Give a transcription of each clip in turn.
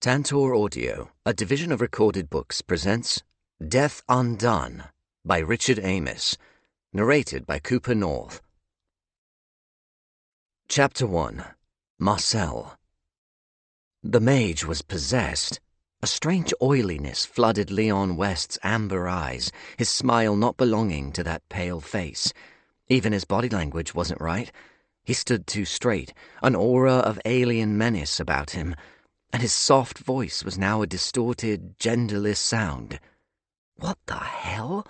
Tantor Audio, a division of Recorded Books, presents Death Undone by Richard Amos, narrated by Cooper North. Chapter 1. Marcel. The mage was possessed. A strange oiliness flooded Leon West's amber eyes, his smile not belonging to that pale face. Even his body language wasn't right. He stood too straight, an aura of alien menace about him, and his soft voice was now a distorted, genderless sound. What the hell?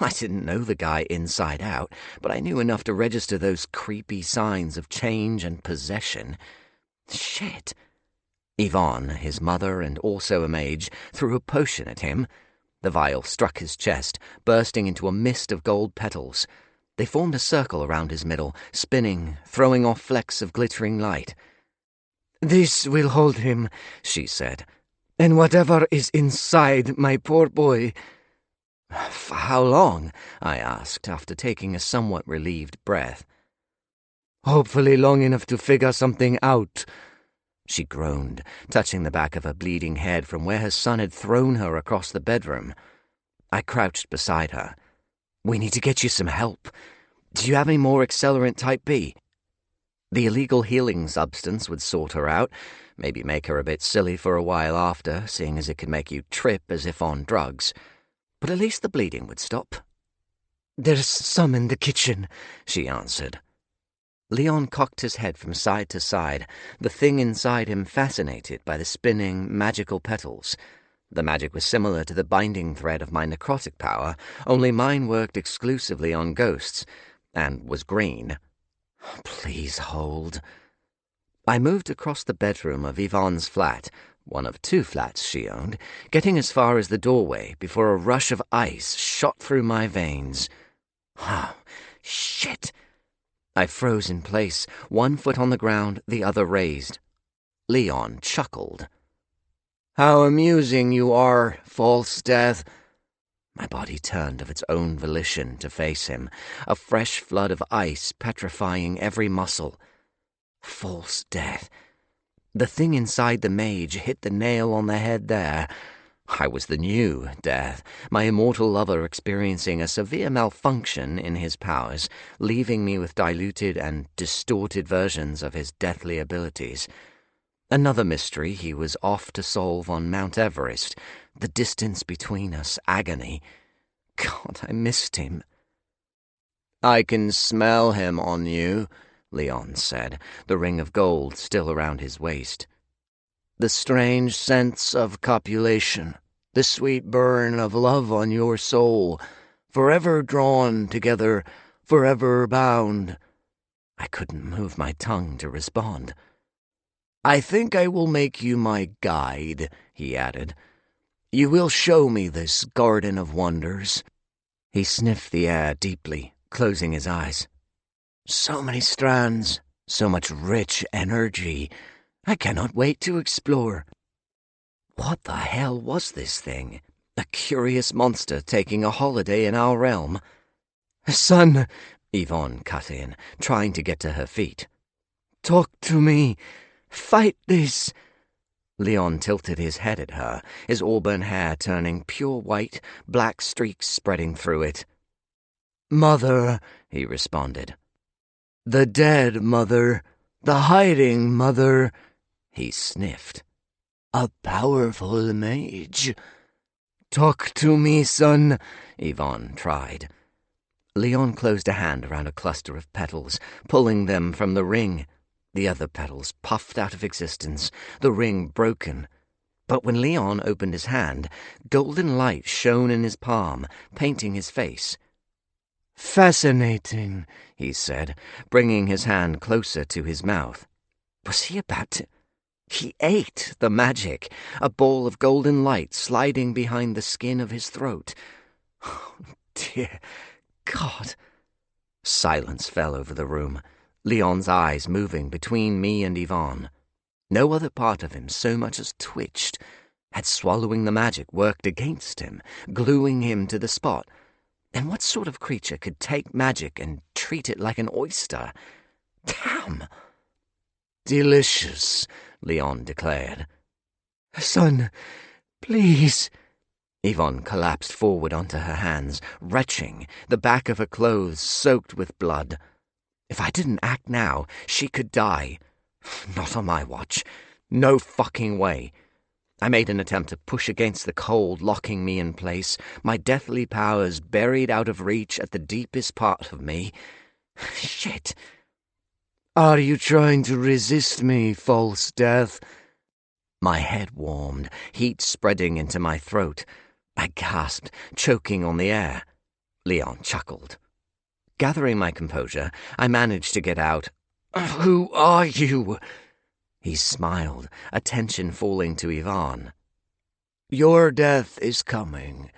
I didn't know the guy inside out, but I knew enough to register those creepy signs of change and possession. Shit. Yvonne, his mother and also a mage, threw a potion at him. The vial struck his chest, bursting into a mist of gold petals. They formed a circle around his middle, spinning, throwing off flecks of glittering light. "This will hold him," she said, "and whatever is inside my poor boy." "For how long?" I asked, after taking a somewhat relieved breath. "Hopefully long enough to figure something out." She groaned, touching the back of her bleeding head from where her son had thrown her across the bedroom. I crouched beside her. "We need to get you some help. Do you have any more accelerant type B? The illegal healing substance would sort her out, maybe make her a bit silly for a while after, seeing as it could make you trip as if on drugs. But at least the bleeding would stop." "There's some in the kitchen," she answered. Leon cocked his head from side to side, the thing inside him fascinated by the spinning, magical petals. The magic was similar to the binding thread of my necrotic power, only mine worked exclusively on ghosts, and was green. "Please hold." I moved across the bedroom of Yvonne's flat, one of two flats she owned, getting as far as the doorway before a rush of ice shot through my veins. Oh, shit! I froze in place, one foot on the ground, the other raised. Leon chuckled. "How amusing you are, false death." My body turned of its own volition to face him, a fresh flood of ice petrifying every muscle. False death. The thing inside the mage hit the nail on the head there. I was the new death, my immortal lover experiencing a severe malfunction in his powers, leaving me with diluted and distorted versions of his deathly abilities. Another mystery he was off to solve on Mount Everest, the distance between us, agony. God, I missed him. "I can smell him on you," Leon said, the ring of gold still around his waist. "The strange sense of copulation, the sweet burn of love on your soul, forever drawn together, forever bound." I couldn't move my tongue to respond. "I think I will make you my guide," he added. "You will show me this garden of wonders." He sniffed the air deeply, closing his eyes. "So many strands, so much rich energy. I cannot wait to explore." What the hell was this thing? A curious monster taking a holiday in our realm? "Son," Yvonne cut in, trying to get to her feet. "Talk to me. Fight this." Leon tilted his head at her, his auburn hair turning pure white, black streaks spreading through it. "Mother," he responded. "The dead mother, the hiding mother." He sniffed. "A powerful mage." "Talk to me, son," Yvonne tried. Leon closed a hand around a cluster of petals, pulling them from the ring. The other petals puffed out of existence, the ring broken. But when Leon opened his hand, golden light shone in his palm, painting his face. "Fascinating," he said, bringing his hand closer to his mouth. Was he about to... He ate the magic, a ball of golden light sliding behind the skin of his throat. Oh, dear God. Silence fell over the room, Leon's eyes moving between me and Yvonne. No other part of him so much as twitched. Had swallowing the magic worked against him, gluing him to the spot? And what sort of creature could take magic and treat it like an oyster? Damn! "Delicious," Leon declared. Son, please. Yvonne collapsed forward onto her hands, retching, the back of her clothes soaked with blood. If I didn't act now, she could die. Not on my watch. No fucking way. I made an attempt to push against the cold, locking me in place, my deathly powers buried out of reach at the deepest part of me. Shit. Are you trying to resist me, false death? My head warmed, heat spreading into my throat. I gasped, choking on the air. Leon chuckled. Gathering my composure, I managed to get out, "Who are you?" He smiled, attention falling to Yvonne. "Your death is coming.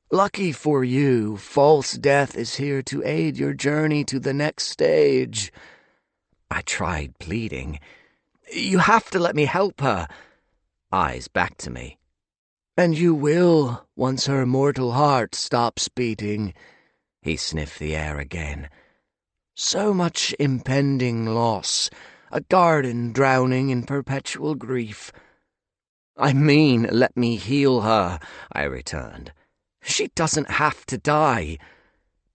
Lucky for you, false death is here to aid your journey to the next stage." I tried pleading. "You have to let me help her." Eyes back to me. "And you will, once her mortal heart stops beating." He sniffed the air again. "So much impending loss, a garden drowning in perpetual grief." "I mean, let me heal her," I returned. "She doesn't have to die."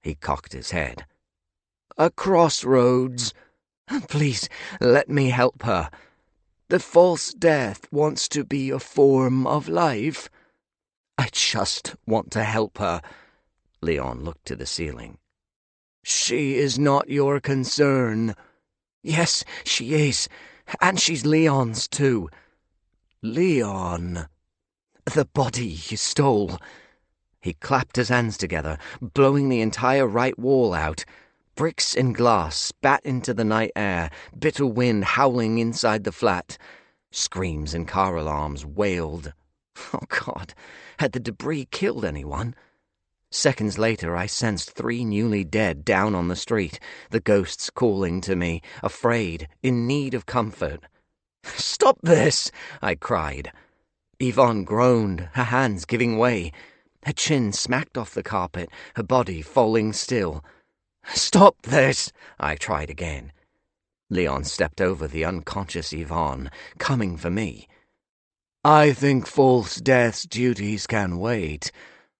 He cocked his head. "A crossroads. Please, let me help her. The false death wants to be a form of life. I just want to help her." Leon looked to the ceiling. "She is not your concern." "Yes, she is. And she's Leon's too." "Leon." "The body you stole." He clapped his hands together, blowing the entire right wall out. Bricks and glass spat into the night air, bitter wind howling inside the flat. Screams and car alarms wailed. Oh, God, had the debris killed anyone? Seconds later, I sensed 3 newly dead down on the street, the ghosts calling to me, afraid, in need of comfort. "Stop this!" I cried. Yvonne groaned, her hands giving way. Her chin smacked off the carpet, her body falling still. "Stop this!" I tried again. Leon stepped over the unconscious Yvonne, coming for me. "I think false death's duties can wait.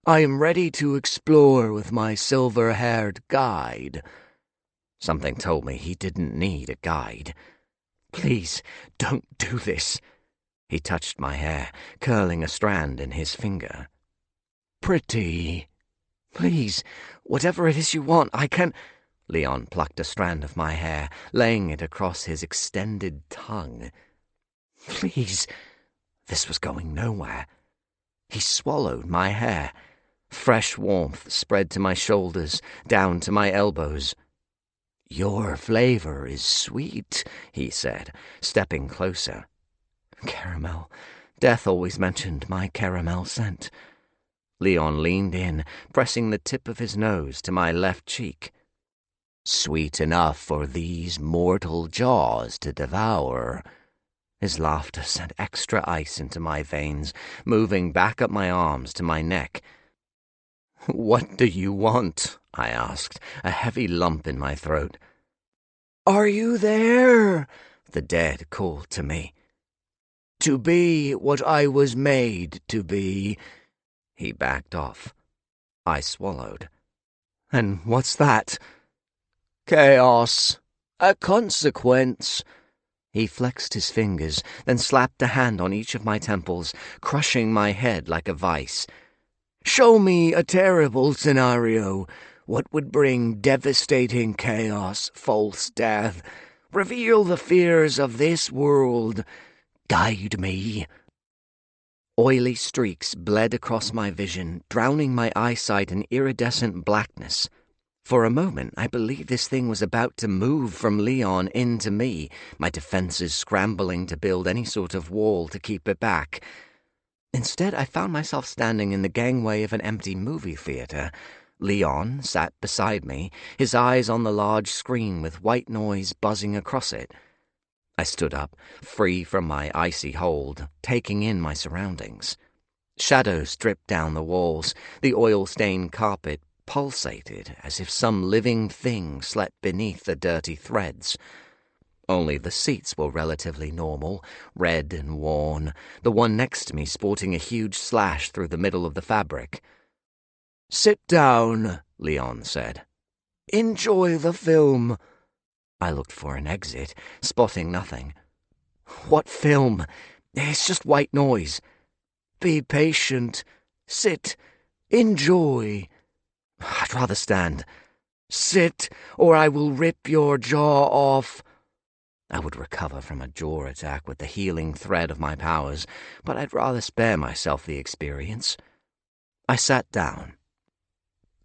I am ready to explore with my silver-haired guide." Something told me he didn't need a guide. "Please, don't do this." He touched my hair, curling a strand in his finger. "Pretty. Please, whatever it is you want, I can—" Leon plucked a strand of my hair, laying it across his extended tongue. "Please." This was going nowhere. He swallowed my hair. Fresh warmth spread to my shoulders, down to my elbows. "Your flavor is sweet," he said, stepping closer. Caramel. Death always mentioned my caramel scent. Leon leaned in, pressing the tip of his nose to my left cheek. "Sweet enough for these mortal jaws to devour." His laughter sent extra ice into my veins, moving back up my arms to my neck. "What do you want?" I asked, a heavy lump in my throat. "Are you there?" the dead called to me. "To be what I was made to be." He backed off. I swallowed. "And what's that?" "Chaos. A consequence." He flexed his fingers, then slapped a hand on each of my temples, crushing my head like a vice. "Show me a terrible scenario. What would bring devastating chaos, false death? Reveal the fears of this world. Guide me." Oily streaks bled across my vision, drowning my eyesight in iridescent blackness. For a moment, I believed this thing was about to move from Leon into me, my defenses scrambling to build any sort of wall to keep it back. Instead, I found myself standing in the gangway of an empty movie theater. Leon sat beside me, his eyes on the large screen with white noise buzzing across it. I stood up, free from my icy hold, taking in my surroundings. Shadows dripped down the walls, the oil-stained carpet pulsated as if some living thing slept beneath the dirty threads. Only the seats were relatively normal, red and worn, the one next to me sporting a huge slash through the middle of the fabric. "Sit down," Leon said. "Enjoy the film." I looked for an exit, spotting nothing. "What film? It's just white noise." "Be patient. Sit. Enjoy." "I'd rather stand." "Sit, or I will rip your jaw off." I would recover from a jaw attack with the healing thread of my powers, but I'd rather spare myself the experience. I sat down.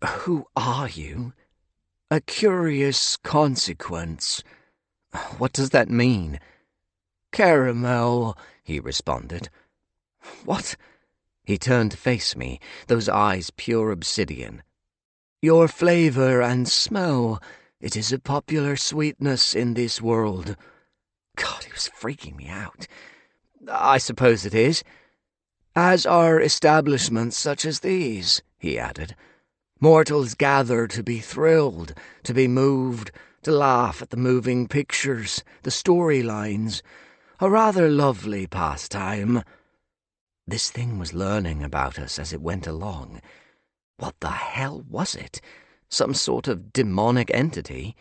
"Who are you?" "A curious consequence." "What does that mean?" "Caramel," he responded. "What?" He turned to face me, those eyes pure obsidian. "Your flavor and smell. It is a popular sweetness in this world." God, he was freaking me out. "I suppose it is." "As are establishments such as these," he added. "Mortals gather to be thrilled, to be moved, to laugh at the moving pictures, the storylines. A rather lovely pastime." This thing was learning about us as it went along. What the hell was it? Some sort of demonic entity?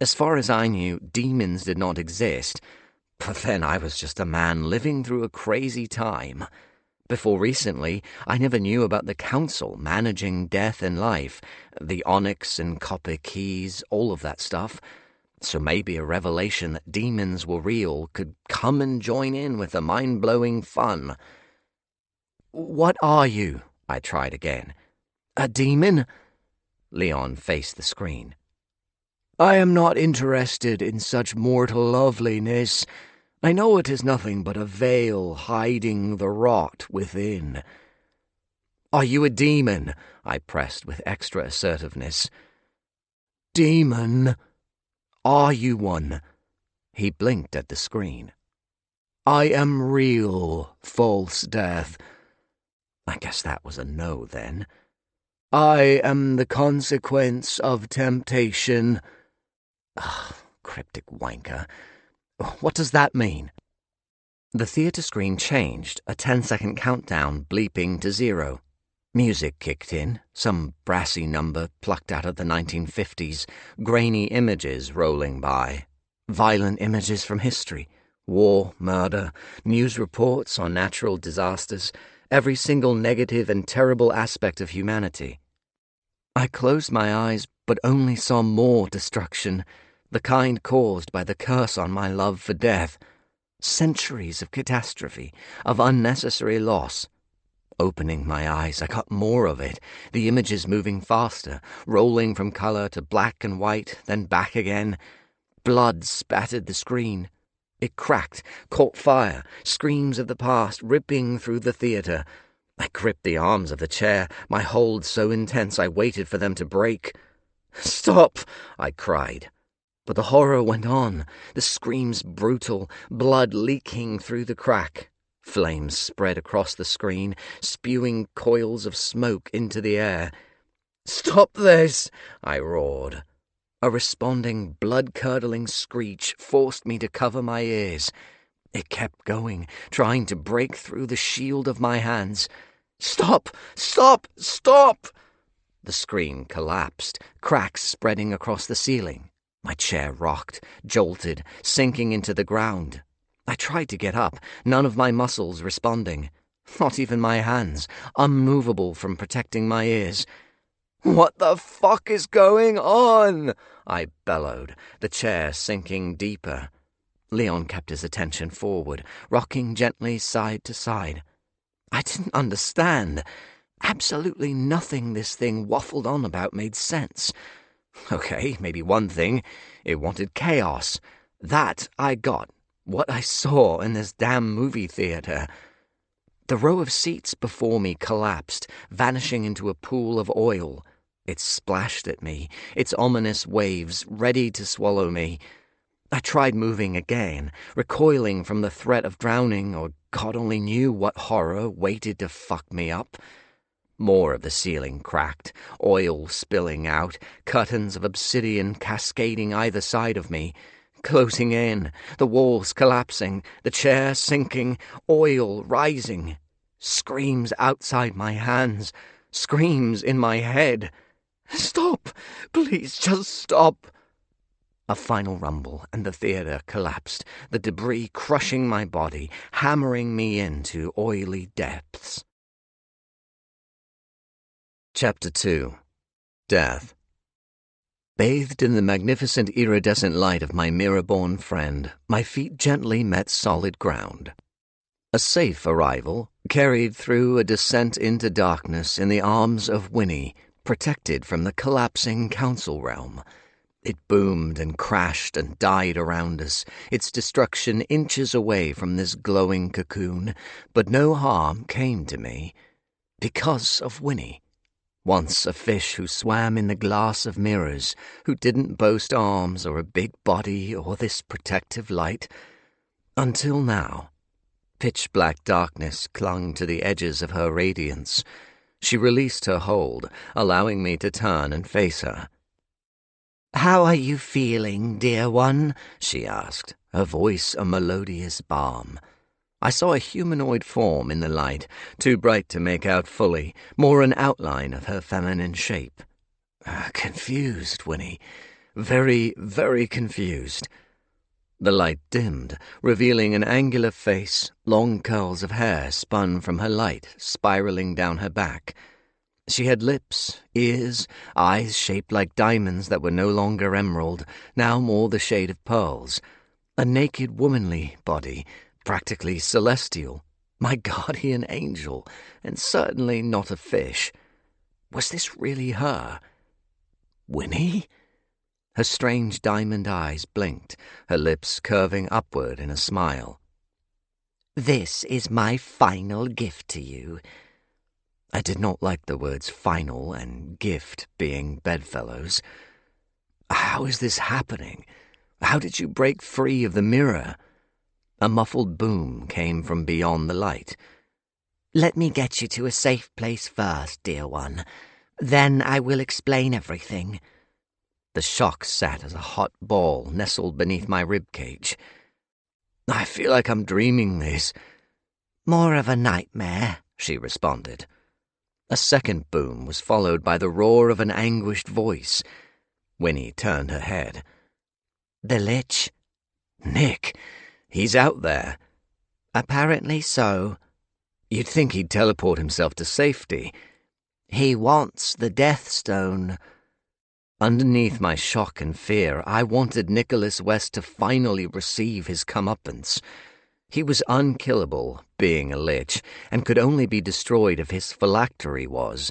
As far as I knew, demons did not exist, but then I was just a man living through a crazy time. Before recently, I never knew about the council managing death and life, the onyx and copper keys, all of that stuff. So maybe a revelation that demons were real could come and join in with the mind-blowing fun. "What are you?" I tried again. "A demon?" Leon faced the screen. "I am not interested in such mortal loveliness. I know it is nothing but a veil hiding the rot within." "Are you a demon?" I pressed with extra assertiveness. "Demon? Are you one?" He blinked at the screen. "I am real, false death." I guess that was a no then. "I am the consequence of temptation." Ugh, cryptic wanker. What does that mean? The theater screen changed, a 10-second countdown bleeping to 0. Music kicked in, some brassy number plucked out of the 1950s, grainy images rolling by. Violent images from history. War, murder, news reports on natural disasters, every single negative and terrible aspect of humanity. I closed my eyes, but only saw more destruction, the kind caused by the curse on my love for death. Centuries of catastrophe, of unnecessary loss. Opening my eyes, I got more of it, the images moving faster, rolling from color to black and white, then back again. Blood spattered the screen. It cracked, caught fire, screams of the past ripping through the theater. I gripped the arms of the chair, my hold so intense I waited for them to break. "Stop!" I cried. But the horror went on, the screams brutal, blood leaking through the crack. Flames spread across the screen, spewing coils of smoke into the air. "Stop this!" I roared. A responding, blood-curdling screech forced me to cover my ears. It kept going, trying to break through the shield of my hands. "Stop! Stop! Stop!" The screen collapsed, cracks spreading across the ceiling. My chair rocked, jolted, sinking into the ground. I tried to get up, none of my muscles responding. Not even my hands, unmovable from protecting my ears. "What the fuck is going on?" I bellowed, the chair sinking deeper. Leon kept his attention forward, rocking gently side to side. I didn't understand. Absolutely nothing this thing waffled on about made sense. Okay, maybe one thing. It wanted chaos. That I got. What I saw in this damn movie theater. The row of seats before me collapsed, vanishing into a pool of oil. It splashed at me, its ominous waves ready to swallow me. I tried moving again, recoiling from the threat of drowning, or God only knew what horror waited to fuck me up. More of the ceiling cracked, oil spilling out, curtains of obsidian cascading either side of me. closing in, the walls collapsing, the chair sinking, oil rising. Screams outside my hands, screams in my head. Stop! Please, just stop! A final rumble, and the theatre collapsed, the debris crushing my body, hammering me into oily depths. Chapter 2. Death. Bathed in the magnificent iridescent light of my mirror-born friend, my feet gently met solid ground. A safe arrival, carried through a descent into darkness in the arms of Winnie, protected from the collapsing council realm. It boomed and crashed and died around us, its destruction inches away from this glowing cocoon, but no harm came to me. Because of Winnie. Once a fish who swam in the glass of mirrors, who didn't boast arms or a big body or this protective light. Until now. Pitch-black darkness clung to the edges of her radiance. She released her hold, allowing me to turn and face her. "How are you feeling, dear one?" she asked, her voice a melodious balm. I saw a humanoid form in the light, too bright to make out fully, more an outline of her feminine shape. Confused, Winnie. Very, very confused. The light dimmed, revealing an angular face, long curls of hair spun from her light, spiraling down her back. She had lips, ears, eyes shaped like diamonds that were no longer emerald, now more the shade of pearls. A naked womanly body, practically celestial, my guardian angel, and certainly not a fish. Was this really her? Winnie? Her strange diamond eyes blinked, her lips curving upward in a smile. "This is my final gift to you." I did not like the words final and gift being bedfellows. How is this happening? How did you break free of the mirror? A muffled boom came from beyond the light. "Let me get you to a safe place first, dear one. Then I will explain everything." The shock sat as a hot ball nestled beneath my ribcage. "I feel like I'm dreaming this." "More of a nightmare," she responded. A second boom was followed by the roar of an anguished voice. Winnie turned her head. "The Lich?" "Nick, he's out there." "Apparently so." "You'd think he'd teleport himself to safety." "He wants the Death Stone." Underneath my shock and fear, I wanted Nicholas West to finally receive his comeuppance. He was unkillable, being a lich, and could only be destroyed if his phylactery was,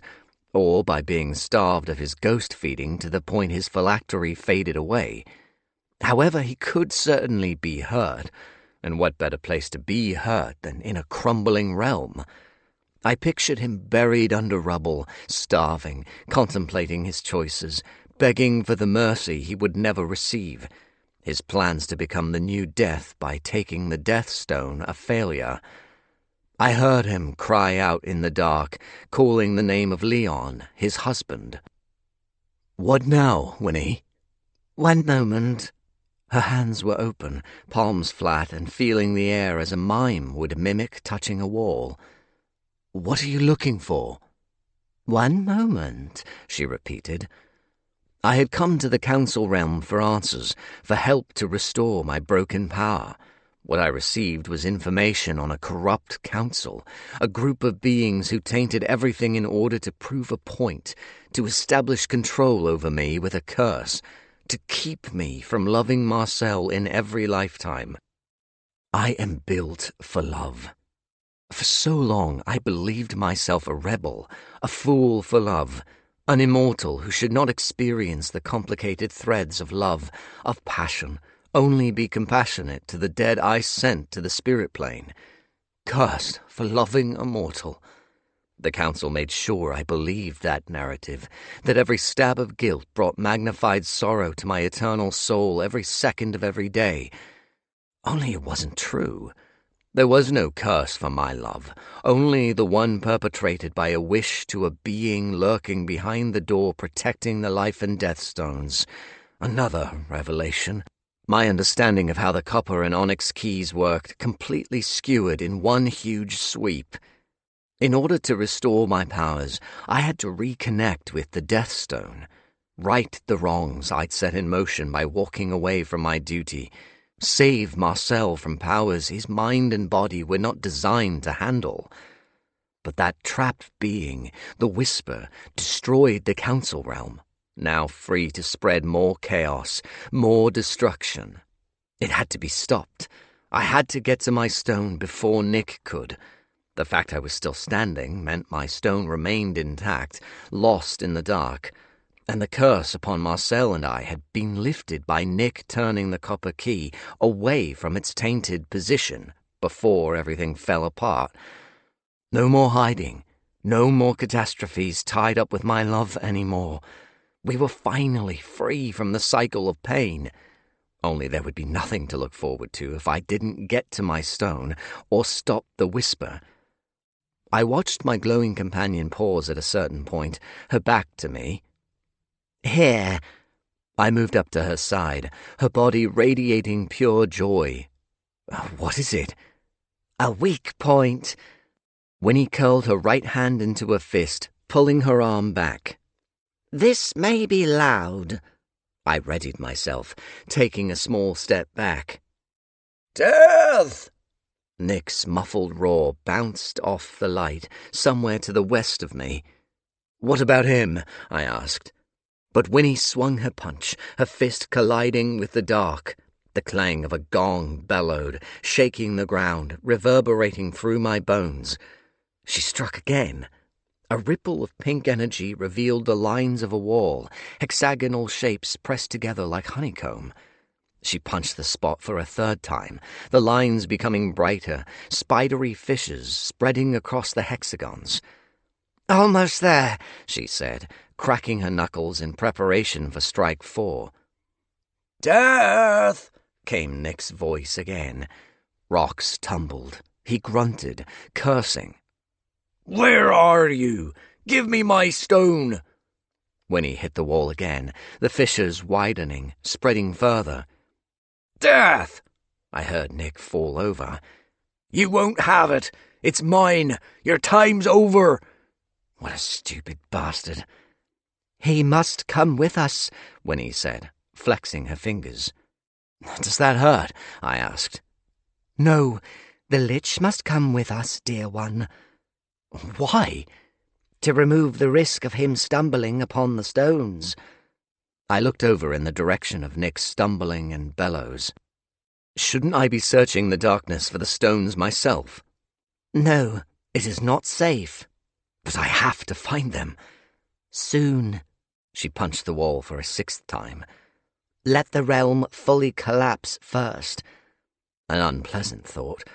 or by being starved of his ghost feeding to the point his phylactery faded away. However, he could certainly be hurt, and what better place to be hurt than in a crumbling realm? I pictured him buried under rubble, starving, contemplating his choices, begging for the mercy he would never receive. His plans to become the new death by taking the Death Stone a failure. I heard him cry out in the dark, calling the name of Leon, his husband. "What now, Winnie?" "One moment." Her hands were open, palms flat and feeling the air as a mime would mimic touching a wall. "What are you looking for?" "One moment," she repeated. I had come to the council realm for answers, for help to restore my broken power. What I received was information on a corrupt council, a group of beings who tainted everything in order to prove a point, to establish control over me with a curse, to keep me from loving Marcel in every lifetime. I am built for love. For so long I believed myself a rebel, a fool for love, an immortal who should not experience the complicated threads of love, of passion, only be compassionate to the dead I sent to the spirit plane. Cursed for loving a mortal. The council made sure I believed that narrative, that every stab of guilt brought magnified sorrow to my eternal soul every second of every day. Only it wasn't true. There was no curse for my love, only the one perpetrated by a wish to a being lurking behind the door protecting the life and death stones. Another revelation. My understanding of how the copper and onyx keys worked completely skewered in one huge sweep. In order to restore my powers, I had to reconnect with the Death Stone, right the wrongs I'd set in motion by walking away from my duty, save Marcel from powers his mind and body were not designed to handle. But that trapped being, the Whisper, destroyed the Council Realm, now free to spread more chaos, more destruction. It had to be stopped. I had to get to my stone before Nick could. The fact I was still standing meant my stone remained intact, lost in the dark, and the curse upon Marcel and I had been lifted by Nick turning the copper key away from its tainted position before everything fell apart. No more hiding, no more catastrophes tied up with my love anymore. We were finally free from the cycle of pain. Only there would be nothing to look forward to if I didn't get to my stone or stop the Whisper. I watched my glowing companion pause at a certain point, her back to me. "Here." I moved up to her side, her body radiating pure joy. "What is it?" "A weak point." Winnie curled her right hand into a fist, pulling her arm back. "This may be loud." I readied myself, taking a small step back. "Death!" Nick's muffled roar bounced off the light, somewhere to the west of me. "What about him?" I asked. But Winnie swung her punch, her fist colliding with the dark. The clang of a gong bellowed, shaking the ground, reverberating through my bones. She struck again. A ripple of pink energy revealed the lines of a wall, hexagonal shapes pressed together like honeycomb. She punched the spot for a third time, the lines becoming brighter, spidery fissures spreading across the hexagons. "Almost there," she said, cracking her knuckles in preparation for strike 4. "Death!" came Nick's voice again. Rocks tumbled. He grunted, cursing. "Where are you? Give me my stone!" When he hit the wall again, the fissures widening, spreading further. "Death!" I heard Nick fall over. "You won't have it! It's mine! Your time's over!" What a stupid bastard. "He must come with us," Winnie said, flexing her fingers. "Does that hurt?" I asked. "No, the Lich must come with us, dear one." "Why?" "To remove the risk of him stumbling upon the stones." I looked over in the direction of Nick's stumbling and bellows. "Shouldn't I be searching the darkness for the stones myself?" "No, it is not safe." "But I have to find them." "Soon." She punched the wall for a 6th time. "Let the realm fully collapse first." An unpleasant thought.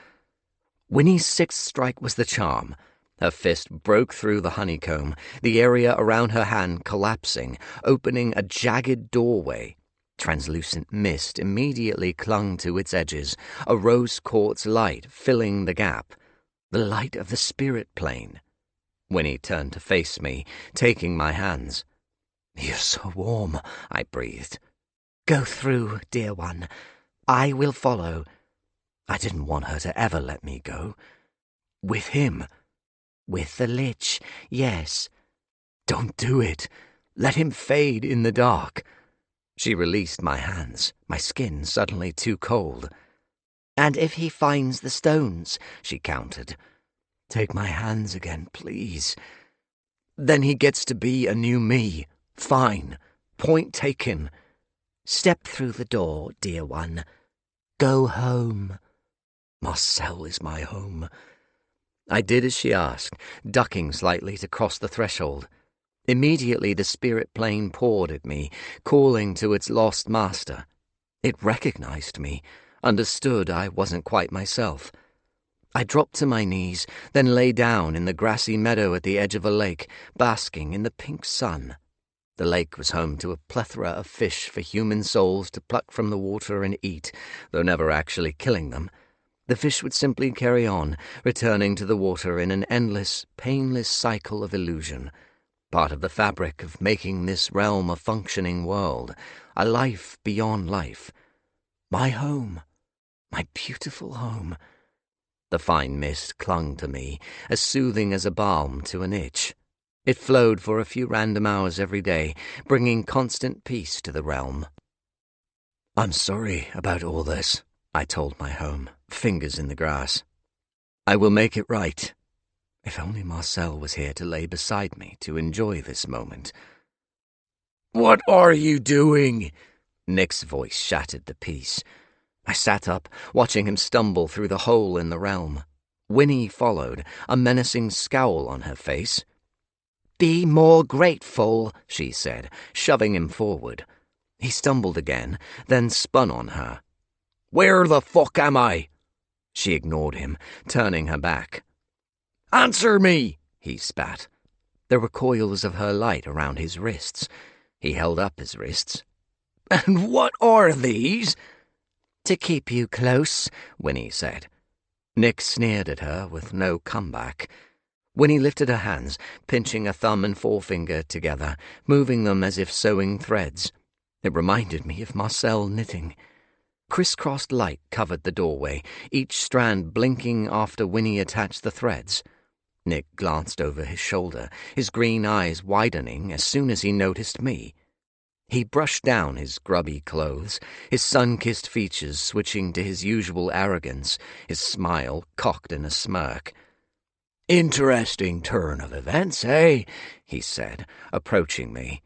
Winnie's 6th strike was the charm. Her fist broke through the honeycomb, the area around her hand collapsing, opening a jagged doorway. Translucent mist immediately clung to its edges, a rose-quartz light filling the gap, the light of the spirit plane. Winnie turned to face me, taking my hands. "You're so warm," I breathed. "Go through, dear one. I will follow." I didn't want her to ever let me go. "With him?" "With the Lich, yes." "Don't do it. Let him fade in the dark." She released my hands, my skin suddenly too cold. "And if he finds the stones," she countered. "Take my hands again, please." "Then he gets to be a new me. Fine. Point taken." "Step through the door, dear one. Go home." Marcel is my home. I did as she asked, ducking slightly to cross the threshold. Immediately the spirit plane poured at me, calling to its lost master. It recognized me, understood I wasn't quite myself. I dropped to my knees, then lay down in the grassy meadow at the edge of a lake, basking in the pink sun. The lake was home to a plethora of fish for human souls to pluck from the water and eat, though never actually killing them. The fish would simply carry on, returning to the water in an endless, painless cycle of illusion, part of the fabric of making this realm a functioning world, a life beyond life. My home. My beautiful home. The fine mist clung to me, as soothing as a balm to an itch. It flowed for a few random hours every day, bringing constant peace to the realm. "I'm sorry about all this," I told my home, fingers in the grass. "I will make it right. If only Marcel was here to lay beside me to enjoy this moment." "What are you doing?" Nick's voice shattered the peace. I sat up, watching him stumble through the hole in the realm. Winnie followed, a menacing scowl on her face. "Be more grateful," she said, shoving him forward. He stumbled again, then spun on her. "Where the fuck am I?" She ignored him, turning her back. "Answer me!" he spat. There were coils of her light around his wrists. He held up his wrists. "And what are these?" "To keep you close," Winnie said. Nick sneered at her with no comeback. Winnie lifted her hands, pinching a thumb and forefinger together, moving them as if sewing threads. It reminded me of Marcel knitting. Crisscrossed light covered the doorway, each strand blinking after Winnie attached the threads. Nick glanced over his shoulder, his green eyes widening as soon as he noticed me. He brushed down his grubby clothes, his sun-kissed features switching to his usual arrogance, his smile cocked in a smirk. "Interesting turn of events, eh?" he said, approaching me.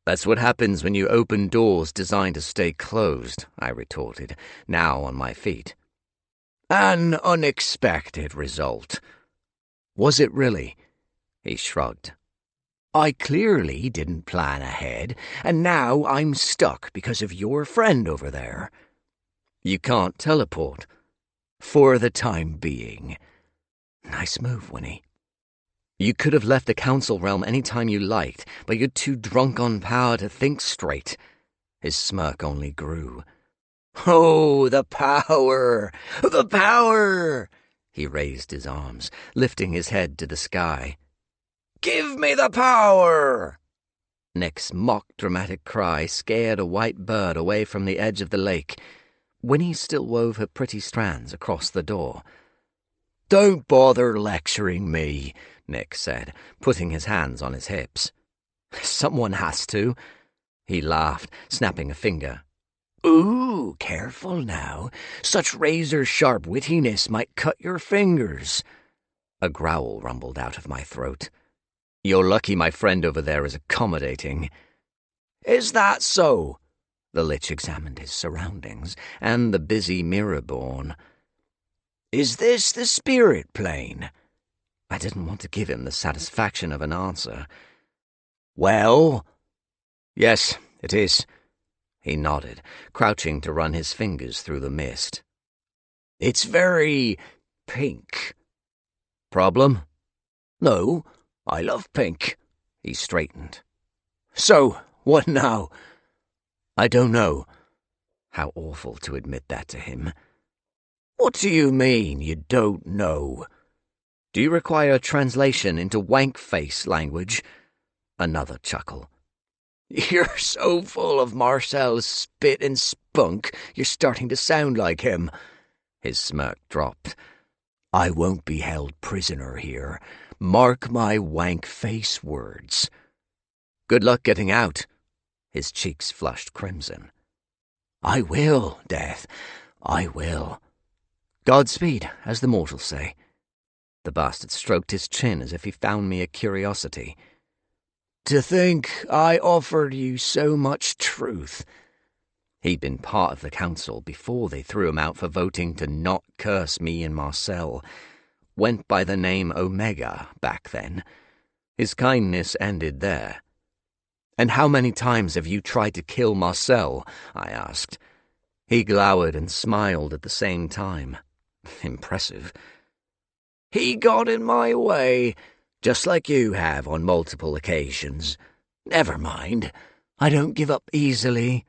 "That's what happens when you open doors designed to stay closed," I retorted, now on my feet. "An unexpected result." "Was it really?" He shrugged. "I clearly didn't plan ahead, and now I'm stuck because of your friend over there." "You can't teleport." "For the time being." "Nice move, Winnie." "You could have left the council realm any time you liked, but you're too drunk on power to think straight." His smirk only grew. "Oh, the power! The power!" He raised his arms, lifting his head to the sky. "Give me the power!" Nick's mock-dramatic cry scared a white bird away from the edge of the lake. Winnie still wove her pretty strands across the door. "Don't bother lecturing me," Nick said, putting his hands on his hips. "Someone has to." He laughed, snapping a finger. "Ooh, careful now. Such razor-sharp wittiness might cut your fingers." A growl rumbled out of my throat. "You're lucky my friend over there is accommodating." "Is that so?" The Lich examined his surroundings and the busy mirror-born. "Is this the spirit plane?" I didn't want to give him the satisfaction of an answer. "Well?" "Yes, it is." He nodded, crouching to run his fingers through the mist. "It's very pink." "Problem?" "No, I love pink." He straightened. "So, what now?" "I don't know." How awful to admit that to him. "What do you mean, you don't know?" "Do you require a translation into wank-face language?" Another chuckle. "You're so full of Marcel's spit and spunk, you're starting to sound like him." His smirk dropped. "I won't be held prisoner here. Mark my wank-face words." "Good luck getting out." His cheeks flushed crimson. "I will, Death. I will." "Godspeed, as the mortals say." The bastard stroked his chin as if he found me a curiosity. "To think I offered you so much truth." He'd been part of the council before they threw him out for voting to not curse me and Marcel. Went by the name Omega back then. His kindness ended there. "And how many times have you tried to kill Marcel?" I asked. He glowered and smiled at the same time. Impressive. "He got in my way, just like you have on multiple occasions. Never mind, I don't give up easily."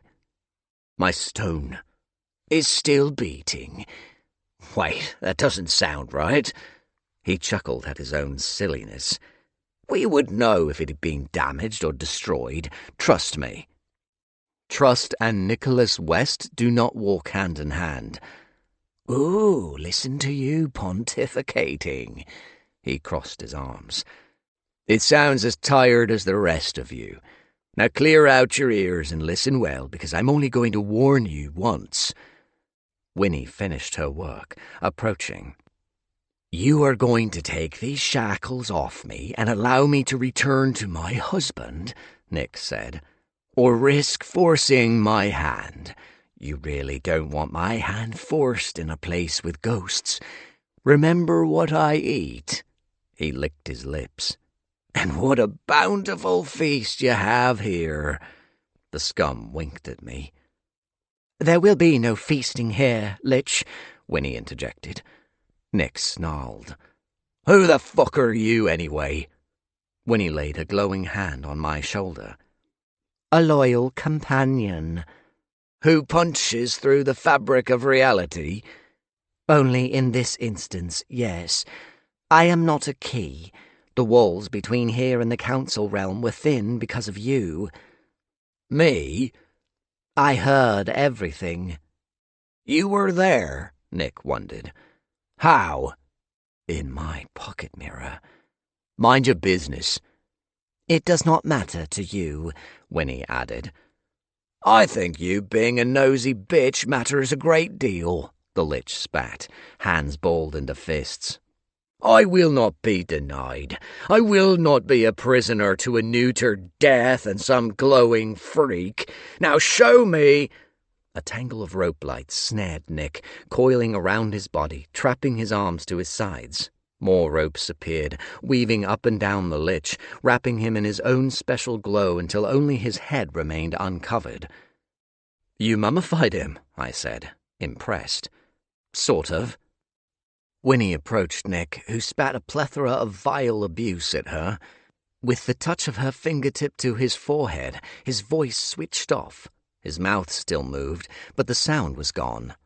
"My stone is still beating." "Wait, that doesn't sound right." He chuckled at his own silliness. "We would know if it had been damaged or destroyed, trust me." Trust and Nicholas West do not walk hand in hand. Ooh, listen to you pontificating. He crossed his arms. It sounds as tired as the rest of you. Now clear out your ears and listen well, because I'm only going to warn you once. Winnie finished her work, approaching. You are going to take these shackles off me and allow me to return to my husband, Nick said, or risk forcing my hand. You really don't want my hand forced in a place with ghosts. Remember what I eat? He licked his lips. And what a bountiful feast you have here. The scum winked at me. There will be no feasting here, Lich, Winnie interjected. Nick snarled. Who the fuck are you, anyway? Winnie laid a glowing hand on my shoulder. A loyal companion. Who punches through the fabric of reality? Only in this instance, yes. I am not a key. The walls between here and the council realm were thin because of you. Me? I heard everything. You were there, Nick wondered. How? In my pocket mirror. Mind your business. It does not matter to you, Winnie added. I think you being a nosy bitch matters a great deal, the Lich spat, hands balled into fists. I will not be denied. I will not be a prisoner to a neutered death and some glowing freak. Now show me. A tangle of rope lights snared Nick, coiling around his body, trapping his arms to his sides. More ropes appeared, weaving up and down the Lich, wrapping him in his own special glow until only his head remained uncovered. You mummified him, I said, impressed. Sort of. Winnie approached Nick, who spat a plethora of vile abuse at her. With the touch of her fingertip to his forehead, his voice switched off. His mouth still moved, but the sound was gone.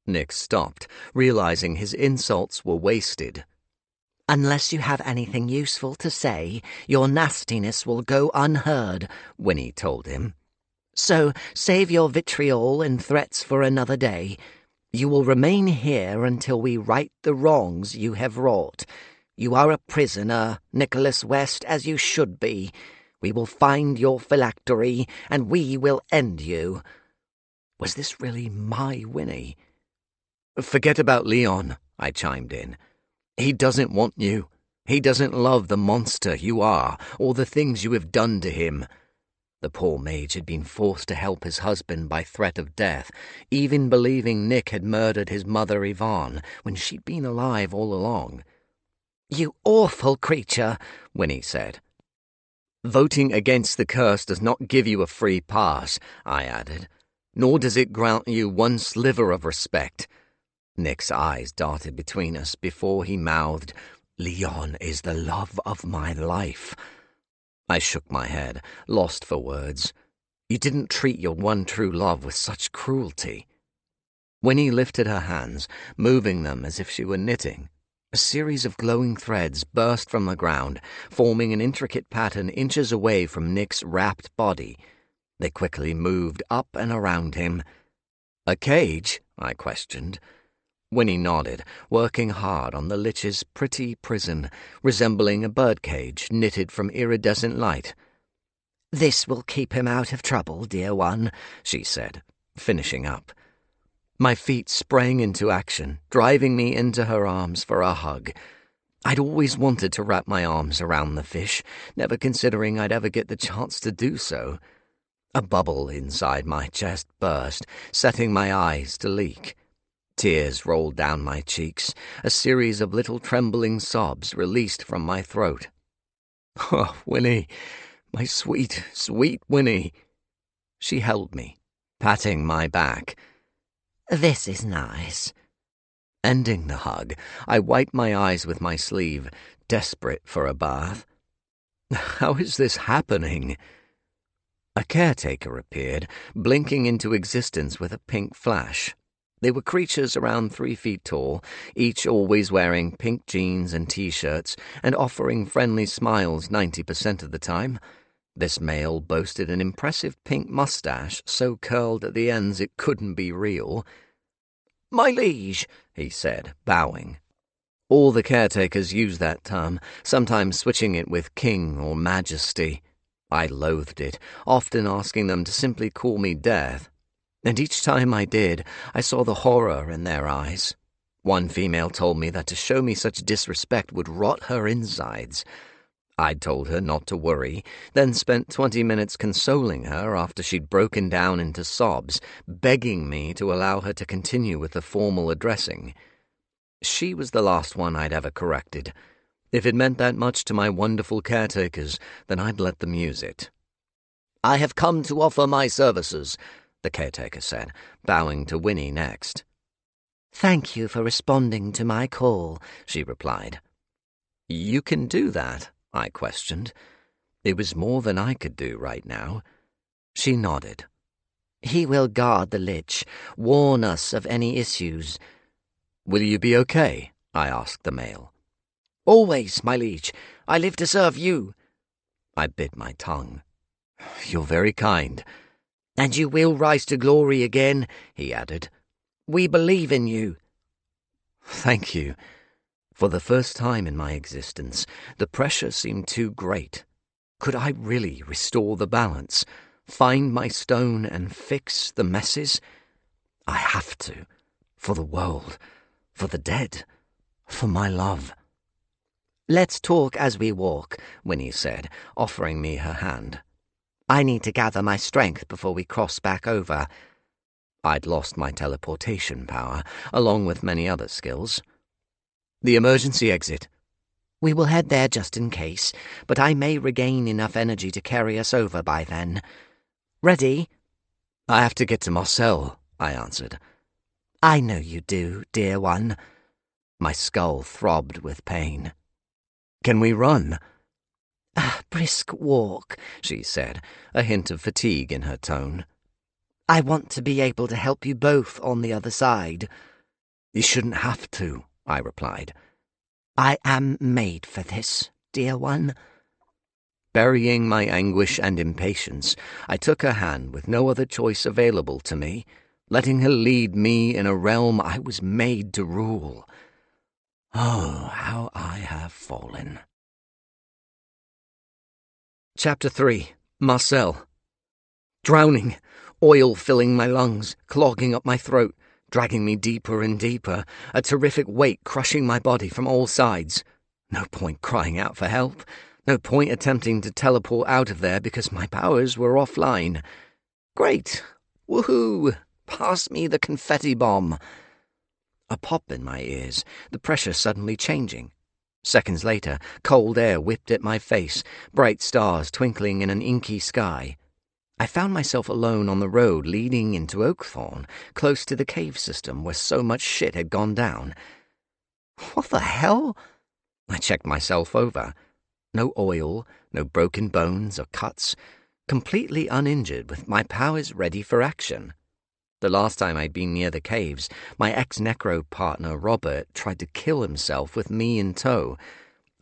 Nick stopped, realizing his insults were wasted. Unless you have anything useful to say, your nastiness will go unheard, Winnie told him. So save your vitriol and threats for another day. You will remain here until we right the wrongs you have wrought. You are a prisoner, Nicholas West, as you should be. We will find your phylactery, and we will end you. Was this really my Winnie? Forget about Leon, I chimed in. He doesn't want you. He doesn't love the monster you are, or the things you have done to him. The poor mage had been forced to help his husband by threat of death, even believing Nick had murdered his mother Yvonne when she'd been alive all along. You awful creature, Winnie said. Voting against the curse does not give you a free pass, I added, nor does it grant you one sliver of respect. Nick's eyes darted between us before he mouthed, Leon is the love of my life. I shook my head, lost for words. You didn't treat your one true love with such cruelty. Winnie lifted her hands, moving them as if she were knitting. A series of glowing threads burst from the ground, forming an intricate pattern inches away from Nick's wrapped body. They quickly moved up and around him. A cage? I questioned. Winnie nodded, working hard on the Lich's pretty prison, resembling a birdcage knitted from iridescent light. This will keep him out of trouble, dear one, she said, finishing up. My feet sprang into action, driving me into her arms for a hug. I'd always wanted to wrap my arms around the fish, never considering I'd ever get the chance to do so. A bubble inside my chest burst, setting my eyes to leak. Tears rolled down my cheeks, a series of little trembling sobs released from my throat. Oh, Winnie, my sweet, sweet Winnie. She held me, patting my back. This is nice. Ending the hug, I wiped my eyes with my sleeve, desperate for a bath. How is this happening? A caretaker appeared, blinking into existence with a pink flash. They were creatures around 3 feet tall, each always wearing pink jeans and T-shirts and offering friendly smiles 90% of the time. This male boasted an impressive pink mustache so curled at the ends it couldn't be real. "My liege," he said, bowing. All the caretakers use that term, sometimes switching it with king or majesty. I loathed it, often asking them to simply call me Death. And each time I did, I saw the horror in their eyes. One female told me that to show me such disrespect would rot her insides. I'd told her not to worry, then spent 20 minutes consoling her after she'd broken down into sobs, begging me to allow her to continue with the formal addressing. She was the last one I'd ever corrected. If it meant that much to my wonderful caretakers, then I'd let them use it. "I have come to offer my services," the caretaker said, bowing to Winnie next. "Thank you for responding to my call," she replied. "You can do that?" I questioned. It was more than I could do right now. She nodded. "He will guard the Lich, warn us of any issues." "Will you be okay?" I asked the male. "Always, my liege. I live to serve you." I bit my tongue. "You're very kind." "And you will rise to glory again," he added. "We believe in you." "Thank you." For the first time in my existence, the pressure seemed too great. Could I really restore the balance, find my stone and fix the messes? I have to, for the world, for the dead, for my love. "Let's talk as we walk," Winnie said, offering me her hand. "I need to gather my strength before we cross back over." I'd lost my teleportation power, along with many other skills. "The emergency exit." "We will head there just in case, but I may regain enough energy to carry us over by then. Ready?" "I have to get to Marcel," I answered. "I know you do, dear one." My skull throbbed with pain. "Can we run?" "A brisk walk," she said, a hint of fatigue in her tone. "I want to be able to help you both on the other side." "You shouldn't have to," I replied. "I am made for this, dear one." Burying my anguish and impatience, I took her hand with no other choice available to me, letting her lead me in a realm I was made to rule. Oh, how I have fallen. Chapter 3. Marcel. Drowning, oil filling my lungs, clogging up my throat, dragging me deeper and deeper, a terrific weight crushing my body from all sides. No point crying out for help. No point attempting to teleport out of there because my powers were offline. Great! Woohoo! Pass me the confetti bomb. A pop in my ears, the pressure suddenly changing. Seconds later, cold air whipped at my face, bright stars twinkling in an inky sky. I found myself alone on the road leading into Oakthorn, close to the cave system where so much shit had gone down. What the hell? I checked myself over. No oil, no broken bones or cuts. Completely uninjured, with my powers ready for action. The last time I'd been near the caves, my ex-necro partner Robert tried to kill himself with me in tow.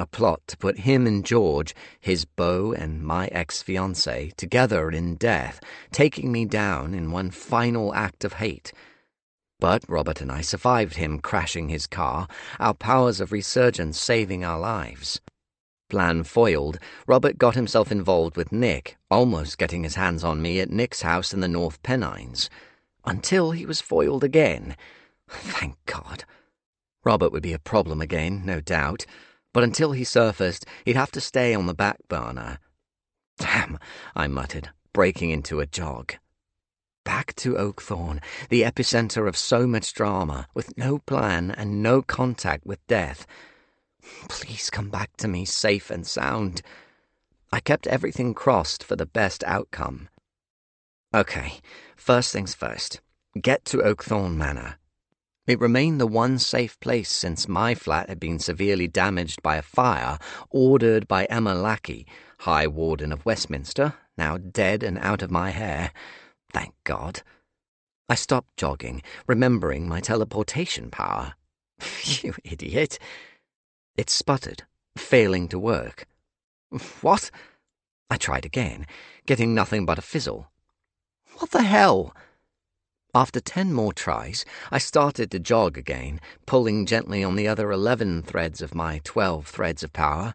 A plot to put him and George, his beau and my ex-fiancée, together in death, taking me down in one final act of hate. But Robert and I survived him crashing his car, our powers of resurgence saving our lives. Plan foiled, Robert got himself involved with Nick, almost getting his hands on me at Nick's house in the North Pennines. Until he was foiled again. Thank God. Robert would be a problem again, no doubt, but until he surfaced, he'd have to stay on the back burner. Damn, I muttered, breaking into a jog. Back to Oakthorn, the epicenter of so much drama, with no plan and no contact with death. Please come back to me safe and sound. I kept everything crossed for the best outcome. Okay, first things first. Get to Oakthorn Manor. It remained the one safe place since my flat had been severely damaged by a fire ordered by Emma Lackey, High Warden of Westminster, now dead and out of my hair. Thank God. I stopped jogging, remembering my teleportation power. You idiot. It sputtered, failing to work. What? I tried again, getting nothing but a fizzle. What the hell? After 10 more tries, I started to jog again, pulling gently on the other 11 threads of my 12 threads of power.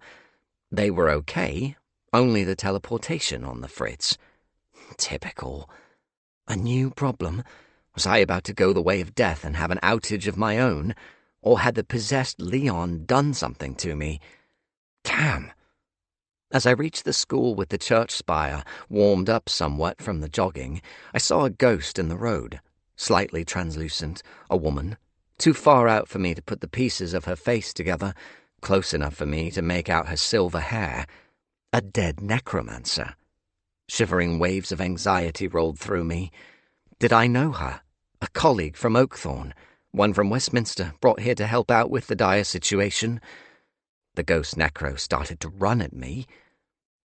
They were okay, only the teleportation on the fritz. Typical. A new problem? Was I about to go the way of death and have an outage of my own? Or had the possessed Leon done something to me? Damn. As I reached the school with the church spire, warmed up somewhat from the jogging, I saw a ghost in the road, slightly translucent, a woman, too far out for me to put the pieces of her face together, close enough for me to make out her silver hair. A dead necromancer. Shivering waves of anxiety rolled through me. Did I know her? A colleague from Oakthorne, one from Westminster, brought here to help out with the dire situation. The ghost necro started to run at me.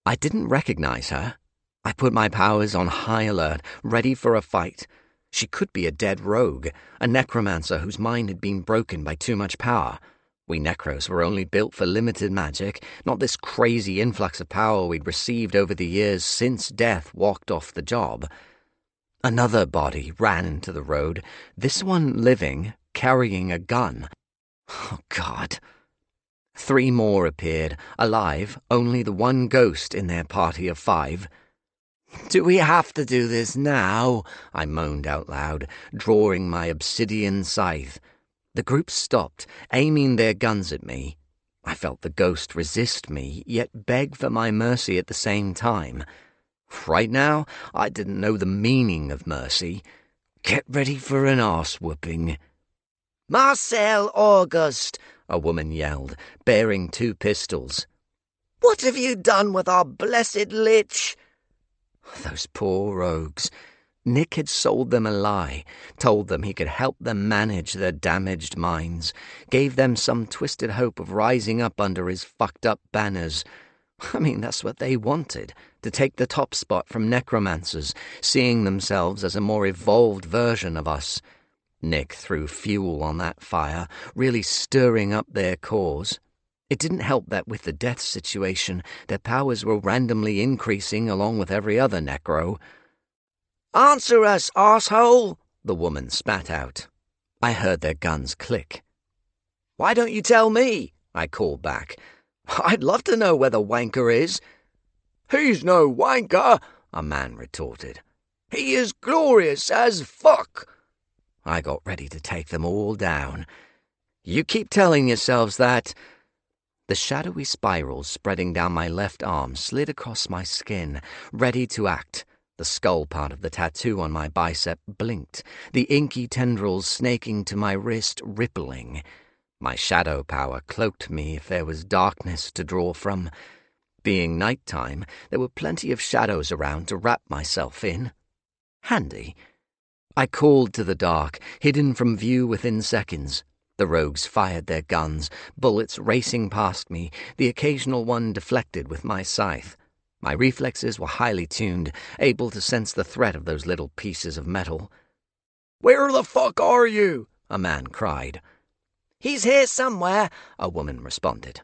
I didn't recognize her. I put my powers on high alert, ready for a fight. She could be a dead rogue, a necromancer whose mind had been broken by too much power. We necros were only built for limited magic, not this crazy influx of power we'd received over the years since death walked off the job. Another body ran into the road, this one living, carrying a gun. Oh, God. 3 more appeared, alive, only the one ghost in their party of 5. "Do we have to do this now?" I moaned out loud, drawing my obsidian scythe. The group stopped, aiming their guns at me. I felt the ghost resist me, yet beg for my mercy at the same time. Right now, I didn't know the meaning of mercy. Get ready for an arse-whooping. "Marcel August!" a woman yelled, bearing 2 pistols. "What have you done with our blessed lich?" Those poor rogues. Nick had sold them a lie, told them he could help them manage their damaged minds, gave them some twisted hope of rising up under his fucked-up banners. I mean, that's what they wanted, to take the top spot from necromancers, seeing themselves as a more evolved version of us. Nick threw fuel on that fire, really stirring up their cause. It didn't help that with the death situation, their powers were randomly increasing along with every other necro. "Answer us, arsehole!" the woman spat out. I heard their guns click. "Why don't you tell me?" I called back. "I'd love to know where the wanker is." "He's no wanker," a man retorted. "He is glorious as fuck." I got ready to take them all down. "You keep telling yourselves that." The shadowy spirals spreading down my left arm slid across my skin, ready to act. The skull part of the tattoo on my bicep blinked, the inky tendrils snaking to my wrist rippling. My shadow power cloaked me if there was darkness to draw from. Being nighttime, there were plenty of shadows around to wrap myself in. Handy. I called to the dark, hidden from view within seconds. The rogues fired their guns, bullets racing past me, the occasional one deflected with my scythe. My reflexes were highly tuned, able to sense the threat of those little pieces of metal. "Where the fuck are you?" a man cried. "He's here somewhere," a woman responded.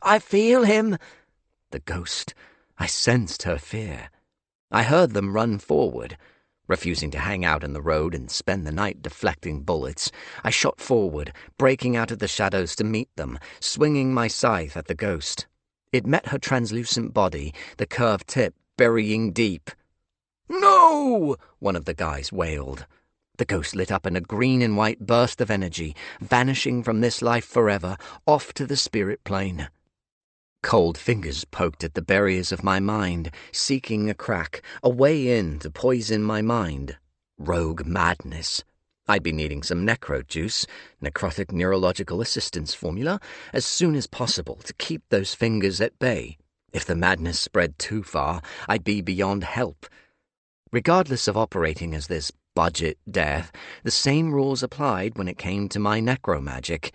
"I feel him." The ghost. I sensed her fear. I heard them run forward. Refusing to hang out in the road and spend the night deflecting bullets, I shot forward, breaking out of the shadows to meet them, swinging my scythe at the ghost. It met her translucent body, the curved tip burying deep. "No!" one of the guys wailed. The ghost lit up in a green and white burst of energy, vanishing from this life forever, off to the spirit plane. Cold fingers poked at the barriers of my mind, seeking a crack, a way in to poison my mind. Rogue madness. I'd be needing some necro juice, necrotic neurological assistance formula, as soon as possible to keep those fingers at bay. If the madness spread too far, I'd be beyond help. Regardless of operating as this budget death, the same rules applied when it came to my necromagic.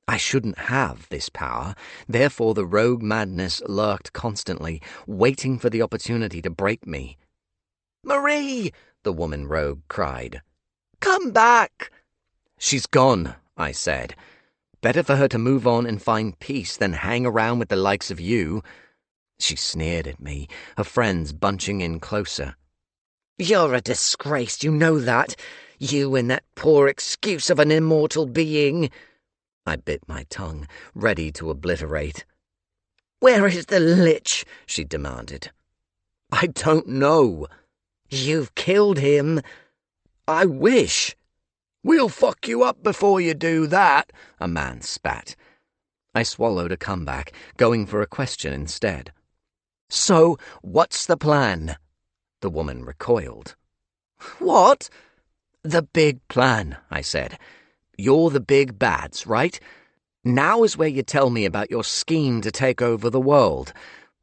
I shouldn't have this power, therefore the rogue madness lurked constantly, waiting for the opportunity to break me. "Marie!" the woman rogue cried. "Come back!" "She's gone," I said. "Better for her to move on and find peace than hang around with the likes of you." She sneered at me, her friends bunching in closer. "You're a disgrace, you know that. You and that poor excuse of an immortal being." I bit my tongue, ready to obliterate. "Where is the lich?" she demanded. "I don't know." "You've killed him." "I wish." "We'll fuck you up before you do that," a man spat. I swallowed a comeback, going for a question instead. "So, what's the plan?" The woman recoiled. "What?" "The big plan," I said. "You're the big bads, right? Now is where you tell me about your scheme to take over the world.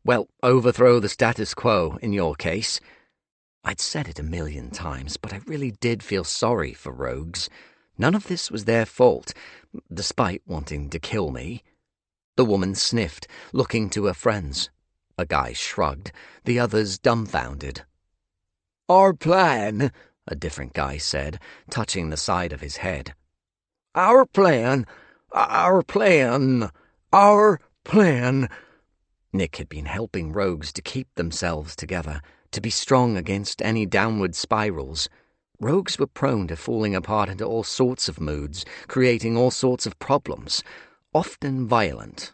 Well, overthrow the status quo, in your case." I'd said it 1,000,000 times, but I really did feel sorry for rogues. None of this was their fault, despite wanting to kill me. The woman sniffed, looking to her friends. A guy shrugged, the others dumbfounded. "Our plan," a different guy said, touching the side of his head. Our plan. Nick had been helping rogues to keep themselves together, to be strong against any downward spirals. Rogues were prone to falling apart into all sorts of moods, creating all sorts of problems, often violent.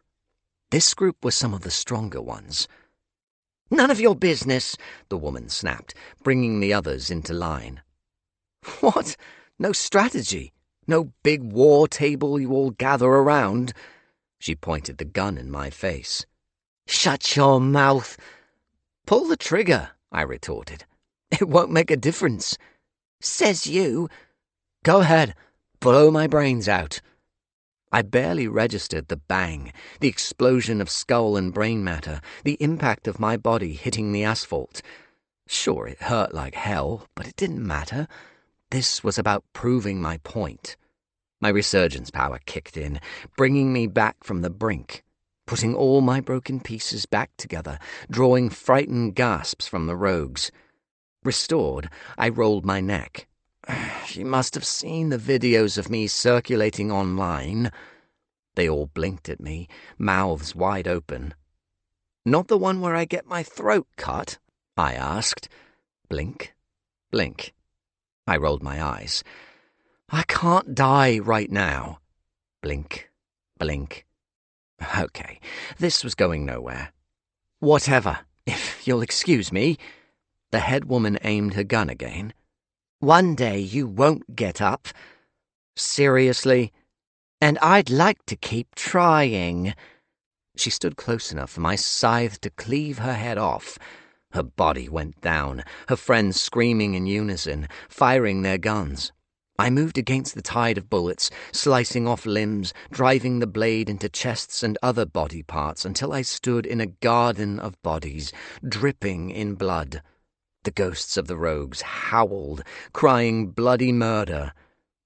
This group was some of the stronger ones. "None of your business," the woman snapped, bringing the others into line. "What? No strategy? No big war table you all gather around?" She pointed the gun in my face. "Shut your mouth." "Pull the trigger," I retorted. "It won't make a difference." "Says you." "Go ahead. Blow my brains out." I barely registered the bang, the explosion of skull and brain matter, the impact of my body hitting the asphalt. Sure, it hurt like hell, but it didn't matter. This was about proving my point. My resurgence power kicked in, bringing me back from the brink, putting all my broken pieces back together, drawing frightened gasps from the rogues. Restored, I rolled my neck. She must have seen the videos of me circulating online. They all blinked at me, mouths wide open. "Not the one where I get my throat cut?" I asked. Blink, blink. I rolled my eyes. "I can't die right now." Blink, blink. Okay, this was going nowhere. "Whatever, if you'll excuse me." The head woman aimed her gun again. "One day you won't get up." "Seriously?" "And I'd like to keep trying." She stood close enough for my scythe to cleave her head off. Her body went down, her friends screaming in unison, firing their guns. I moved against the tide of bullets, slicing off limbs, driving the blade into chests and other body parts until I stood in a garden of bodies, dripping in blood. The ghosts of the rogues howled, crying bloody murder.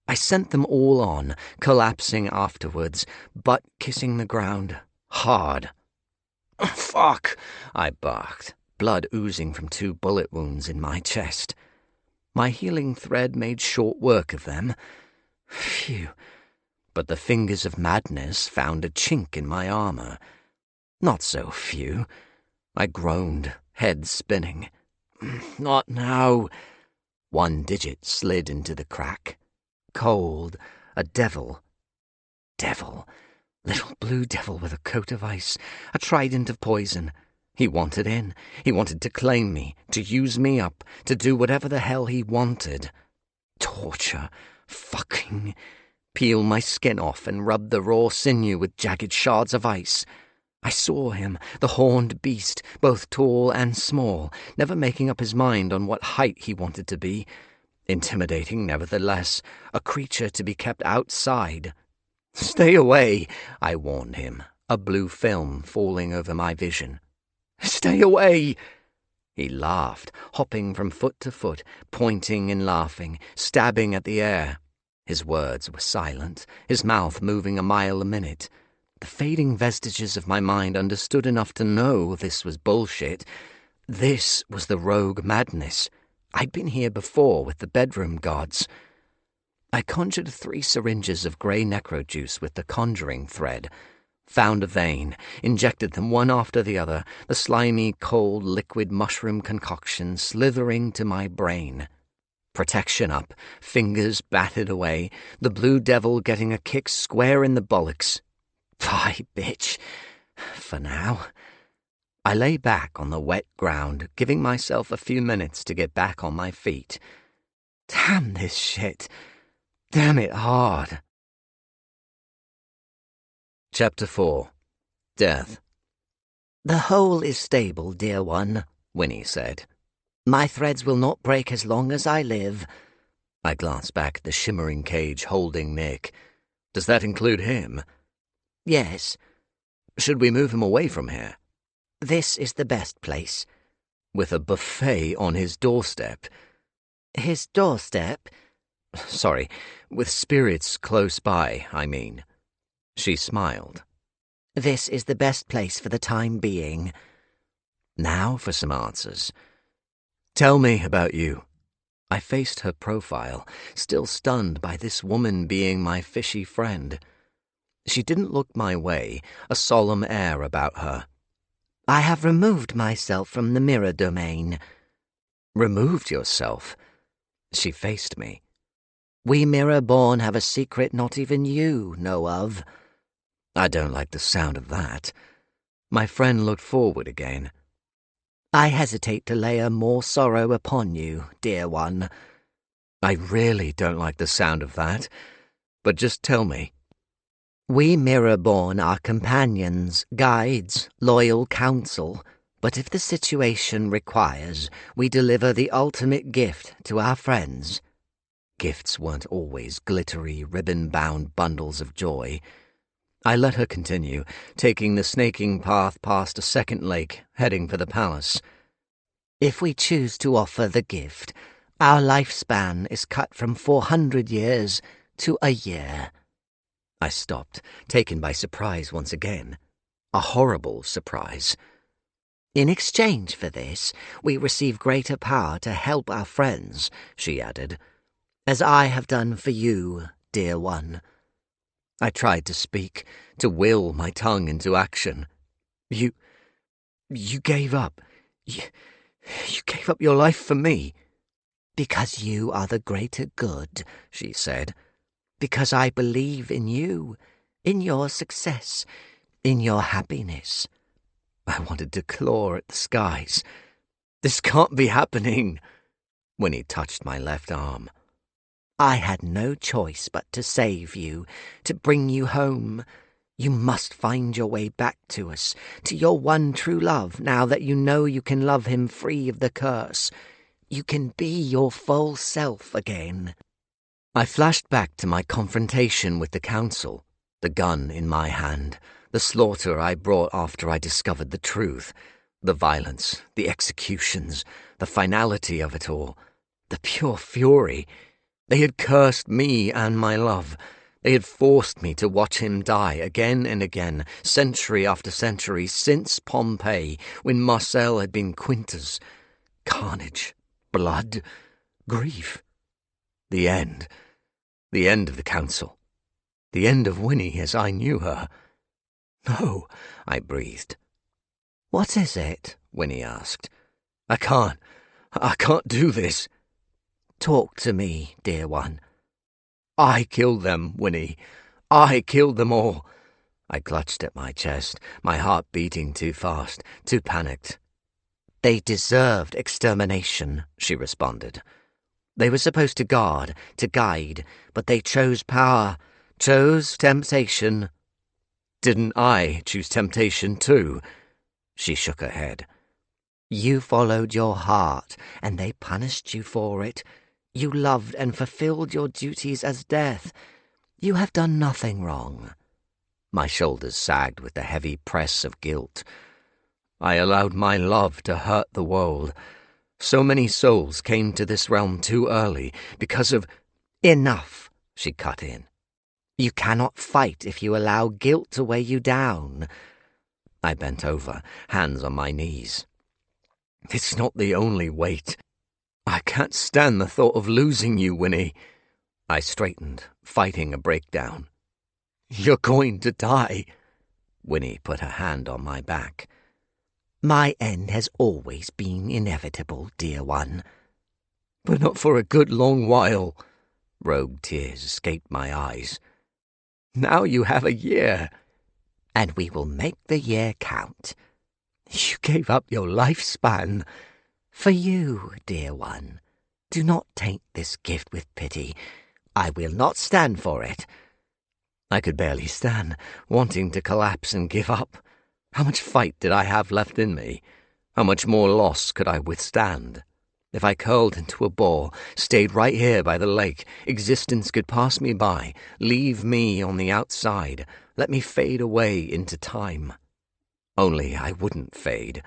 I sent them all on, collapsing afterwards, butt-kissing the ground, hard. "Fuck!" I barked, blood oozing from 2 bullet wounds in my chest. My healing thread made short work of them. Phew. But the fingers of madness found a chink in my armor. Not so few. I groaned, head spinning. "Not now." 1 digit slid into the crack. Cold. A devil. Devil. Little blue devil with a coat of ice. A trident of poison. He wanted in. He wanted to claim me, to use me up, to do whatever the hell he wanted. Torture. Fucking. Peel my skin off and rub the raw sinew with jagged shards of ice. I saw him, the horned beast, both tall and small, never making up his mind on what height he wanted to be. Intimidating, nevertheless, a creature to be kept outside. "Stay away," I warned him, a blue film falling over my vision. "Stay away!" He laughed, hopping from foot to foot, pointing and laughing, stabbing at the air. His words were silent, his mouth moving a mile a minute. The fading vestiges of my mind understood enough to know this was bullshit. This was the rogue madness. I'd been here before with the bedroom gods. I conjured 3 syringes of grey necro juice with the conjuring thread. Found a vein, injected them one after the other, the slimy, cold, liquid mushroom concoction slithering to my brain. Protection up, fingers batted away, the blue devil getting a kick square in the bollocks. Bye, bitch. For now. I lay back on the wet ground, giving myself a few minutes to get back on my feet. Damn this shit. Damn it hard. Chapter 4. Death. The whole is stable, dear one, Winnie said. My threads will not break as long as I live. I glanced back at the shimmering cage holding Nick. Does that include him? Yes. Should we move him away from here? This is the best place. With a buffet on his doorstep. His doorstep? Sorry, with spirits close by, I mean. She smiled. This is the best place for the time being. Now for some answers. Tell me about you. I faced her profile, still stunned by this woman being my fishy friend. She didn't look my way, a solemn air about her. I have removed myself from the mirror domain. Removed yourself? She faced me. We mirror-born have a secret not even you know of. I don't like the sound of that. My friend looked forward again. I hesitate to layer more sorrow upon you, dear one. I really don't like the sound of that. But just tell me. We mirror-born are companions, guides, loyal counsel, but if the situation requires, we deliver the ultimate gift to our friends. Gifts weren't always glittery, ribbon-bound bundles of joy. I let her continue, taking the snaking path past a second lake, heading for the palace. If we choose to offer the gift, our lifespan is cut from 400 years to a year. I stopped, taken by surprise once again. A horrible surprise. In exchange for this, we receive greater power to help our friends, she added, as I have done for you, dear one. I tried to speak, to will my tongue into action. You gave up. You gave up your life for me. Because you are the greater good, she said. Because I believe in you, in your success, in your happiness. I wanted to claw at the skies. This can't be happening. Winnie touched my left arm. I had no choice but to save you, to bring you home. You must find your way back to us, to your one true love, now that you know you can love him free of the curse. You can be your full self again. I flashed back to my confrontation with the council, the gun in my hand, the slaughter I brought after I discovered the truth, the violence, the executions, the finality of it all, the pure fury. They had cursed me and my love. They had forced me to watch him die again and again, century after century, since Pompeii, when Marcel had been Quintus. Carnage, blood, grief. The end. The end of the council. The end of Winnie as I knew her. No, I breathed. What is it? Winnie asked. I can't do this. Talk to me, dear one. I killed them, Winnie. I killed them all. I clutched at my chest, my heart beating too fast, too panicked. They deserved extermination, she responded. They were supposed to guard, to guide, but they chose power, chose temptation. Didn't I choose temptation too? She shook her head. You followed your heart, and they punished you for it. You loved and fulfilled your duties as death. You have done nothing wrong. My shoulders sagged with the heavy press of guilt. I allowed my love to hurt the world. So many souls came to this realm too early because of— Enough, she cut in. You cannot fight if you allow guilt to weigh you down. I bent over, hands on my knees. It's not the only weight. I can't stand the thought of losing you, Winnie. I straightened, fighting a breakdown. You're going to die. Winnie put her hand on my back. My end has always been inevitable, dear one. But not for a good long while. Rogue tears escaped my eyes. Now you have a year. And we will make the year count. You gave up your lifespan. For you, dear one. Do not taint this gift with pity. I will not stand for it. I could barely stand, wanting to collapse and give up. How much fight did I have left in me? How much more loss could I withstand? If I curled into a ball, stayed right here by the lake, existence could pass me by, leave me on the outside, let me fade away into time. Only I wouldn't fade.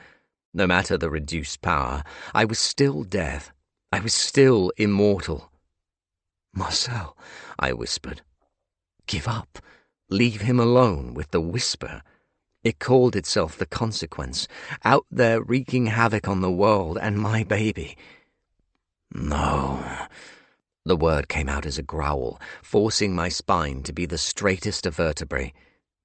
No matter the reduced power, I was still death. I was still immortal. Marcel, I whispered. Give up. Leave him alone with the whisper. It called itself the consequence, out there wreaking havoc on the world and my baby. No. The word came out as a growl, forcing my spine to be the straightest of vertebrae.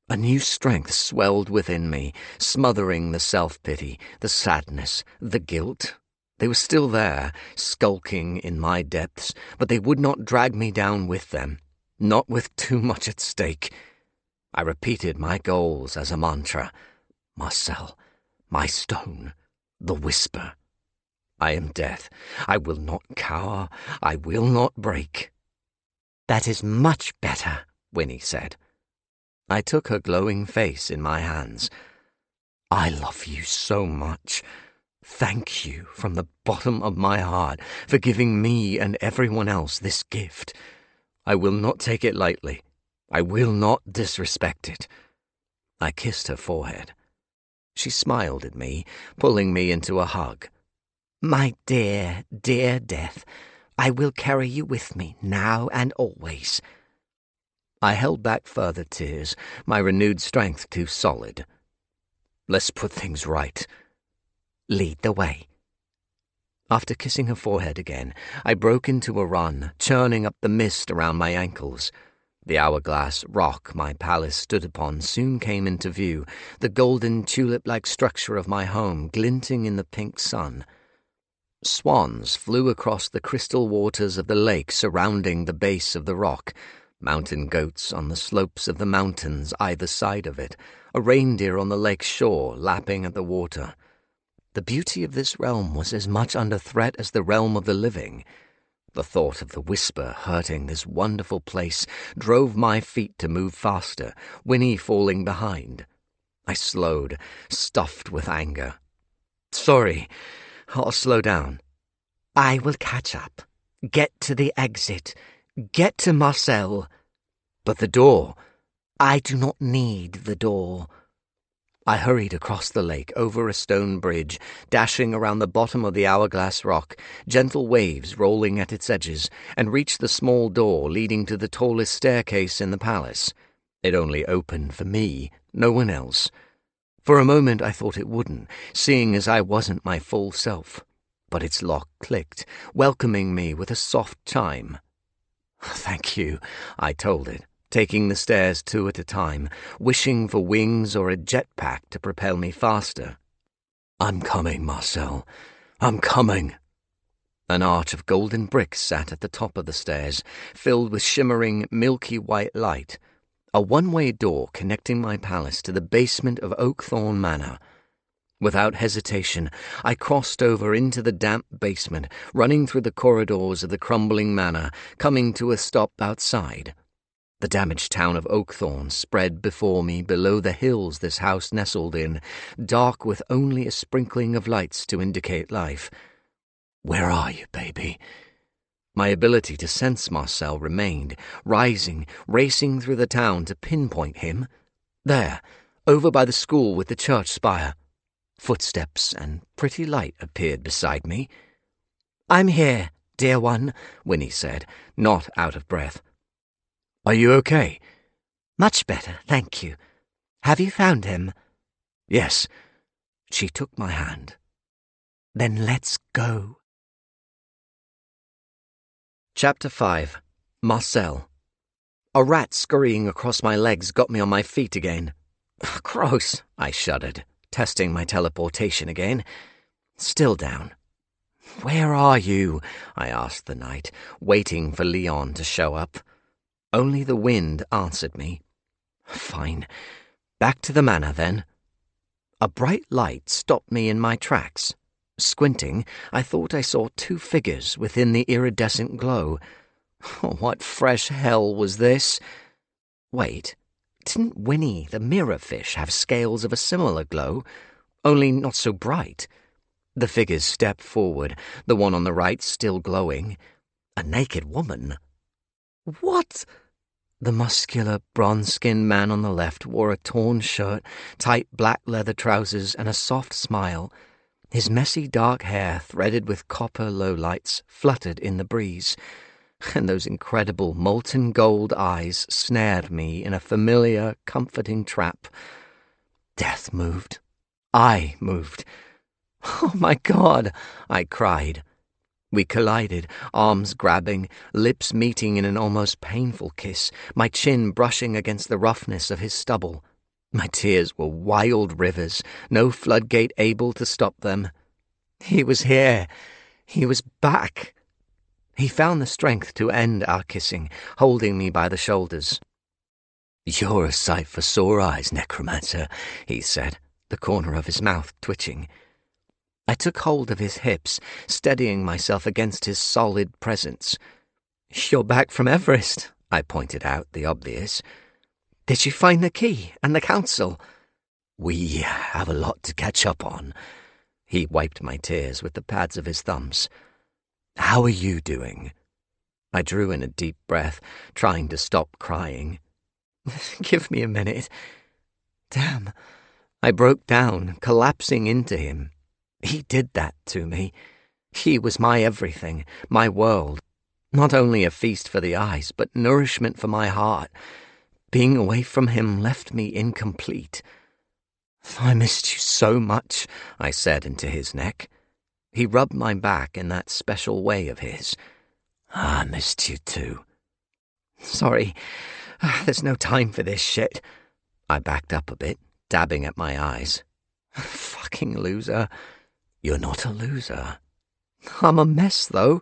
A new strength swelled within me, smothering the self-pity, the sadness, the guilt. They were still there, skulking in my depths, but they would not drag me down with them, not with too much at stake. I repeated my goals as a mantra. Marcel, my stone, the whisper. I am death. I will not cower. I will not break. That is much better, Winnie said. I took her glowing face in my hands. I love you so much. Thank you from the bottom of my heart for giving me and everyone else this gift. I will not take it lightly. I will not disrespect it. I kissed her forehead. She smiled at me, pulling me into a hug. My dear, dear death, I will carry you with me now and always. I held back further tears, my renewed strength too solid. Let's put things right. Lead the way. After kissing her forehead again, I broke into a run, churning up the mist around my ankles. The hourglass rock my palace stood upon soon came into view, the golden tulip-like structure of my home glinting in the pink sun. Swans flew across the crystal waters of the lake surrounding the base of the rock, mountain goats on the slopes of the mountains either side of it, a reindeer on the lake's shore lapping at the water. The beauty of this realm was as much under threat as the realm of the living. The thought of the whisper hurting this wonderful place drove my feet to move faster, Winnie falling behind. I slowed, stuffed with anger. Sorry, I'll slow down. I will catch up. Get to the exit. Get to Marcel. But the door. I do not need the door. I hurried across the lake, over a stone bridge, dashing around the bottom of the hourglass rock, gentle waves rolling at its edges, and reached the small door leading to the tallest staircase in the palace. It only opened for me, no one else. For a moment I thought it wouldn't, seeing as I wasn't my full self. But its lock clicked, welcoming me with a soft chime. Thank you, I told it, taking the stairs 2 at a time, wishing for wings or a jetpack to propel me faster. I'm coming, Marcel. I'm coming. An arch of golden bricks sat at the top of the stairs, filled with shimmering, milky white light. A one-way door connecting my palace to the basement of Oakthorn Manor. Without hesitation, I crossed over into the damp basement, running through the corridors of the crumbling manor, coming to a stop outside. The damaged town of Oakthorn spread before me below the hills this house nestled in, dark with only a sprinkling of lights to indicate life. Where are you, baby? My ability to sense Marcel remained, rising, racing through the town to pinpoint him. There, over by the school with the church spire. Footsteps and pretty light appeared beside me. I'm here, dear one, Winnie said, not out of breath. Are you okay? Much better, thank you. Have you found him? Yes. She took my hand. Then let's go. Chapter 5. Marcel. A rat scurrying across my legs got me on my feet again. Gross, I shuddered, testing my teleportation again. Still down. Where are you? I asked the night, waiting for Leon to show up. Only the wind answered me. Fine. Back to the manor, then. A bright light stopped me in my tracks. Squinting, I thought I saw 2 figures within the iridescent glow. What fresh hell was this? Wait, didn't Winnie the mirrorfish have scales of a similar glow, only not so bright? The figures stepped forward, the one on the right still glowing. A naked woman. What? The muscular, bronze-skinned man on the left wore a torn shirt, tight black leather trousers, and a soft smile. His messy dark hair, threaded with copper lowlights, fluttered in the breeze, and those incredible molten gold eyes snared me in a familiar, comforting trap. Death moved. I moved. Oh, my God! I cried. We collided, arms grabbing, lips meeting in an almost painful kiss, my chin brushing against the roughness of his stubble. My tears were wild rivers, no floodgate able to stop them. He was here. He was back. He found the strength to end our kissing, holding me by the shoulders. "You're a sight for sore eyes, Necromancer," he said, the corner of his mouth twitching. I took hold of his hips, steadying myself against his solid presence. "You're back from Everest," I pointed out the obvious. "Did you find the key and the council?" "We have a lot to catch up on." He wiped my tears with the pads of his thumbs. "How are you doing?" I drew in a deep breath, trying to stop crying. "Give me a minute." Damn. I broke down, collapsing into him. He did that to me. He was my everything, my world. Not only a feast for the eyes, but nourishment for my heart. Being away from him left me incomplete. "I missed you so much," I said into his neck. He rubbed my back in that special way of his. "I missed you too." "Sorry, there's no time for this shit." I backed up a bit, dabbing at my eyes. "Fucking loser." "You're not a loser." "I'm a mess, though."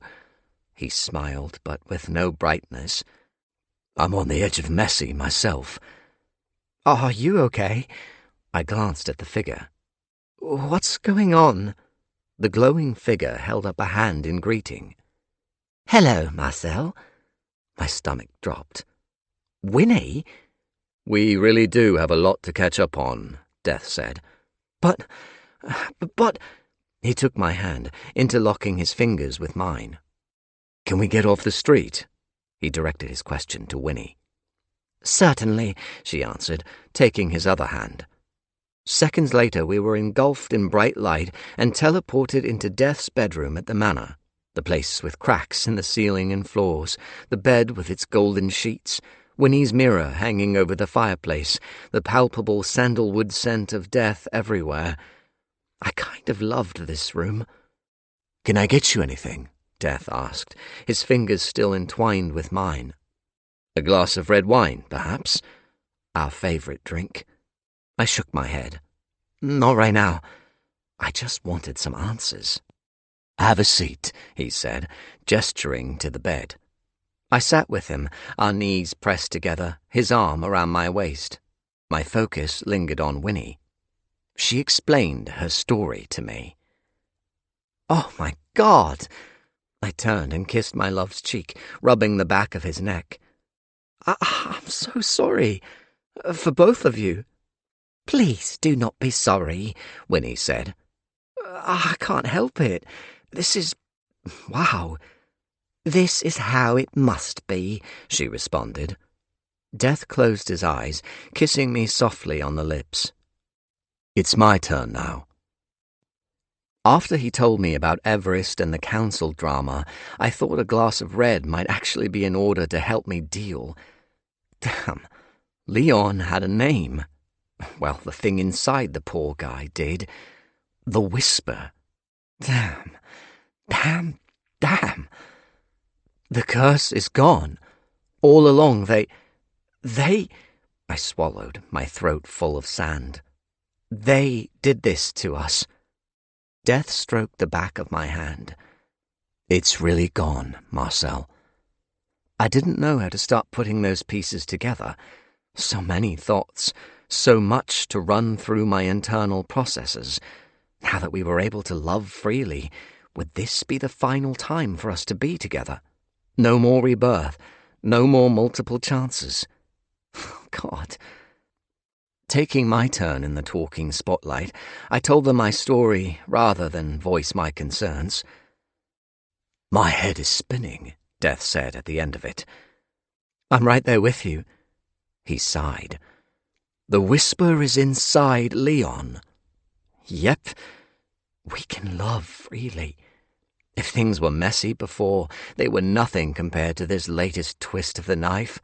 He smiled, but with no brightness. "I'm on the edge of messy myself." "Are you okay?" I glanced at the figure. "What's going on?" The glowing figure held up a hand in greeting. "Hello, Marcel." My stomach dropped. "Winnie?" "We really do have a lot to catch up on," Death said. But... He took my hand, interlocking his fingers with mine. "Can we get off the street?" He directed his question to Winnie. "Certainly," she answered, taking his other hand. Seconds later we were engulfed in bright light and teleported into Death's bedroom at the manor, the place with cracks in the ceiling and floors, the bed with its golden sheets, Winnie's mirror hanging over the fireplace, the palpable sandalwood scent of death everywhere. I kind of loved this room. "Can I get you anything?" Death asked, his fingers still entwined with mine. "A glass of red wine, perhaps? Our favorite drink." I shook my head. "Not right now. I just wanted some answers." "Have a seat," he said, gesturing to the bed. I sat with him, our knees pressed together, his arm around my waist. My focus lingered on Winnie. She explained her story to me. "Oh, my God!" I turned and kissed my love's cheek, rubbing the back of his neck. I'm so sorry. For both of you." "Please do not be sorry," Winnie said. "I can't help it. This is... wow." "This is how it must be," she responded. Death closed his eyes, kissing me softly on the lips. "It's my turn now." After he told me about Everest and the council drama, I thought a glass of red might actually be in order to help me deal. Damn, Leon had a name. Well, the thing inside the poor guy did. The Whisper. Damn. The curse is gone. All along they... I swallowed, my throat full of sand. They did this to us. Death stroked the back of my hand. It's really gone, Marcel. I didn't know how to start putting those pieces together. So many thoughts, so much to run through my internal processes. Now that we were able to love freely, would this be the final time for us to be together? No more rebirth, no more multiple chances. God. Taking my turn in the talking spotlight, I told them my story rather than voice my concerns. My head is spinning, Death said at the end of it. I'm right there with you. He sighed. The whisper is inside Leon. Yep, we can love freely. If things were messy before, they were nothing compared to this latest twist of the knife.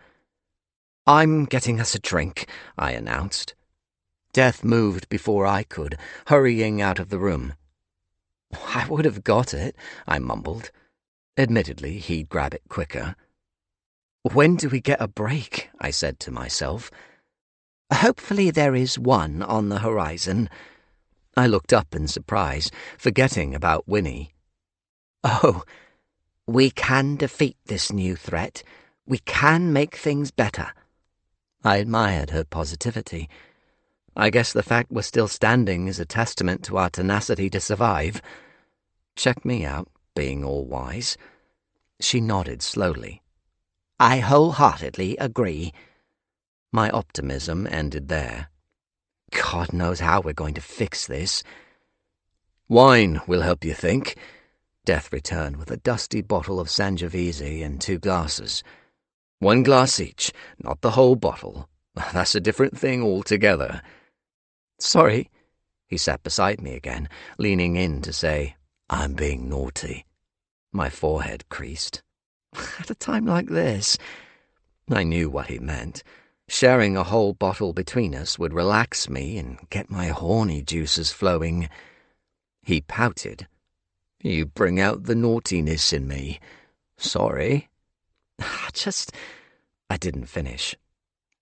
I'm getting us a drink, I announced. Death moved before I could, hurrying out of the room. I would have got it, I mumbled. Admittedly, he'd grab it quicker. When do we get a break? I said to myself. Hopefully there is one on the horizon. I looked up in surprise, forgetting about Winnie. Oh, we can defeat this new threat. We can make things better. I admired her positivity. I guess the fact we're still standing is a testament to our tenacity to survive. Check me out, being all wise. She nodded slowly. I wholeheartedly agree. My optimism ended there. God knows how we're going to fix this. Wine will help you think. Death returned with a dusty bottle of Sangiovese and 2 glasses. 1 glass each, not the whole bottle. That's a different thing altogether. Sorry. He sat beside me again, leaning in to say, I'm being naughty. My forehead creased. At a time like this, I knew what he meant. Sharing a whole bottle between us would relax me and get my horny juices flowing. He pouted. You bring out the naughtiness in me. Sorry. I didn't finish.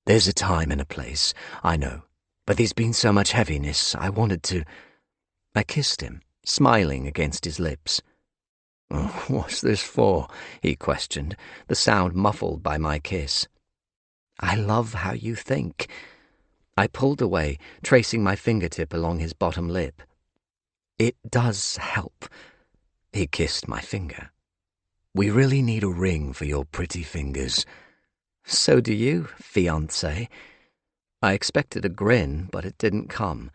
There's a time and a place, I know, but there's been so much heaviness, I wanted to... I kissed him, smiling against his lips. Oh, what's this for? He questioned, the sound muffled by my kiss. I love how you think. I pulled away, tracing my fingertip along his bottom lip. It does help. He kissed my finger. We really need a ring for your pretty fingers. So do you, fiancé. I expected a grin, but it didn't come.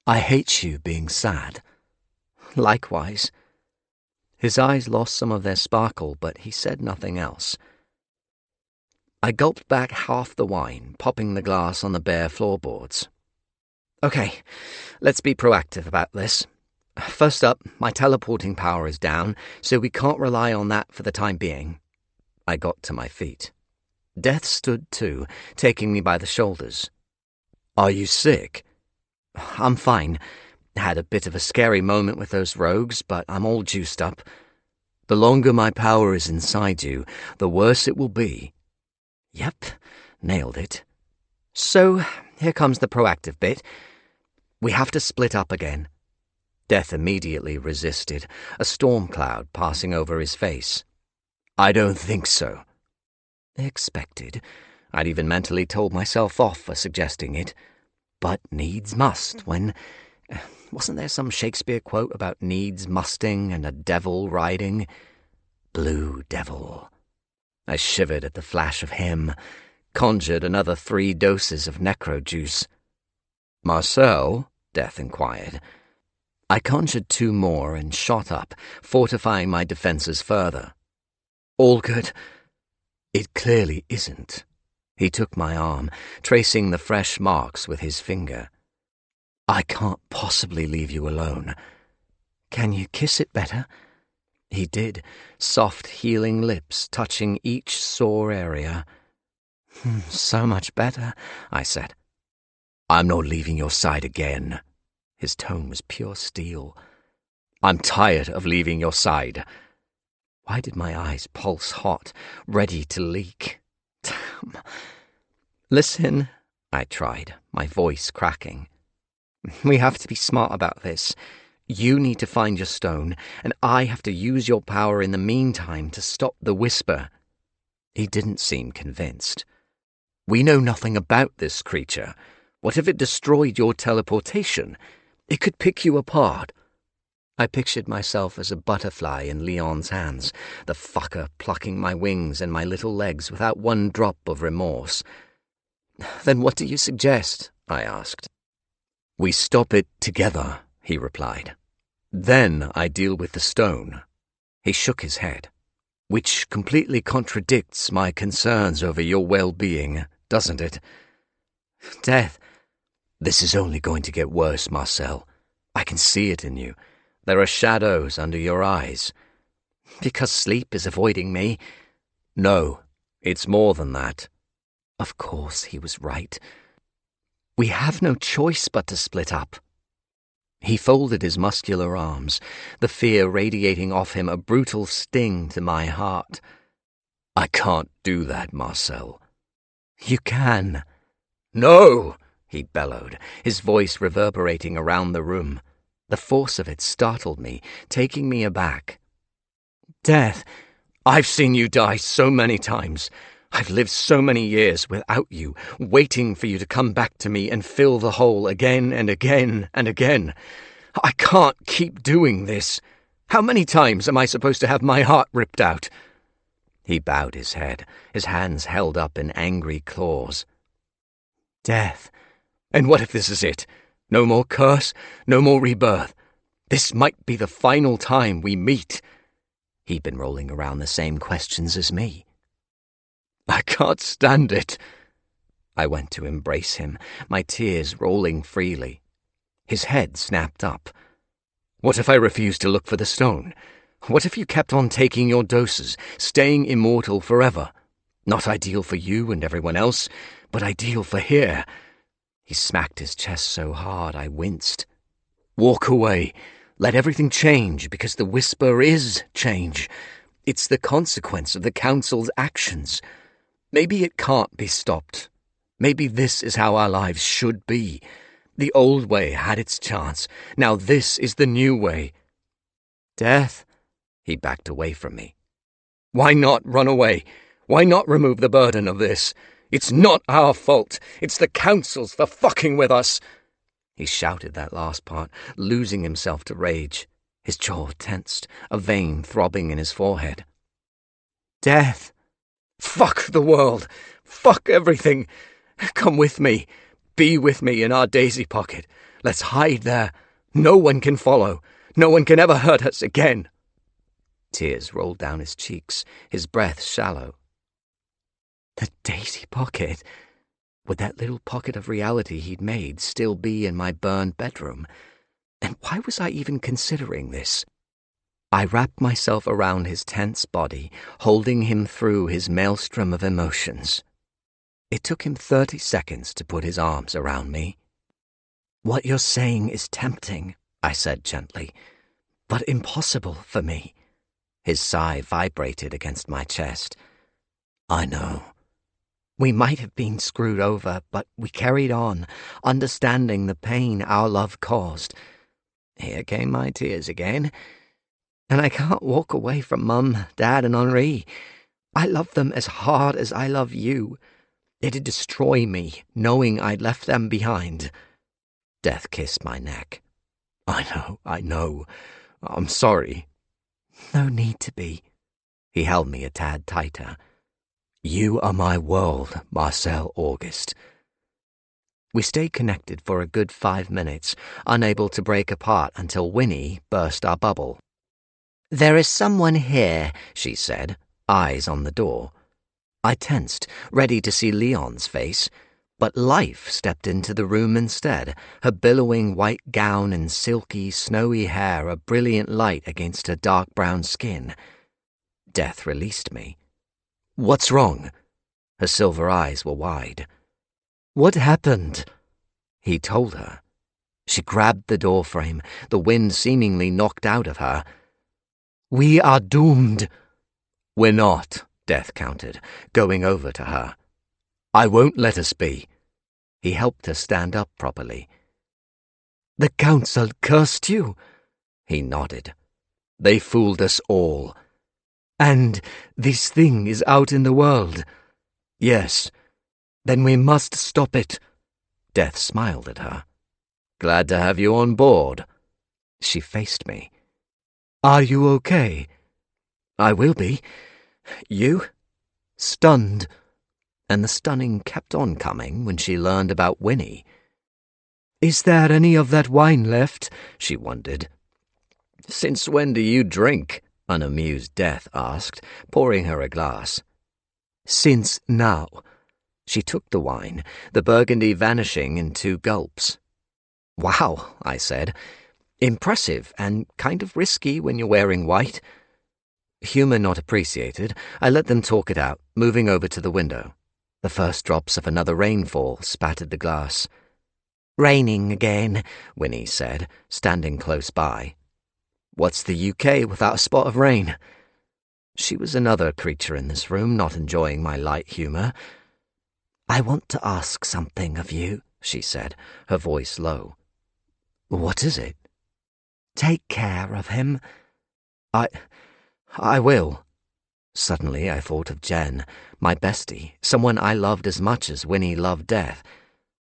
I hate you being sad. Likewise. His eyes lost some of their sparkle, but he said nothing else. I gulped back half the wine, popping the glass on the bare floorboards. Okay, let's be proactive about this. First up, my teleporting power is down, so we can't rely on that for the time being. I got to my feet. Death stood too, taking me by the shoulders. Are you sick? I'm fine. Had a bit of a scary moment with those rogues, but I'm all juiced up. The longer my power is inside you, the worse it will be. Yep, nailed it. So, here comes the proactive bit. We have to split up again. Death immediately resisted, a storm cloud passing over his face. I don't think so. Expected. I'd even mentally told myself off for suggesting it. But needs must when... Wasn't there some Shakespeare quote about needs musting and a devil riding? Blue devil. I shivered at the flash of him, conjured another 3 doses of necro juice. Marcel? Death inquired. I conjured 2 more and shot up, fortifying my defenses further. All good. It clearly isn't. He took my arm, tracing the fresh marks with his finger. I can't possibly leave you alone. Can you kiss it better? He did, soft, healing lips touching each sore area. So much better, I said. I'm not leaving your side again. His tone was pure steel. I'm tired of leaving your side. Why did my eyes pulse hot, ready to leak? Damn. Listen, I tried, my voice cracking. We have to be smart about this. You need to find your stone, and I have to use your power in the meantime to stop the whisper. He didn't seem convinced. We know nothing about this creature. What if it destroyed your teleportation? It could pick you apart. I pictured myself as a butterfly in Leon's hands, the fucker plucking my wings and my little legs without one drop of remorse. Then what do you suggest? I asked. We stop it together, he replied. Then I deal with the stone. He shook his head. Which completely contradicts my concerns over your well-being, doesn't it? Death. This is only going to get worse, Marcel. I can see it in you. There are shadows under your eyes. Because sleep is avoiding me? No, it's more than that. Of course he was right. We have no choice but to split up. He folded his muscular arms, the fear radiating off him a brutal sting to my heart. I can't do that, Marcel. You can. No, he bellowed, his voice reverberating around the room. The force of it startled me, taking me aback. Death, I've seen you die so many times. I've lived so many years without you, waiting for you to come back to me and fill the hole again and again and again. I can't keep doing this. How many times am I supposed to have my heart ripped out? He bowed his head, his hands held up in angry claws. Death. And what if this is it? No more curse, no more rebirth. This might be the final time we meet. He'd been rolling around the same questions as me. I can't stand it. I went to embrace him, my tears rolling freely. His head snapped up. What if I refused to look for the stone? What if you kept on taking your doses, staying immortal forever? Not ideal for you and everyone else, but ideal for here. He smacked his chest so hard I winced. Walk away. Let everything change, because the whisper is change. It's the consequence of the Council's actions. Maybe it can't be stopped. Maybe this is how our lives should be. The old way had its chance. Now this is the new way. Death? He backed away from me. Why not run away? Why not remove the burden of this? It's not our fault. It's the Council's for fucking with us. He shouted that last part, losing himself to rage. His jaw tensed, a vein throbbing in his forehead. Death. Fuck the world. Fuck everything. Come with me. Be with me in our daisy pocket. Let's hide there. No one can follow. No one can ever hurt us again. Tears rolled down his cheeks, his breath shallow. The daisy pocket? Would that little pocket of reality he'd made still be in my burned bedroom? And why was I even considering this? I wrapped myself around his tense body, holding him through his maelstrom of emotions. It took him 30 seconds to put his arms around me. What you're saying is tempting, I said gently, but impossible for me. His sigh vibrated against my chest. I know. We might have been screwed over, but we carried on, understanding the pain our love caused. Here came my tears again. And I can't walk away from Mum, Dad, and Henri. I love them as hard as I love you. It'd destroy me, knowing I'd left them behind. Death kissed my neck. I know. I'm sorry. No need to be. He held me a tad tighter. You are my world, Marcel August. We stayed connected for a good 5 minutes, unable to break apart until Winnie burst our bubble. There is someone here, she said, eyes on the door. I tensed, ready to see Leon's face, but Life stepped into the room instead, her billowing white gown and silky, snowy hair a brilliant light against her dark brown skin. Death released me. What's wrong? Her silver eyes were wide. What happened? He told her. She grabbed the doorframe, the wind seemingly knocked out of her. We are doomed. We're not, Death countered, going over to her. I won't let us be. He helped her stand up properly. The council cursed you? He nodded. They fooled us all. And this thing is out in the world? Yes. Then we must stop it. Death smiled at her. Glad to have you on board. She faced me. Are you okay? I will be. You? Stunned. And the stunning kept on coming when she learned about Winnie. Is there any of that wine left? She wondered. Since when do you drink? Unamused Death asked, pouring her a glass. Since now. She took the wine, the burgundy vanishing in 2 gulps. Wow, I said. Impressive and kind of risky when you're wearing white. Humour not appreciated, I let them talk it out, moving over to the window. The first drops of another rainfall spattered the glass. Raining again, Winnie said, standing close by. What's the UK without a spot of rain? She was another creature in this room, not enjoying my light humour. I want to ask something of you, she said, her voice low. What is it? Take care of him. I will. Suddenly I thought of Jen, my bestie, someone I loved as much as Winnie loved Death.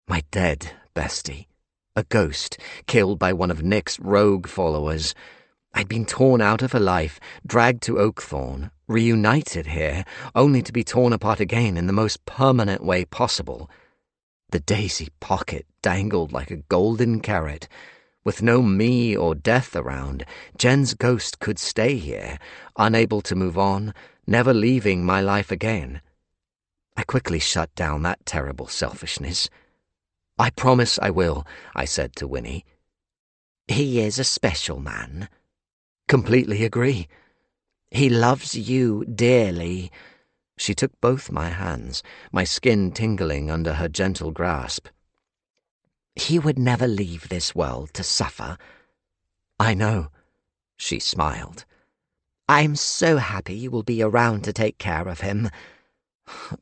My dead bestie. A ghost, killed by one of Nick's rogue followers. I'd been torn out of her life, dragged to Oakthorn, reunited here, only to be torn apart again in the most permanent way possible. The daisy pocket dangled like a golden carrot. With no me or Death around, Jen's ghost could stay here, unable to move on, never leaving my life again. I quickly shut down that terrible selfishness. I promise I will, I said to Winnie. He is a special man. Completely agree. He loves you dearly. She took both my hands, my skin tingling under her gentle grasp. He would never leave this world to suffer. I know. She smiled. I'm so happy you will be around to take care of him.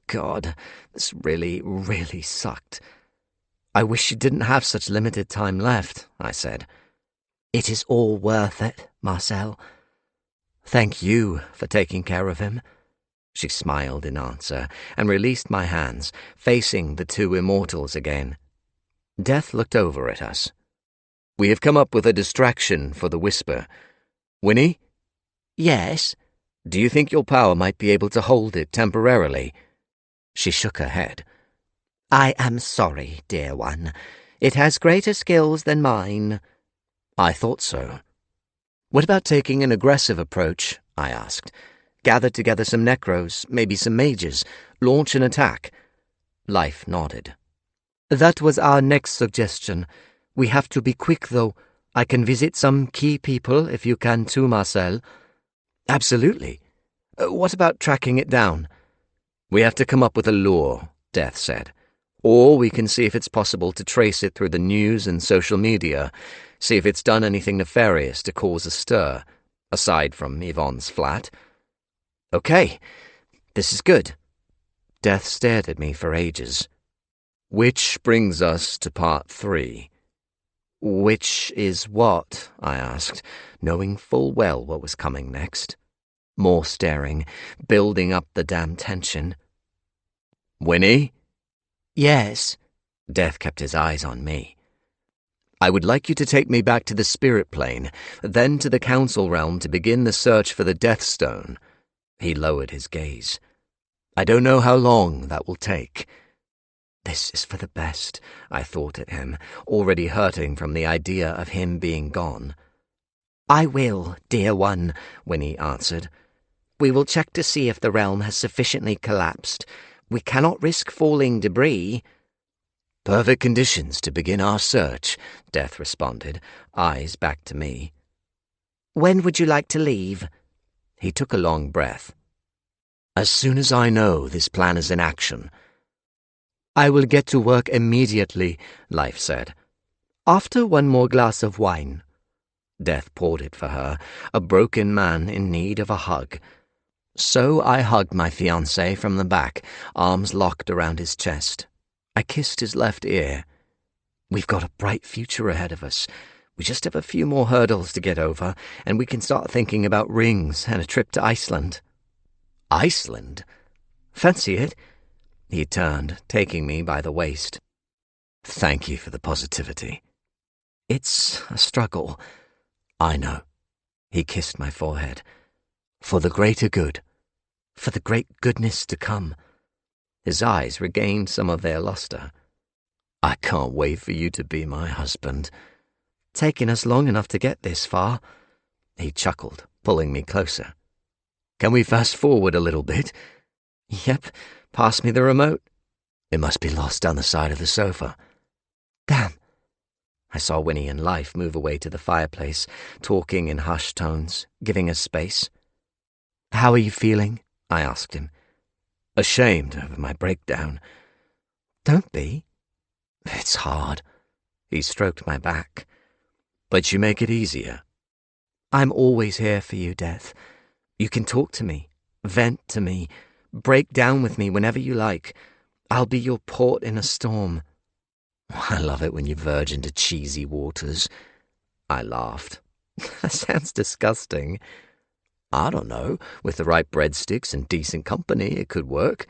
God, this really, really sucked. I wish you didn't have such limited time left, I said. It is all worth it, Marcel. Thank you for taking care of him. She smiled in answer and released my hands, facing the 2 immortals again. Death looked over at us. We have come up with a distraction for the whisper. Winnie? Yes? Do you think your power might be able to hold it temporarily? She shook her head. I am sorry, dear one. It has greater skills than mine. I thought so. What about taking an aggressive approach? I asked. Gather together some necros, maybe some mages, launch an attack. Life nodded. That was our next suggestion. We have to be quick, though. I can visit some key people, if you can too, Marcel. Absolutely. What about tracking it down? We have to come up with a lure, Death said. Or we can see if it's possible to trace it through the news and social media, see if it's done anything nefarious to cause a stir, aside from Yvonne's flat. Okay, this is good. Death stared at me for ages. Which brings us to part 3. Which is what? I asked, knowing full well what was coming next. More staring, building up the damn tension. Winnie? Yes. Death kept his eyes on me. I would like you to take me back to the spirit plane, then to the council realm to begin the search for the Death Stone. He lowered his gaze. I don't know how long that will take. This is for the best, I thought at him, already hurting from the idea of him being gone. I will, dear one, Winnie answered. We will check to see if the realm has sufficiently collapsed. We cannot risk falling debris. Perfect conditions to begin our search, Death responded, eyes back to me. When would you like to leave? He took a long breath. As soon as I know this plan is in action. I will get to work immediately, Life said. After one more glass of wine. Death poured it for her, a broken man in need of a hug. So I hugged my fiancé from the back, arms locked around his chest. I kissed his left ear. We've got a bright future ahead of us. We just have a few more hurdles to get over, and we can start thinking about rings and a trip to Iceland. Iceland? Fancy it? He turned, taking me by the waist. Thank you for the positivity. It's a struggle. I know. He kissed my forehead. For the greater good. For the great goodness to come. His eyes regained some of their luster. I can't wait for you to be my husband. Taken us long enough to get this far. He chuckled, pulling me closer. Can we fast forward a little bit? Yep, pass me the remote. It must be lost down the side of the sofa. Damn. I saw Winnie and Life move away to the fireplace, talking in hushed tones, giving us space. How are you feeling? I asked him. Ashamed of my breakdown. Don't be. It's hard. He stroked my back. But you make it easier. I'm always here for you, Death. You can talk to me, vent to me, break down with me whenever you like. I'll be your port in a storm. I love it when you verge into cheesy waters. I laughed. That sounds disgusting. I don't know. With the right breadsticks and decent company, it could work.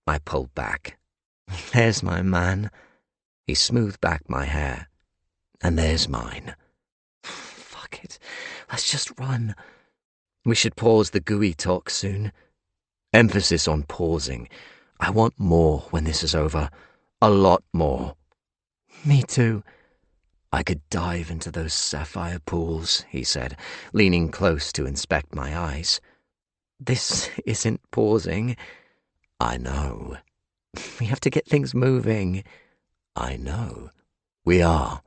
I pulled back. There's my man. He smoothed back my hair. And there's mine. Fuck it. Let's just run. We should pause the gooey talk soon. Emphasis on pausing. I want more when this is over. A lot more. Me too. I could dive into those sapphire pools, he said, leaning close to inspect my eyes. This isn't pausing. I know. We have to get things moving. I know. We are.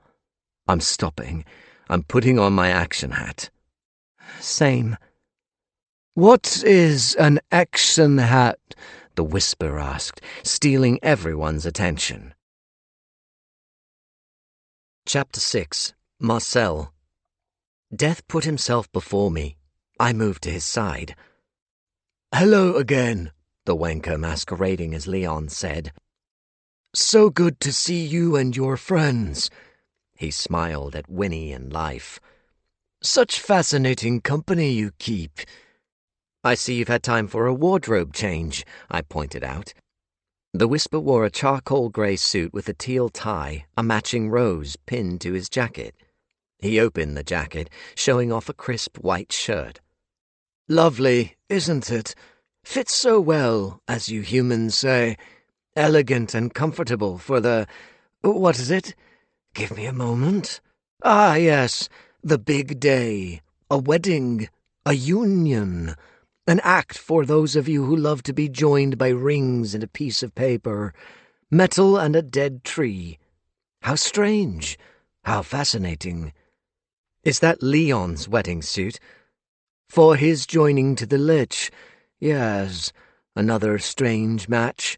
I'm stopping. I'm putting on my action hat. Same. What is an action hat? The whisper asked, stealing everyone's attention. Chapter 6. Marcel. Death put himself before me. I moved to his side. Hello again, the wanker masquerading as Leon said. So good to see you and your friends. He smiled at Winnie and Life. Such fascinating company you keep. I see you've had time for a wardrobe change, I pointed out. The Whisper wore a charcoal grey suit with a teal tie, a matching rose pinned to his jacket. He opened the jacket, showing off a crisp white shirt. Lovely, isn't it? Fits so well, as you humans say. Elegant and comfortable for the... What is it? Give me a moment. Ah, yes, the big day. A wedding. A union. An act for those of you who love to be joined by rings and a piece of paper, metal and a dead tree. How strange. How fascinating. Is that Leon's wedding suit? For his joining to the Lich. Yes, another strange match.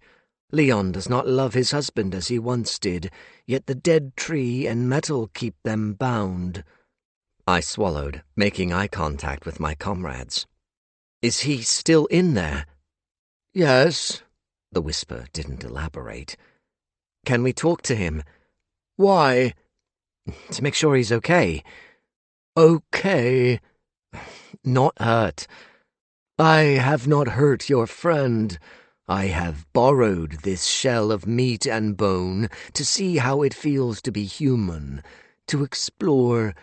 Leon does not love his husband as he once did, yet the dead tree and metal keep them bound. I swallowed, making eye contact with my comrades. Is he still in there? Yes. The Whisper didn't elaborate. Can we talk to him? Why? To make sure he's okay. Okay. Not hurt. I have not hurt your friend. I have borrowed this shell of meat and bone to see how it feels to be human, to explore,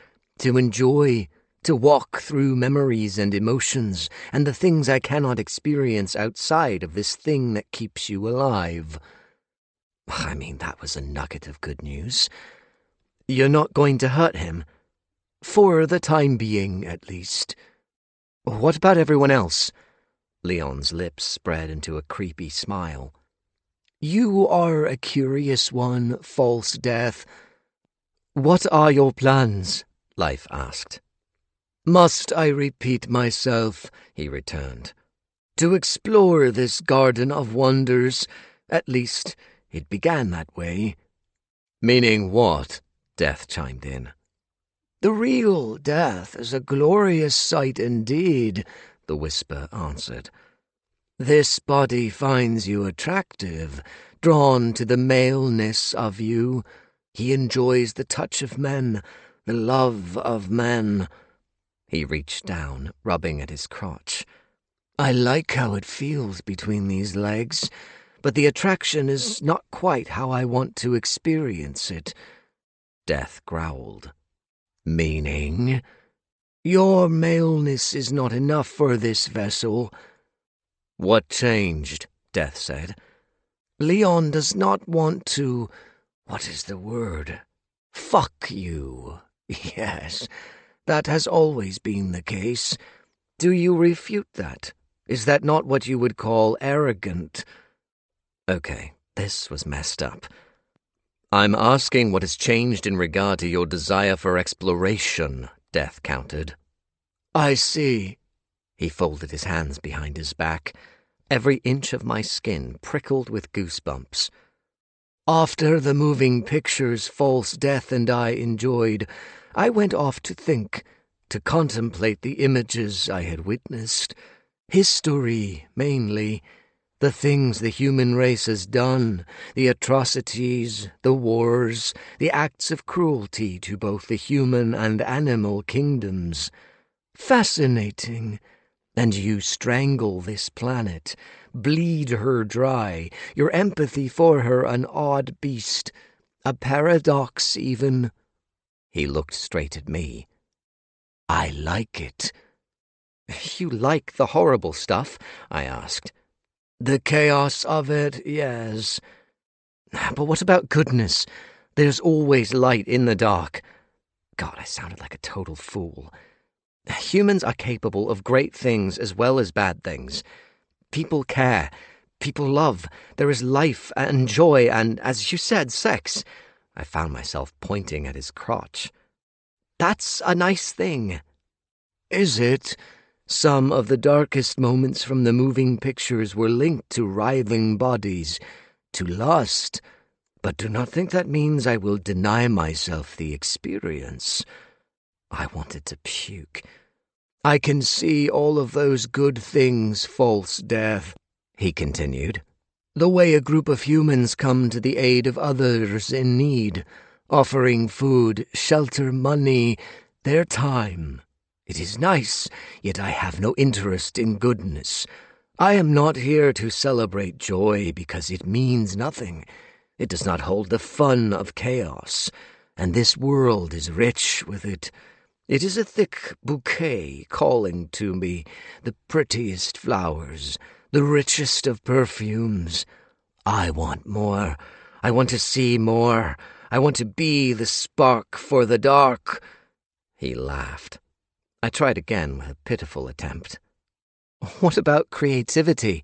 to enjoy, to walk through memories and emotions and the things I cannot experience outside of this thing that keeps you alive. I mean, that was a nugget of good news. You're not going to hurt him? For the time being, at least. What about everyone else? Leon's lips spread into a creepy smile. You are a curious one, false Death. What are your plans? Life asked. Must I repeat myself? He returned. To explore this garden of wonders. At least, it began that way. Meaning what? Death chimed in. The real death is a glorious sight indeed, the whisper answered. "This body finds you attractive, drawn to the maleness of you. He enjoys the touch of men, the love of men." He reached down, rubbing at his crotch. "I like how it feels between these legs, but the attraction is not quite how I want to experience it." Death growled. "Meaning? Your maleness is not enough for this vessel." "What changed?" Death said. "Leon does not want to... what is the word? Fuck you. Yes, that has always been the case. Do you refute that? Is that not what you would call arrogant?" Okay, this was messed up. "I'm asking what has changed in regard to your desire for exploration," Death countered. "I see." He folded his hands behind his back. Every inch of my skin prickled with goosebumps. "After the moving pictures False Death and I enjoyed, I went off to think, to contemplate the images I had witnessed. History, mainly. The things the human race has done, the atrocities, the wars, the acts of cruelty to both the human and animal kingdoms. Fascinating. And you strangle this planet, bleed her dry, your empathy for her an odd beast, a paradox even." He looked straight at me. "I like it." "You like the horrible stuff?" I asked. "The chaos of it, yes. But what about goodness? There's always light in the dark." God, I sounded like a total fool. "Humans are capable of great things as well as bad things. People care. People love. There is life and joy and, as you said, sex." I found myself pointing at his crotch. "That's a nice thing." "Is it? Some of the darkest moments from the moving pictures were linked to writhing bodies, to lust. But do not think that means I will deny myself the experience." I wanted to puke. "I can see all of those good things, False Death," he continued. "The way a group of humans come to the aid of others in need, offering food, shelter, money, their time. It is nice, yet I have no interest in goodness. I am not here to celebrate joy because it means nothing. It does not hold the fun of chaos, and this world is rich with it. It is a thick bouquet calling to me, the prettiest flowers, the richest of perfumes. I want more. I want to see more. I want to be the spark for the dark." He laughed. I tried again with a pitiful attempt. "What about creativity?"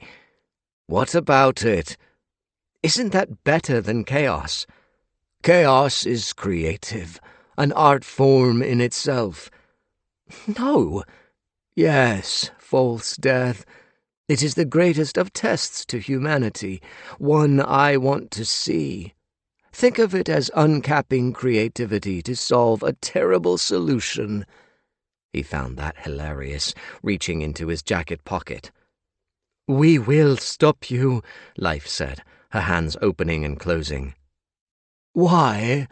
"What about it?" "Isn't that better than chaos?" "Chaos is creative, an art form in itself." "No." "Yes, False Death. It is the greatest of tests to humanity, one I want to see. Think of it as uncapping creativity to solve a terrible solution." He found that hilarious, reaching into his jacket pocket. "We will stop you," Life said, her hands opening and closing. "Why?"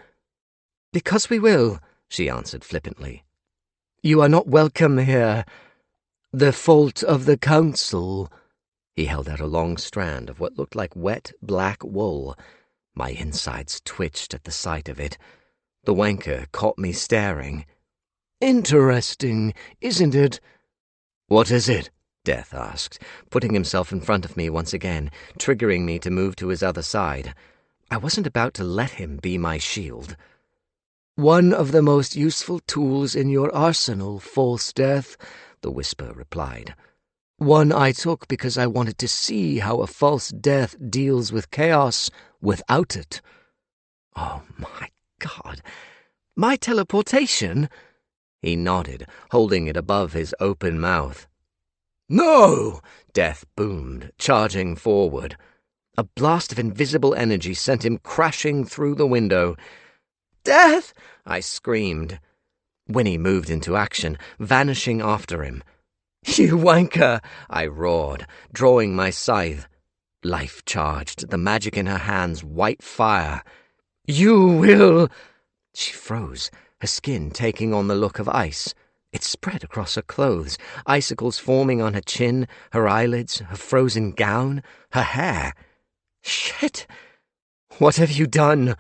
"Because we will," she answered flippantly. "You are not welcome here. The fault of the council." He held out a long strand of what looked like wet black wool. My insides twitched at the sight of it. The wanker caught me staring. "Interesting, isn't it?" "What is it?" Death asked, putting himself in front of me once again, triggering me to move to his other side. I wasn't about to let him be my shield. "One of the most useful tools in your arsenal, False Death," the whisper replied. "One I took because I wanted to see how a false death deals with chaos without it." Oh my God. My teleportation? He nodded, holding it above his open mouth. "No!" Death boomed, charging forward. A blast of invisible energy sent him crashing through the window. "Death!" I screamed. Winnie moved into action, vanishing after him. "You wanker!" I roared, drawing my scythe. Life charged, the magic in her hands white fire. "You will—" She froze, her skin taking on the look of ice. It spread across her clothes, icicles forming on her chin, her eyelids, her frozen gown, her hair. "Shit! What have you done?"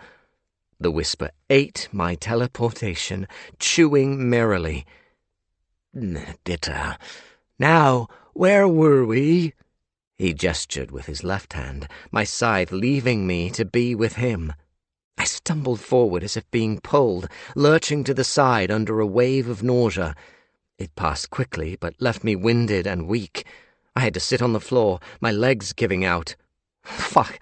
The whisper ate my teleportation, chewing merrily. "Bitter. Now, where were we?" He gestured with his left hand, my scythe leaving me to be with him. I stumbled forward as if being pulled, lurching to the side under a wave of nausea. It passed quickly, but left me winded and weak. I had to sit on the floor, my legs giving out. Fuck!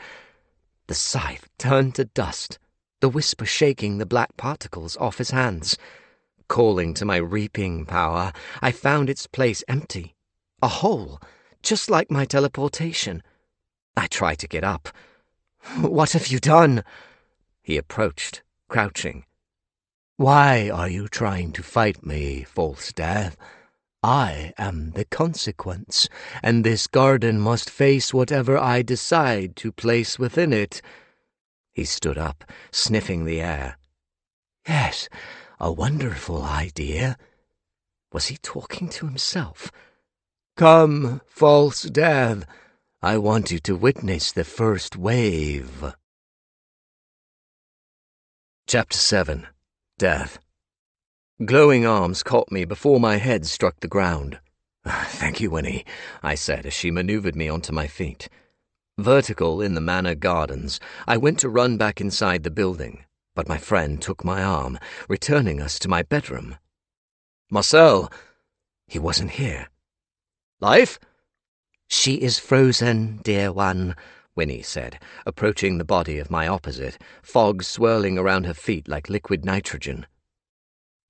The scythe turned to dust, the whisper shaking the black particles off his hands. Calling to my reaping power, I found its place empty. A hole, just like my teleportation. I tried to get up. "What have you done?" He approached, crouching. "Why are you trying to fight me, false death? I am the consequence, and this garden must face whatever I decide to place within it." He stood up, sniffing the air. "Yes, a wonderful idea." Was he talking to himself? "Come, false death. I want you to witness the first wave." Chapter 7. Death. Glowing arms caught me before my head struck the ground. "Thank you, Winnie," I said as she maneuvered me onto my feet. Vertical in the manor gardens, I went to run back inside the building, but my friend took my arm, returning us to my bedroom. "Marcel!" He wasn't here. "Life?" "She is frozen, dear one," Winnie said, approaching the body of my opposite, fog swirling around her feet like liquid nitrogen.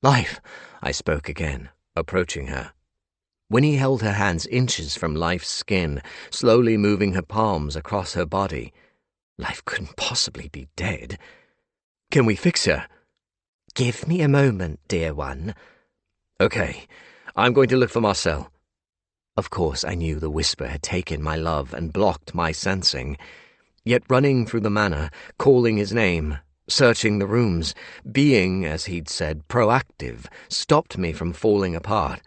"Life," I spoke again, approaching her. Winnie held her hands inches from Life's skin, slowly moving her palms across her body. Life couldn't possibly be dead. "Can we fix her?" "Give me a moment, dear one." "Okay, I'm going to look for Marcel." Of course, I knew the whisper had taken my love and blocked my sensing. Yet running through the manor, calling his name, searching the rooms, being, as he'd said, proactive, stopped me from falling apart,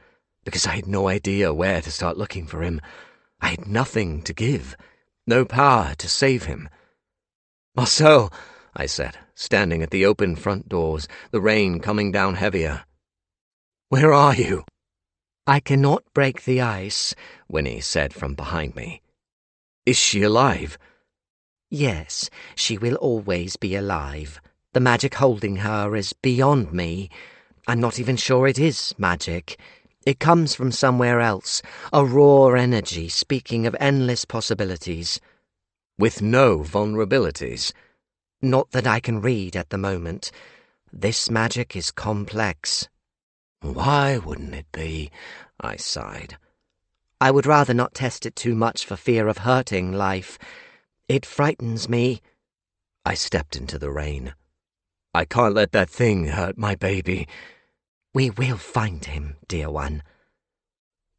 because I had no idea where to start looking for him. I had nothing to give, no power to save him. "Marcel," I said, standing at the open front doors, the rain coming down heavier. "Where are you?" "I cannot break the ice," Winnie said from behind me. "Is she alive?" "Yes, she will always be alive. The magic holding her is beyond me. I'm not even sure it is magic. It comes from somewhere else, a raw energy speaking of endless possibilities." "With no vulnerabilities?" "Not that I can read at the moment. This magic is complex." "Why wouldn't it be?" I sighed. "I would rather not test it too much for fear of hurting Life. It frightens me." I stepped into the rain. "I can't let that thing hurt my baby." "We will find him, dear one."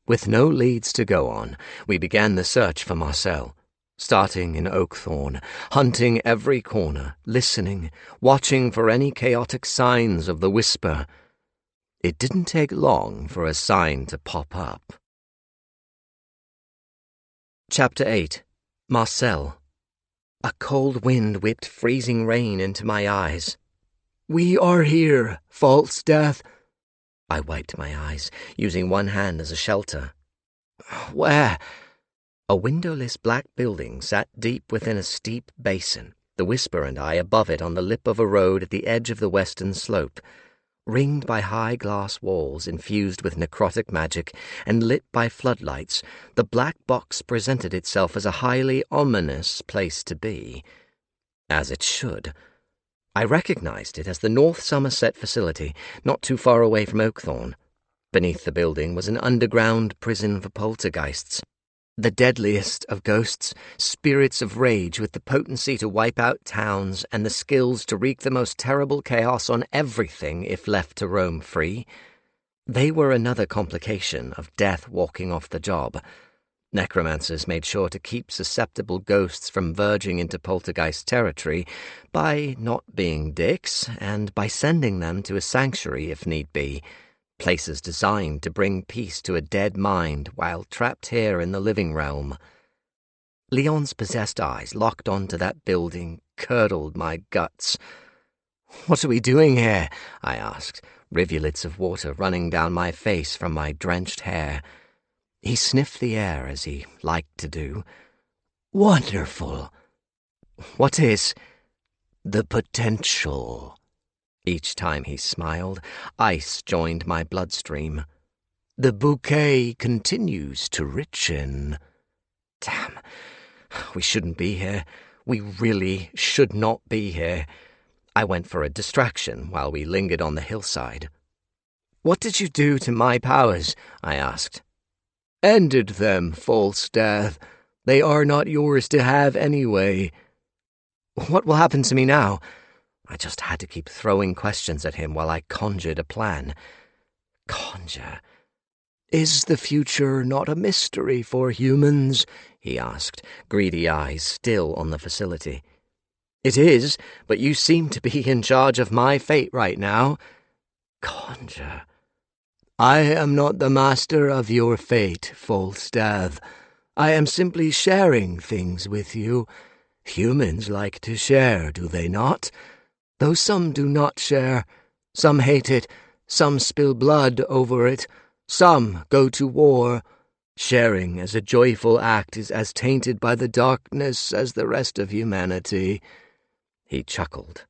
With no leads to go on, we began the search for Marcel, starting in Oakthorn, hunting every corner, listening, watching for any chaotic signs of the whisper. It didn't take long for a sign to pop up. Chapter 8. Marcel. A cold wind whipped freezing rain into my eyes. "We are here, false death." I wiped my eyes, using one hand as a shelter. "Where?" A windowless black building sat deep within a steep basin, the whisper and I above it on the lip of a road at the edge of the western slope. Ringed by high glass walls infused with necrotic magic and lit by floodlights, the black box presented itself as a highly ominous place to be. As it should. I recognized it as the North Somerset facility, not too far away from Oakthorn. Beneath the building was an underground prison for poltergeists. The deadliest of ghosts, spirits of rage with the potency to wipe out towns and the skills to wreak the most terrible chaos on everything if left to roam free. They were another complication of death walking off the job. Necromancers made sure to keep susceptible ghosts from verging into poltergeist territory by not being dicks and by sending them to a sanctuary if need be, places designed to bring peace to a dead mind while trapped here in the living realm. Leon's possessed eyes locked onto that building curdled my guts. "What are we doing here?" I asked, rivulets of water running down my face from my drenched hair. He sniffed the air as he liked to do. "Wonderful." "What is?" "The potential." Each time he smiled, ice joined my bloodstream. "The bouquet continues to richen." Damn, we shouldn't be here. We really should not be here. I went for a distraction while we lingered on the hillside. "What did you do to my powers?" I asked. "Ended them, false death. They are not yours to have anyway." "What will happen to me now?" I just had to keep throwing questions at him while I conjured a plan. Conjure. "Is the future not a mystery for humans?" he asked, greedy eyes still on the facility. "It is, but you seem to be in charge of my fate right now." Conjure. "I am not the master of your fate, false death. I am simply sharing things with you. Humans like to share, do they not? Though some do not share. Some hate it, some spill blood over it, some go to war. Sharing as a joyful act is as tainted by the darkness as the rest of humanity." He chuckled.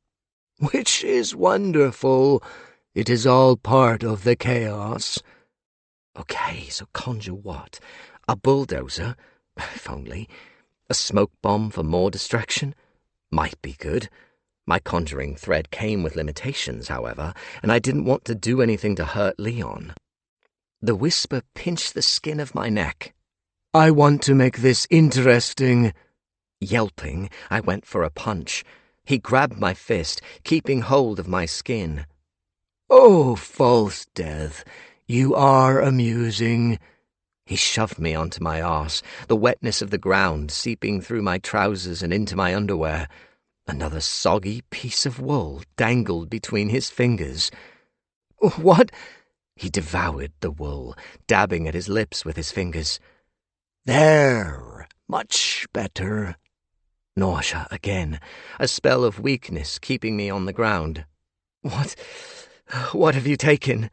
"Which is wonderful. It is all part of the chaos." Okay, so conjure what? A bulldozer? If only. A smoke bomb for more distraction? Might be good. My conjuring thread came with limitations, however, and I didn't want to do anything to hurt Leon. The whisper pinched the skin of my neck. "I want to make this interesting." Yelping, I went for a punch. He grabbed my fist, keeping hold of my skin. "Oh, false death, you are amusing." He shoved me onto my arse, the wetness of the ground seeping through my trousers and into my underwear. Another soggy piece of wool dangled between his fingers. "What?" He devoured the wool, dabbing at his lips with his fingers. "There, much better." Nausea again, a spell of weakness keeping me on the ground. What have you taken?"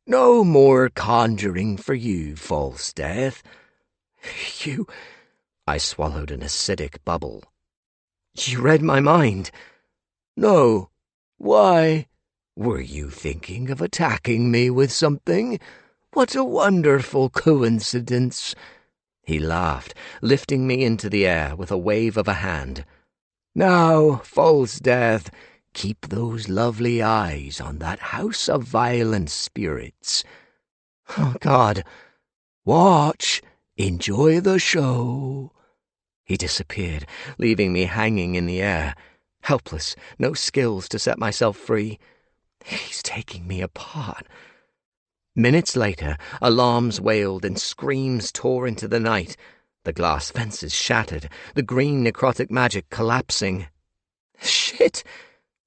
"No more conjuring for you, false death." "You—" I swallowed an acidic bubble. "You read my mind." "No. Why? Were you thinking of attacking me with something? What a wonderful coincidence." He laughed, lifting me into the air with a wave of a hand. "Now, false death, keep those lovely eyes on that house of violent spirits." "Oh, God." "Watch. Enjoy the show." He disappeared, leaving me hanging in the air, helpless, no skills to set myself free. He's taking me apart. Minutes later, alarms wailed and screams tore into the night. The glass fences shattered, the green necrotic magic collapsing. Shit!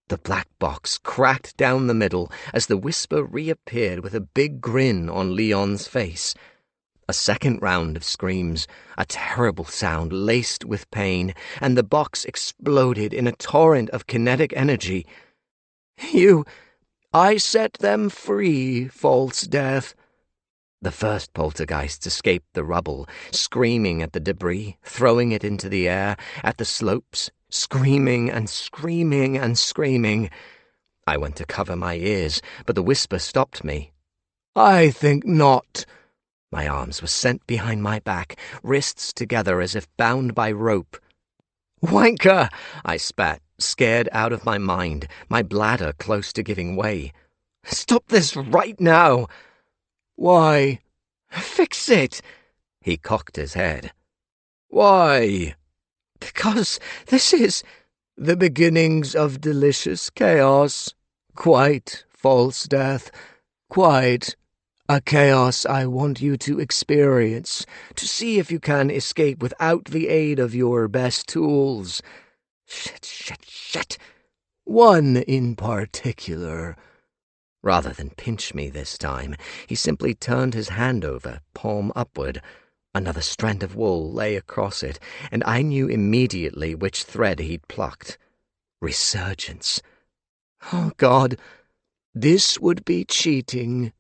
The black box cracked down the middle as the whisper reappeared with a big grin on Leon's face. A second round of screams, a terrible sound laced with pain, and the box exploded in a torrent of kinetic energy. I set them free, false death." The first poltergeists escaped the rubble, screaming at the debris, throwing it into the air, at the slopes, screaming and screaming and screaming. I went to cover my ears, but the whisper stopped me. "I think not." My arms were sent behind my back, wrists together as if bound by rope. "Wanker!" I spat, scared out of my mind, my bladder close to giving way. "Stop this right now!" "Why?" "Fix it!" He cocked his head. "Why?" "Because this is—" "The beginnings of delicious chaos. Quite, false death, quite." A chaos I want you to experience, to see if you can escape without the aid of your best tools. Shit. One in particular. Rather than pinch me this time, he simply turned his hand over, palm upward. Another strand of wool lay across it, and I knew immediately which thread he'd plucked. Resurgence. Oh, God, this would be cheating.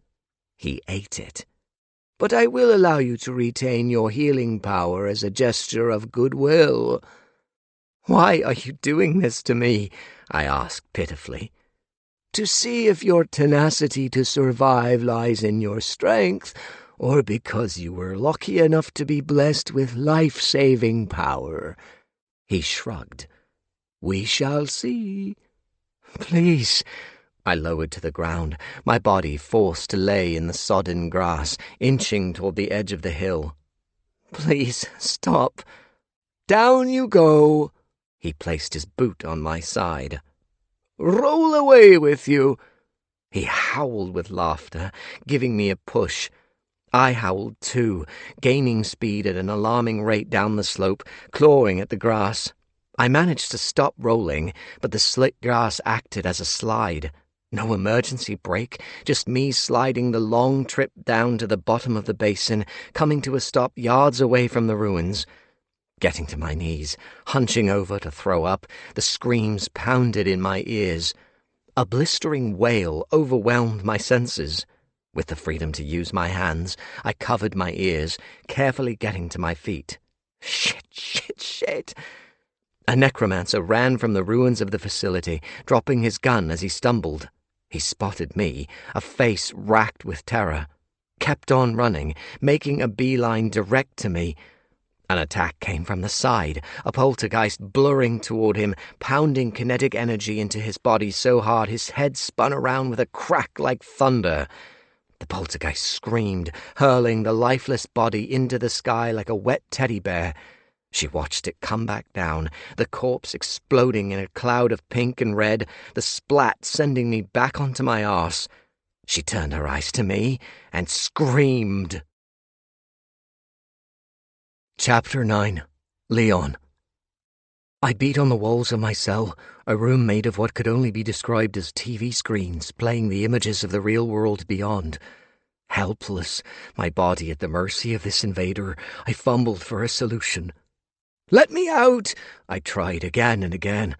He ate it. But I will allow you to retain your healing power as a gesture of goodwill. Why are you doing this to me? I asked pitifully. To see if your tenacity to survive lies in your strength, or because you were lucky enough to be blessed with life-saving power. He shrugged. We shall see. Please. I lowered to the ground, my body forced to lay in the sodden grass, inching toward the edge of the hill. Please, stop. Down you go. He placed his boot on my side. Roll away with you. He howled with laughter, giving me a push. I howled too, gaining speed at an alarming rate down the slope, clawing at the grass. I managed to stop rolling, but the slick grass acted as a slide. No emergency brake, just me sliding the long trip down to the bottom of the basin, coming to a stop yards away from the ruins. Getting to my knees, hunching over to throw up, the screams pounded in my ears. A blistering wail overwhelmed my senses. With the freedom to use my hands, I covered my ears, carefully getting to my feet. Shit. A necromancer ran from the ruins of the facility, dropping his gun as he stumbled. He spotted me, a face racked with terror, kept on running, making a beeline direct to me. An attack came from the side, a poltergeist blurring toward him, pounding kinetic energy into his body so hard his head spun around with a crack like thunder. The poltergeist screamed, hurling the lifeless body into the sky like a wet teddy bear. She watched it come back down, the corpse exploding in a cloud of pink and red, the splat sending me back onto my arse. She turned her eyes to me and screamed. Chapter 9. Leon. I beat on the walls of my cell, a room made of what could only be described as TV screens playing the images of the real world beyond. Helpless, my body at the mercy of this invader, I fumbled for a solution. Let me out! I tried again and again.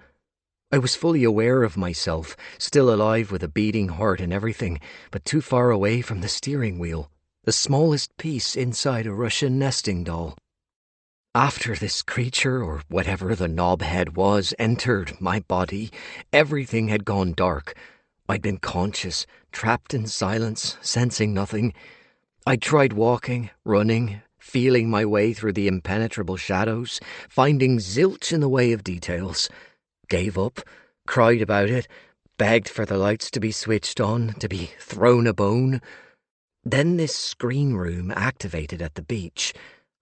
I was fully aware of myself, still alive with a beating heart and everything, but too far away from the steering wheel, the smallest piece inside a Russian nesting doll. After this creature, or whatever the knobhead was, entered my body, everything had gone dark. I'd been conscious, trapped in silence, sensing nothing. I'd tried walking, running, feeling my way through the impenetrable shadows, finding zilch in the way of details. Gave up, cried about it, begged for the lights to be switched on, to be thrown a bone. Then this screen room activated at the beach.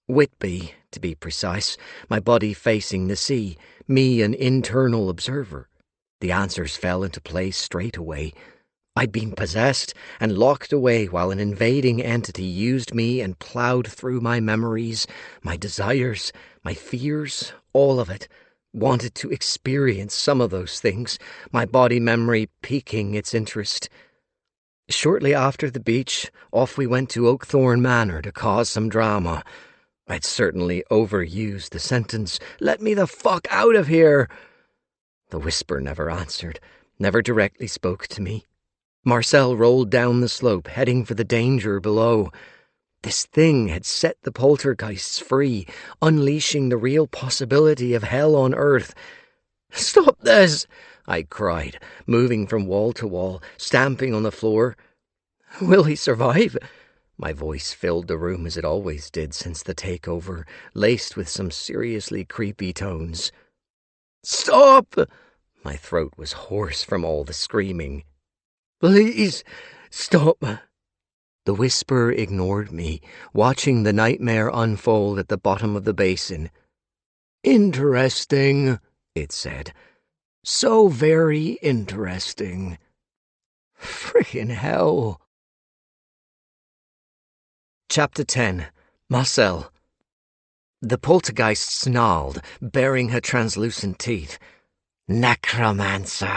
Whitby, to be precise, my body facing the sea, me an internal observer. The answers fell into place straight away. I'd been possessed and locked away while an invading entity used me and plowed through my memories, my desires, my fears, all of it. Wanted to experience some of those things, my body memory piquing its interest. Shortly after the beach, off we went to Oakthorn Manor to cause some drama. I'd certainly overused the sentence, "Let me the fuck out of here!" The whisper never answered, never directly spoke to me. Marcel rolled down the slope, heading for the danger below. This thing had set the poltergeists free, unleashing the real possibility of hell on earth. "Stop this!" I cried, moving from wall to wall, stamping on the floor. "Will he survive?" My voice filled the room as it always did since the takeover, laced with some seriously creepy tones. "Stop!" My throat was hoarse from all the screaming. "Please, stop." The whisper ignored me, watching the nightmare unfold at the bottom of the basin. "Interesting," it said. "So very interesting. Frickin' hell." Chapter 10. Marcel. The poltergeist snarled, baring her translucent teeth. Necromancer!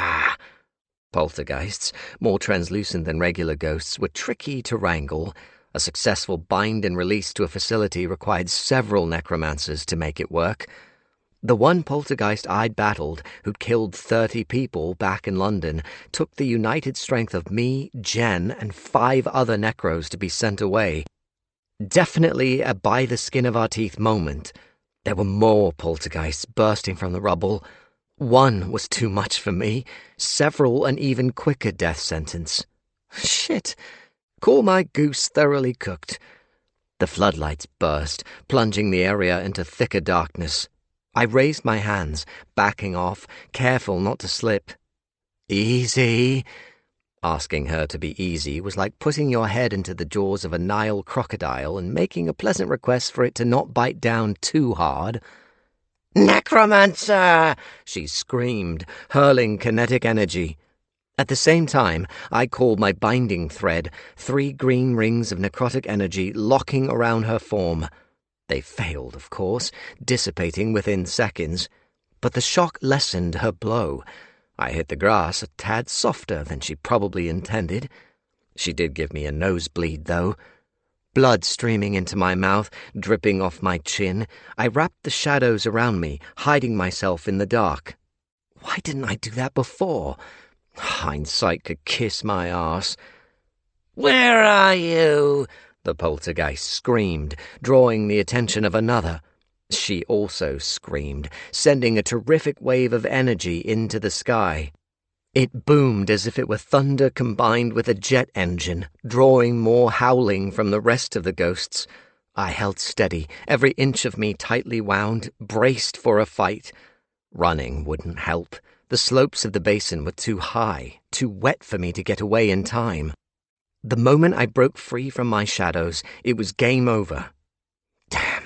Poltergeists, more translucent than regular ghosts, were tricky to wrangle. A successful bind and release to a facility required several necromancers to make it work. The one poltergeist I'd battled, who'd killed 30 people back in London, took the united strength of me, Jen, and 5 other necros to be sent away. Definitely a by-the-skin-of-our-teeth moment. There were more poltergeists bursting from the rubble. One was too much for me, several an even quicker death sentence. Shit. Call my goose thoroughly cooked. The floodlights burst, plunging the area into thicker darkness. I raised my hands, backing off, careful not to slip. Easy. Asking her to be easy was like putting your head into the jaws of a Nile crocodile and making a pleasant request for it to not bite down too hard. Necromancer! She screamed, hurling kinetic energy. At the same time, I called my binding thread, 3 green rings of necrotic energy locking around her form. They failed, of course, dissipating within seconds, but the shock lessened her blow. I hit the grass a tad softer than she probably intended. She did give me a nosebleed, though. Blood streaming into my mouth, dripping off my chin, I wrapped the shadows around me, hiding myself in the dark. Why didn't I do that before? Hindsight could kiss my arse. Where are you? The poltergeist screamed, drawing the attention of another. She also screamed, sending a terrific wave of energy into the sky. It boomed as if it were thunder combined with a jet engine, drawing more howling from the rest of the ghosts. I held steady, every inch of me tightly wound, braced for a fight. Running wouldn't help. The slopes of the basin were too high, too wet for me to get away in time. The moment I broke free from my shadows, it was game over. Damn.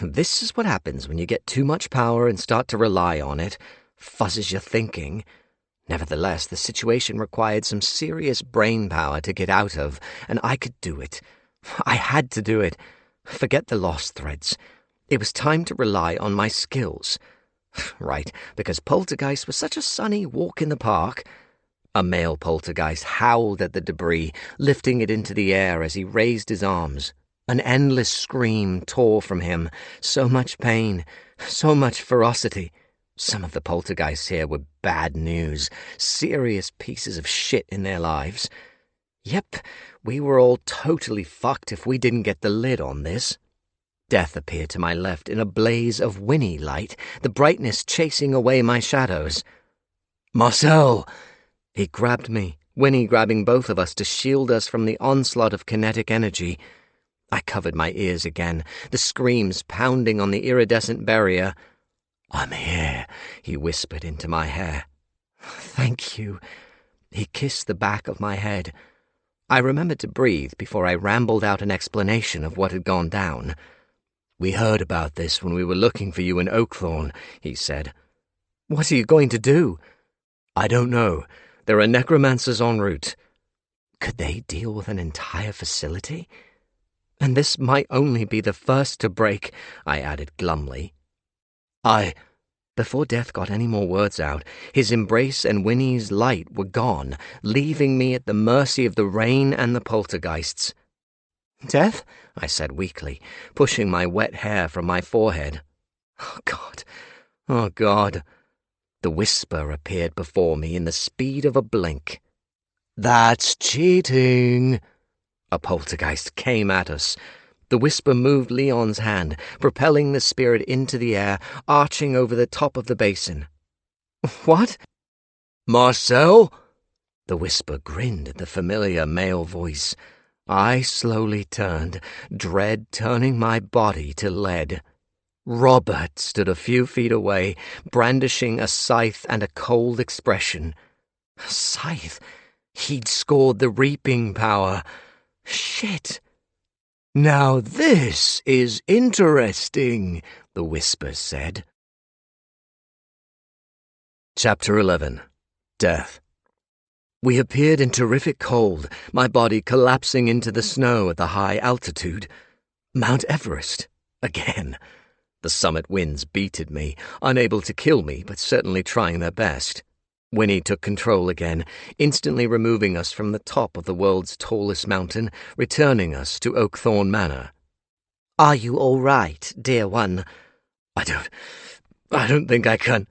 This is what happens when you get too much power and start to rely on it. Fuzzes your thinking. Nevertheless, the situation required some serious brain power to get out of, and I could do it. I had to do it. Forget the lost threads. It was time to rely on my skills. Right, because poltergeist was such a sunny walk in the park. A male poltergeist howled at the debris, lifting it into the air as he raised his arms. An endless scream tore from him. So much pain, so much ferocity. Some of the poltergeists here were bad news, serious pieces of shit in their lives. Yep, we were all totally fucked if we didn't get the lid on this. Death appeared to my left in a blaze of Winnie light, the brightness chasing away my shadows. Marcel! He grabbed me, Winnie grabbing both of us to shield us from the onslaught of kinetic energy. I covered my ears again, the screams pounding on the iridescent barrier. I'm here, he whispered into my hair. Thank you. He kissed the back of my head. I remembered to breathe before I rambled out an explanation of what had gone down. We heard about this when we were looking for you in Oakthorne, he said. What are you going to do? I don't know. There are necromancers en route. Could they deal with an entire facility? And this might only be the first to break, I added glumly. Before Death got any more words out, his embrace and Winnie's light were gone, leaving me at the mercy of the rain and the poltergeists. Death? I said weakly, pushing my wet hair from my forehead. Oh, God. Oh, God. The whisper appeared before me in the speed of a blink. That's cheating. A poltergeist came at us. The whisper moved Leon's hand, propelling the spirit into the air, arching over the top of the basin. What? Marcel? The whisper grinned at the familiar male voice. I slowly turned, dread turning my body to lead. Robert stood a few feet away, brandishing a scythe and a cold expression. A scythe? He'd scored the reaping power. Shit! Now this is interesting, the whisper said. Chapter 11. Death. We appeared in terrific cold, my body collapsing into the snow at the high altitude. Mount Everest. Again. The summit winds beat at me, unable to kill me, but certainly trying their best. Winnie took control again, instantly removing us from the top of the world's tallest mountain, returning us to Oakthorn Manor. "Are you all right, dear one?" I don't think I can."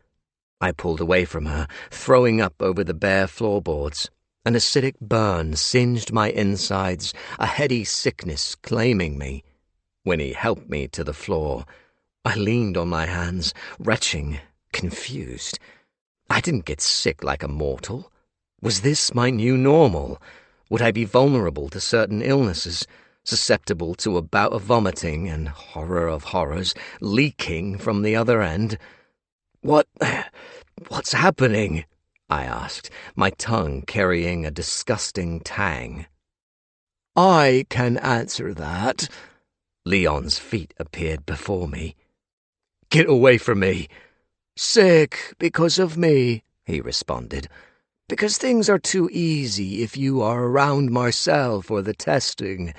I pulled away from her, throwing up over the bare floorboards. An acidic burn singed my insides, a heady sickness claiming me. Winnie helped me to the floor. I leaned on my hands, retching, confused. I didn't get sick like a mortal. Was this my new normal? Would I be vulnerable to certain illnesses, susceptible to a bout of vomiting and, horror of horrors, leaking from the other end? What's happening?" I asked, my tongue carrying a disgusting tang. "I can answer that." Leon's feet appeared before me. "Get away from me." "Sick because of me," he responded. "Because things are too easy if you are around Marcel for the testing.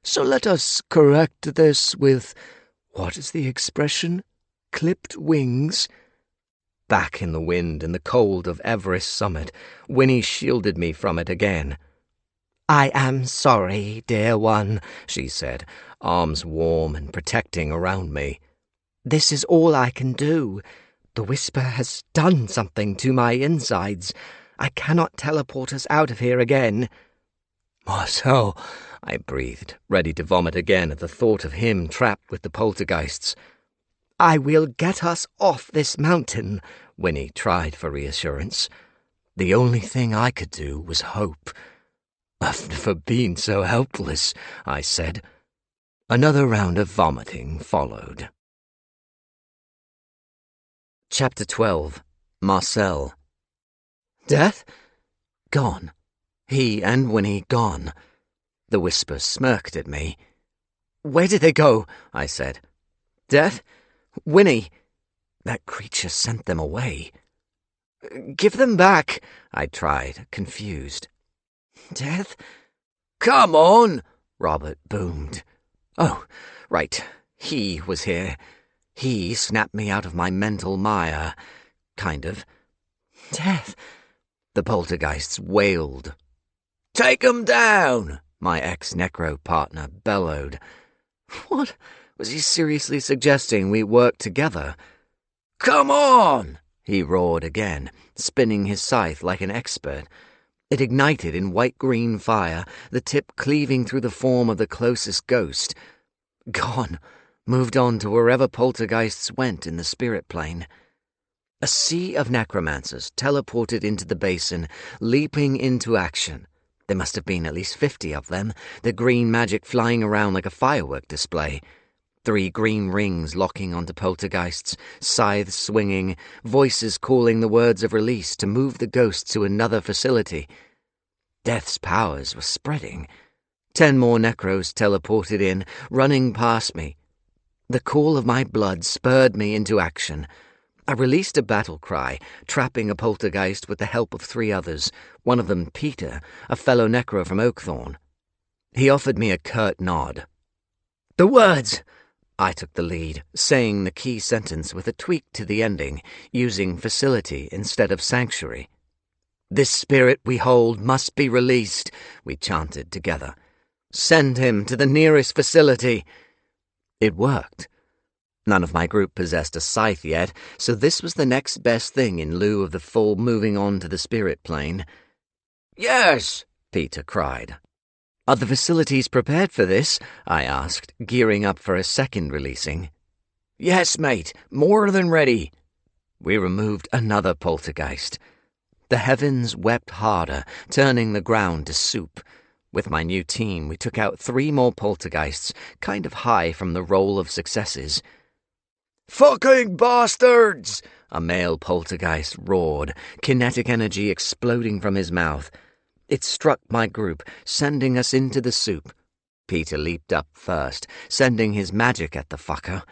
So let us correct this with, what is the expression? Clipped wings." Back in the wind and the cold of Everest summit, Winnie shielded me from it again. "I am sorry, dear one," she said, arms warm and protecting around me. "This is all I can do. The whisper has done something to my insides. I cannot teleport us out of here again." "Marcel," I breathed, ready to vomit again at the thought of him trapped with the poltergeists. "I will get us off this mountain," Winnie tried for reassurance. The only thing I could do was hope. "I've never been so helpless," I said. Another round of vomiting followed. Chapter 12. Marcel. Death? Gone. He and Winnie gone. The whisper smirked at me. "Where did they go?" I said. "Death? Winnie?" That creature sent them away. "Give them back," I tried, confused. "Death? Come on," Robert boomed. Oh, right. He was here. He snapped me out of my mental mire. Kind of. "Death," the poltergeists wailed. "Take 'em down," my ex-necro partner bellowed. What? Was he seriously suggesting we work together? "Come on!" he roared again, spinning his scythe like an expert. It ignited in white-green fire, the tip cleaving through the form of the closest ghost. Gone. Moved on to wherever poltergeists went in the spirit plane. A sea of necromancers teleported into the basin, leaping into action. There must have been at least 50 of them, the green magic flying around like a firework display. 3 green rings locking onto poltergeists, scythes swinging, voices calling the words of release to move the ghosts to another facility. Death's powers were spreading. 10 more necros teleported in, running past me. The call of my blood spurred me into action. I released a battle cry, trapping a poltergeist with the help of 3 others, one of them Peter, a fellow necro from Oakthorn. He offered me a curt nod. "The words!" I took the lead, saying the key sentence with a tweak to the ending, using facility instead of sanctuary. "This spirit we hold must be released," we chanted together. "Send him to the nearest facility." It worked. None of my group possessed a scythe yet, so this was the next best thing in lieu of the full moving on to the spirit plane. "Yes," Peter cried. "Are the facilities prepared for this?" I asked, gearing up for a second releasing. "Yes, mate, more than ready." We removed another poltergeist. The heavens wept harder, turning the ground to soup. With my new team, we took out 3 more poltergeists, kind of high from the roll of successes. "Fucking bastards!" a male poltergeist roared, kinetic energy exploding from his mouth. It struck my group, sending us into the soup. Peter leaped up first, sending his magic at the fucker.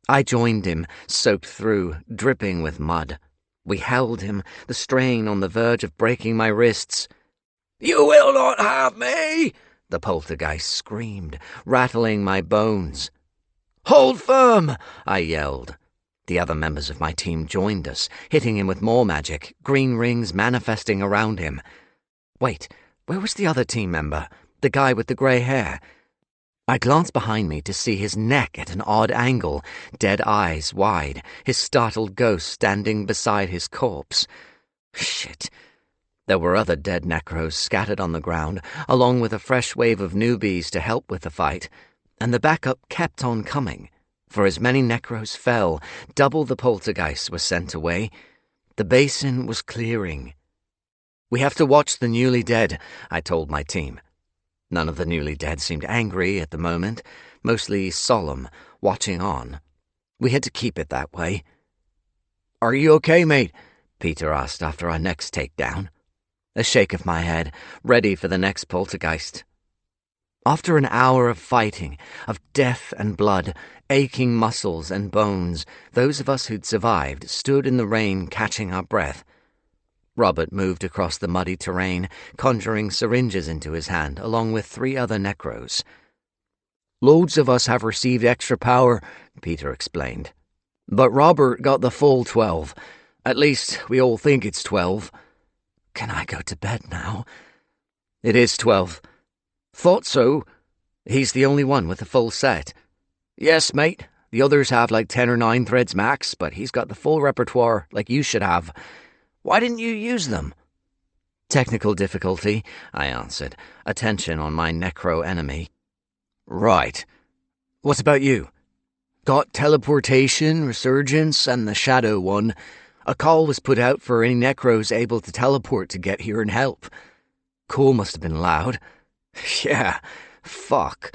I joined him, soaked through, dripping with mud. We held him, the strain on the verge of breaking my wrists. "You will not have me!" the poltergeist screamed, rattling my bones. "Hold firm!" I yelled. The other members of my team joined us, hitting him with more magic, green rings manifesting around him. Wait, where was the other team member? The guy with the grey hair? I glanced behind me to see his neck at an odd angle, dead eyes wide, his startled ghost standing beside his corpse. Shit. There were other dead necros scattered on the ground, along with a fresh wave of newbies to help with the fight, and the backup kept on coming. For as many necros fell, double the poltergeists were sent away. The basin was clearing. "We have to watch the newly dead," I told my team. None of the newly dead seemed angry at the moment, mostly solemn, watching on. We had to keep it that way. "Are you okay, mate?" Peter asked after our next takedown. A shake of my head, ready for the next poltergeist. After an hour of fighting, of death and blood, aching muscles and bones, those of us who'd survived stood in the rain catching our breath. Robert moved across the muddy terrain, conjuring syringes into his hand, along with 3 other necros. "Loads of us have received extra power," Peter explained. "But Robert got the full 12. At least, we all think it's 12. Can I go to bed now? It is 12. Thought so. He's the only one with a full set. Yes, mate, the others have like 10 or 9 threads max, but he's got the full repertoire like you should have. Why didn't you use them?" "Technical difficulty," I answered, attention on my necro enemy. "Right. What about you?" "Got teleportation, resurgence, and the shadow one. A call was put out for any necros able to teleport to get here and help. Call must have been loud. Yeah, fuck.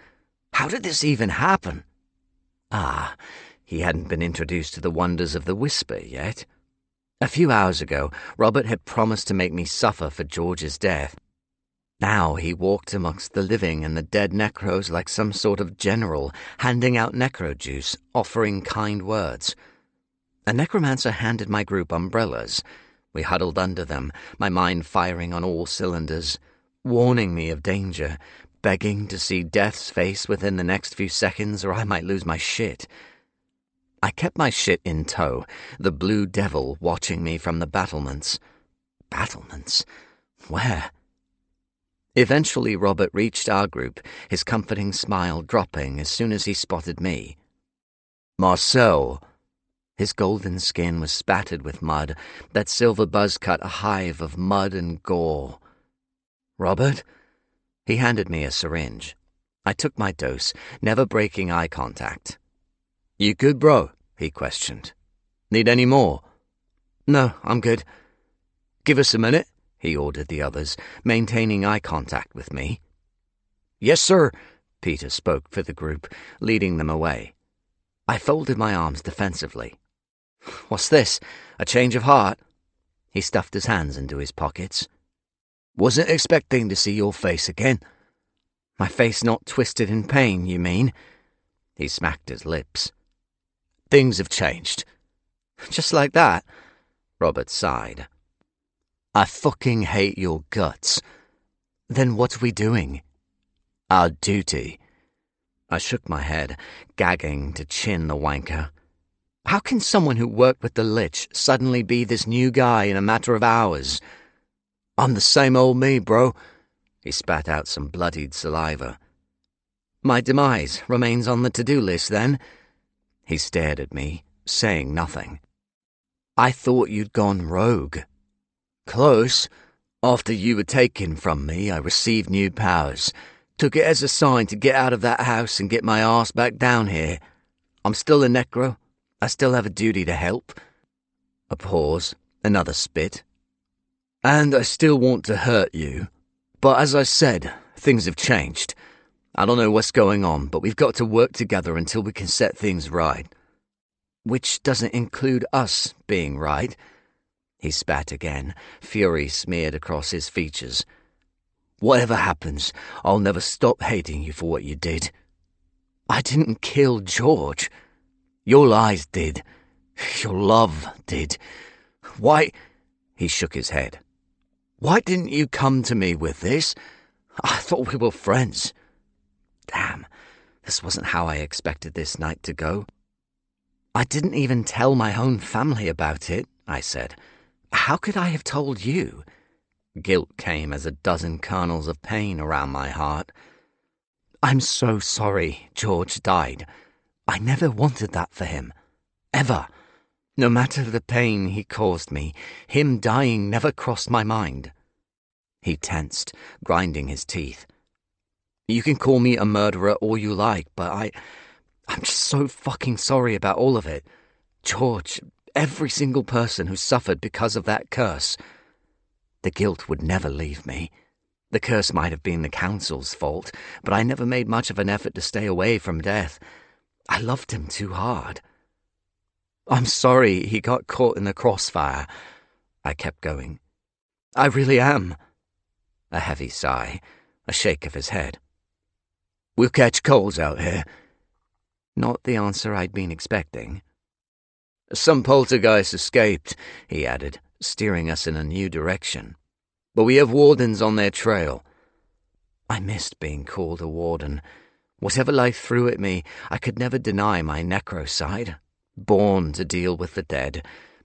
How did this even happen?" Ah, he hadn't been introduced to the wonders of the whisper yet. A few hours ago, Robert had promised to make me suffer for George's death. Now he walked amongst the living and the dead necros like some sort of general, handing out necro juice, offering kind words. A necromancer handed my group umbrellas. We huddled under them, my mind firing on all cylinders, warning me of danger, begging to see death's face within the next few seconds or I might lose my shit. I kept my shit in tow, the blue devil watching me from the battlements. Battlements? Where? Eventually Robert reached our group, his comforting smile dropping as soon as he spotted me. "Marcel." His golden skin was spattered with mud, that silver buzz cut a hive of mud and gore. "Robert?" He handed me a syringe. I took my dose, never breaking eye contact. "You good, bro?" he questioned. "Need any more?" "No, I'm good." "Give us a minute," he ordered the others, maintaining eye contact with me. "Yes, sir," Peter spoke for the group, leading them away. I folded my arms defensively. "What's this? A change of heart?" He stuffed his hands into his pockets. "Wasn't expecting to see your face again." "My face not twisted in pain, you mean?" He smacked his lips. "Things have changed." "Just like that?" Robert sighed. "I fucking hate your guts." "Then what are we doing?" "Our duty." I shook my head, gagging to chin the wanker. How can someone who worked with the Lich suddenly be this new guy in a matter of hours? "I'm the same old me, bro." He spat out some bloodied saliva. "My demise remains on the to-do list, then?" He stared at me, saying nothing. "I thought you'd gone rogue." "Close. After you were taken from me, I received new powers. Took it as a sign to get out of that house and get my arse back down here. I'm still a necro. I still have a duty to help." A pause, another spit. "And I still want to hurt you. But as I said, things have changed. I don't know what's going on, but we've got to work together until we can set things right." "Which doesn't include us being right." He spat again, fury smeared across his features. "Whatever happens, I'll never stop hating you for what you did." "I didn't kill George." "Your lies did. Your love did. Why? He shook his head. Why didn't you come to me with this? I thought we were friends. Damn, this wasn't how I expected this night to go. I didn't even tell my own family about it, I said. How could I have told you? Guilt came as a dozen kernels of pain around my heart. I'm so sorry George died. I never wanted that for him. Ever. No matter the pain he caused me, him dying never crossed my mind. He tensed, grinding his teeth. You can call me a murderer all you like, but I'm just so fucking sorry about all of it. George, every single person who suffered because of that curse. The guilt would never leave me. The curse might have been the council's fault, but I never made much of an effort to stay away from death. I loved him too hard. I'm sorry he got caught in the crossfire. I kept going. I really am. A heavy sigh, a shake of his head. We'll catch coals out here. Not the answer I'd been expecting. Some poltergeist escaped, he added, steering us in a new direction. But we have wardens on their trail. I missed being called a warden. Whatever life threw at me, I could never deny my necro side. Born to deal with the dead.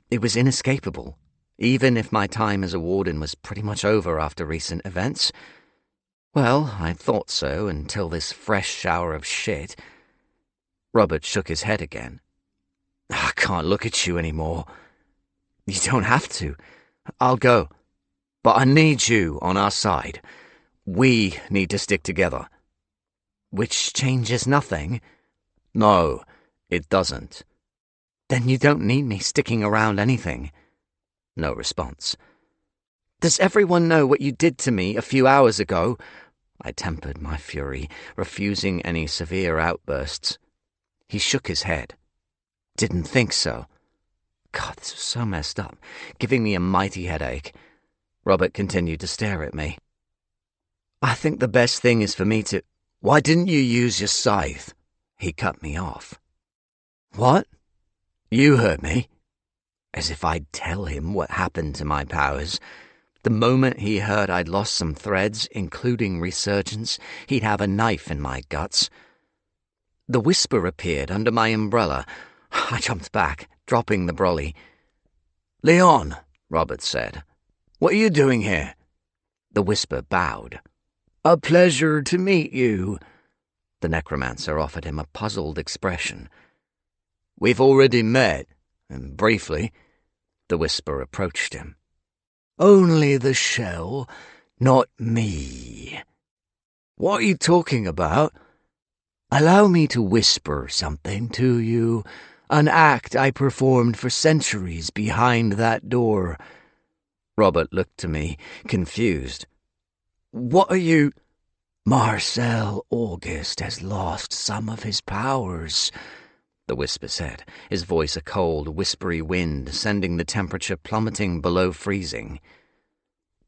It was inescapable, even if my time as a warden was pretty much over after recent events. Well, I thought so until this fresh shower of shit. Robert shook his head again. I can't look at you anymore. You don't have to. I'll go. But I need you on our side. We need to stick together. Which changes nothing? No, it doesn't. Then you don't need me sticking around anything. No response. Does everyone know what you did to me a few hours ago? I tempered my fury, refusing any severe outbursts. He shook his head. Didn't think so. God, this was so messed up, giving me a mighty headache. Robert continued to stare at me. I think the best thing is for me to... Why didn't you use your scythe? He cut me off. What? You heard me. As if I'd tell him what happened to my powers. The moment he heard I'd lost some threads, including resurgence, he'd have a knife in my guts. The whisper appeared under my umbrella. I jumped back, dropping the brolly. Leon, Robert said. What are you doing here? The whisper bowed. A pleasure to meet you. The necromancer offered him a puzzled expression. We've already met, and briefly. The whisper approached him. Only the shell, not me. What are you talking about? Allow me to whisper something to you, an act I performed for centuries behind that door. Robert looked to me, confused. What are you... Marcel August has lost some of his powers, the whisper said, his voice a cold, whispery wind, sending the temperature plummeting below freezing.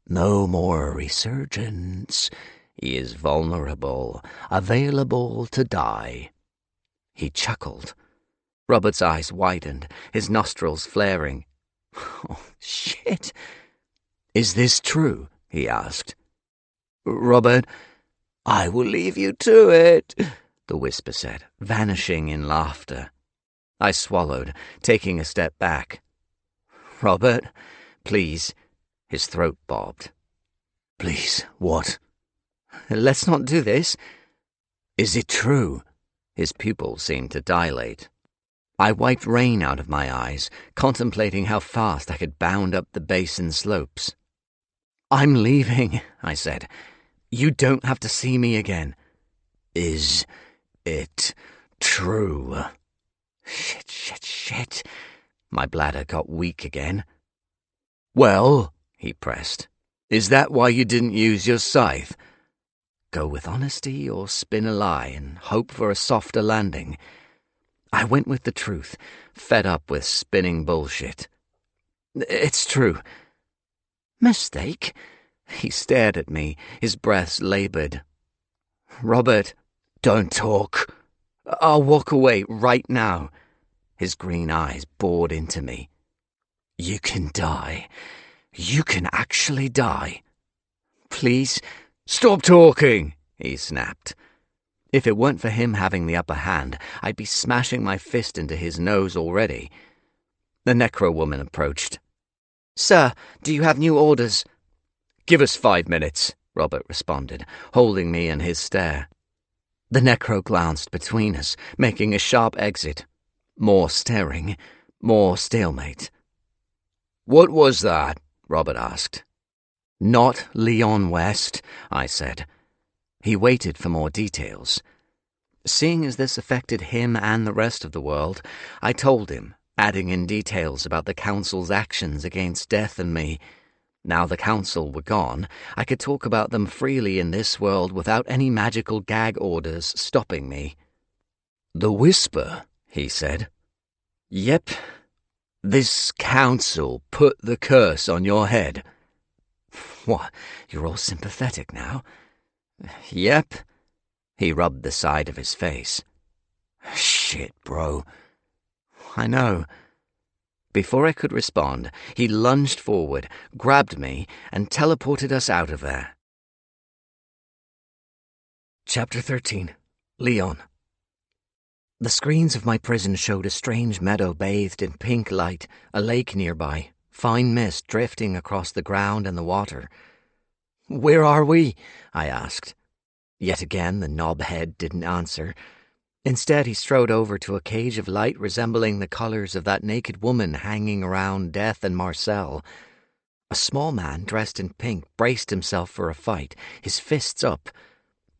No more resurgence. He is vulnerable, available to die. He chuckled. Robert's eyes widened, his nostrils flaring. Oh, shit. Is this true? He asked. Robert, I will leave you to it, the whisper said, vanishing in laughter. I swallowed, taking a step back. Robert, please. His throat bobbed. Please, what? Let's not do this. Is it true? His pupils seemed to dilate. I wiped rain out of my eyes, contemplating how fast I could bound up the basin slopes. I'm leaving, I said. You don't have to see me again. Is it true? Shit. My bladder got weak again. Well, he pressed, is that why you didn't use your scythe? Go with honesty or spin a lie and hope for a softer landing? I went with the truth, fed up with spinning bullshit. It's true. Mistake? He stared at me, his breath labored. Robert, don't talk. I'll walk away right now. His green eyes bored into me. You can die. You can actually die. Please, stop talking, he snapped. If it weren't for him having the upper hand, I'd be smashing my fist into his nose already. The necro woman approached. Sir, do you have new orders? Give us 5 minutes, Robert responded, holding me in his stare. The necro glanced between us, making a sharp exit. More staring, more stalemate. What was that? Robert asked. Not Leon West, I said. He waited for more details. Seeing as this affected him and the rest of the world, I told him, adding in details about the Council's actions against Death and me. Now the Council were gone, I could talk about them freely in this world without any magical gag orders stopping me. The Whisper, he said. Yep. This Council put the curse on your head. What, you're all sympathetic now? Yep. He rubbed the side of his face. Shit, bro. I know. Before I could respond, he lunged forward, grabbed me, and teleported us out of there. Chapter 13. Leon. The screens of my prison showed a strange meadow bathed in pink light, a lake nearby, fine mist drifting across the ground and the water. Where are we? I asked. Yet again the knobhead didn't answer. Instead he strode over to a cage of light resembling the colours of that naked woman hanging around Death and Marcel. A small man dressed in pink braced himself for a fight, his fists up.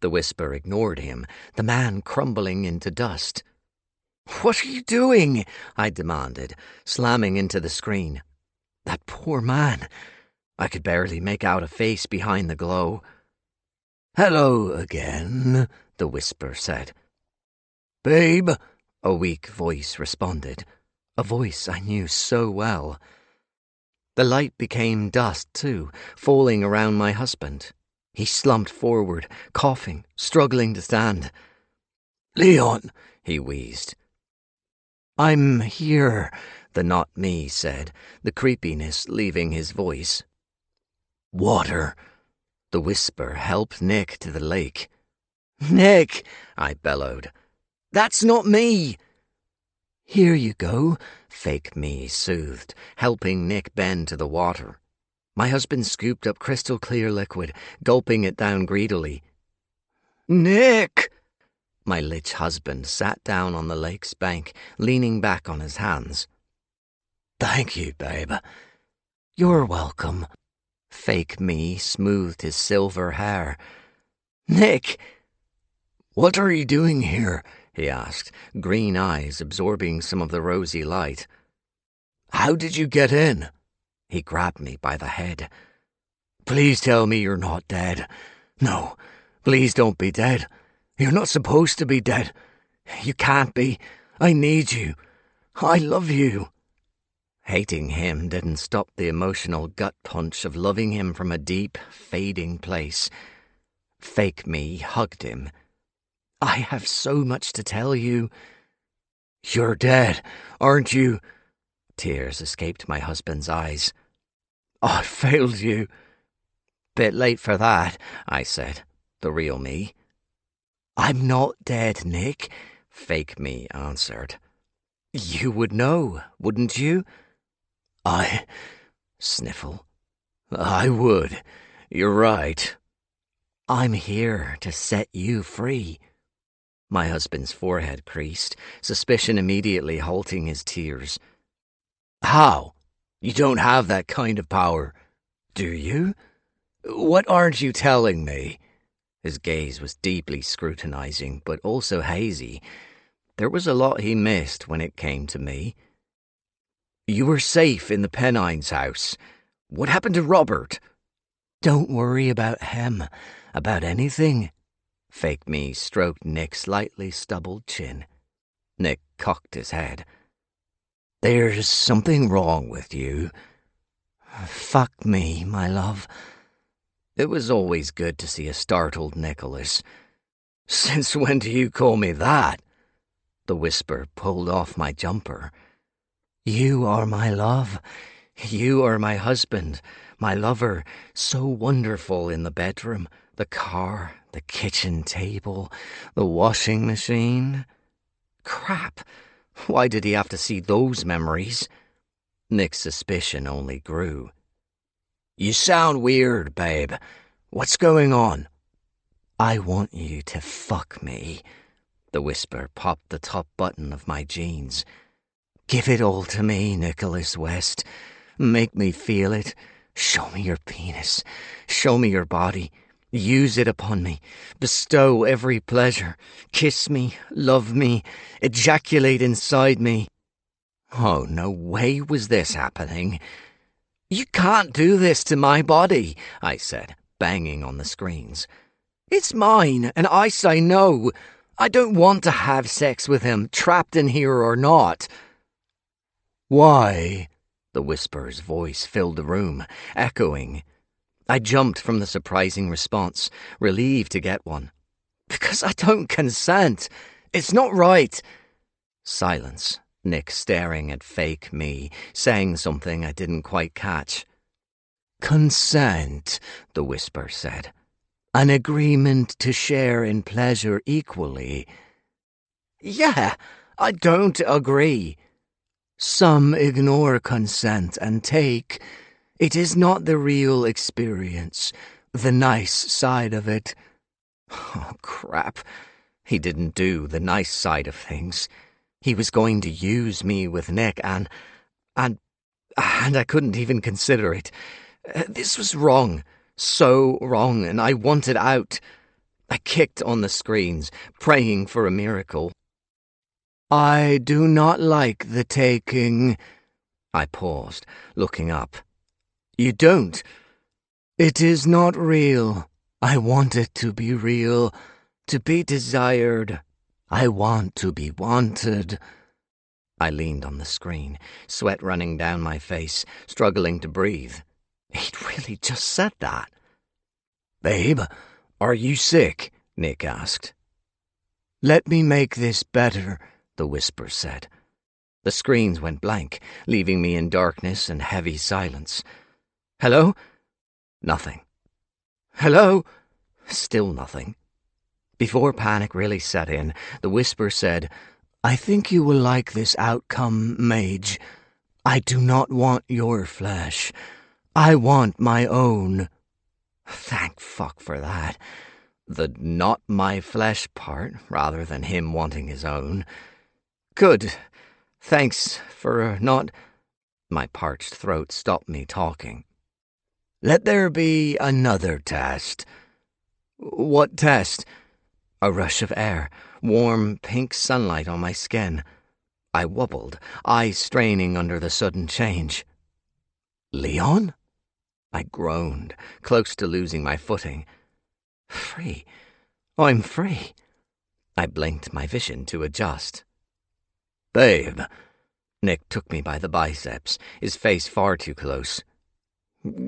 The Whisper ignored him, the man crumbling into dust. What are you doing? I demanded, slamming into the screen. That poor man. I could barely make out a face behind the glow. Hello again, the Whisper said. Babe, a weak voice responded, a voice I knew so well. The light became dust, too, falling around my husband. He slumped forward, coughing, struggling to stand. Leon, he wheezed. I'm here, the not me said, the creepiness leaving his voice. Water. The Whisper helped Nick to the lake. Nick, I bellowed. That's not me. Here you go, fake me soothed, helping Nick bend to the water. My husband scooped up crystal clear liquid, gulping it down greedily. Nick! My lich husband sat down on the lake's bank, leaning back on his hands. Thank you, babe. You're welcome. Fake me smoothed his silver hair. Nick! What are you doing here? He asked, green eyes absorbing some of the rosy light. How did you get in? He grabbed me by the head. Please tell me you're not dead. No, please don't be dead. You're not supposed to be dead. You can't be. I need you. I love you. Hating him didn't stop the emotional gut punch of loving him from a deep, fading place. Fake me hugged him. I have so much to tell you. You're dead, aren't you? Tears escaped my husband's eyes. I failed you. Bit late for that, I said, the real me. I'm not dead, Nick, fake me answered. You would know, wouldn't you? Sniffle. I would. You're right. I'm here to set you free. My husband's forehead creased, suspicion immediately halting his tears. How? You don't have that kind of power, do you? What aren't you telling me? His gaze was deeply scrutinizing, but also hazy. There was a lot he missed when it came to me. You were safe in the Pennines house. What happened to Robert? Don't worry about him, about anything. Fake me stroked Nick's slightly stubbled chin. Nick cocked his head. There's something wrong with you. Fuck me, my love. It was always good to see a startled Nicholas. Since when do you call me that? The Whisper pulled off my jumper. You are my love. You are my husband, my lover, so wonderful in the bedroom, the car, the kitchen table, the washing machine. Crap! Why did he have to see those memories? Nick's suspicion only grew. You sound weird, babe. What's going on? I want you to fuck me. The whisper popped the top button of my jeans. Give it all to me, Nicholas West. Make me feel it. Show me your penis. Show me your body. Use it upon me. Bestow every pleasure. Kiss me. Love me. Ejaculate inside me. Oh, no way was this happening. You can't do this to my body, I said, banging on the screens. It's mine, and I say no. I don't want to have sex with him, trapped in here or not. Why? The whisper's voice filled the room, echoing. I jumped from the surprising response, relieved to get one. Because I don't consent. It's not right. Silence. Nick staring at fake me, saying something I didn't quite catch. Consent, the whisper said. An agreement to share in pleasure equally. Yeah, I don't agree. Some ignore consent and take. It is not the real experience, the nice side of it. Oh, crap. He didn't do the nice side of things. He was going to use me with Nick and I couldn't even consider it. This was wrong. So wrong, and I wanted out. I kicked on the screens, praying for a miracle. I do not like the taking. I paused, looking up. You don't? It is not real. I want it to be real, to be desired. I want to be wanted. I leaned on the screen, sweat running down my face, struggling to breathe. He'd really just said that. Babe, are you sick? Nick asked. Let me make this better, the whisper said. The screens went blank, leaving me in darkness and heavy silence. Hello? Nothing. Hello? Still nothing. Before panic really set in, the whisper said, I think you will like this outcome, Mage. I do not want your flesh. I want my own. Thank fuck for that. The not my flesh part, rather than him wanting his own. Good. Thanks for not... My parched throat stopped me talking. Let there be another test. What test? A rush of air, warm pink sunlight on my skin. I wobbled, eyes straining under the sudden change. Leon? I groaned, close to losing my footing. Free. I'm free. I blinked my vision to adjust. Babe. Nick took me by the biceps, his face far too close.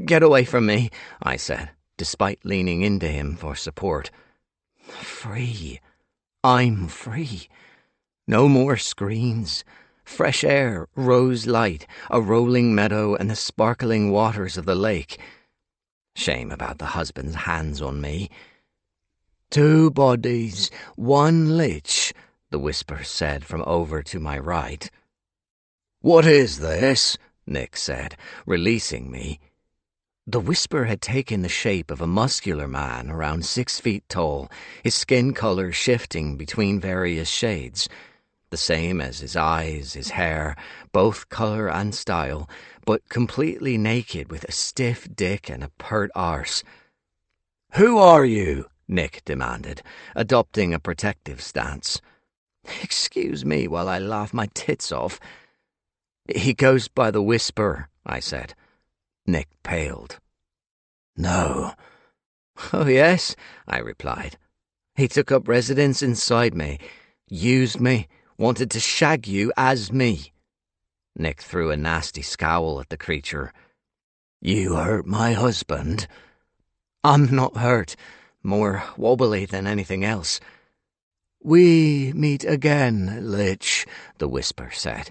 Get away from me, I said, despite leaning into him for support. Free. I'm free. No more screens. Fresh air, rose light, a rolling meadow, and the sparkling waters of the lake. Shame about the husband's hands on me. 2 bodies, 1 lich, the whisper said from over to my right. What is this? Nick said, releasing me. The whisper had taken the shape of a muscular man around 6 feet tall, his skin color shifting between various shades, the same as his eyes, his hair, both color and style, but completely naked with a stiff dick and a pert arse. Who are you? Nick demanded, adopting a protective stance. Excuse me while I laugh my tits off. He goes by the whisper, I said. Nick paled. No. Oh, yes, I replied. He took up residence inside me, used me, wanted to shag you as me. Nick threw a nasty scowl at the creature. You hurt my husband. I'm not hurt, more wobbly than anything else. We meet again, Lich, the whisper said.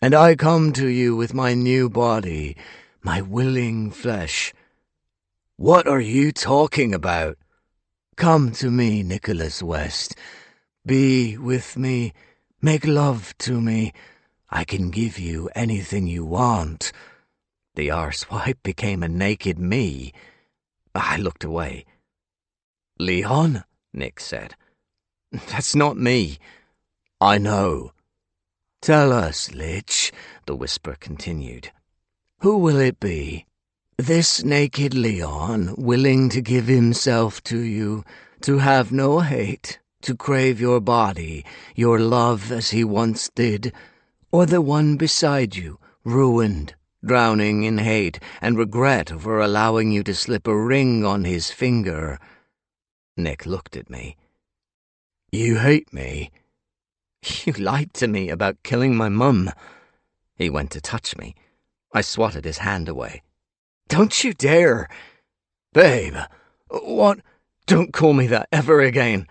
And I come to you with my new body, my willing flesh. What are you talking about? Come to me, Nicholas West. Be with me. Make love to me. I can give you anything you want. The arsewipe became a naked me. I looked away. Leon? Nick said. That's not me. I know. Tell us, Lich, the whisper continued. Who will it be? This naked Leon, willing to give himself to you, to have no hate, to crave your body, your love as he once did, or the one beside you, ruined, drowning in hate and regret over allowing you to slip a ring on his finger? Nick looked at me. You hate me? You lied to me about killing my mum. He went to touch me. I swatted his hand away. Don't you dare! Babe, what? Don't call me that ever again.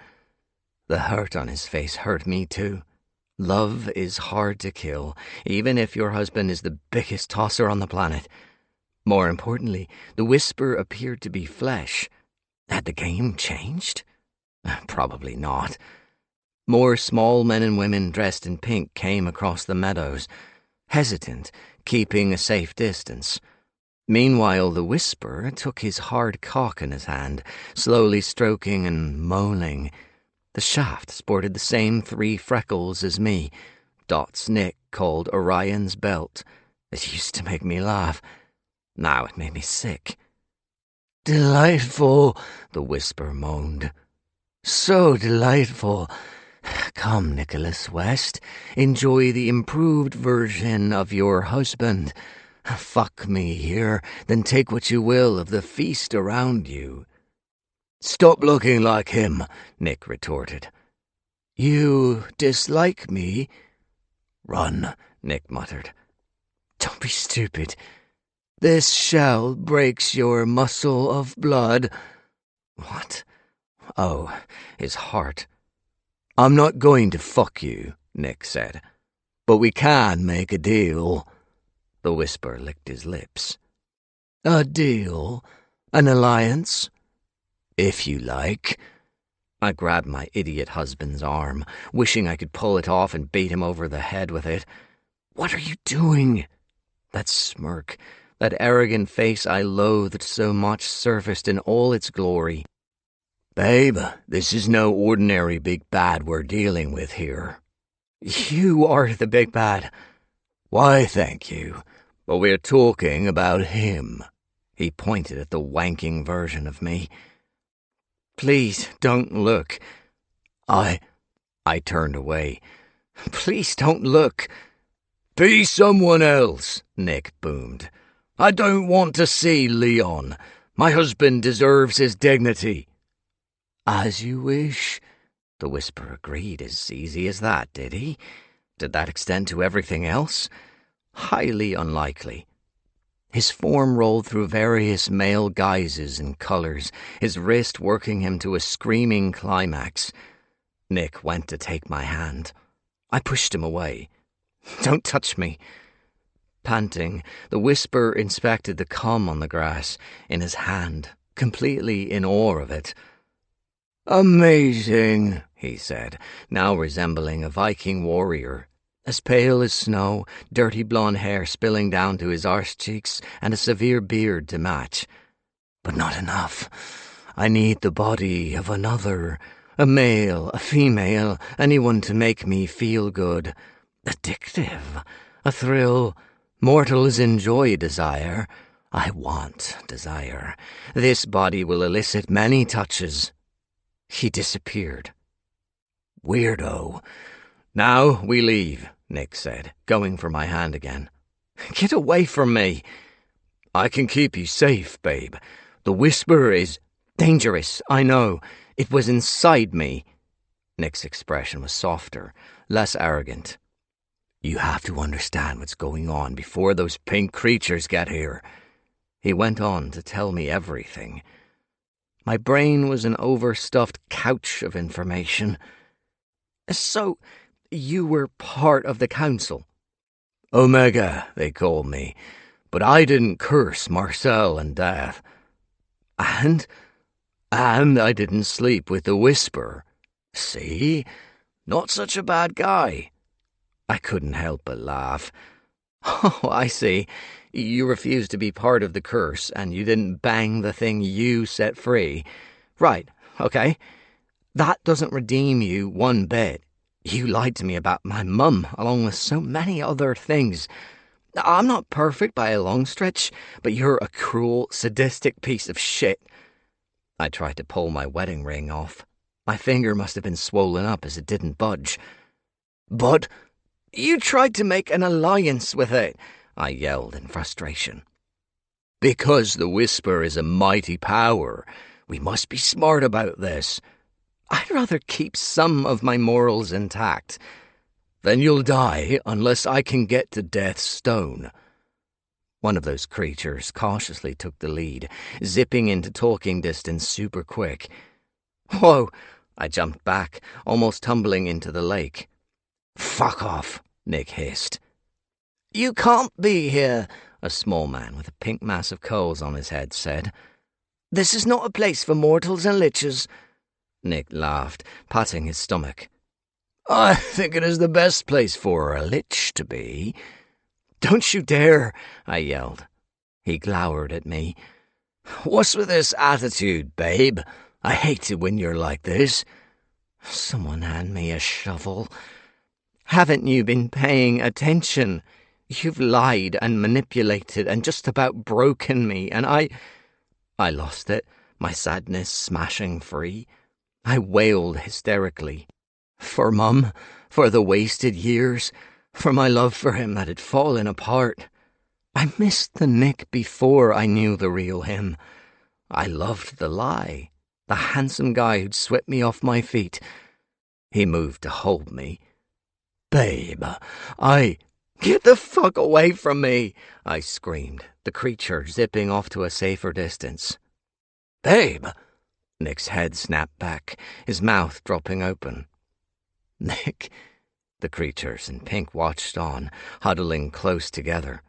The hurt on his face hurt me too. Love is hard to kill, even if your husband is the biggest tosser on the planet. More importantly, the whisper appeared to be flesh. Had the game changed? Probably not. More small men and women dressed in pink came across the meadows, hesitant, keeping a safe distance. Meanwhile, the whisper took his hard cock in his hand, slowly stroking and moaning. The shaft sported the same 3 freckles as me, dots Nick called Orion's belt. It used to make me laugh. Now it made me sick. Delightful, the whisper moaned. So delightful. Come, Nicholas West, enjoy the improved version of your husband. Fuck me here, then take what you will of the feast around you. Stop looking like him, Nick retorted. You dislike me? Run, Nick muttered. Don't be stupid. This shell breaks your muscle of blood. What? Oh, his heart. I'm not going to fuck you, Nick said. But we can make a deal. The whisper licked his lips. A deal? An alliance? If you like. I grabbed my idiot husband's arm, wishing I could pull it off and beat him over the head with it. What are you doing? That smirk, that arrogant face I loathed so much surfaced in all its glory. Babe, this is no ordinary big bad we're dealing with here. You are the big bad. Why, thank you. But we're talking about him. He pointed at the wanking version of me. Please don't look. I turned away. Please don't look. Be someone else, Nick boomed. I don't want to see Leon. My husband deserves his dignity. As you wish. The whisper agreed as easy as that, did he? Did that extend to everything else? Highly unlikely. His form rolled through various male guises and colors, his wrist working him to a screaming climax. Nick went to take my hand. I pushed him away. Don't touch me. Panting, the whisper inspected the cum on the grass in his hand, completely in awe of it. Amazing, he said, now resembling a Viking warrior. As pale as snow, dirty blonde hair spilling down to his arse cheeks, and a severe beard to match. But not enough. I need the body of another, a male, a female, anyone to make me feel good. Addictive, a thrill. Mortals enjoy desire. I want desire. This body will elicit many touches. He disappeared. Weirdo. Now we leave, Nick said, going for my hand again. Get away from me. I can keep you safe, babe. The whisper is dangerous, I know. It was inside me. Nick's expression was softer, less arrogant. You have to understand what's going on before those pink creatures get here. He went on to tell me everything. My brain was an overstuffed couch of information. So, you were part of the council? Omega, they called me, but I didn't curse Marcel and Death. And I didn't sleep with the Whisper. See? Not such a bad guy. I couldn't help but laugh. Oh, I see. You refused to be part of the curse, and you didn't bang the thing you set free. Right, okay. That doesn't redeem you one bit. You lied to me about my mum, along with so many other things. I'm not perfect by a long stretch, but you're a cruel, sadistic piece of shit. I tried to pull my wedding ring off. My finger must have been swollen up as it didn't budge. But you tried to make an alliance with it, I yelled in frustration. Because the Whisper is a mighty power, we must be smart about this. I'd rather keep some of my morals intact. Then you'll die unless I can get to Death's Stone. One of those creatures cautiously took the lead, zipping into talking distance super quick. Whoa! I jumped back, almost tumbling into the lake. Fuck off, Nick hissed. You can't be here, a small man with a pink mass of coals on his head said. This is not a place for mortals and liches. Nick laughed, patting his stomach. I think it is the best place for a lich to be. Don't you dare, I yelled. He glowered at me. What's with this attitude, babe? I hate it when you're like this. Someone hand me a shovel. Haven't you been paying attention? You've lied and manipulated and just about broken me, and I lost it, my sadness smashing free. I wailed hysterically. For Mum, for the wasted years, for my love for him that had fallen apart. I missed the Nick before I knew the real him. I loved the lie, the handsome guy who'd swept me off my feet. He moved to hold me. Babe, Get the fuck away from me, I screamed, the creature zipping off to a safer distance. Babe! Nick's head snapped back, his mouth dropping open. Nick, the creatures in pink watched on, huddling close together.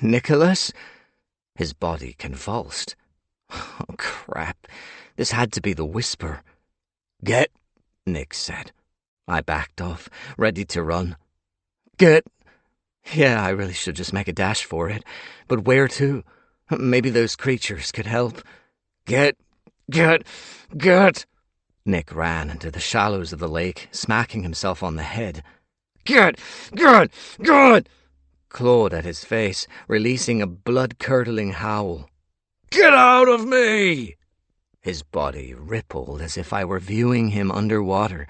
Nicholas? His body convulsed. Oh, crap. This had to be the Whisper. Get, Nick said. I backed off, ready to run. Get. Yeah, I really should just make a dash for it. But where to? Maybe those creatures could help. Get. Nick ran into the shallows of the lake, smacking himself on the head. Get! Clawed at his face, releasing a blood-curdling howl. Get out of me! His body rippled as if I were viewing him underwater.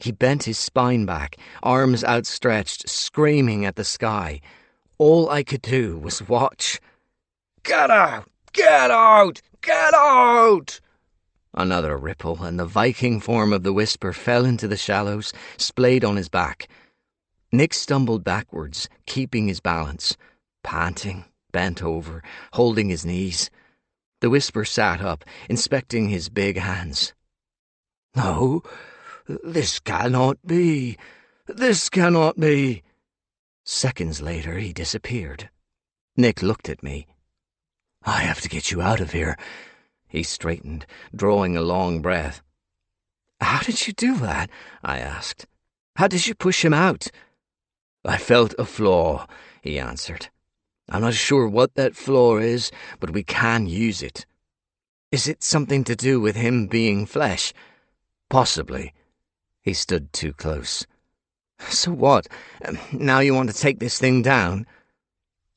He bent his spine back, arms outstretched, screaming at the sky. All I could do was watch. Get out! Get out! Get out! Another ripple, and the Viking form of the Whisper fell into the shallows, splayed on his back. Nick stumbled backwards, keeping his balance, panting, bent over, holding his knees. The Whisper sat up, inspecting his big hands. No, this cannot be. This cannot be. Seconds later, he disappeared. Nick looked at me. I have to get you out of here. He straightened, drawing a long breath. How did you do that? I asked. How did you push him out? I felt a flaw, he answered. I'm not sure what that flaw is, but we can use it. Is it something to do with him being flesh? Possibly. He stood too close. So what? Now you want to take this thing down?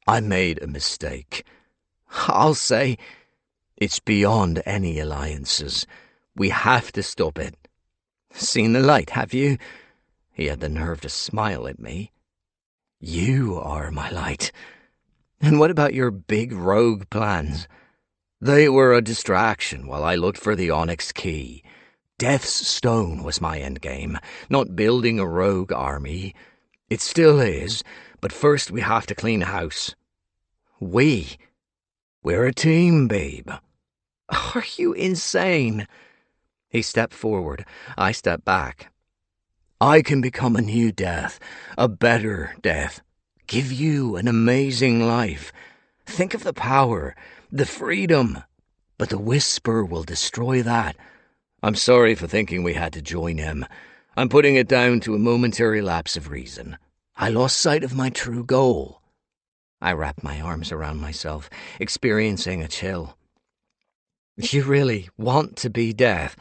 I made a mistake. I'll say it's beyond any alliances. We have to stop it. Seen the light, have you? He had the nerve to smile at me. You are my light. And what about your big rogue plans? They were a distraction while I looked for the Onyx Key. Death's Stone was my endgame, not building a rogue army. It still is, but first we have to clean house. We're a team, babe. Are you insane? He stepped forward. I stepped back. I can become a new Death, a better Death. give you an amazing life. Think of the power, the freedom. But the whisper will destroy that. I'm sorry for thinking we had to join him. I'm putting it down to a momentary lapse of reason. I lost sight of my true goal." I wrapped my arms around myself, experiencing a chill. "You really want to be death?"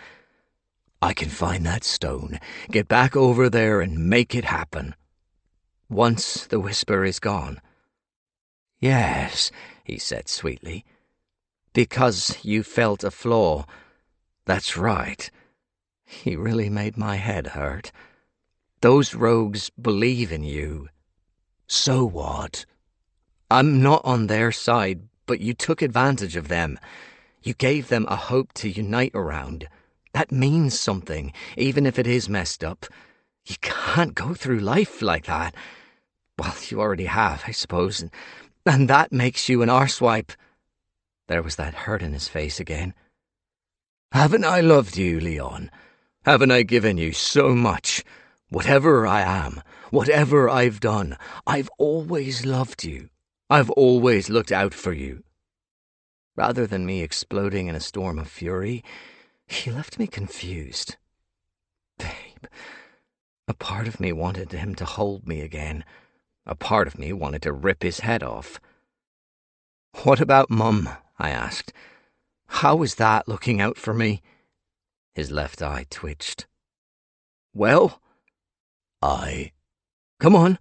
"I can find that stone, get back over there and make it happen." "Once the whisper is gone?" "Yes," he said sweetly. "Because you felt a flaw." "That's right." He really made my head hurt. "Those rogues believe in you." "So what?" "I'm not on their side, but you took advantage of them. You gave them a hope to unite around. That means something, even if it is messed up. You can't go through life like that. Well, you already have, I suppose, and that makes you an arsewipe." There was that hurt in his face again. "Haven't I loved you, Leon? Haven't I given you so much? Whatever I am, whatever I've done, I've always loved you. I've always looked out for you." Rather than me exploding in a storm of fury, he left me confused. Babe. A part of me wanted him to hold me again. A part of me wanted to rip his head off. "What about Mum?" I asked. "How is that looking out for me?" His left eye twitched. "Well?" Come on,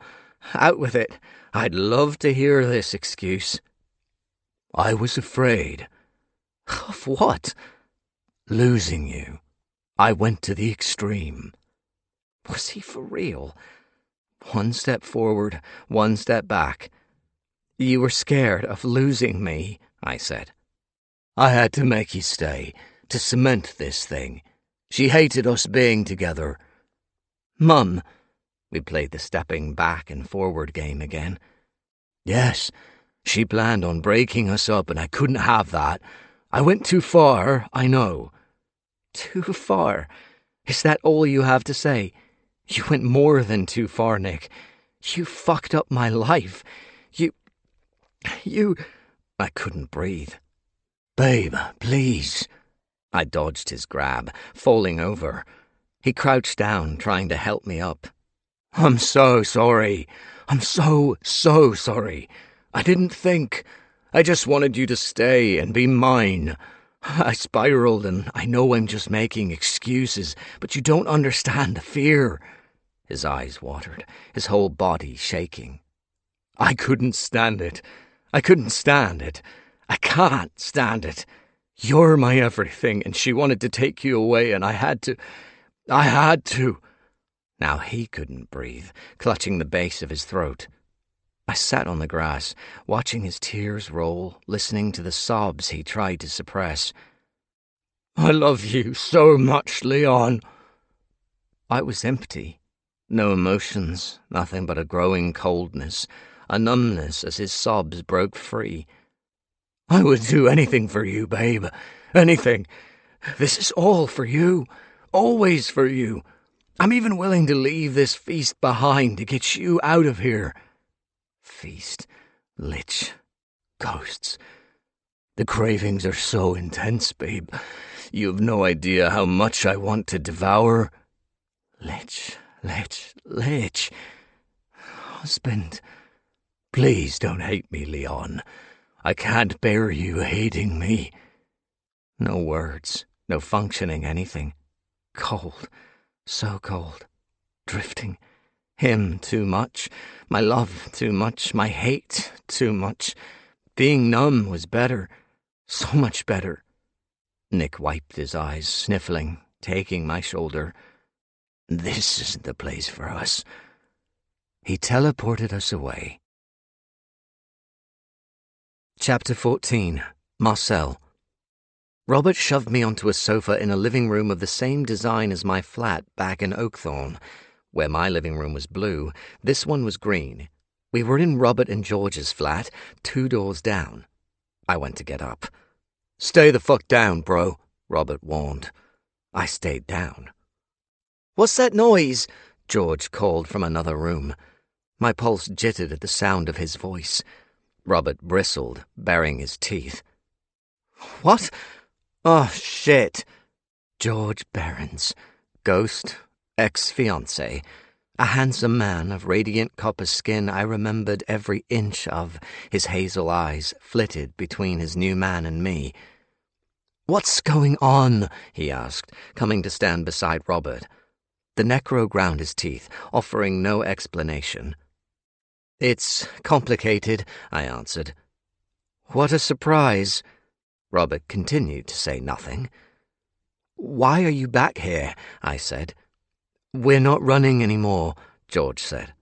out with it. I'd love to hear this excuse." "I was afraid." "Of what?" "Losing you. I went to the extreme." Was he for real? One step forward, one step back. "You were scared of losing me," I said. "I had to make you stay, to cement this thing. She hated us being together." "Mum." We played the stepping back and forward game again. "Yes, she planned on breaking us up, and I couldn't have that. I went too far, I know." "Too far? Is that all you have to say? You went more than too far, Nick. You fucked up my life. You... I couldn't breathe. "Babe, please." I dodged his grab, falling over. He crouched down, trying to help me up. "I'm so sorry. I'm so sorry. I didn't think. I just wanted you to stay and be mine. I spiraled, and I know I'm just making excuses, but you don't understand the fear." His eyes watered, his whole body shaking. "I couldn't stand it. I couldn't stand it. I can't stand it. You're my everything, and she wanted to take you away, and I had to. Now he couldn't breathe, clutching the base of his throat. I sat on the grass, watching his tears roll, listening to the sobs he tried to suppress. "I love you so much, Leon." I was empty. No emotions, nothing but a growing coldness, a numbness as his sobs broke free. "I would do anything for you, babe. Anything. This is all for you. Always for you. I'm even willing to leave this feast behind to get you out of here." Feast. Lich. Ghosts. The cravings are so intense, babe. You have no idea how much I want to devour. Lich. Husband. Please don't hate me, Leon. I can't bear you hating me. No words, no functioning anything. Cold. So cold. Drifting. Him too much. My love too much. My hate too much. Being numb was better. So much better. Nick wiped his eyes, sniffling, taking my shoulder. "This isn't the place for us." He teleported us away. Chapter 14. Marcel. Robert shoved me onto a sofa in a living room of the same design as my flat back in Oakthorne. Where my living room was blue, this one was green. We were in Robert and George's flat, 2 doors down. I went to get up. "Stay the fuck down, bro," Robert warned. I stayed down. "What's that noise?" George called from another room. My pulse jittered at the sound of his voice. Robert bristled, baring his teeth. "What? Oh, shit." George Behrens, ghost, ex-fiancé, a handsome man of radiant copper skin I remembered every inch of, his hazel eyes flitted between his new man and me. "What's going on?" he asked, coming to stand beside Robert. The necro ground his teeth, offering no explanation. "It's complicated," I answered. "What a surprise." Robert continued to say nothing. "Why are you back here?" I said. "We're not running anymore," George said.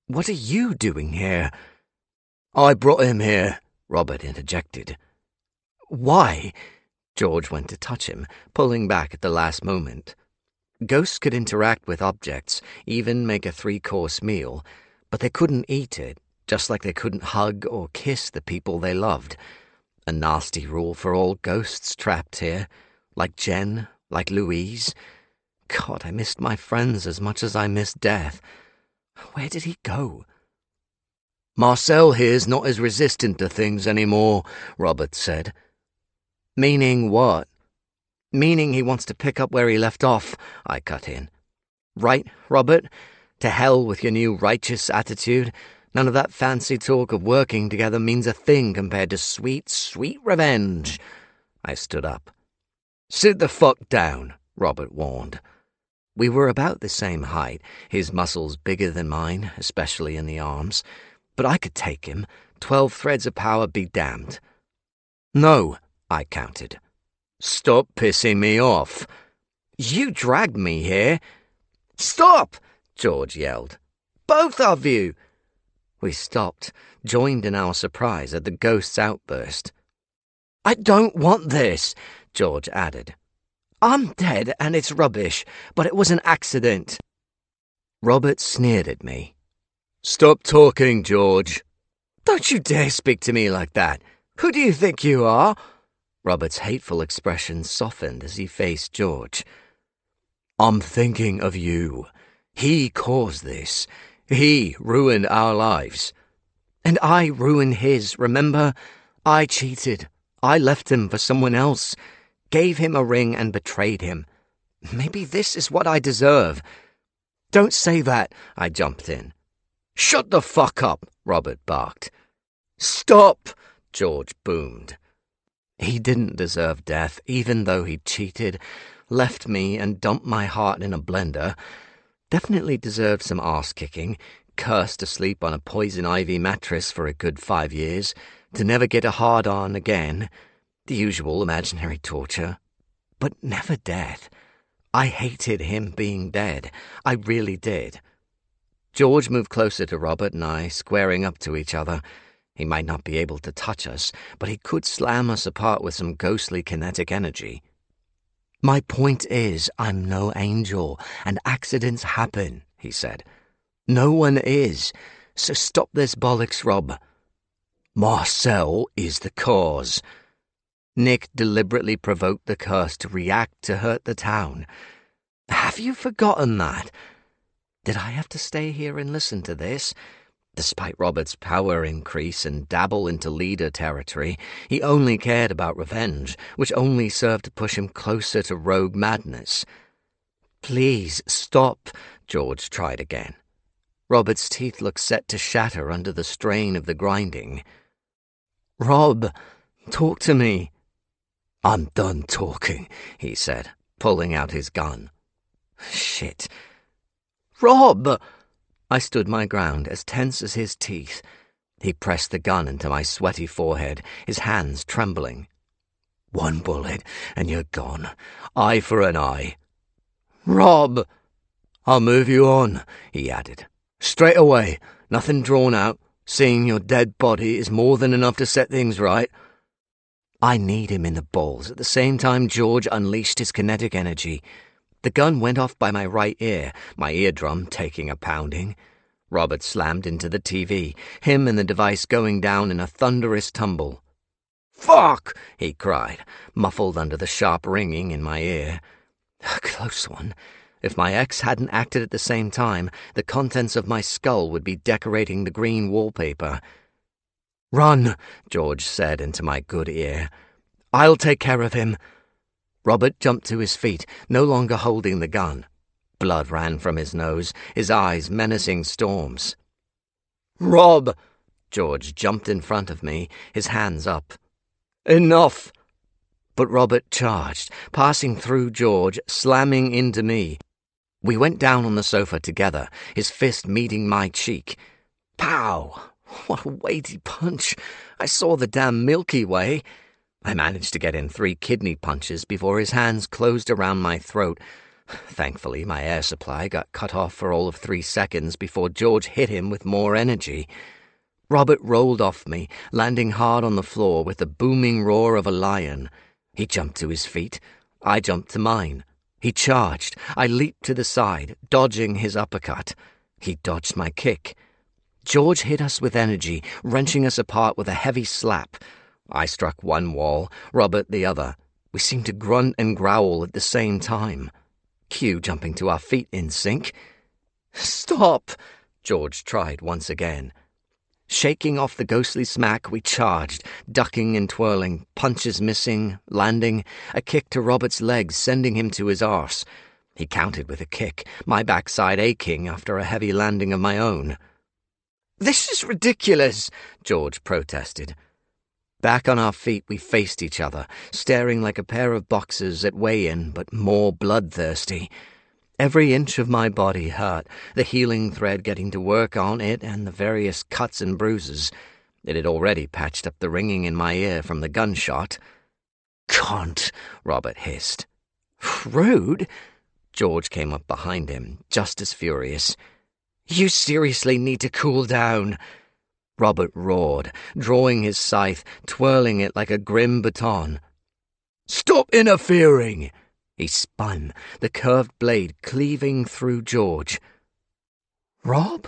"What are you doing here?" "I brought him here," Robert interjected. "Why?" George went to touch him, pulling back at the last moment. Ghosts could interact with objects, even make a 3-course meal, but they couldn't eat it, just like they couldn't hug or kiss the people they loved. A nasty rule for all ghosts trapped here, like Jen, like Louise. God, I missed my friends as much as I missed death. Where did he go? "Marcel here's not as resistant to things anymore," Robert said. "Meaning what?" "Meaning he wants to pick up where he left off," I cut in. "Right, Robert? To hell with your new righteous attitude. None of that fancy talk of working together means a thing compared to sweet, sweet revenge." I stood up. "Sit the fuck down," Robert warned. We were about the same height, his muscles bigger than mine, especially in the arms. But I could take him. 12 threads of power be damned. "No," I countered. "Stop pissing me off." "You dragged me here." "Stop!" George yelled. "Both of you!" We stopped, joined in our surprise at the ghost's outburst. "I don't want this," George added. "I'm dead and it's rubbish, but it was an accident." Robert sneered at me. "Stop talking, George." "Don't you dare speak to me like that. Who do you think you are?" Robert's hateful expression softened as he faced George. "I'm thinking of you. He caused this. He ruined our lives." "And I ruined his, remember? I cheated. I left him for someone else. Gave him a ring and betrayed him. Maybe this is what I deserve." "Don't say that," I jumped in. "Shut the fuck up," Robert barked. "Stop," George boomed. He didn't deserve death, even though he'd cheated, left me and dumped my heart in a blender. Definitely deserved some arse-kicking, cursed to sleep on a poison ivy mattress for a good 5 years, to never get a hard-on again, the usual imaginary torture. But never death. I hated him being dead. I really did. George moved closer to Robert and I, squaring up to each other. He might not be able to touch us, but he could slam us apart with some ghostly kinetic energy. "My point is, I'm no angel, and accidents happen," he said. "No one is, so stop this bollocks, Rob." "Marcel is the cause." Nick deliberately provoked the curse to react to hurt the town. Have you forgotten that? Did I have to stay here and listen to this? Despite Robert's power increase and dabble into leader territory, he only cared about revenge, which only served to push him closer to rogue madness. "Please, stop," George tried again. Robert's teeth looked set to shatter under the strain of the grinding. "Rob, talk to me." "I'm done talking," he said, pulling out his gun. Shit. "Rob!" I stood my ground, as tense as his teeth. He pressed the gun into my sweaty forehead, his hands trembling. "1 bullet, and you're gone. Eye for an eye." "Rob!" "I'll move you on," he added. "Straight away, nothing drawn out. Seeing your dead body is more than enough to set things right." I kneed him in the balls at the same time George unleashed his kinetic energy. The gun went off by my right ear, my eardrum taking a pounding. Robert slammed into the TV, him and the device going down in a thunderous tumble. "Fuck!" he cried, muffled under the sharp ringing in my ear. A close one. If my ex hadn't acted at the same time, the contents of my skull would be decorating the green wallpaper. "Run," George said into my good ear. "I'll take care of him." Robert jumped to his feet, no longer holding the gun. Blood ran from his nose, his eyes menacing storms. "Rob!" George jumped in front of me, his hands up. "Enough!" But Robert charged, passing through George, slamming into me. We went down on the sofa together, his fist meeting my cheek. Pow! What a weighty punch! I saw the damn Milky Way. I managed to get in 3 kidney punches before his hands closed around my throat. Thankfully, my air supply got cut off for all of 3 seconds before George hit him with more energy. Robert rolled off me, landing hard on the floor with the booming roar of a lion. He jumped to his feet. I jumped to mine. He charged. I leaped to the side, dodging his uppercut. He dodged my kick. George hit us with energy, wrenching us apart with a heavy slap. I struck one wall, Robert the other. We seemed to grunt and growl at the same time. Q jumping to our feet in sync. "Stop!" George tried once again. Shaking off the ghostly smack, we charged, ducking and twirling, punches missing, landing, a kick to Robert's legs, sending him to his arse. He countered with a kick, my backside aching after a heavy landing of my own. "This is ridiculous," George protested. Back on our feet, we faced each other, staring like a pair of boxers at weigh-in, but more bloodthirsty. Every inch of my body hurt, the healing thread getting to work on it and the various cuts and bruises. It had already patched up the ringing in my ear from the gunshot. "Cunt," Robert hissed. "Rude?" George came up behind him, just as furious. "You seriously need to cool down." Robert roared, drawing his scythe, twirling it like a grim baton. "Stop interfering!" He spun, the curved blade cleaving through George. "Rob?"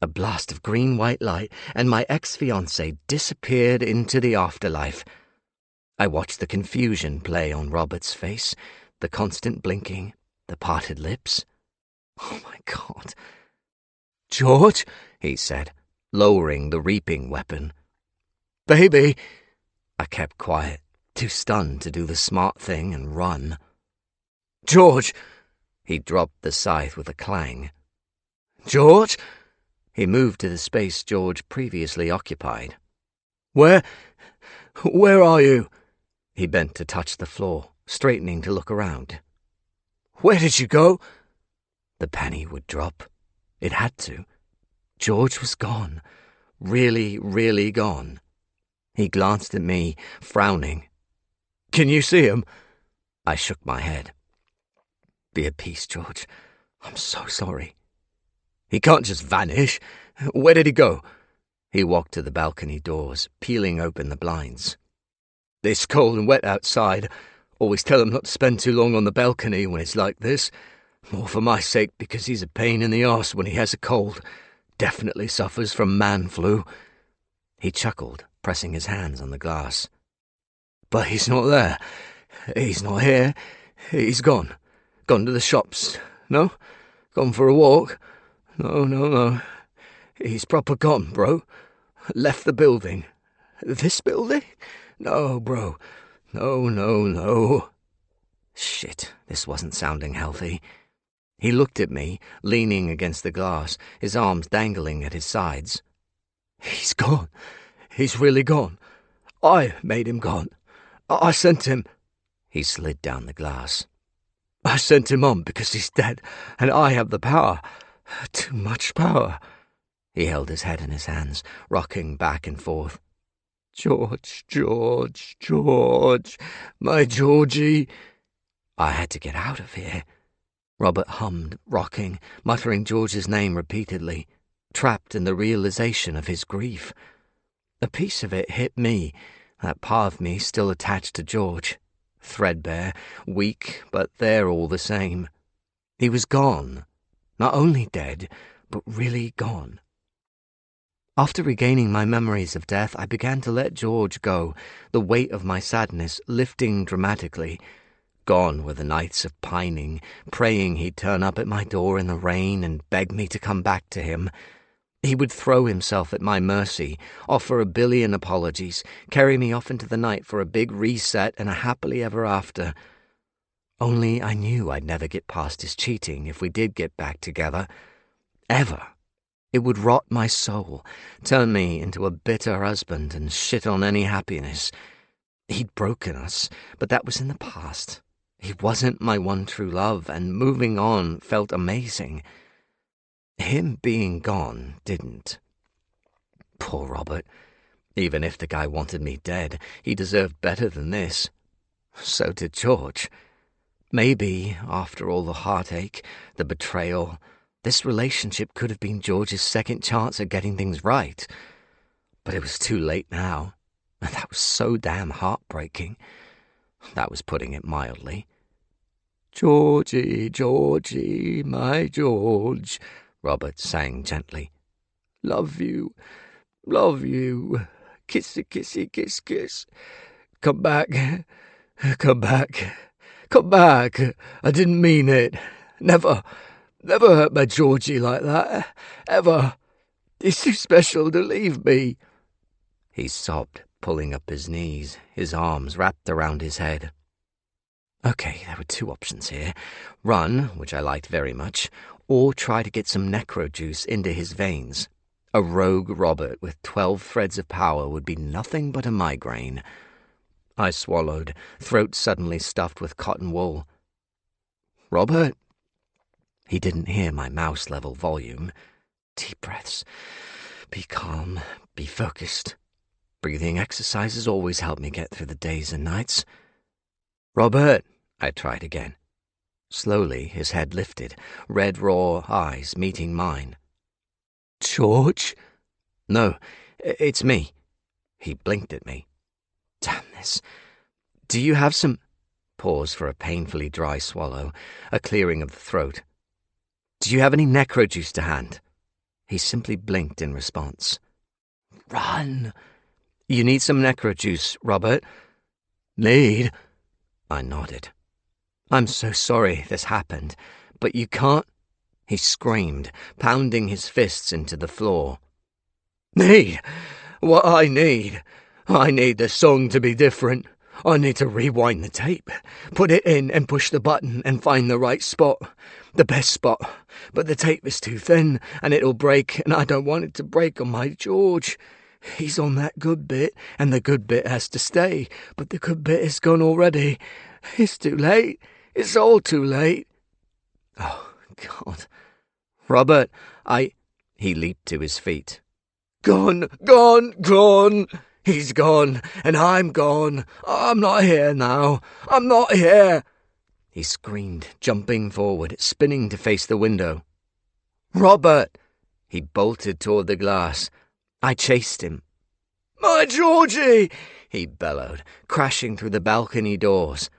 A blast of green-white light, and my ex-fiancé disappeared into the afterlife. I watched the confusion play on Robert's face, the constant blinking, the parted lips. Oh my God. "George," he said, lowering the reaping weapon. "Baby!" I kept quiet, too stunned to do the smart thing and run. "George!" He dropped the scythe with a clang. "George!" He moved to the space George previously occupied. Where are you?" He bent to touch the floor, straightening to look around. "Where did you go?" The penny would drop. It had to. George was gone. Really, really gone. He glanced at me, frowning. "Can you see him?" I shook my head. "Be at peace, George. I'm so sorry." "He can't just vanish. Where did he go?" He walked to the balcony doors, peeling open the blinds. "It's cold and wet outside. Always tell him not to spend too long on the balcony when it's like this. More for my sake, because he's a pain in the arse when he has a cold. Definitely suffers from man flu." He chuckled, pressing his hands on the glass. "But he's not there. He's not here. He's gone. Gone to the shops. No? Gone for a walk? No. He's proper gone, bro. Left the building. This building? No, bro. No. Shit, this wasn't sounding healthy. He looked at me, leaning against the glass, his arms dangling at his sides. "He's gone. He's really gone. I made him gone. I sent him." He slid down the glass. "I sent him on because he's dead, and I have the power. Too much power." He held his head in his hands, rocking back and forth. George, my Georgie." I had to get out of here. Robert hummed, rocking, muttering George's name repeatedly, trapped in the realization of his grief. A piece of it hit me, that part of me still attached to George. Threadbare, weak, but there all the same. He was gone. Not only dead, but really gone. After regaining my memories of death, I began to let George go, the weight of my sadness lifting dramatically. Gone were the nights of pining, praying he'd turn up at my door in the rain and beg me to come back to him. He would throw himself at my mercy, offer 1,000,000,000 apologies, carry me off into the night for a big reset and a happily ever after. Only I knew I'd never get past his cheating if we did get back together. Ever. It would rot my soul, turn me into a bitter husband and shit on any happiness. He'd broken us, but that was in the past. He wasn't my one true love, and moving on felt amazing. Him being gone didn't. Poor Robert. Even if the guy wanted me dead, he deserved better than this. So did George. Maybe, after all the heartache, the betrayal, this relationship could have been George's second chance at getting things right. But it was too late now, and that was so damn heartbreaking. That was putting it mildly. "Georgie, Georgie, my George," Robert sang gently. "Love you, kissy, kissy, kiss, kiss. Come back, come back, come back. I didn't mean it. Never hurt my Georgie like that, ever. He's too special to leave me." He sobbed, pulling up his knees, his arms wrapped around his head. Okay, there were 2 options here. Run, which I liked very much, or try to get some necro juice into his veins. A rogue Robert with 12 threads of power would be nothing but a migraine. I swallowed, throat suddenly stuffed with cotton wool. "Robert?" He didn't hear my mouse-level volume. Deep breaths. Be calm, be focused. Breathing exercises always help me get through the days and nights. "Robert," I tried again. Slowly, his head lifted, red raw eyes meeting mine. "George?" "No, it's me." He blinked at me. Damn this. "Do you have some—" Pause for a painfully dry swallow, a clearing of the throat. "Do you have any necro juice to hand?" He simply blinked in response. "Run!" "You need some necro juice, Robert?" "Need?" I nodded. "I'm so sorry this happened, but you can't—" He screamed, pounding his fists into the floor. "Need? What I need? I need the song to be different. I need to rewind the tape, put it in and push the button and find the right spot. The best spot. But the tape is too thin and it'll break, and I don't want it to break on my George. He's on that good bit, and the good bit has to stay, but the good bit is gone already. It's too late. It's all too late." Oh, God. "Robert, He leaped to his feet. "Gone, gone, gone. He's gone, and I'm gone. I'm not here now. I'm not here." He screamed, jumping forward, spinning to face the window. "Robert!" He bolted toward the glass. I chased him. "My Georgie!" he bellowed, crashing through the balcony doors.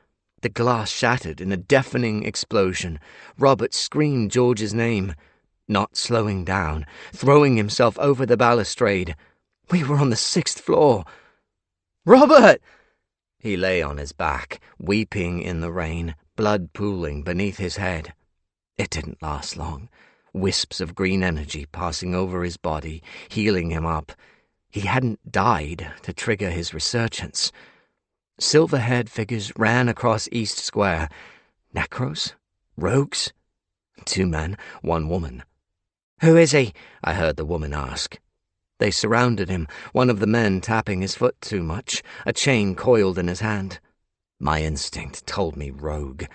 The glass shattered in a deafening explosion. Robert screamed George's name, not slowing down, throwing himself over the balustrade. We were on the 6th floor. "Robert!" He lay on his back, weeping in the rain, blood pooling beneath his head. It didn't last long. Wisps of green energy passing over his body, healing him up. He hadn't died to trigger his resurgence. Silver-haired figures ran across East Square. Necros? Rogues? 2 men, 1 woman. "Who is he?" I heard the woman ask. They surrounded him, one of the men tapping his foot too much, a chain coiled in his hand. My instinct told me rogue.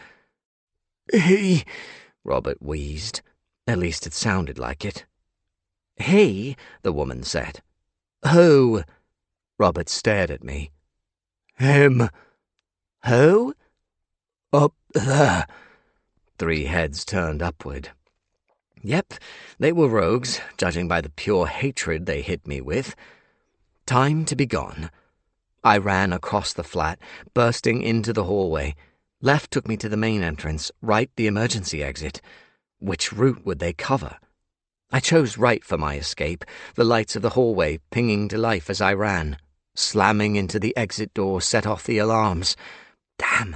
"He—" Robert wheezed. At least it sounded like it. "He?" the woman said. "Who?" Robert stared at me. "Him." "Who?" "Up there." 3 heads turned upward. Yep, they were rogues, judging by the pure hatred they hit me with. Time to be gone. I ran across the flat, bursting into the hallway. Left took me to the main entrance, right the emergency exit. Which route would they cover? I chose right for my escape, the lights of the hallway pinging to life as I ran. Slamming into the exit door set off the alarms. Damn,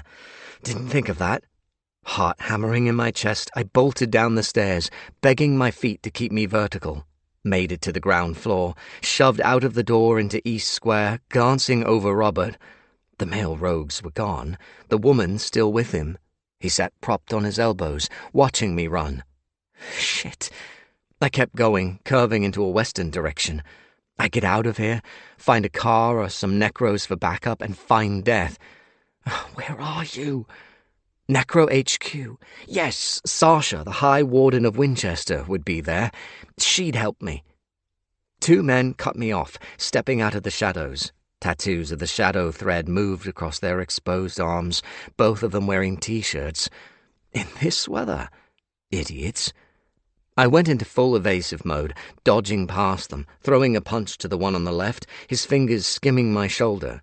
Didn't think of that. Heart hammering in my chest, I bolted down the stairs, begging my feet to keep me vertical. Made it to the ground floor, shoved out of the door into East Square, glancing over Robert. The male rogues were gone, the woman still with him. He sat propped on his elbows, watching me run. Shit. I kept going, curving into a western direction. I get out of here, find a car or some necros for backup, and find death. Where are you? Necro HQ. Yes, Sasha, the High Warden of Winchester, would be there. She'd help me. 2 men cut me off, stepping out of the shadows. Tattoos of the shadow thread moved across their exposed arms, both of them wearing T-shirts. In this weather? Idiots. I went into full evasive mode, dodging past them, throwing a punch to the one on the left, his fingers skimming my shoulder.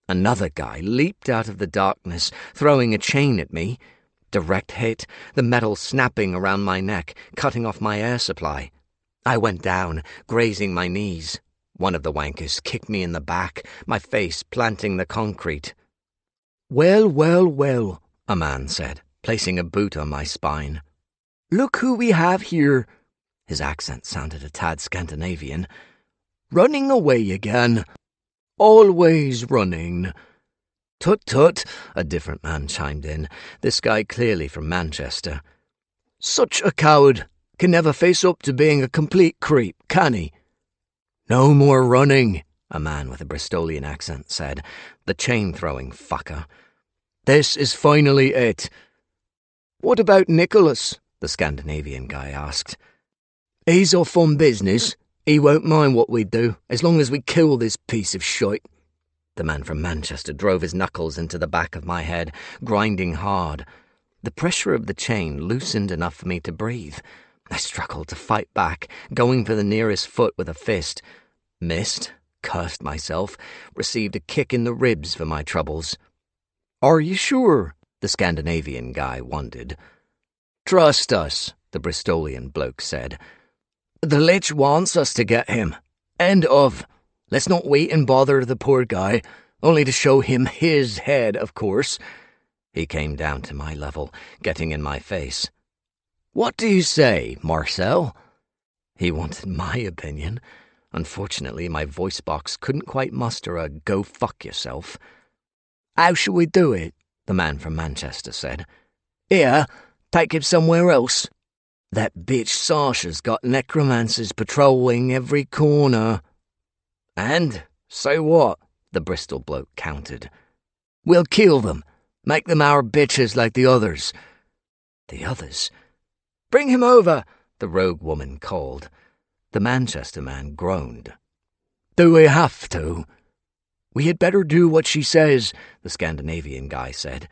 Another guy leaped out of the darkness, throwing a chain at me. Direct hit, the metal snapping around my neck, cutting off my air supply. I went down, grazing my knees. One of the wankers kicked me in the back, my face planting the concrete. "Well, well, well," a man said, placing a boot on my spine. "Look who we have here." His accent sounded a tad Scandinavian. "Running away again. Always running." "Tut tut," a different man chimed in, this guy clearly from Manchester. "Such a coward. Can never face up to being a complete creep, can he?" "No more running," a man with a Bristolian accent said, the chain-throwing fucker. "This is finally it." "What about Nicholas?" the Scandinavian guy asked. "He's off on business. He won't mind what we do, as long as we kill this piece of shite." The man from Manchester drove his knuckles into the back of my head, grinding hard. The pressure of the chain loosened enough for me to breathe. I struggled to fight back, going for the nearest foot with a fist. Missed, cursed myself, received a kick in the ribs for my troubles. "Are you sure?" the Scandinavian guy wondered. "Trust us," the Bristolian bloke said. "The Lich wants us to get him. End of. Let's not wait and bother the poor guy, only to show him his head, of course." He came down to my level, getting in my face. "What do you say, Marcel?" He wanted my opinion. Unfortunately, my voice box couldn't quite muster a "go fuck yourself." "How shall we do it?" the man from Manchester said. "Here, take him somewhere else. That bitch Sasha's got necromancers patrolling every corner." "And so what?" the Bristol bloke countered. "We'll kill them. Make them our bitches like the others." The others? "Bring him over," the rogue woman called. The Manchester man groaned. "Do we have to?" "We had better do what she says," the Scandinavian guy said.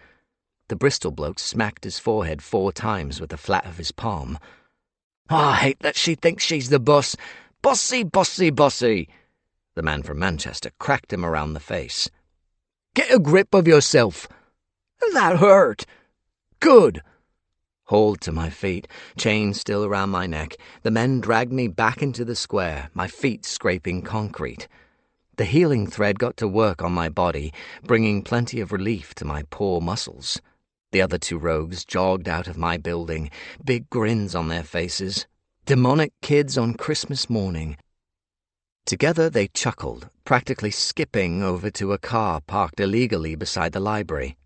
The Bristol bloke smacked his forehead 4 times with the flat of his palm. "I hate that she thinks she's the boss. Bossy, bossy, bossy." The man from Manchester cracked him around the face. "Get a grip of yourself." "That hurt." "Good." Hauled to my feet, chains still around my neck, the men dragged me back into the square, my feet scraping concrete. The healing thread got to work on my body, bringing plenty of relief to my poor muscles. The other 2 rogues jogged out of my building, big grins on their faces. Demonic kids on Christmas morning. Together they chuckled, practically skipping over to a car parked illegally beside the library.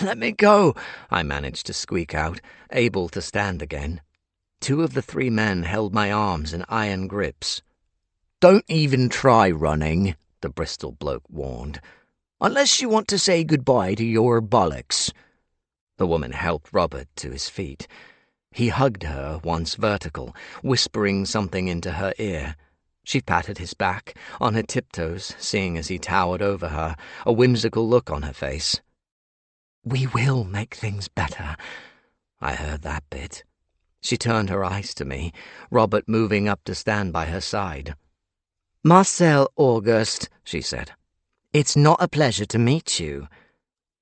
"Let me go," I managed to squeak out, able to stand again. 2 of the 3 men held my arms in iron grips. "Don't even try running," the Bristol bloke warned. "Unless you want to say goodbye to your bollocks." The woman helped Robert to his feet. He hugged her, once vertical, whispering something into her ear. She patted his back, on her tiptoes, seeing as he towered over her, a whimsical look on her face. "We will make things better." I heard that bit. She turned her eyes to me, Robert moving up to stand by her side. "Marcel August," she said. "It's not a pleasure to meet you."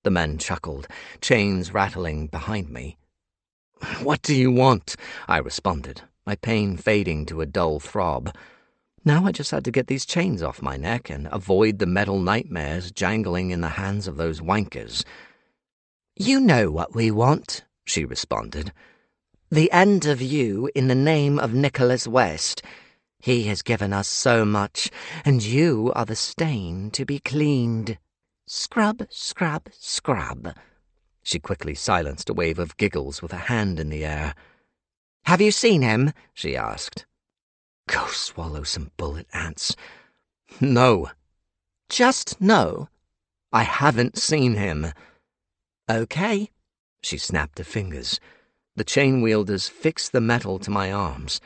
The men chuckled, chains rattling behind me. "What do you want?" I responded, my pain fading to a dull throb. Now I just had to get these chains off my neck and avoid the metal nightmares jangling in the hands of those wankers. You know what we want, she responded. The end of you in the name of Nicholas West. He has given us so much, and you are the stain to be cleaned. Scrub, scrub, scrub. She quickly silenced a wave of giggles with a hand in the air. Have you seen him? She asked. Go swallow some bullet ants. No. Just no. I haven't seen him. Okay. She snapped her fingers. The chain wielders fixed the metal to my arms.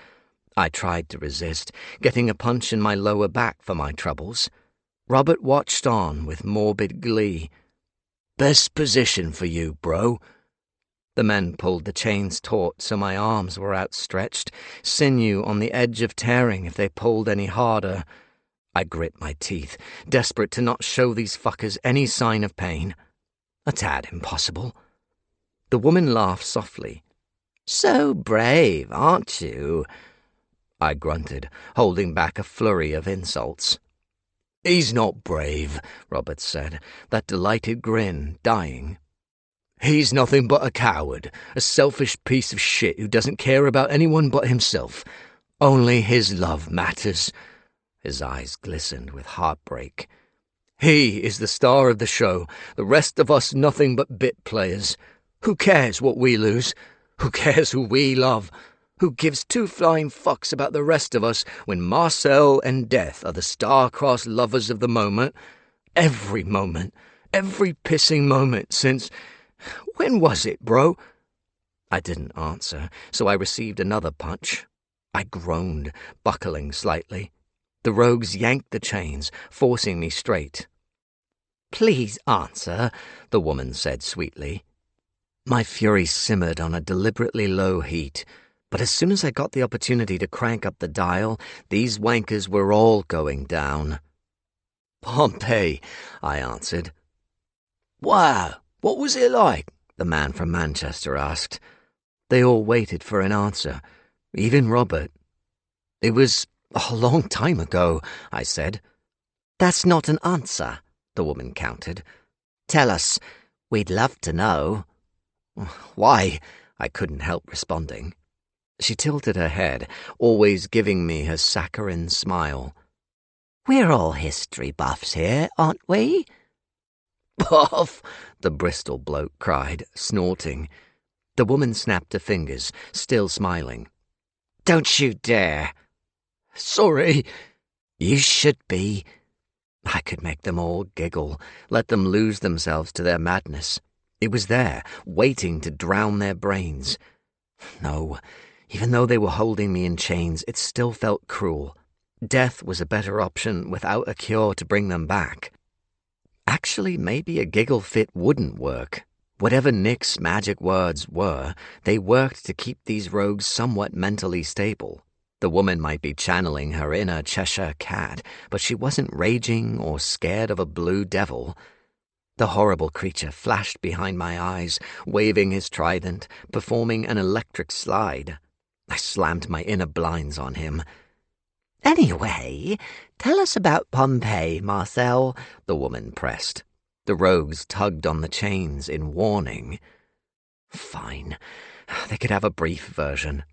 I tried to resist, getting a punch in my lower back for my troubles. Robert watched on with morbid glee. Best position for you, bro. The men pulled the chains taut so my arms were outstretched, sinew on the edge of tearing if they pulled any harder. I grit my teeth, desperate to not show these fuckers any sign of pain. A tad impossible. The woman laughed softly. So brave, aren't you? I grunted, holding back a flurry of insults. He's not brave, Robert said, that delighted grin dying. He's nothing but a coward, a selfish piece of shit who doesn't care about anyone but himself. Only his love matters. His eyes glistened with heartbreak. He is the star of the show, the rest of us nothing but bit players. Who cares what we lose? Who cares who we love? Who gives two flying fucks about the rest of us when Marcel and Death are the star-crossed lovers of the moment? Every moment, every pissing moment since... When was it, bro? I didn't answer, so I received another punch. I groaned, buckling slightly. The rogues yanked the chains, forcing me straight. Please answer, the woman said sweetly. My fury simmered on a deliberately low heat, but as soon as I got the opportunity to crank up the dial, these wankers were all going down. Pompeii, I answered. Wow, what was it like? The man from Manchester asked. They all waited for an answer, even Robert. It was a long time ago, I said. That's not an answer, the woman countered. Tell us. We'd love to know. Why? I couldn't help responding. She tilted her head, always giving me her saccharine smile. We're all history buffs here, aren't we? Buff! The Bristol bloke cried, snorting. The woman snapped her fingers, still smiling. Don't you dare! Sorry! You should be. I could make them all giggle, let them lose themselves to their madness. It was there, waiting to drown their brains. No, even though they were holding me in chains, it still felt cruel. Death was a better option without a cure to bring them back. Actually, maybe a giggle fit wouldn't work. Whatever Nick's magic words were, they worked to keep these rogues somewhat mentally stable. The woman might be channeling her inner Cheshire cat, but she wasn't raging or scared of a blue devil. The horrible creature flashed behind my eyes, waving his trident, performing an electric slide. I slammed my inner blinds on him. Anyway, tell us about Pompeii, Marcel, the woman pressed. The rogues tugged on the chains in warning. Fine. They could have a brief version.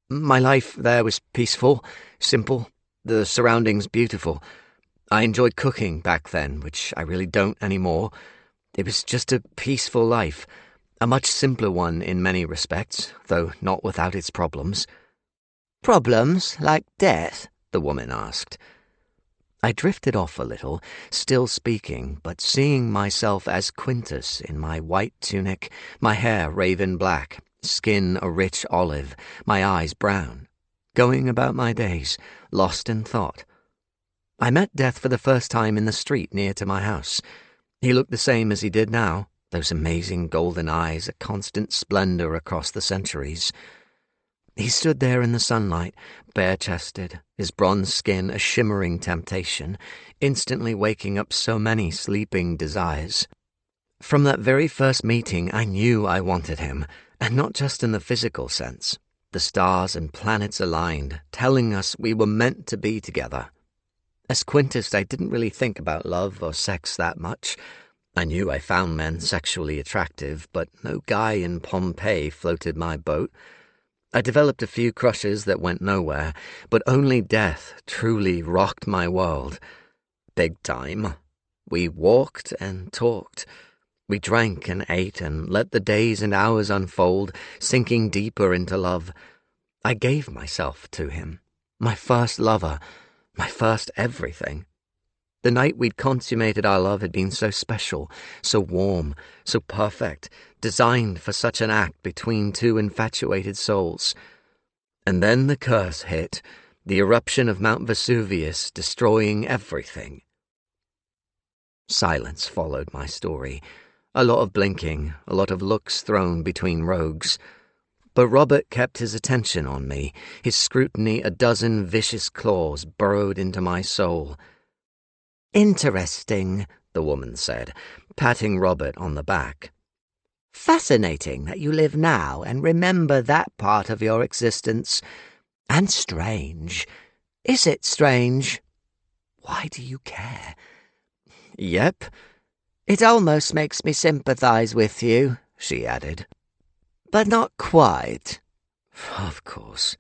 My life there was peaceful, simple, the surroundings beautiful. I enjoyed cooking back then, which I really don't anymore. It was just a peaceful life, a much simpler one in many respects, though not without its problems. Problems like death? The woman asked. I drifted off a little, still speaking, but seeing myself as Quintus in my white tunic, my hair raven black, skin a rich olive, my eyes brown, going about my days, lost in thought. I met Death for the first time in the street near to my house. He looked the same as he did now, those amazing golden eyes a constant splendor across the centuries. He stood there in the sunlight, bare-chested, his bronze skin a shimmering temptation, instantly waking up so many sleeping desires. From that very first meeting, I knew I wanted him, and not just in the physical sense. The stars and planets aligned, telling us we were meant to be together. As Quintus, I didn't really think about love or sex that much. I knew I found men sexually attractive, but no guy in Pompeii floated my boat. I developed a few crushes that went nowhere, but only death truly rocked my world. Big time. We walked and talked. We drank and ate and let the days and hours unfold, sinking deeper into love. I gave myself to him, my first lover, my first everything. The night we'd consummated our love had been so special, so warm, so perfect, designed for such an act between two infatuated souls. And then the curse hit, the eruption of Mount Vesuvius destroying everything. Silence followed my story. A lot of blinking, a lot of looks thrown between rogues. But Robert kept his attention on me, his scrutiny a dozen vicious claws burrowed into my soul. "Interesting," the woman said, patting Robert on the back. "Fascinating that you live now and remember that part of your existence. And strange. Is it strange? Why do you care?" "Yep." "It almost makes me sympathize with you," she added. "But not quite." "Of course."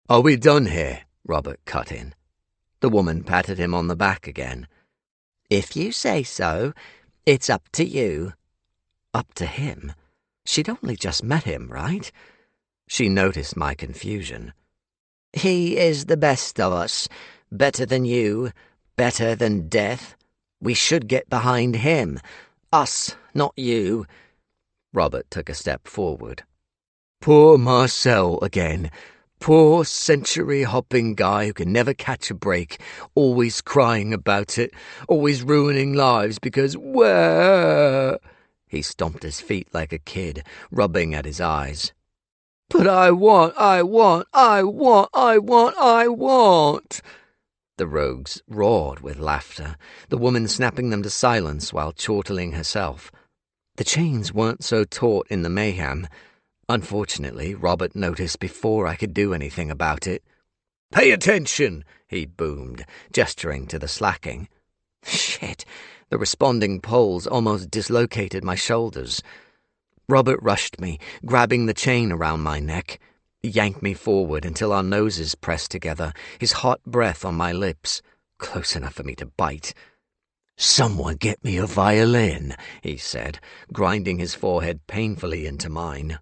"Are we done here?" Robert cut in. The woman patted him on the back again. "If you say so, it's up to you." Up to him? She'd only just met him, right? She noticed my confusion. "He is the best of us. Better than you. Better than death. We should get behind him. Us, not you." Robert took a step forward. "Poor Marcel again. Poor century-hopping guy who can never catch a break, always crying about it, always ruining lives because, well..." He stomped his feet like a kid, rubbing at his eyes. "But I want. The rogues roared with laughter, the woman snapping them to silence while chortling herself. The chains weren't so taut in the mayhem. Unfortunately, Robert noticed before I could do anything about it. "Pay attention!" he boomed, gesturing to the slacking. Shit! The responding poles almost dislocated my shoulders. Robert rushed me, grabbing the chain around my neck. He yanked me forward until our noses pressed together, his hot breath on my lips, close enough for me to bite. "Someone get me a violin," he said, grinding his forehead painfully into mine.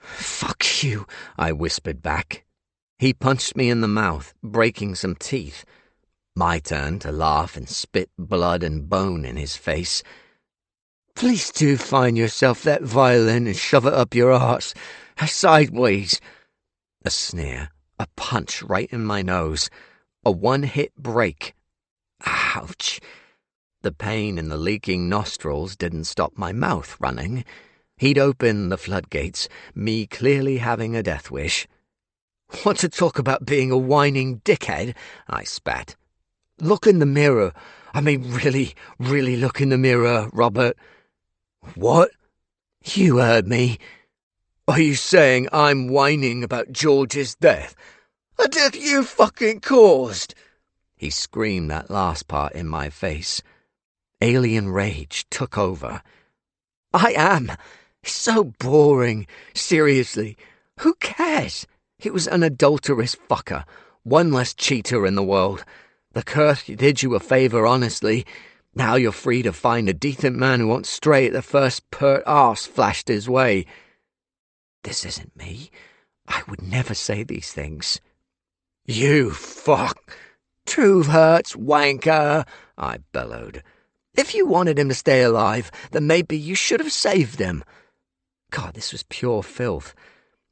"Fuck you," I whispered back. He punched me in the mouth, breaking some teeth. My turn to laugh and spit blood and bone in his face. "Please do find yourself that violin and shove it up your arse, sideways." A sneer, a punch right in my nose, a one-hit break. Ouch! The pain in the leaking nostrils didn't stop my mouth running. He'd opened the floodgates, me clearly having a death wish. "Want to talk about being a whining dickhead?" I spat. "Look in the mirror. I mean, really look in the mirror, Robert." "What?" "You heard me. Are you saying I'm whining about George's death? A death you fucking caused?" He screamed that last part in my face. Alien rage took over. "I am. It's so boring. Seriously, who cares? He was an adulterous fucker. One less cheater in the world. The curse did you a favor, honestly. Now you're free to find a decent man who won't stray at the first pert arse flashed his way." This isn't me. I would never say these things. "You fuck! Truth hurts, wanker!" I bellowed. "If you wanted him to stay alive, then maybe you should have saved him." God, this was pure filth.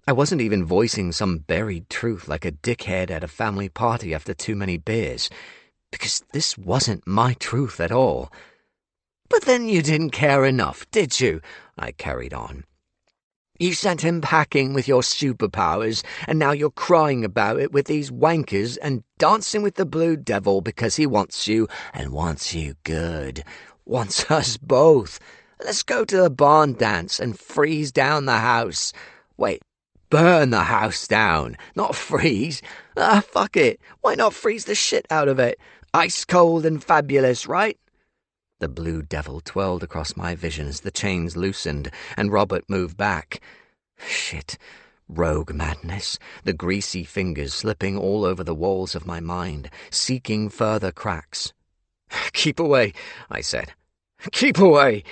I wasn't even voicing some buried truth like a dickhead at a family party after too many beers, because this wasn't my truth at all. "But then you didn't care enough, did you?" I carried on. "You sent him packing with your superpowers, and now you're crying about it with these wankers and dancing with the Blue Devil because he wants you, and wants you good. Wants us both. Let's go to the barn dance and freeze down the house. Wait, burn the house down, not freeze. Fuck it. Why not freeze the shit out of it? Ice cold and fabulous, right?" The blue devil twirled across my vision as the chains loosened and Robert moved back. Shit. Rogue madness, the greasy fingers slipping all over the walls of my mind, seeking further cracks. "Keep away," I said. "Keep away."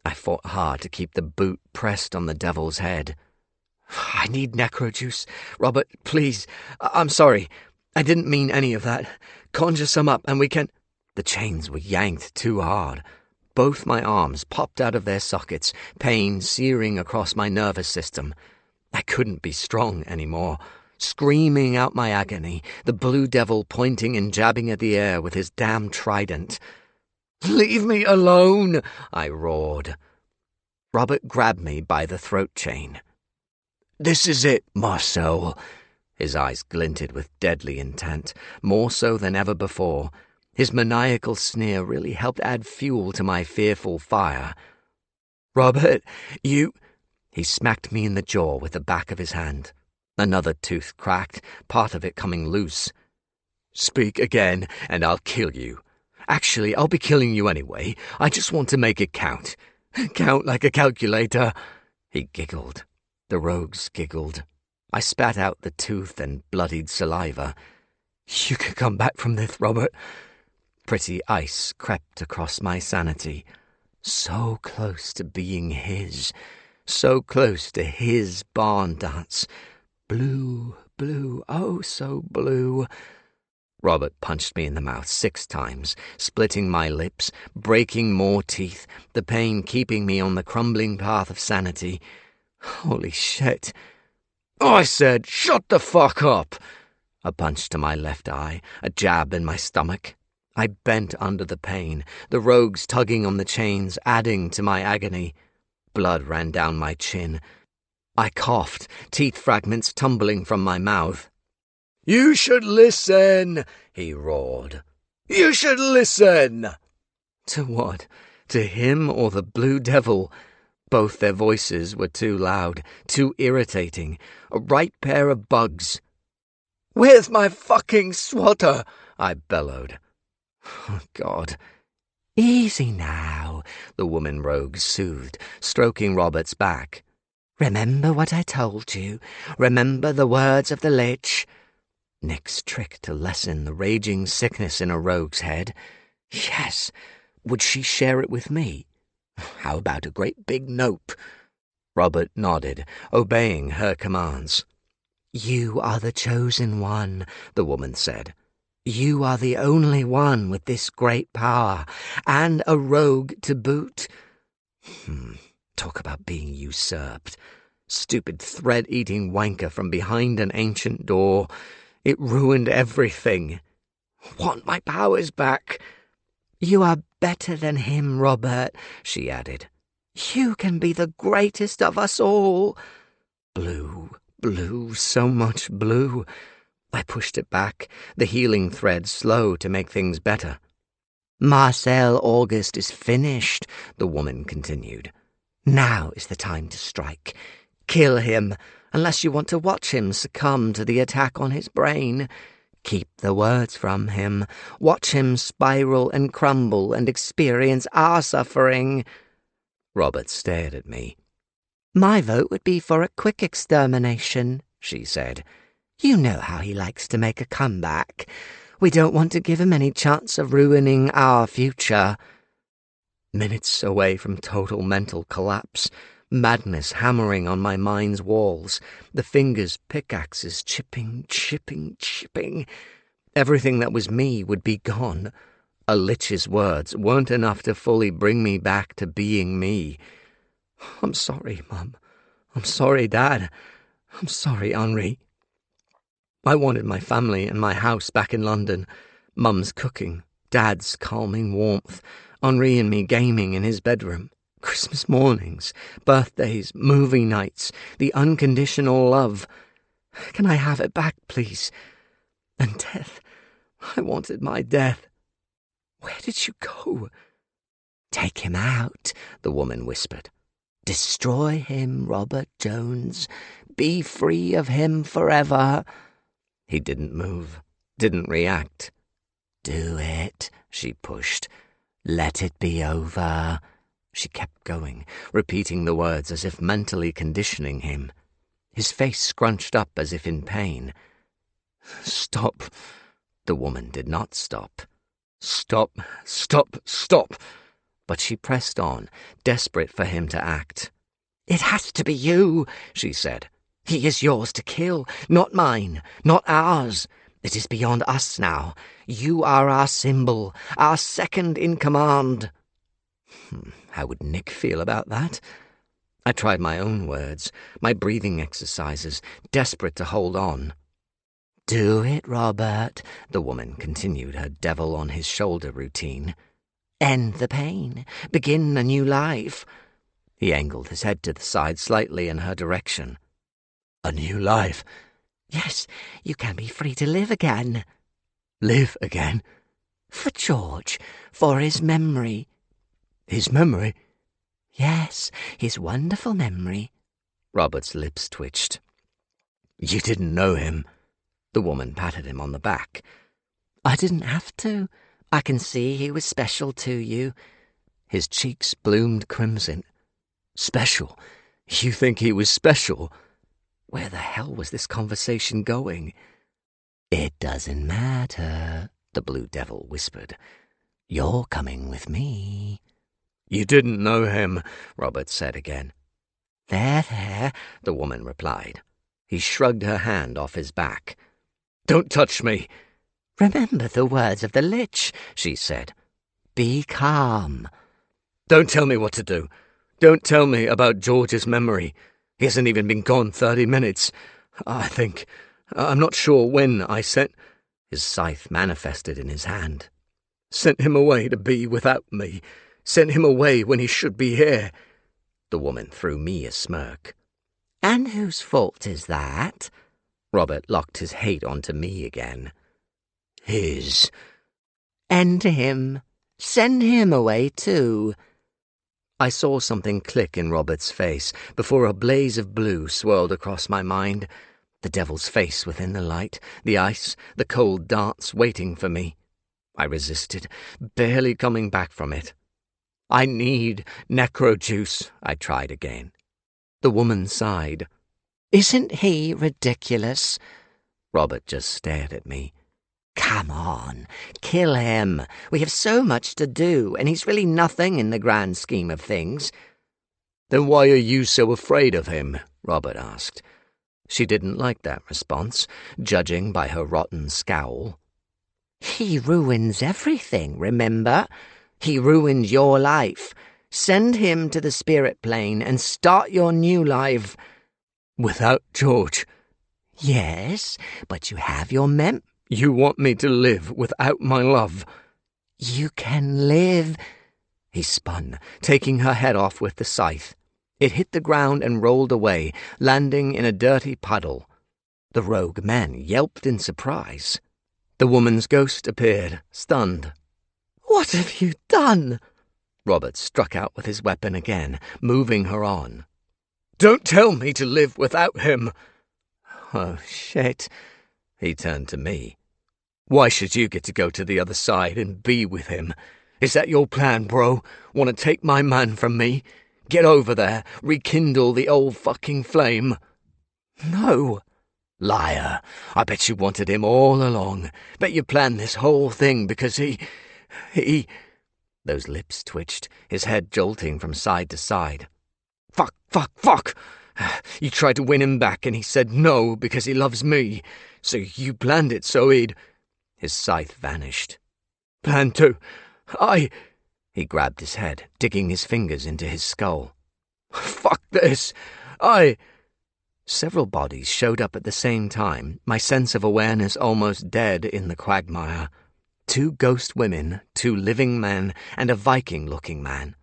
I fought hard to keep the boot pressed on the devil's head. "I need necro juice. Robert, please. I'm sorry. I didn't mean any of that. Conjure some up and we can—" The chains were yanked too hard. Both my arms popped out of their sockets, pain searing across my nervous system. I couldn't be strong anymore. Screaming out my agony, the blue devil pointing and jabbing at the air with his damn trident. "Leave me alone!" I roared. Robert grabbed me by the throat chain. "This is it, Marcel." His eyes glinted with deadly intent, more so than ever before. His maniacal sneer really helped add fuel to my fearful fire. "Robert, you—" He smacked me in the jaw with the back of his hand. Another tooth cracked, part of it coming loose. "Speak again, and I'll kill you. Actually, I'll be killing you anyway. I just want to make it count. Count like a calculator." He giggled. The rogues giggled. I spat out the tooth and bloodied saliva. "You can come back from this, Robert." Pretty ice crept across my sanity. So close to being his. So close to his barn dance. Blue, blue, oh so blue. Robert punched me in the mouth 6 times, splitting my lips, breaking more teeth, the pain keeping me on the crumbling path of sanity. Holy shit. I said, "Shut the fuck up!" A punch to my left eye, a jab in my stomach. I bent under the pain, the rogues tugging on the chains, adding to my agony. Blood ran down my chin. I coughed, teeth fragments tumbling from my mouth. "You should listen," he roared. "You should listen!" To what? To him or the blue devil? Both their voices were too loud, too irritating, a right pair of bugs. "Where's my fucking swatter?" I bellowed. Oh, God. "Easy now," the woman rogue soothed, stroking Robert's back. "Remember what I told you. Remember the words of the lich." Nick's trick to lessen the raging sickness in a rogue's head. Yes. Would she share it with me? How about a great big nope? Robert nodded, obeying her commands. "You are the chosen one," the woman said. "You are the only one with this great power, and a rogue to boot." Talk about being usurped. Stupid thread-eating wanker from behind an ancient door. It ruined everything. Want my powers back. "You are better than him, Robert," she added. "You can be the greatest of us all." Blue, blue, so much blue. I pushed it back, the healing thread slow to make things better. "Marcel August is finished," the woman continued. "Now is the time to strike. Kill him, unless you want to watch him succumb to the attack on his brain. Keep the words from him. Watch him spiral and crumble and experience our suffering." Robert stared at me. "My vote would be for a quick extermination," she said. "You know how he likes to make a comeback. We don't want to give him any chance of ruining our future." Minutes away from total mental collapse, madness hammering on my mind's walls, the fingers pickaxes chipping, chipping, chipping. Everything that was me would be gone. A lich's words weren't enough to fully bring me back to being me. "I'm sorry, Mum. I'm sorry, Dad. I'm sorry, Henri. I wanted my family and my house back in London. Mum's cooking, Dad's calming warmth, Henri and me gaming in his bedroom. Christmas mornings, birthdays, movie nights, the unconditional love. Can I have it back, please? And death. I wanted my death. Where did you go?" "Take him out," the woman whispered. "Destroy him, Robert Jones. Be free of him forever." He didn't move, didn't react. "Do it," she pushed. Let it be over. She kept going, repeating the words as if mentally conditioning him. His face scrunched up as if in pain. Stop. The woman did not stop. Stop, stop, stop. But she pressed on, desperate for him to act. It has to be you, she said. He is yours to kill, not mine, not ours. It is beyond us now. You are our symbol, our second in command. How would Nick feel about that? I tried my own words, my breathing exercises, desperate to hold on. Do it, Robert, the woman continued her devil-on-his-shoulder routine. End the pain. Begin a new life. He angled his head to the side slightly in her direction. A new life? Yes, you can be free to live again. Live again? For George, for his memory. His memory? Yes, his wonderful memory. Robert's lips twitched. You didn't know him. The woman patted him on the back. I didn't have to. I can see he was special to you. His cheeks bloomed crimson. Special? You think he was special? Where the hell was this conversation going? It doesn't matter, the Blue Devil whispered. You're coming with me. You didn't know him, Robert said again. There, the woman replied. He shrugged her hand off his back. Don't touch me. Remember the words of the Lich, she said. Be calm. Don't tell me what to do. Don't tell me about George's memory. He hasn't even been gone 30 minutes. I think. I'm not sure when I sent... His scythe manifested in his hand. Sent him away to be without me. Sent him away when he should be here. The woman threw me a smirk. And whose fault is that? Robert locked his hate onto me again. His. End him. Send him away too. I saw something click in Robert's face before a blaze of blue swirled across my mind. The devil's face within the light, the ice, the cold darts waiting for me. I resisted, barely coming back from it. I need necro juice, I tried again. The woman sighed. Isn't he ridiculous? Robert just stared at me. Come on, kill him. We have so much to do, and he's really nothing in the grand scheme of things. Then why are you so afraid of him? Robert asked. She didn't like that response, judging by her rotten scowl. He ruins everything, remember? He ruined your life. Send him to the spirit plane and start your new life. Without George? Yes, but you have your You want me to live without my love? You can live. He spun, taking her head off with the scythe. It hit the ground and rolled away, landing in a dirty puddle. The rogue men yelped in surprise. The woman's ghost appeared, stunned. What have you done? Robert struck out with his weapon again, moving her on. Don't tell me to live without him. Oh, shit. He turned to me. Why should you get to go to the other side and be with him? Is that your plan, bro? Want to take my man from me? Get over there, rekindle the old fucking flame. No. Liar. I bet you wanted him all along. Bet you planned this whole thing because he... Those lips twitched, his head jolting from side to side. Fuck, fuck, fuck! You tried to win him back and he said no because he loves me. So you planned it so he'd... His scythe vanished. Plan to... He grabbed his head, digging his fingers into his skull. Fuck this! Several bodies showed up at the same time, my sense of awareness almost dead in the quagmire. 2 ghost women, 2 living men, and a Viking-looking man.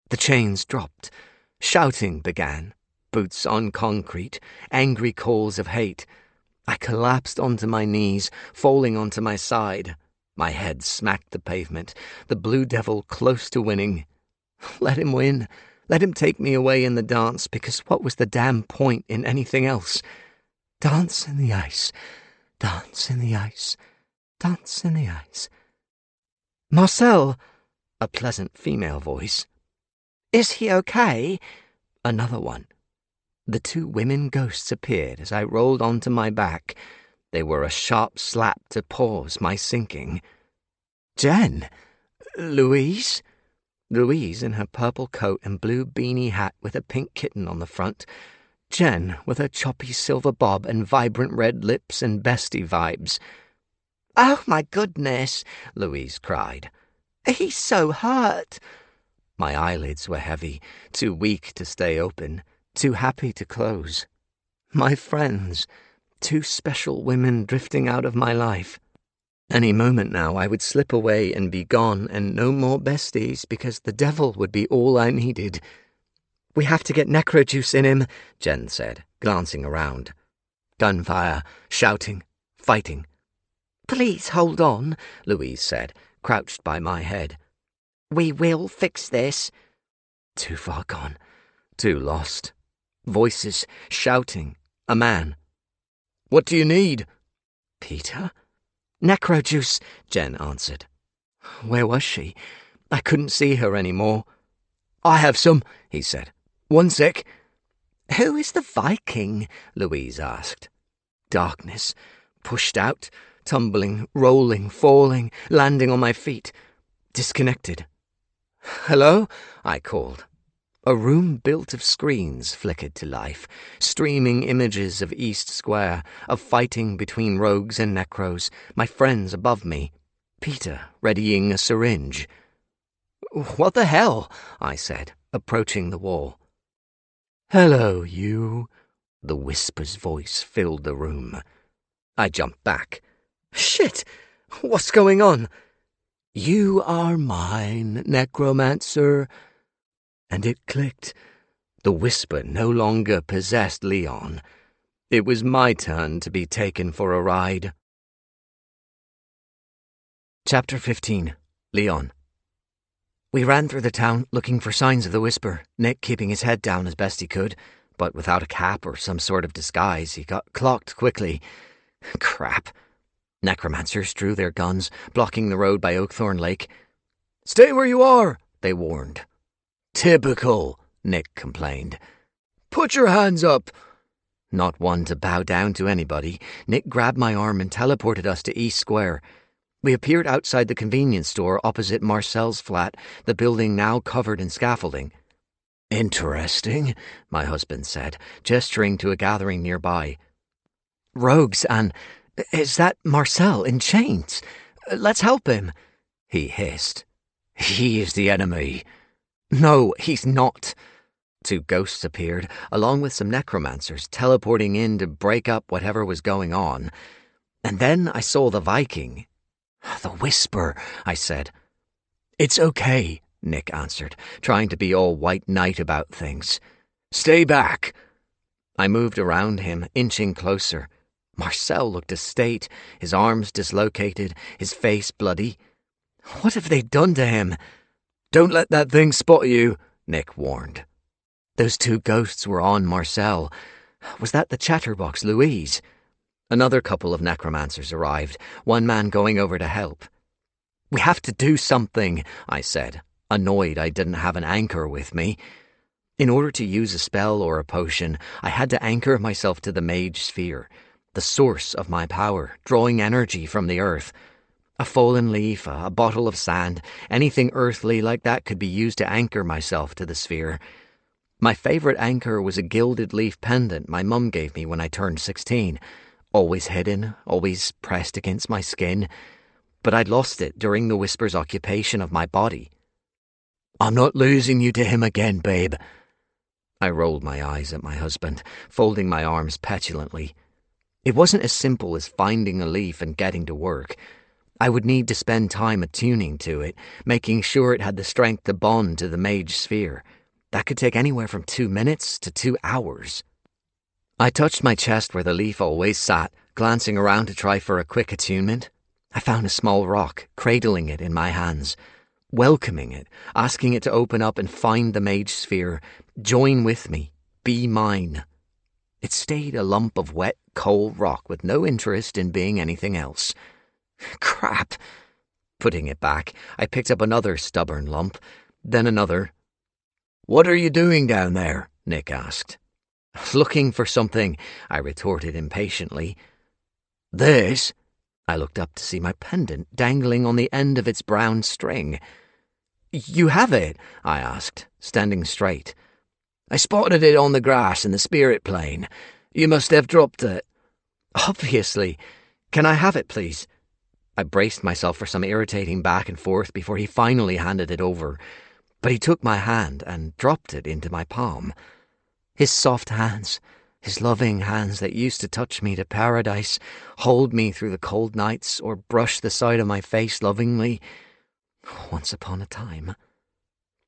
The chains dropped. Shouting began. Boots on concrete, angry calls of hate. I collapsed onto my knees, falling onto my side. My head smacked the pavement, the Blue Devil close to winning. Let him win. Let him take me away in the dance, because what was the damn point in anything else? Dance in the ice. Dance in the ice. Dance in the ice. Marcel! a pleasant female voice. "Is he okay?" Another one. The two women ghosts appeared as I rolled onto my back. They were a sharp slap to pause my sinking. "Jen? Louise?" Louise in her purple coat and blue beanie hat with a pink kitten on the front. Jen with her choppy silver bob and vibrant red lips and bestie vibes. "Oh, my goodness," Louise cried. "He's so hurt." My eyelids were heavy, too weak to stay open, too happy to close. My friends, two special women drifting out of my life. Any moment now I would slip away and be gone, and no more besties, because the devil would be all I needed. "We have to get necro juice in him," Jen said, glancing around. Gunfire, shouting, fighting. "Please hold on," Louise said, crouched by my head. "We will fix this." Too far gone, too lost. Voices, shouting, a man. "What do you need?" "Peter?" "Necro juice," Jen answered. Where was she? I couldn't see her anymore. "I have some," he said. "One sec." "Who is the Viking?" Louise asked. Darkness, pushed out, tumbling, rolling, falling, landing on my feet. Disconnected. "Hello?" I called. A room built of screens flickered to life, streaming images of East Square, of fighting between rogues and necros, my friends above me, Peter readying a syringe. "What the hell?" I said, approaching the wall. "Hello, you." The whisper's voice filled the room. I jumped back. "Shit! What's going on?" "You are mine, Necromancer." And it clicked. The whisper no longer possessed Leon. It was my turn to be taken for a ride. Chapter 15. Leon. We ran through the town looking for signs of the whisper, Nick keeping his head down as best he could, but without a cap or some sort of disguise, he got clocked quickly. Crap. Necromancers drew their guns, blocking the road by Oakthorn Lake. "Stay where you are," they warned. "Typical," Nick complained. "Put your hands up." Not one to bow down to anybody, Nick grabbed my arm and teleported us to East Square. We appeared outside the convenience store opposite Marcel's flat, the building now covered in scaffolding. "Interesting," my husband said, gesturing to a gathering nearby. "Rogues, and is that Marcel in chains? Let's help him," he hissed. "He is the enemy." "No, he's not." Two ghosts appeared, along with some necromancers, teleporting in to break up whatever was going on. And then I saw the Viking. "The whisper," I said. "It's okay," Nick answered, trying to be all white knight about things. "Stay back." I moved around him, inching closer. Marcel looked a state, his arms dislocated, his face bloody. What have they done to him? "Don't let that thing spot you," Nick warned. Those two ghosts were on Marcel. Was that the chatterbox Louise? Another couple of necromancers arrived, one man going over to help. "We have to do something," I said, annoyed I didn't have an anchor with me. In order to use a spell or a potion, I had to anchor myself to the mage sphere, the source of my power, drawing energy from the earth. A fallen leaf, a bottle of sand, anything earthly like that could be used to anchor myself to the sphere. My favorite anchor was a gilded leaf pendant my mum gave me when I turned 16. Always hidden, always pressed against my skin. But I'd lost it during the whisper's occupation of my body. "I'm not losing you to him again, babe." I rolled my eyes at my husband, folding my arms petulantly. It wasn't as simple as finding a leaf and getting to work. I would need to spend time attuning to it, making sure it had the strength to bond to the mage sphere. That could take anywhere from 2 minutes to 2 hours. I touched my chest where the leaf always sat, glancing around to try for a quick attunement. I found a small rock, cradling it in my hands, welcoming it, asking it to open up and find the mage sphere, join with me, be mine. It stayed a lump of wet, cold rock with no interest in being anything else. Crap. Putting it back, I picked up another stubborn lump, then another. "What are you doing down there?" Nick asked. "Looking for something," I retorted impatiently. "This?" I looked up to see my pendant dangling on the end of its brown string. "You have it?" I asked, standing straight. "I spotted it on the grass in the spirit plane. You must have dropped it." "Obviously. Can I have it, please?" I braced myself for some irritating back and forth before he finally handed it over, but he took my hand and dropped it into my palm. His soft hands, his loving hands that used to touch me to paradise, hold me through the cold nights, or brush the side of my face lovingly. Once upon a time.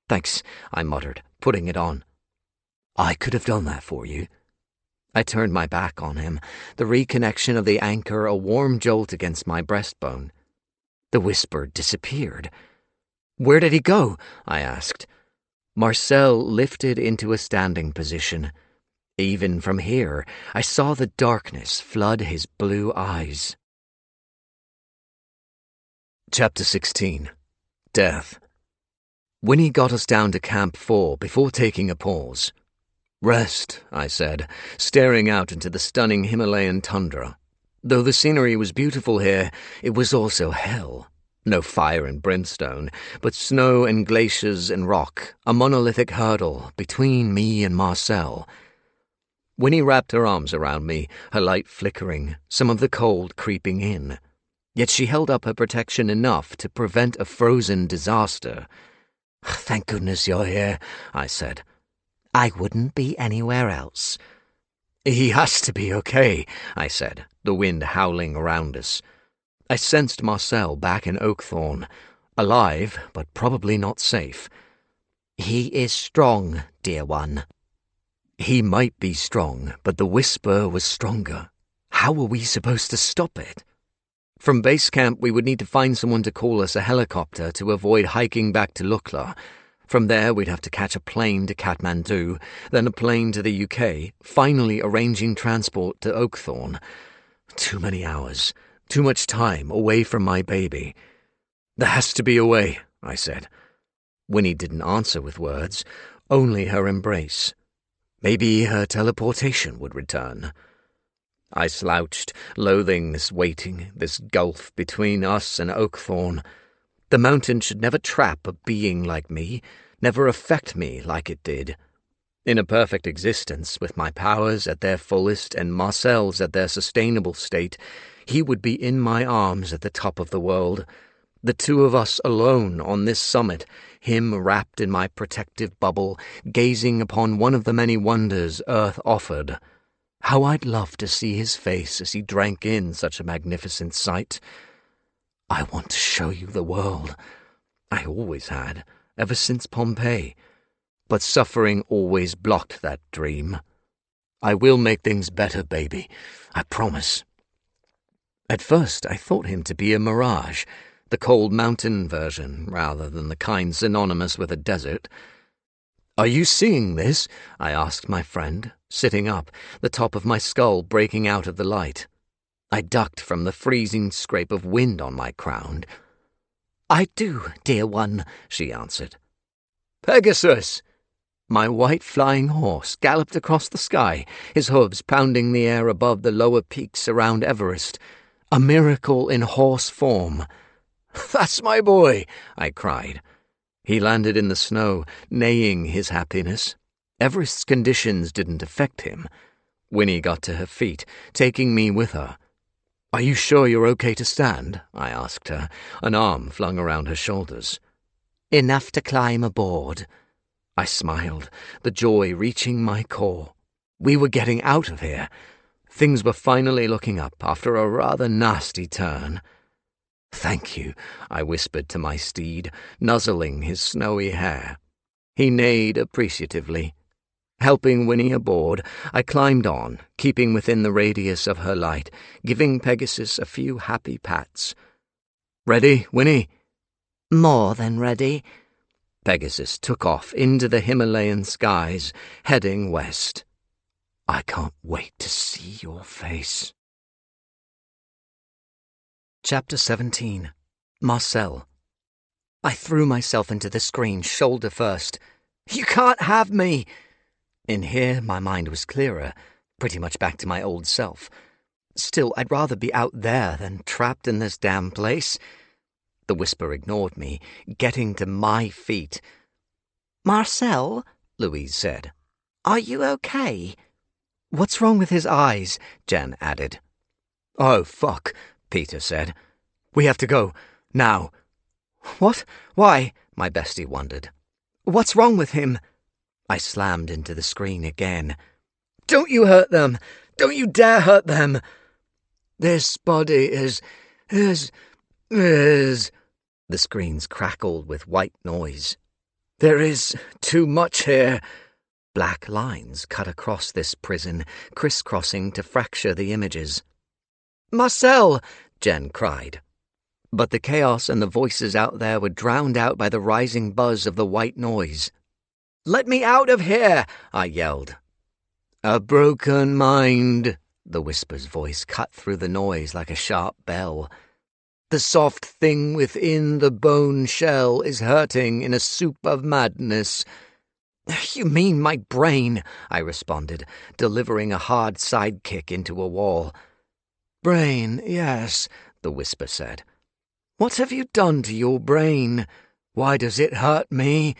"Thanks," I muttered, putting it on. "I could have done that for you." I turned my back on him, the reconnection of the anchor a warm jolt against my breastbone. The whisper disappeared. "Where did he go?" I asked. Marcel lifted into a standing position. Even from here, I saw the darkness flood his blue eyes. Chapter 16. Death. Winnie got us down to Camp 4 before taking a pause. "Rest," I said, staring out into the stunning Himalayan tundra. Though the scenery was beautiful here, it was also hell. No fire and brimstone, but snow and glaciers and rock, a monolithic hurdle between me and Marcel. Winnie wrapped her arms around me, her light flickering, some of the cold creeping in. Yet she held up her protection enough to prevent a frozen disaster. "Thank goodness you're here," I said. "I wouldn't be anywhere else." "He has to be okay," I said, the wind howling around us. I sensed Marcel back in Oakthorn, alive, but probably not safe. "He is strong, dear one." He might be strong, but the whisper was stronger. How were we supposed to stop it? From base camp, we would need to find someone to call us a helicopter to avoid hiking back to Lukla. From there, we'd have to catch a plane to Kathmandu, then a plane to the UK, finally arranging transport to Oakthorn. Too many hours, too much time away from my baby. "There has to be a way," I said. Winnie didn't answer with words, only her embrace. Maybe her teleportation would return. I slouched, loathing this waiting, this gulf between us and Oakthorn. The mountain should never trap a being like me, never affect me like it did. In a perfect existence, with my powers at their fullest and Marcel's at their sustainable state, he would be in my arms at the top of the world. The two of us alone on this summit, him wrapped in my protective bubble, gazing upon one of the many wonders Earth offered. How I'd love to see his face as he drank in such a magnificent sight. "I want to show you the world." I always had, ever since Pompeii. But suffering always blocked that dream. "I will make things better, baby. I promise." At first, I thought him to be a mirage, the cold mountain version, rather than the kind synonymous with a desert. "Are you seeing this?" I asked my friend, sitting up, the top of my skull breaking out of the light. I ducked from the freezing scrape of wind on my crown. "I do, dear one," she answered. "Pegasus!" My white flying horse galloped across the sky, his hooves pounding the air above the lower peaks around Everest. A miracle in horse form. "That's my boy!" I cried. He landed in the snow, neighing his happiness. Everest's conditions didn't affect him. Winnie got to her feet, taking me with her. "Are you sure you're okay to stand?" I asked her, an arm flung around her shoulders. "Enough to climb aboard." I smiled, the joy reaching my core. We were getting out of here. Things were finally looking up after a rather nasty turn. "Thank you," I whispered to my steed, nuzzling his snowy hair. He neighed appreciatively. Helping Winnie aboard, I climbed on, keeping within the radius of her light, giving Pegasus a few happy pats. "Ready, Winnie?" "More than ready." Pegasus took off into the Himalayan skies, heading west. "I can't wait to see your face." Chapter 17. Marcel. I threw myself into the screen, shoulder first. You can't have me! In here, my mind was clearer, pretty much back to my old self. Still, I'd rather be out there than trapped in this damn place. The whisper ignored me, getting to my feet. Marcel, Louise said. Are you okay? What's wrong with his eyes? Jen added. Oh, fuck, Peter said. We have to go. Now. What? Why? My bestie wondered. What's wrong with him? I slammed into the screen again. Don't you hurt them! Don't you dare hurt them! This body is... The screens crackled with white noise. There is too much here. Black lines cut across this prison, crisscrossing to fracture the images. Marcel! Jen cried. But the chaos and the voices out there were drowned out by the rising buzz of the white noise. Let me out of here! I yelled. A broken mind, the whisper's voice cut through the noise like a sharp bell. The soft thing within the bone shell is hurting in a soup of madness. You mean my brain, I responded, delivering a hard sidekick into a wall. Brain, yes, the whisper said. What have you done to your brain? Why does it hurt me?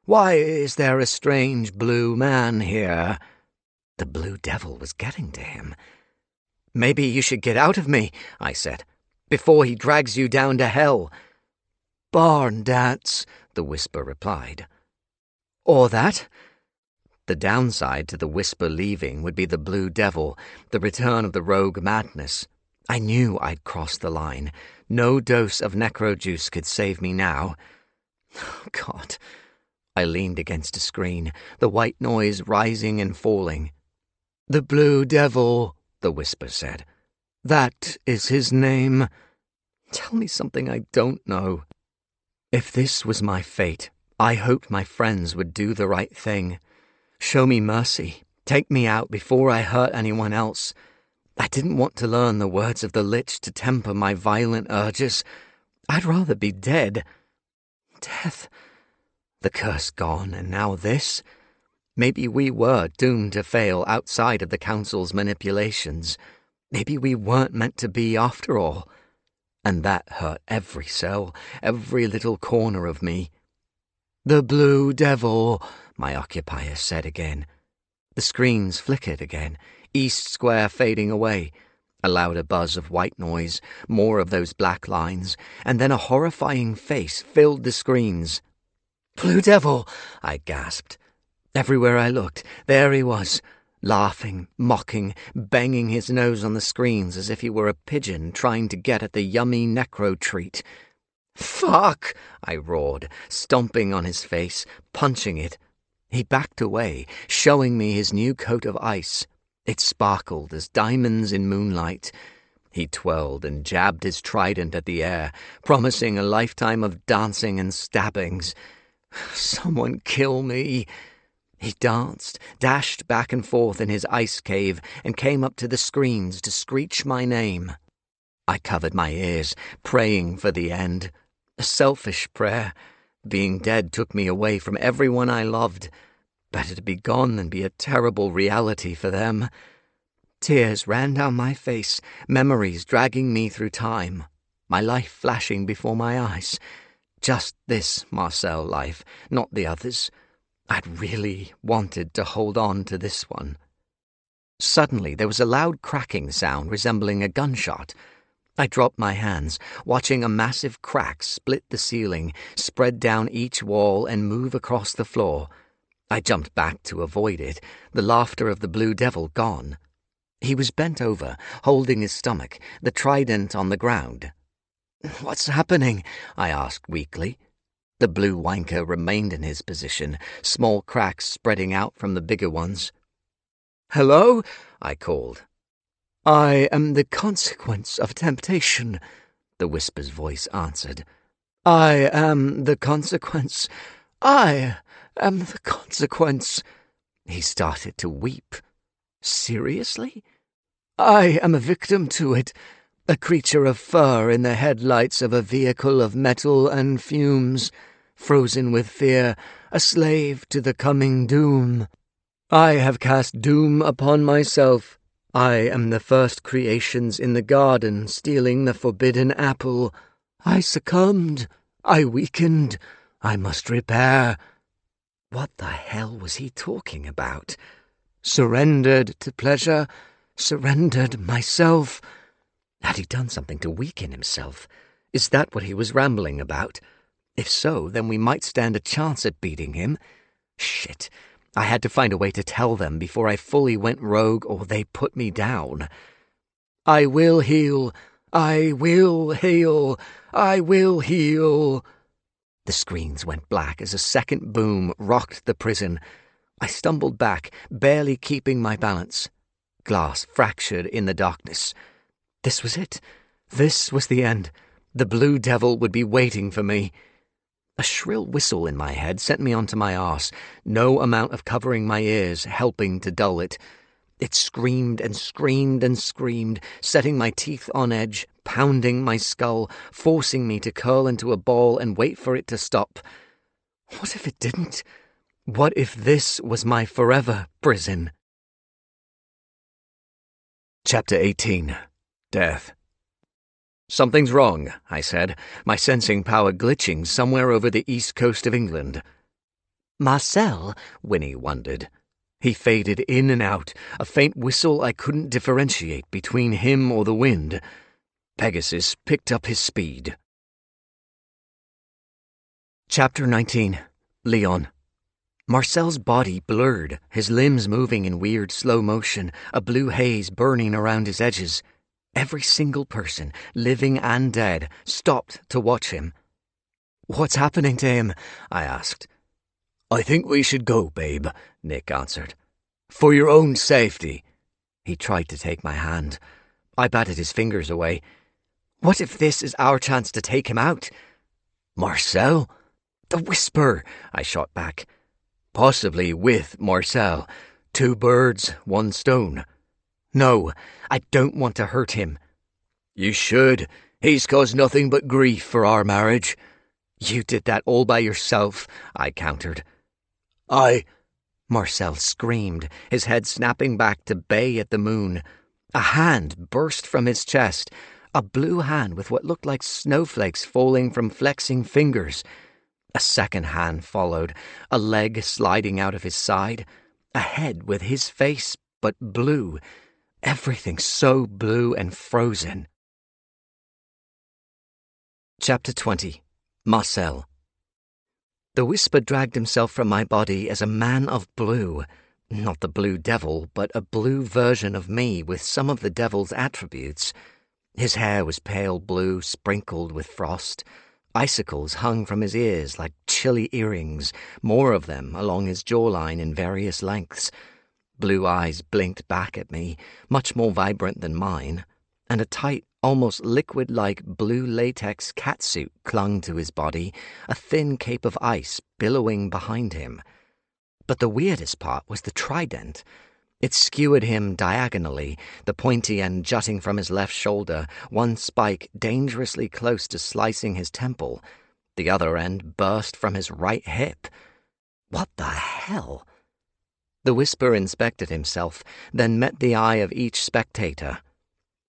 Why is there a strange blue man here? The blue devil was getting to him. Maybe you should get out of me, I said, before he drags you down to hell. Barn dance, the whisper replied. Or that? The downside to the whisper leaving would be the blue devil, the return of the rogue madness. I knew I'd crossed the line. No dose of necro juice could save me now. Oh, God. I leaned against a screen, the white noise rising and falling. The blue devil, the whisper said. That is his name. Tell me something I don't know. If this was my fate, I hoped my friends would do the right thing. Show me mercy. Take me out before I hurt anyone else. I didn't want to learn the words of the Lich to temper my violent urges. I'd rather be dead. Death. The curse gone, and now this? Maybe we were doomed to fail outside of the Council's manipulations. Maybe we weren't meant to be after all. And that hurt every cell, every little corner of me. The blue devil, my occupier said again. The screens flickered again, East Square fading away. A louder buzz of white noise, more of those black lines, and then a horrifying face filled the screens. Blue devil, I gasped. Everywhere I looked, there he was, laughing, mocking, banging his nose on the screens as if he were a pigeon trying to get at the yummy necro treat. Fuck! I roared, stomping on his face, punching it. He backed away, showing me his new coat of ice. It sparkled as diamonds in moonlight. He twirled and jabbed his trident at the air, promising a lifetime of dancing and stabbings. Someone kill me. He danced, dashed back and forth in his ice cave, and came up to the screens to screech my name. I covered my ears, praying for the end. A selfish prayer. Being dead took me away from everyone I loved. Better to be gone than be a terrible reality for them. Tears ran down my face, memories dragging me through time, my life flashing before my eyes. Just this Marcel life, not the others. I'd really wanted to hold on to this one. Suddenly there was a loud cracking sound resembling a gunshot. I dropped my hands, watching a massive crack split the ceiling, spread down each wall, and move across the floor. I jumped back to avoid it, the laughter of the blue devil gone. He was bent over, holding his stomach, the trident on the ground. What's happening? I asked weakly. The blue wanker remained in his position, small cracks spreading out from the bigger ones. Hello? I called. I am the consequence of temptation, the whisper's voice answered. I am the consequence. I am the consequence. He started to weep. Seriously? I am a victim to it. a creature of fur in the headlights of a vehicle of metal and fumes, frozen with fear, a slave to the coming doom. I have cast doom upon myself. I am the first creations in the garden stealing the forbidden apple. I succumbed. I weakened. I must repair. What the hell was he talking about? Surrendered to pleasure, surrendered myself. Had he done something to weaken himself? Is that what he was rambling about? If so, then we might stand a chance at beating him. Shit. I had to find a way to tell them before I fully went rogue or they put me down. I will heal. I will heal. I will heal. The screens went black as a second boom rocked the prison. I stumbled back, barely keeping my balance. Glass fractured in the darkness. This was it. This was the end. The Blue Devil would be waiting for me. A shrill whistle in my head sent me onto my arse, no amount of covering my ears helping to dull it. It screamed and screamed and screamed, setting my teeth on edge, pounding my skull, forcing me to curl into a ball and wait for it to stop. What if it didn't? What if this was my forever prison? Chapter 18. Death. "Something's wrong," I said, my sensing power glitching somewhere over the east coast of England. "Marcel?" Winnie wondered. He faded in and out, a faint whistle I couldn't differentiate between him or the wind. Pegasus picked up his speed. Chapter 19. Leon. Marcel's body blurred, his limbs moving in weird slow motion, a blue haze burning around his edges. Every single person, living and dead, stopped to watch him. "What's happening to him?" I asked. "I think we should go, babe," Nick answered. "For your own safety." He tried to take my hand. I batted his fingers away. "What if this is our chance to take him out?" "Marcel?" "The Whisper," I shot back. "Possibly with Marcel. 2 birds, 1 stone." "No, I don't want to hurt him." "You should. He's caused nothing but grief for our marriage." "You did that all by yourself," I countered. Marcel screamed, his head snapping back to bay at the moon. A hand burst from his chest, a blue hand with what looked like snowflakes falling from flexing fingers. A second hand followed, a leg sliding out of his side, a head with his face but blue. Everything so blue and frozen. Chapter 20. Marcel. The Whisper dragged himself from my body as a man of blue. Not the Blue Devil, but a blue version of me with some of the Devil's attributes. His hair was pale blue, sprinkled with frost. Icicles hung from his ears like chilly earrings, more of them along his jawline in various lengths. Blue eyes blinked back at me, much more vibrant than mine, and a tight, almost liquid-like blue latex catsuit clung to his body, a thin cape of ice billowing behind him. But the weirdest part was the trident. It skewered him diagonally, the pointy end jutting from his left shoulder, one spike dangerously close to slicing his temple. The other end burst from his right hip. What the hell? The Whisper inspected himself, then met the eye of each spectator.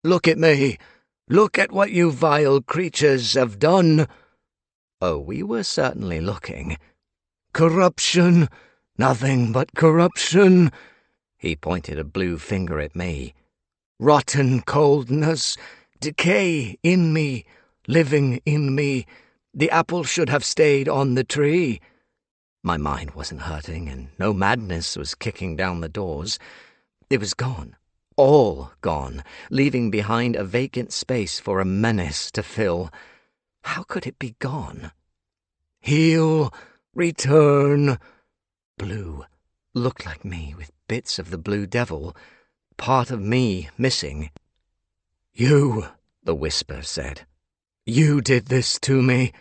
"Look at me! Look at what you vile creatures have done!" Oh, we were certainly looking. "Corruption! Nothing but corruption!" He pointed a blue finger at me. "Rotten coldness, decay in me, living in me. The apple should have stayed on the tree." My mind wasn't hurting, and no madness was kicking down the doors. It was gone, all gone, leaving behind a vacant space for a menace to fill. How could it be gone? "Heal, return." Blue, looked like me with bits of the Blue Devil, part of me missing. "You," the Whisper said. "You did this to me.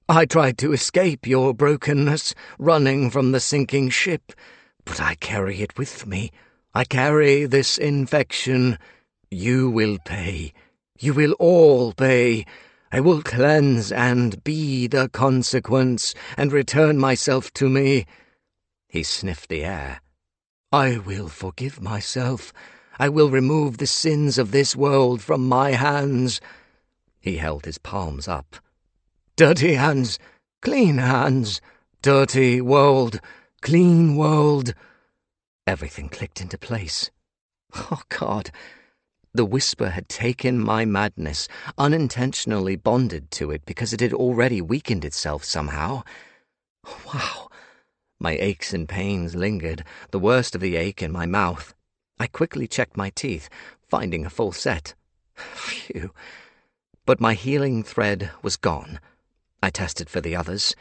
I tried to escape your brokenness, running from the sinking ship, but I carry it with me. I carry this infection. You will pay. You will all pay. I will cleanse and be the consequence, and return myself to me." He sniffed the air. "I will forgive myself. I will remove the sins of this world from my hands." He held his palms up. "Dirty hands, clean hands. Dirty world, clean world." Everything clicked into place. Oh, God. The whisper had taken my madness, unintentionally bonded to it because it had already weakened itself somehow. Wow. My aches and pains lingered, the worst of the ache in my mouth. I quickly checked my teeth, finding a full set. Phew. But my healing thread was gone. I tested for the others.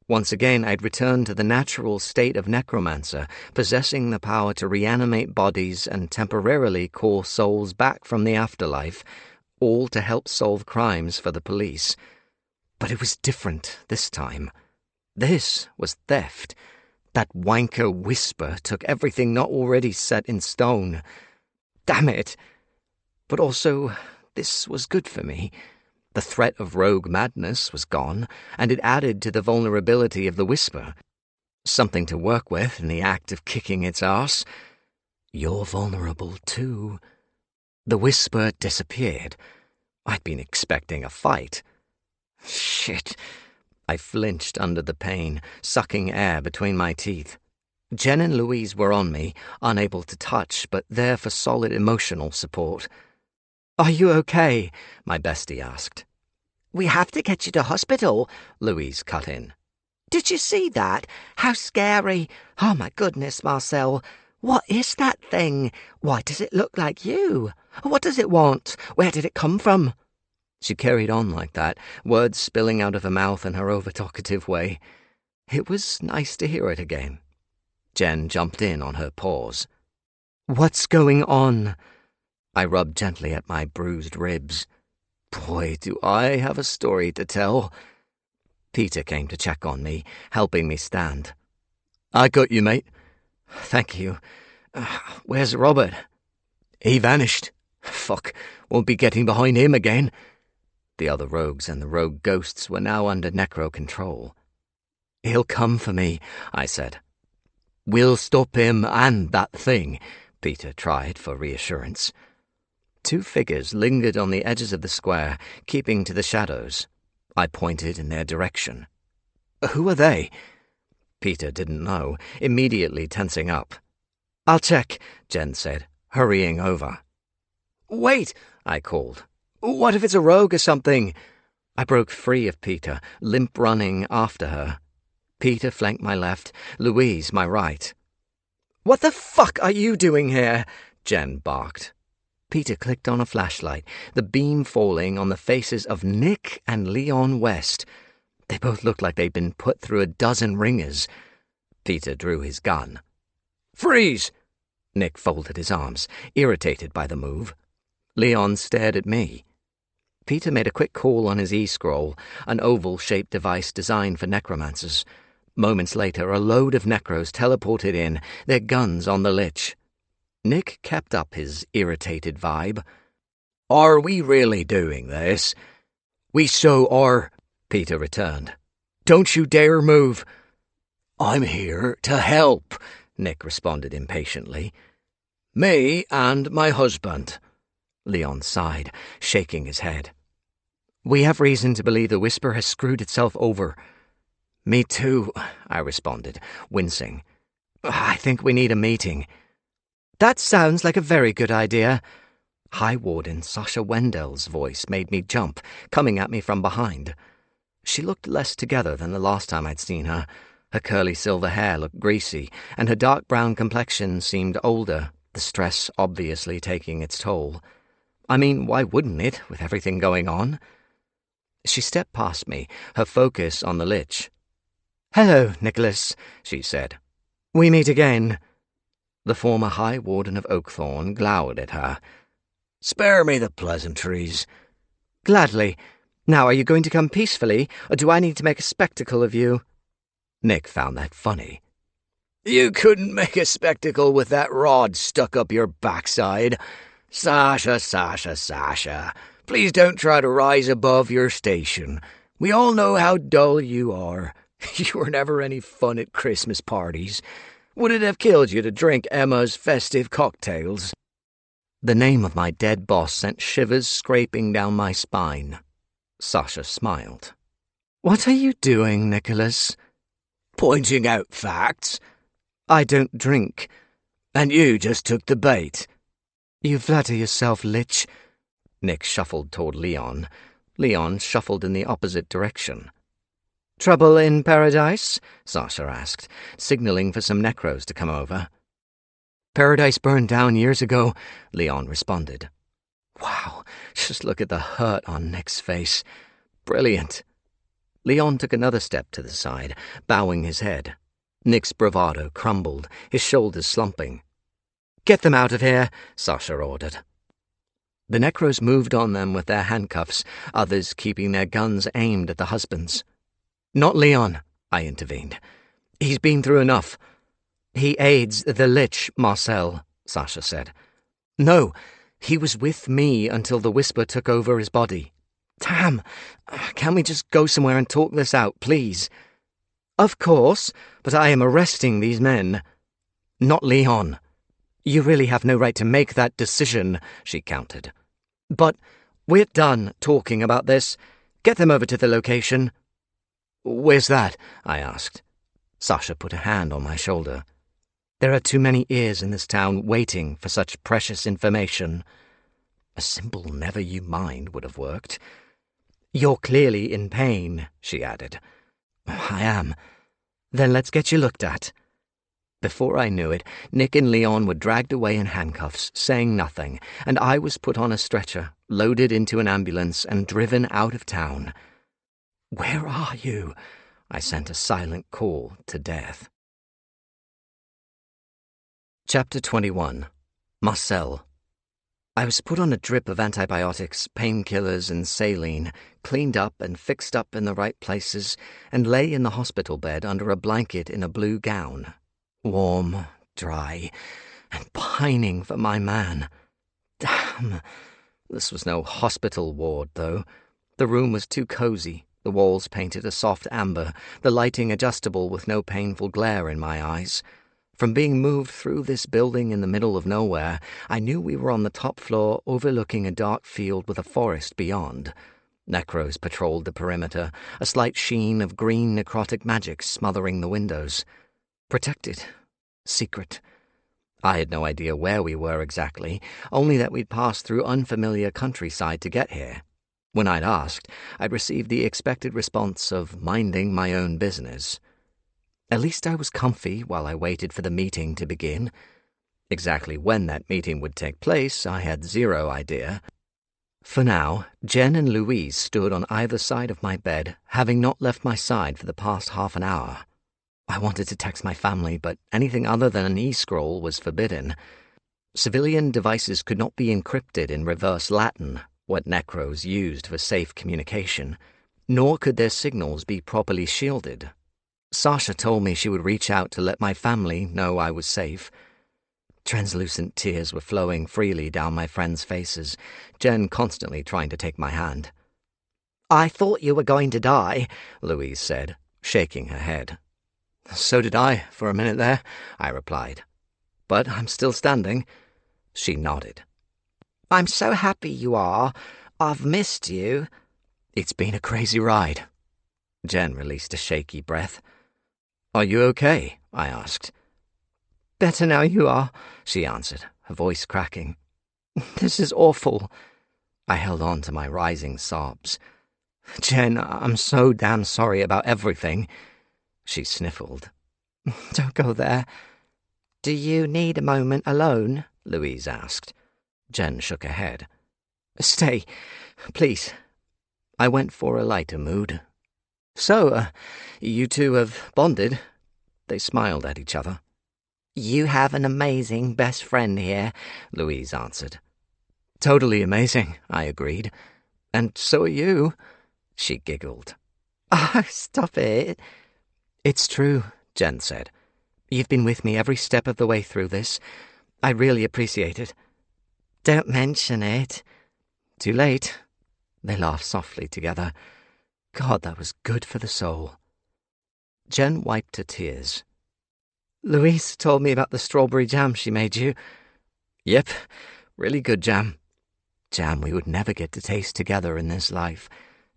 Once again, I'd returned to the natural state of Necromancer, possessing the power to reanimate bodies and temporarily call souls back from the afterlife, all to help solve crimes for the police. But it was different this time. This was theft. That wanker whisper took everything not already set in stone. Damn it! But also, this was good for me. The threat of rogue madness was gone, and it added to the vulnerability of the whisper. Something to work with in the act of kicking its arse. "You're vulnerable too." The whisper disappeared. I'd been expecting a fight. Shit. I flinched under the pain, sucking air between my teeth. Jen and Louise were on me, unable to touch, but there for solid emotional support. "Are you okay?" my bestie asked. "We have to get you to hospital," Louise cut in. "Did you see that? How scary. Oh my goodness, Marcel. What is that thing? Why does it look like you? What does it want? Where did it come from?" She carried on like that, words spilling out of her mouth in her over-talkative way. It was nice to hear it again. Jen jumped in on her pause. "What's going on?" I rubbed gently at my bruised ribs. Boy, do I have a story to tell. Peter came to check on me, helping me stand. "I got you, mate." "Thank you. Where's Robert?" "He vanished. Fuck, won't be getting behind him again." The other rogues and the rogue ghosts were now under Necro control. "He'll come for me," I said. "We'll stop him and that thing," Peter tried for reassurance. Two figures lingered on the edges of the square, keeping to the shadows. I pointed in their direction. "Who are they?" Peter didn't know, immediately tensing up. "I'll check," Jen said, hurrying over. "Wait," I called. "What if it's a rogue or something?" I broke free of Peter, limp running after her. Peter flanked my left, Louise my right. "What the fuck are you doing here?" Jen barked. Peter clicked on a flashlight, the beam falling on the faces of Nick and Leon West. They both looked like they'd been put through a dozen ringers. Peter drew his gun. "Freeze!" Nick folded his arms, irritated by the move. Leon stared at me. Peter made a quick call on his e-scroll, an oval-shaped device designed for necromancers. Moments later, a load of necros teleported in, their guns on the lich. Nick kept up his irritated vibe. "Are we really doing this?" "We so are," Peter returned. "Don't you dare move." "I'm here to help," Nick responded impatiently. "Me and my husband." Leon sighed, shaking his head. "We have reason to believe the whisper has screwed itself over." "Me too," I responded, wincing. "I think we need a meeting." "That sounds like a very good idea." High Warden Sasha Wendell's voice made me jump, coming at me from behind. She looked less together than the last time I'd seen her. Her curly silver hair looked greasy, and her dark brown complexion seemed older, the stress obviously taking its toll. I mean, why wouldn't it, with everything going on? She stepped past me, her focus on the lich. "Hello, Nicholas," she said. "We meet again." The former High Warden of Oakthorn glowered at her. "Spare me the pleasantries." "Gladly. Now, are you going to come peacefully, or do I need to make a spectacle of you?" Nick found that funny. "You couldn't make a spectacle with that rod stuck up your backside. Sasha, Sasha, Sasha. Please don't try to rise above your station. We all know how dull you are. You were never any fun at Christmas parties. Would it have killed you to drink Emma's festive cocktails?" The name of my dead boss sent shivers scraping down my spine. Sasha smiled. "What are you doing, Nicholas?" "Pointing out facts." "I don't drink." "And you just took the bait." "You flatter yourself, lich." Nick shuffled toward Leon. Leon shuffled in the opposite direction. "Trouble in paradise?" Sasha asked, signaling for some necros to come over. "Paradise burned down years ago," Leon responded. Wow, just look at the hurt on Nick's face. Brilliant. Leon took another step to the side, bowing his head. Nick's bravado crumbled, his shoulders slumping. "Get them out of here," Sasha ordered. The necros moved on them with their handcuffs, others keeping their guns aimed at the husbands. "Not Leon," I intervened. "He's been through enough." "He aids the lich, Marcel," Sasha said. "No, he was with me until the whisper took over his body." "Damn, can we just go somewhere and talk this out, please?" "Of course, but I am arresting these men." "Not Leon." "You really have no right to make that decision," she countered. "But we're done talking about this. Get them over to the location." "Where's that?" I asked. Sasha put a hand on my shoulder. "There are too many ears in this town waiting for such precious information." A simple "never you mind" would have worked. "You're clearly in pain," she added. "I am." "Then let's get you looked at." Before I knew it, Nick and Leon were dragged away in handcuffs, saying nothing, and I was put on a stretcher, loaded into an ambulance, and driven out of town. "Where are you?" I sent a silent call to death. Chapter 21. Marcel. I was put on a drip of antibiotics, painkillers, and saline, cleaned up and fixed up in the right places, and lay in the hospital bed under a blanket in a blue gown. Warm, dry, and pining for my man. Damn! This was no hospital ward, though. The room was too cozy, the walls painted a soft amber, the lighting adjustable with no painful glare in my eyes. From being moved through this building in the middle of nowhere, I knew we were on the top floor overlooking a dark field with a forest beyond. Necros patrolled the perimeter, a slight sheen of green necrotic magic smothering the windows. Protected. Secret. I had no idea where we were exactly, only that we'd passed through unfamiliar countryside to get here. When I'd asked, I'd received the expected response of minding my own business. At least I was comfy while I waited for the meeting to begin. Exactly when that meeting would take place, I had zero idea. For now, Jen and Louise stood on either side of my bed, having not left my side for the past half an hour. I wanted to text my family, but anything other than an e-scroll was forbidden. Civilian devices could not be encrypted in reverse Latin, what Necros used for safe communication, nor could their signals be properly shielded. Sasha told me she would reach out to let my family know I was safe. Translucent tears were flowing freely down my friends' faces, Jen constantly trying to take my hand. "I thought you were going to die," Louise said, shaking her head. "So did I, for a minute there," I replied. "But I'm still standing." She nodded. "I'm so happy you are. I've missed you." "It's been a crazy ride." Jen released a shaky breath. "Are you okay?" I asked. "Better now you are," she answered, her voice cracking. "This is awful." I held on to my rising sobs. "Jen, I'm so damn sorry about everything." She sniffled. "Don't go there." "Do you need a moment alone?" Louise asked. Jen shook her head. "Stay, please." I went for a lighter mood. "So, you two have bonded?" They smiled at each other. "You have an amazing best friend here," Louise answered. "Totally amazing," I agreed. "And so are you." She giggled. "Oh, stop it." "It's true," Jen said. "You've been with me every step of the way through this. I really appreciate it." "Don't mention it." "Too late." They laughed softly together. God, that was good for the soul. Jen wiped her tears. Louise told me about the strawberry jam she made you. Yep, really good jam. Jam we would never get to taste together in this life.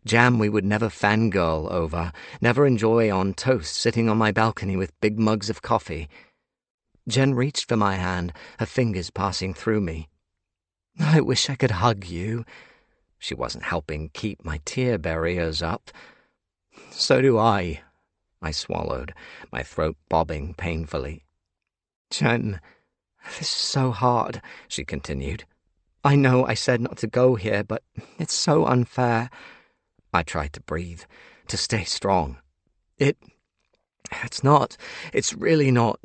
Jam we would never fangirl over, never enjoy on toast sitting on my balcony with big mugs of coffee. Jen reached for my hand, her fingers passing through me. I wish I could hug you. She wasn't helping keep my tear barriers up. So do I swallowed, my throat bobbing painfully. Jen, this is so hard, she continued. I know I said not to go here, but it's so unfair. I tried to breathe, to stay strong. It's not. It's really not.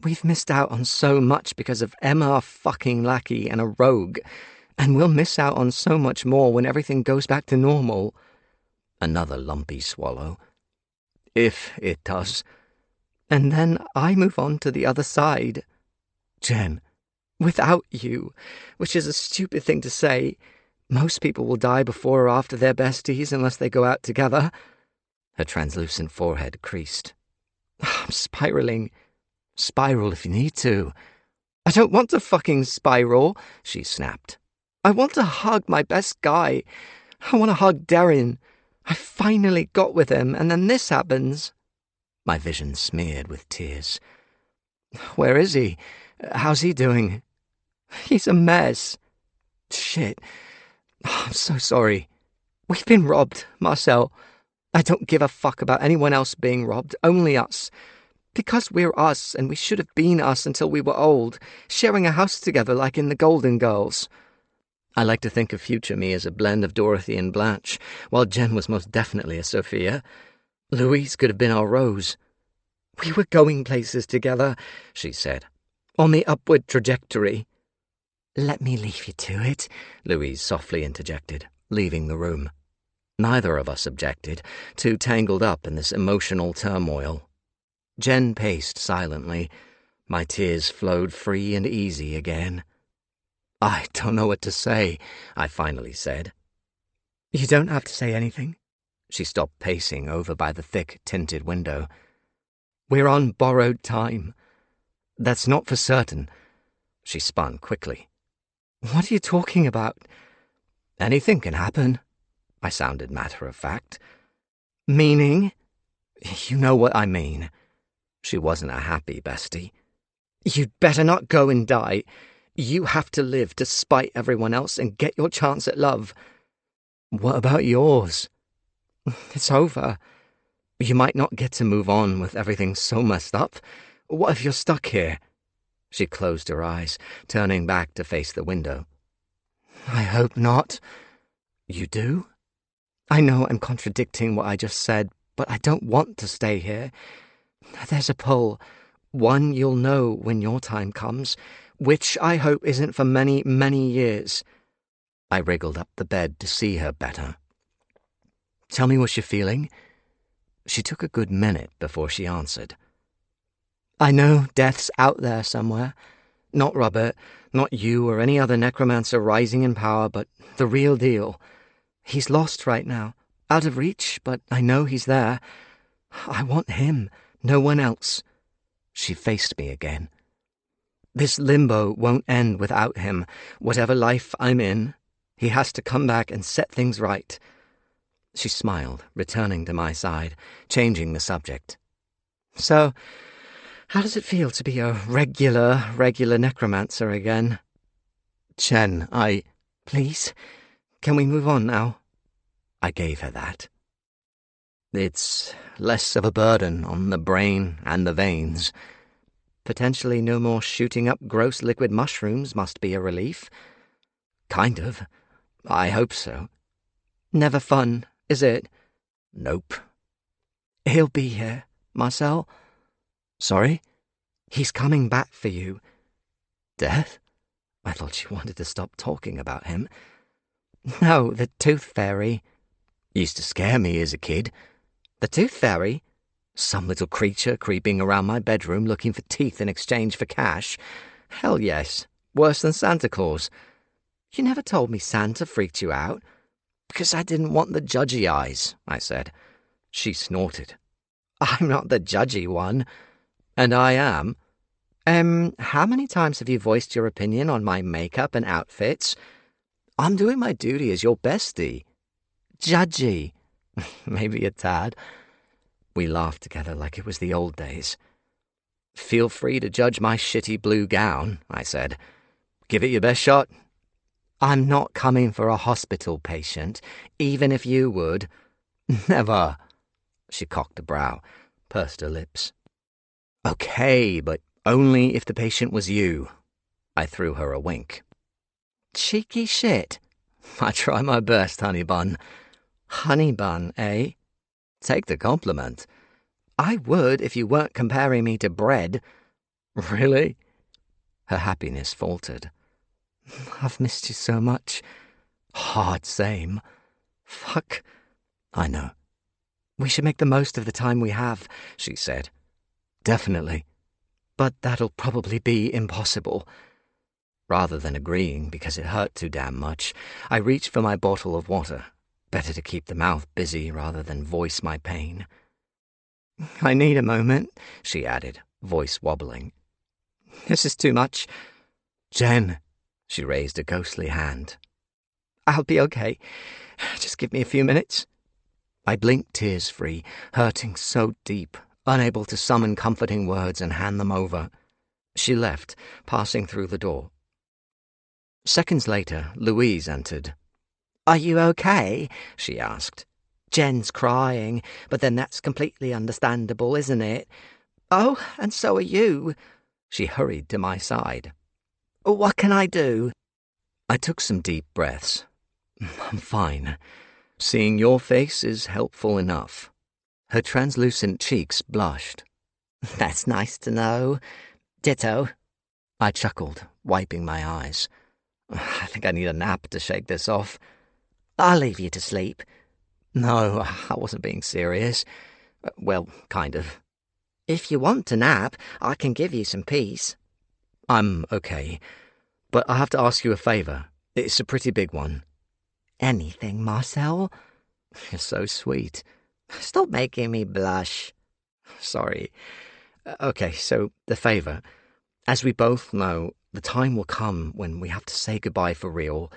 We've missed out on so much because of Emma, a fucking lackey, and a rogue, and we'll miss out on so much more when everything goes back to normal. Another lumpy swallow. If it does. And then I move on to the other side. Jen, without you, which is a stupid thing to say. Most people will die before or after their besties unless they go out together. Her translucent forehead creased. I'm spiraling. Spiral if you need to. I don't want to fucking spiral, she snapped. I want to hug my best guy. I want to hug Darren. I finally got with him, and then this happens. My vision smeared with tears. Where is he? How's he doing? He's a mess. Shit. I'm so sorry. We've been robbed, Marcel. I don't give a fuck about anyone else being robbed, only us. Because we're us, and we should have been us until we were old, sharing a house together like in the Golden Girls. I like to think of future me as a blend of Dorothy and Blanche, while Jen was most definitely a Sophia. Louise could have been our Rose. We were going places together, she said, on the upward trajectory. Let me leave you to it, Louise softly interjected, leaving the room. Neither of us objected, too tangled up in this emotional turmoil. Jen paced silently. My tears flowed free and easy again. I don't know what to say, I finally said. You don't have to say anything. She stopped pacing over by the thick, tinted window. We're on borrowed time. That's not for certain. She spun quickly. What are you talking about? Anything can happen. I sounded matter-of-fact. Meaning? You know what I mean. She wasn't a happy bestie. You'd better not go and die. You have to live despite everyone else and get your chance at love. What about yours? It's over. You might not get to move on with everything so messed up. What if you're stuck here? She closed her eyes, turning back to face the window. I hope not. You do? I know I'm contradicting what I just said, but I don't want to stay here. There's a pull, one you'll know when your time comes, which I hope isn't for many, many years. I wriggled up the bed to see her better. Tell me what you're feeling. She took a good minute before she answered. I know death's out there somewhere. Not Robert, not you or any other necromancer rising in power, but the real deal. He's lost right now, out of reach, but I know he's there. I want him, no one else. She faced me again. This limbo won't end without him. Whatever life I'm in, he has to come back and set things right. She smiled, returning to my side, changing the subject. So, how does it feel to be a regular necromancer again? Chen, Please, can we move on now? I gave her that. It's less of a burden on the brain and the veins. Potentially no more shooting up gross liquid mushrooms must be a relief. Kind of. I hope so. Never fun, is it? Nope. He'll be here, Marcel. Sorry? He's coming back for you. Death? I thought she wanted to stop talking about him. No, the Tooth Fairy. Used to scare me as a kid. The Tooth Fairy? Some little creature creeping around my bedroom looking for teeth in exchange for cash? Hell yes. Worse than Santa Claus. You never told me Santa freaked you out. Because I didn't want the judgy eyes, I said. She snorted. I'm not the judgy one. And I am. How many times have you voiced your opinion on my makeup and outfits? I'm doing my duty as your bestie. Judgy. Maybe a tad. We laughed together like it was the old days. Feel free to judge my shitty blue gown, I said. Give it your best shot. I'm not coming for a hospital patient, even if you would. Never. She cocked a brow, pursed her lips. Okay, but only if the patient was you. I threw her a wink. Cheeky shit. I try my best, honey bun. Honey bun, eh? Take the compliment. I would if you weren't comparing me to bread. Really? Her happiness faltered. I've missed you so much. Hard same. Fuck. I know. We should make the most of the time we have, she said. Definitely. But that'll probably be impossible. Rather than agreeing because it hurt too damn much, I reached for my bottle of water. Better to keep the mouth busy rather than voice my pain. I need a moment, she added, voice wobbling. This is too much. Jen, she raised a ghostly hand. I'll be okay. Just give me a few minutes. I blinked tears-free, hurting so deep, unable to summon comforting words and hand them over. She left, passing through the door. Seconds later, Louise entered. Are you okay? She asked. Jen's crying, but then that's completely understandable, isn't it? Oh, and so are you. She hurried to my side. What can I do? I took some deep breaths. I'm fine. Seeing your face is helpful enough. Her translucent cheeks blushed. That's nice to know. Ditto. I chuckled, wiping my eyes. I think I need a nap to shake this off. I'll leave you to sleep. No, I wasn't being serious. Well, kind of. If you want to nap, I can give you some peace. I'm okay, but I have to ask you a favour. It's a pretty big one. Anything, Marcel? You're so sweet. Stop making me blush. Sorry. Okay, so the favour. As we both know, the time will come when we have to say goodbye for real,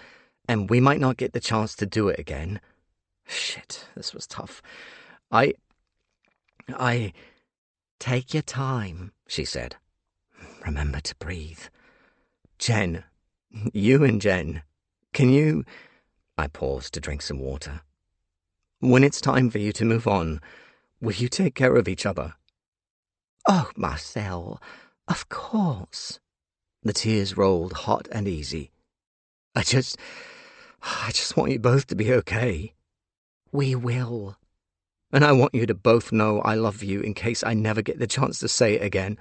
and we might not get the chance to do it again. Shit, this was tough. I... Take your time, she said. Remember to breathe. Jen, you and Jen, can you... I paused to drink some water. When it's time for you to move on, will you take care of each other? Oh, Marcel, of course. The tears rolled hot and easy. I just want you both to be okay. We will. And I want you to both know I love you in case I never get the chance to say it again.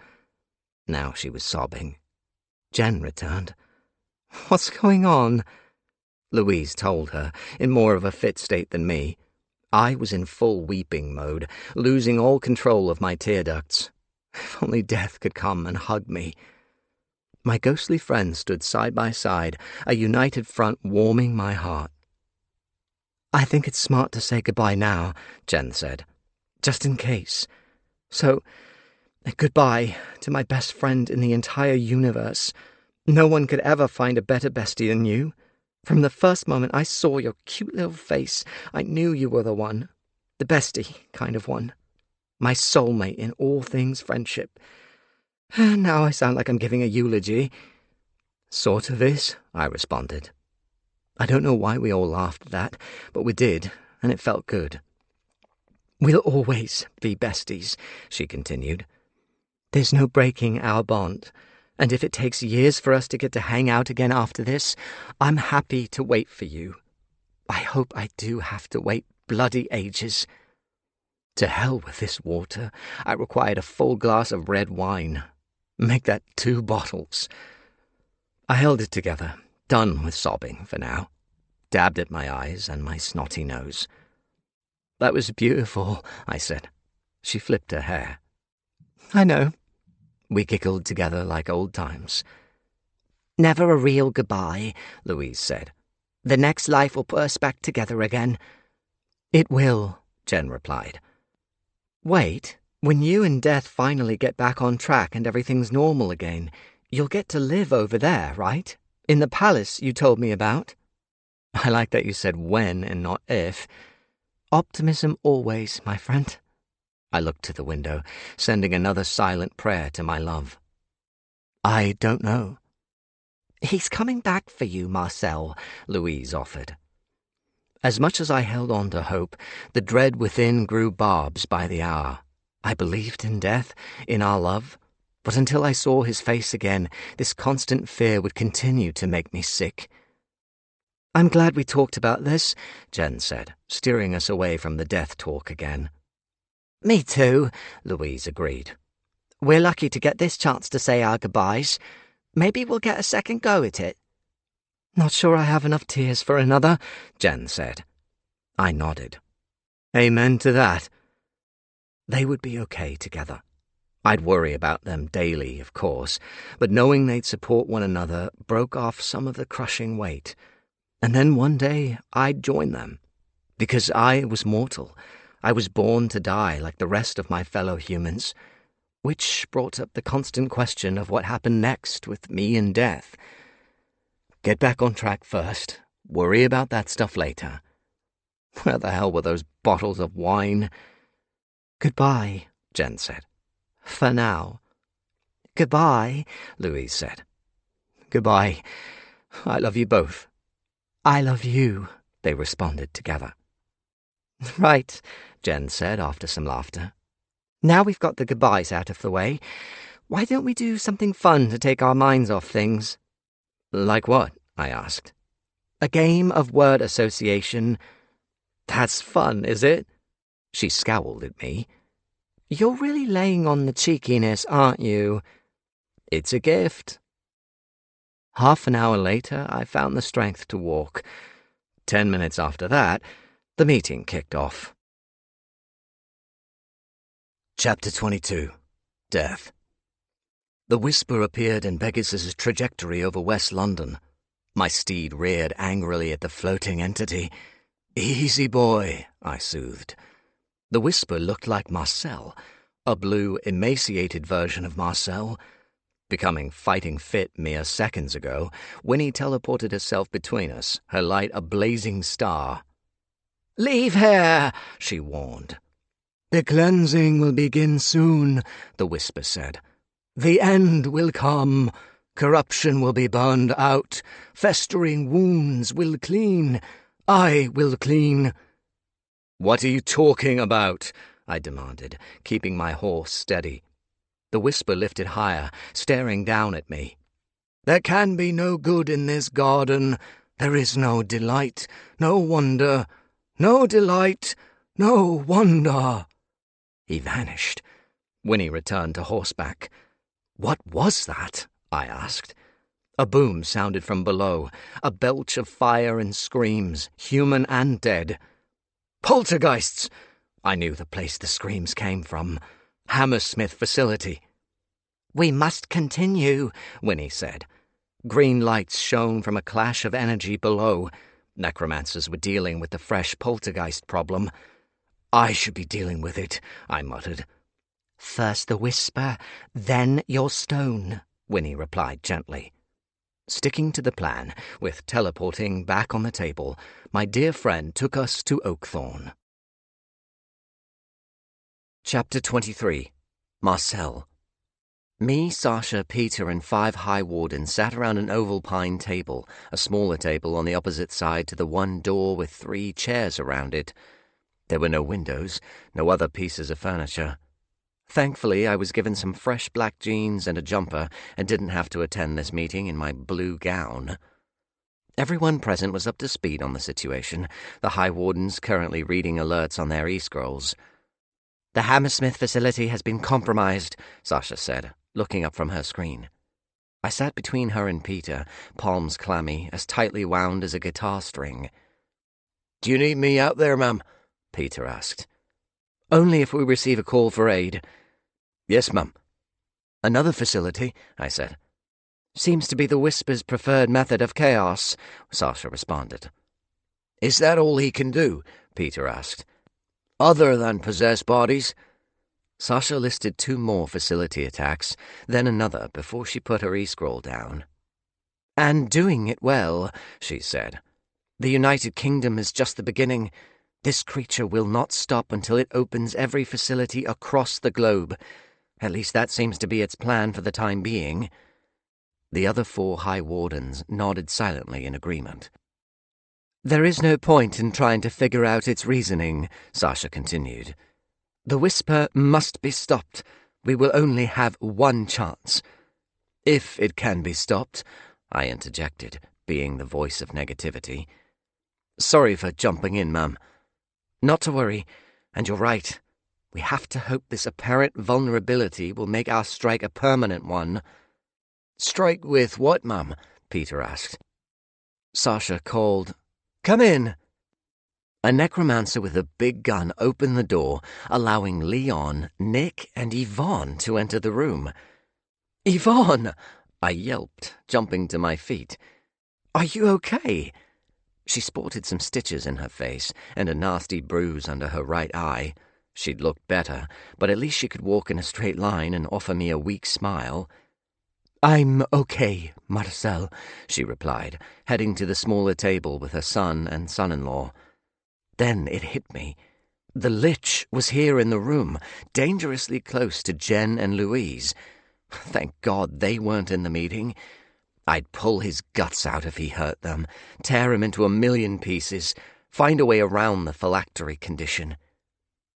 Now she was sobbing. Jen returned. What's going on? Louise told her, in more of a fit state than me. I was in full weeping mode, losing all control of my tear ducts. If only death could come and hug me. My ghostly friends stood side by side, a united front warming my heart. I think it's smart to say goodbye now, Jen said, just in case. So, goodbye to my best friend in the entire universe. No one could ever find a better bestie than you. From the first moment I saw your cute little face, I knew you were the one. The bestie kind of one. My soulmate in all things friendship. Now I sound like I'm giving a eulogy. Sort of is, I responded. I don't know why we all laughed at that, but we did, and it felt good. We'll always be besties, she continued. There's no breaking our bond, and if it takes years for us to get to hang out again after this, I'm happy to wait for you. I hope I do have to wait bloody ages. To hell with this water. I required a full glass of red wine. Make that 2 bottles. I held it together, done with sobbing for now, dabbed at my eyes and my snotty nose. That was beautiful, I said. She flipped her hair. I know. We giggled together like old times. Never a real goodbye, Louise said. The next life will put us back together again." "It will," Jen replied. "Wait, when you and Death finally get back on track and everything's normal again, you'll get to live over there, right? In the palace you told me about?" I like that you said when and not if. Optimism always, my friend. I looked to the window, sending another silent prayer to my love. "I don't know." "He's coming back for you, Marcel," Louise offered. As much as I held on to hope, the dread within grew barbs by the hour. I believed in Death, in our love, but until I saw his face again, this constant fear would continue to make me sick. "I'm glad we talked about this," Jen said, steering us away from the death talk again. "Me too," Louise agreed. "We're lucky to get this chance to say our goodbyes. Maybe we'll get a second go at it." "Not sure I have enough tears for another," Jen said. I nodded. Amen to that. They would be okay together. I'd worry about them daily, of course, but knowing they'd support one another broke off some of the crushing weight. And then one day I'd join them. Because I was mortal. I was born to die like the rest of my fellow humans. Which brought up the constant question of what happened next with me and Death. Get back on track first. Worry about that stuff later. Where the hell were those bottles of wine? "Goodbye," Jen said. "For now." "Goodbye," Louise said. "Goodbye. I love you both." "I love you," they responded together. "Right," Jen said after some laughter. "Now we've got the goodbyes out of the way, why don't we do something fun to take our minds off things?" "Like what?" I asked. "A game of word association." "That's fun, is it?" She scowled at me. "You're really laying on the cheekiness, aren't you?" "It's a gift." Half an hour later, I found the strength to walk. 10 minutes after that, the meeting kicked off. Chapter 22. Death. The Whisper appeared in Pegasus's trajectory over West London. My steed reared angrily at the floating entity. "Easy, boy," I soothed. The Whisper looked like Marcel, a blue, emaciated version of Marcel. Becoming fighting fit mere seconds ago, Winnie teleported herself between us, her light a blazing star. "Leave here," she warned. "The cleansing will begin soon," the Whisper said. "The end will come. Corruption will be burned out. Festering wounds will clean. I will clean." "What are you talking about?" I demanded, keeping my horse steady. The Whisper lifted higher, staring down at me. "There can be no good in this garden. There is no delight, no wonder. No delight, no wonder." He vanished. Winnie returned to horseback. "What was that?" I asked. A boom sounded from below, a belch of fire and screams, human and dead. "Poltergeists!" I knew the place the screams came from. Hammersmith facility. "We must continue," Winnie said. Green lights shone from a clash of energy below. Necromancers were dealing with the fresh poltergeist problem. "I should be dealing with it," I muttered. "First the Whisper, then your stone," Winnie replied gently. Sticking to the plan, with teleporting back on the table, my dear friend took us to Oakthorn. Chapter 23. Marcel. Me, Sasha, Peter, and 5 High Wardens sat around an oval pine table, a smaller table on the opposite side to the one door with 3 chairs around it. There were no windows, no other pieces of furniture. Thankfully, I was given some fresh black jeans and a jumper and didn't have to attend this meeting in my blue gown. Everyone present was up to speed on the situation, the High Wardens currently reading alerts on their e-scrolls. "The Hammersmith facility has been compromised," Sasha said, looking up from her screen. I sat between her and Peter, palms clammy, as tightly wound as a guitar string. "Do you need me out there, ma'am?" Peter asked. "Only if we receive a call for aid." "Yes, ma'am." "Another facility," I said. Seems to be the Whisper's preferred method of chaos, Sasha responded. Is that all he can do? Peter asked. Other than possess bodies? Sasha listed 2 more facility attacks, then another before she put her e-scroll down. And doing it well, she said. The United Kingdom is just the beginning. This creature will not stop until it opens every facility across the globe. At least that seems to be its plan for the time being. The other 4 High Wardens nodded silently in agreement. There is no point in trying to figure out its reasoning, Sasha continued. The Whisper must be stopped. We will only have one chance. If it can be stopped, I interjected, being the voice of negativity. Sorry for jumping in, ma'am. Not to worry, and you're right. We have to hope this apparent vulnerability will make our strike a permanent one. Strike with what, ma'am? Peter asked. Sasha called, Come in. A necromancer with a big gun opened the door, allowing Leon, Nick, and Yvonne to enter the room. Yvonne! I yelped, jumping to my feet. Are you okay? She sported some stitches in her face and a nasty bruise under her right eye. She'd looked better, but at least she could walk in a straight line and offer me a weak smile. I'm okay, Marcel, she replied, heading to the smaller table with her son and son-in-law. Then it hit me. The Lich was here in the room, dangerously close to Jen and Louise. Thank God they weren't in the meeting. I'd pull his guts out if he hurt them, tear him into 1,000,000 pieces, find a way around the phylactery condition.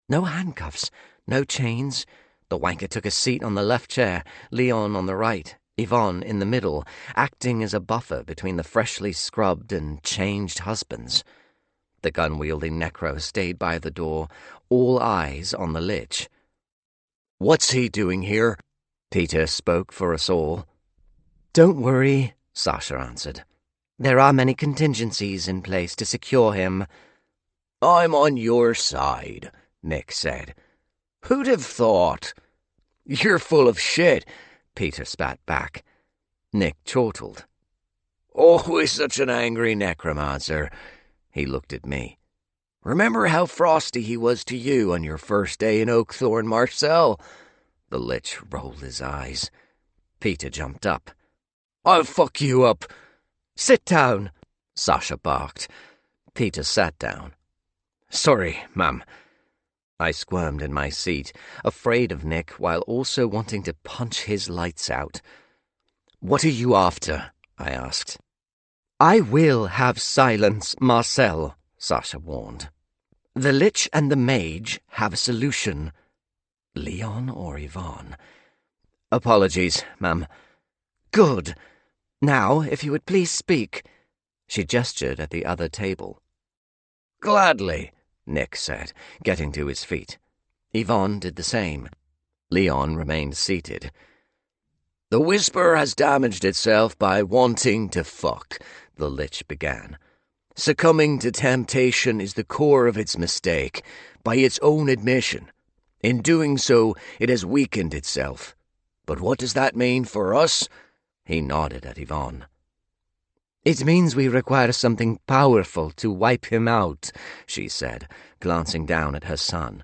No handcuffs, no chains. The wanker took a seat on the left chair, Leon on the right, Yvonne in the middle, acting as a buffer between the freshly scrubbed and changed husbands. The gun-wielding necro stayed by the door, all eyes on the Lich. What's he doing here? Peter spoke for us all. Don't worry, Sasha answered. There are many contingencies in place to secure him. I'm on your side, Nick said. Who'd have thought? You're full of shit, Peter spat back. Nick chortled. Always such an angry necromancer. He looked at me. Remember how frosty he was to you on your first day in Oakthorn, Marcel? The Lich rolled his eyes. Peter jumped up. I'll fuck you up. Sit down, Sasha barked. Peter sat down. Sorry, ma'am. I squirmed in my seat, afraid of Nick while also wanting to punch his lights out. What are you after? I asked. I will have silence, Marcel, Sasha warned. The Lich and the Mage have a solution. Leon or Yvonne? Apologies, ma'am. Good. Now, if you would please speak. She gestured at the other table. Gladly, Nick said, getting to his feet. Yvonne did the same. Leon remained seated. The Whisper has damaged itself by wanting to fuck, the Lich began. Succumbing to temptation is the core of its mistake, by its own admission. In doing so, it has weakened itself. But what does that mean for us? He nodded at Yvonne. It means we require something powerful to wipe him out, she said, glancing down at her son.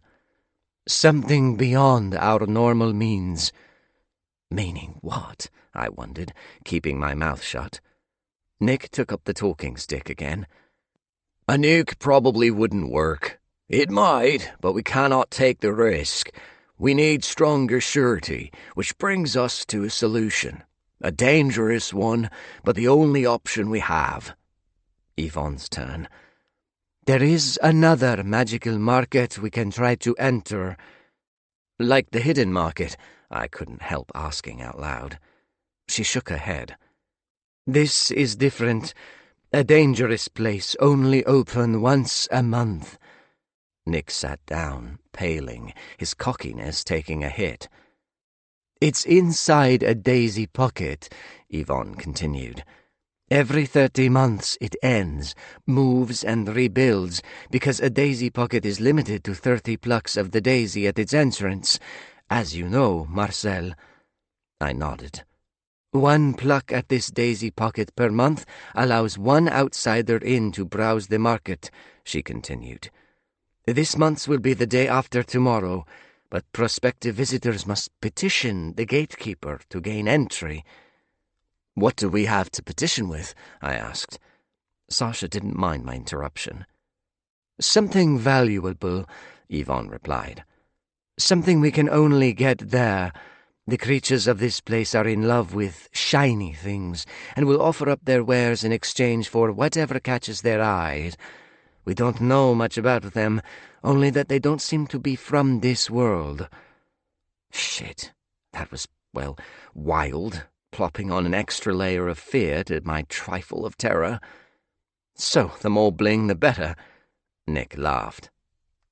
Something beyond our normal means. Meaning what? I wondered, keeping my mouth shut. Nick took up the talking stick again. A nuke probably wouldn't work. It might, but we cannot take the risk. We need stronger surety, which brings us to a solution. A dangerous one, but the only option we have. Yvonne's turn. There is another magical market we can try to enter. Like the hidden market, I couldn't help asking out loud. She shook her head. This is different. A dangerous place only open once a month. Nick sat down, paling, his cockiness taking a hit. It's inside a daisy pocket, Yvonne continued. Every 30 months it ends, moves and rebuilds, because a daisy pocket is limited to 30 plucks of the daisy at its entrance, as you know, Marcel. I nodded. 1 pluck at this daisy pocket per month allows 1 outsider in to browse the market, she continued. This month's will be the day after tomorrow, but prospective visitors must petition the gatekeeper to gain entry. What do we have to petition with? I asked. Sasha didn't mind my interruption. Something valuable, Yvonne replied. Something we can only get there. The creatures of this place are in love with shiny things, and will offer up their wares in exchange for whatever catches their eye. We don't know much about them, only that they don't seem to be from this world. Shit, that was, well, wild, plopping on an extra layer of fear to my trifle of terror. So, the more bling, the better. Nick laughed.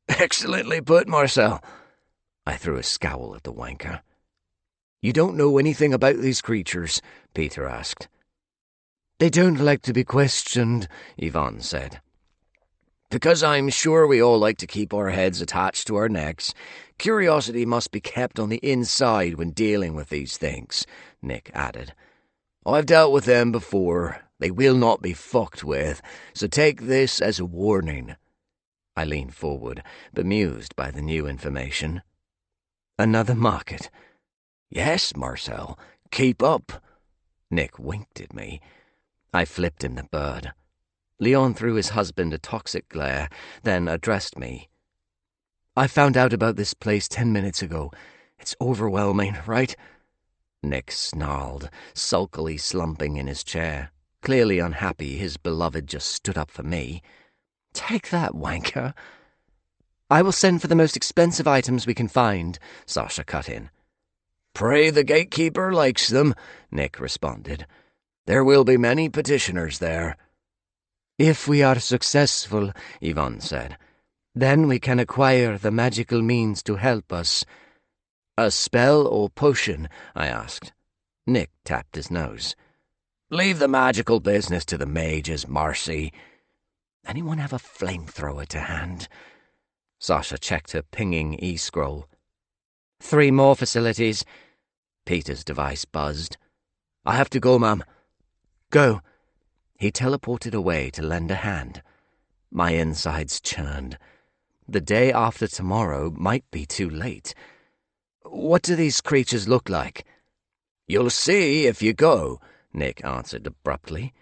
Excellently put, Marcel. I threw a scowl at the wanker. You don't know anything about these creatures? Peter asked. They don't like to be questioned, Yvonne said. Because I'm sure we all like to keep our heads attached to our necks, curiosity must be kept on the inside when dealing with these things, Nick added. I've dealt with them before. They will not be fucked with, so take this as a warning. I leaned forward, bemused by the new information. Another market. Yes, Marcel, keep up. Nick winked at me. I flipped him the bird. Leon threw his husband a toxic glare, then addressed me. I found out about this place 10 minutes ago. It's overwhelming, right? Nick snarled, sulkily slumping in his chair. Clearly unhappy his beloved just stood up for me. Take that, wanker. I will send for the most expensive items we can find, Sasha cut in. Pray the gatekeeper likes them, Nick responded. There will be many petitioners there. If we are successful, Yvonne said, then we can acquire the magical means to help us. A spell or potion? I asked. Nick tapped his nose. Leave the magical business to the mages, Marcy. Anyone have a flamethrower to hand? Sasha checked her pinging e-scroll. 3 more facilities. Peter's device buzzed. I have to go, ma'am. Go. He teleported away to lend a hand. My insides churned. The day after tomorrow might be too late. What do these creatures look like? You'll see if you go, Nick answered abruptly.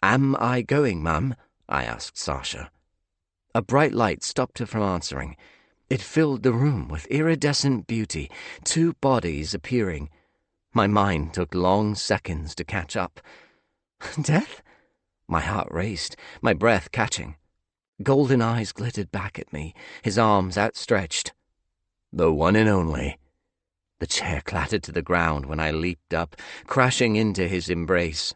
Am I going, ma'am? I asked Sasha. A bright light stopped her from answering. It filled the room with iridescent beauty, 2 bodies appearing. My mind took long seconds to catch up. Death? My heart raced, my breath catching. Golden eyes glittered back at me, his arms outstretched. The one and only. The chair clattered to the ground when I leaped up, crashing into his embrace.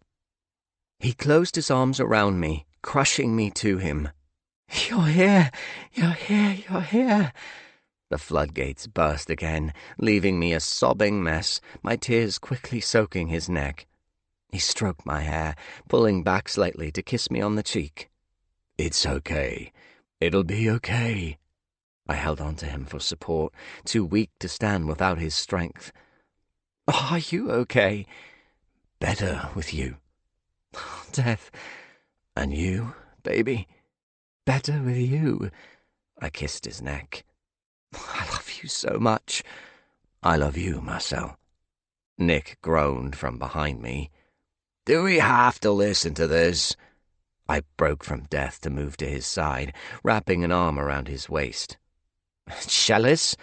He closed his arms around me, crushing me to him. You're here, you're here, you're here. The floodgates burst again, leaving me a sobbing mess, my tears quickly soaking his neck. He stroked my hair, pulling back slightly to kiss me on the cheek. It's okay. It'll be okay. I held on to him for support, too weak to stand without his strength. Are you okay? Better with you. Death. And you, baby? Better with you. I kissed his neck. I love you so much. I love you, Marcel. Nick groaned from behind me. Do we have to listen to this? I broke from death to move to his side, wrapping an arm around his waist. Jealous?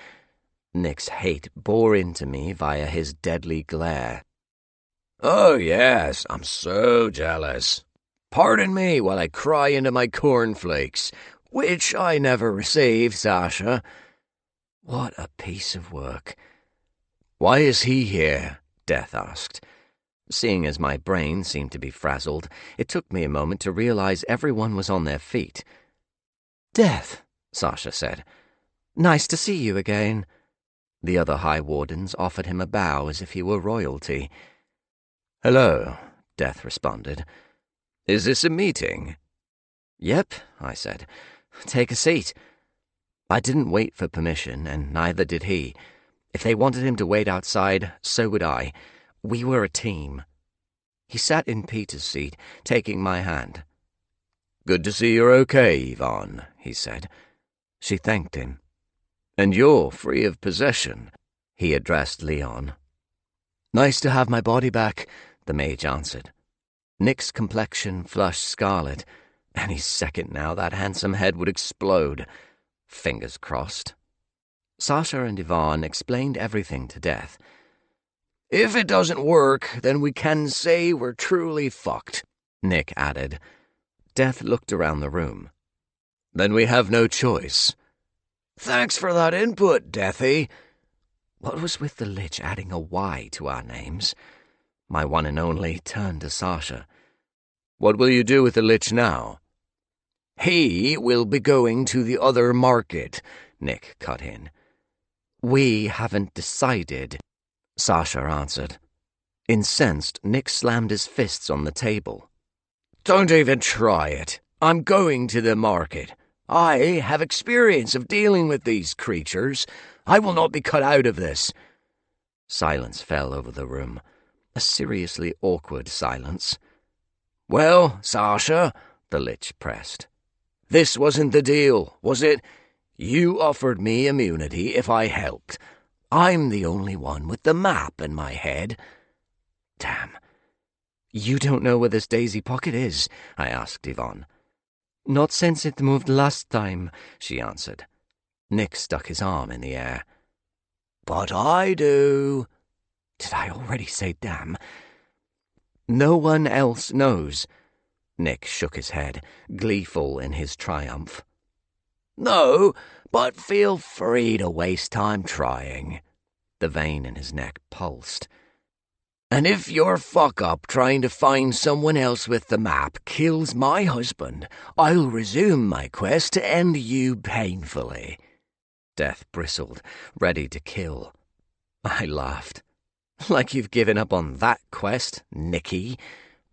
Nick's hate bore into me via his deadly glare. Oh, yes, I'm so jealous. Pardon me while I cry into my cornflakes, which I never received, Sasha. What a piece of work. Why is he here? Death asked. Seeing as my brain seemed to be frazzled, it took me a moment to realize everyone was on their feet. Death, Sasha said. Nice to see you again. The other High Wardens offered him a bow as if he were royalty. Hello, Death responded. Is this a meeting? Yep, I said. Take a seat. I didn't wait for permission, and neither did he. If they wanted him to wait outside, so would I. We were a team. He sat in Peter's seat, taking my hand. "Good to see you're okay, Yvonne," he said. She thanked him. "And you're free of possession," he addressed Leon. "Nice to have my body back," the mage answered. Nick's complexion flushed scarlet. Any second now, that handsome head would explode. Fingers crossed. Sasha and Yvonne explained everything to Death. "If it doesn't work, then we can say we're truly fucked," Nick added. Death looked around the room. "Then we have no choice." "Thanks for that input, Deathy." What was with the Lich adding a Y to our names? My one and only turned to Sasha. "What will you do with the Lich now?" "He will be going to the other market," Nick cut in. "We haven't decided," Sasha answered. Incensed, Nick slammed his fists on the table. "Don't even try it. I'm going to the market. I have experience of dealing with these creatures. I will not be cut out of this." Silence fell over the room, a seriously awkward silence. "Well, Sasha," the Lich pressed, "this wasn't the deal, was it? You offered me immunity if I helped. I'm the only one with the map in my head." "Damn. You don't know where this daisy pocket is?" I asked Yvonne. "Not since it moved last time," she answered. Nick stuck his arm in the air. "But I do." Did I already say damn? "No one else knows." Nick shook his head, gleeful in his triumph. "No, but feel free to waste time trying." The vein in his neck pulsed. "And if your fuck-up trying to find someone else with the map kills my husband, I'll resume my quest to end you painfully." Death bristled, ready to kill. I laughed. "Like you've given up on that quest, Nicky.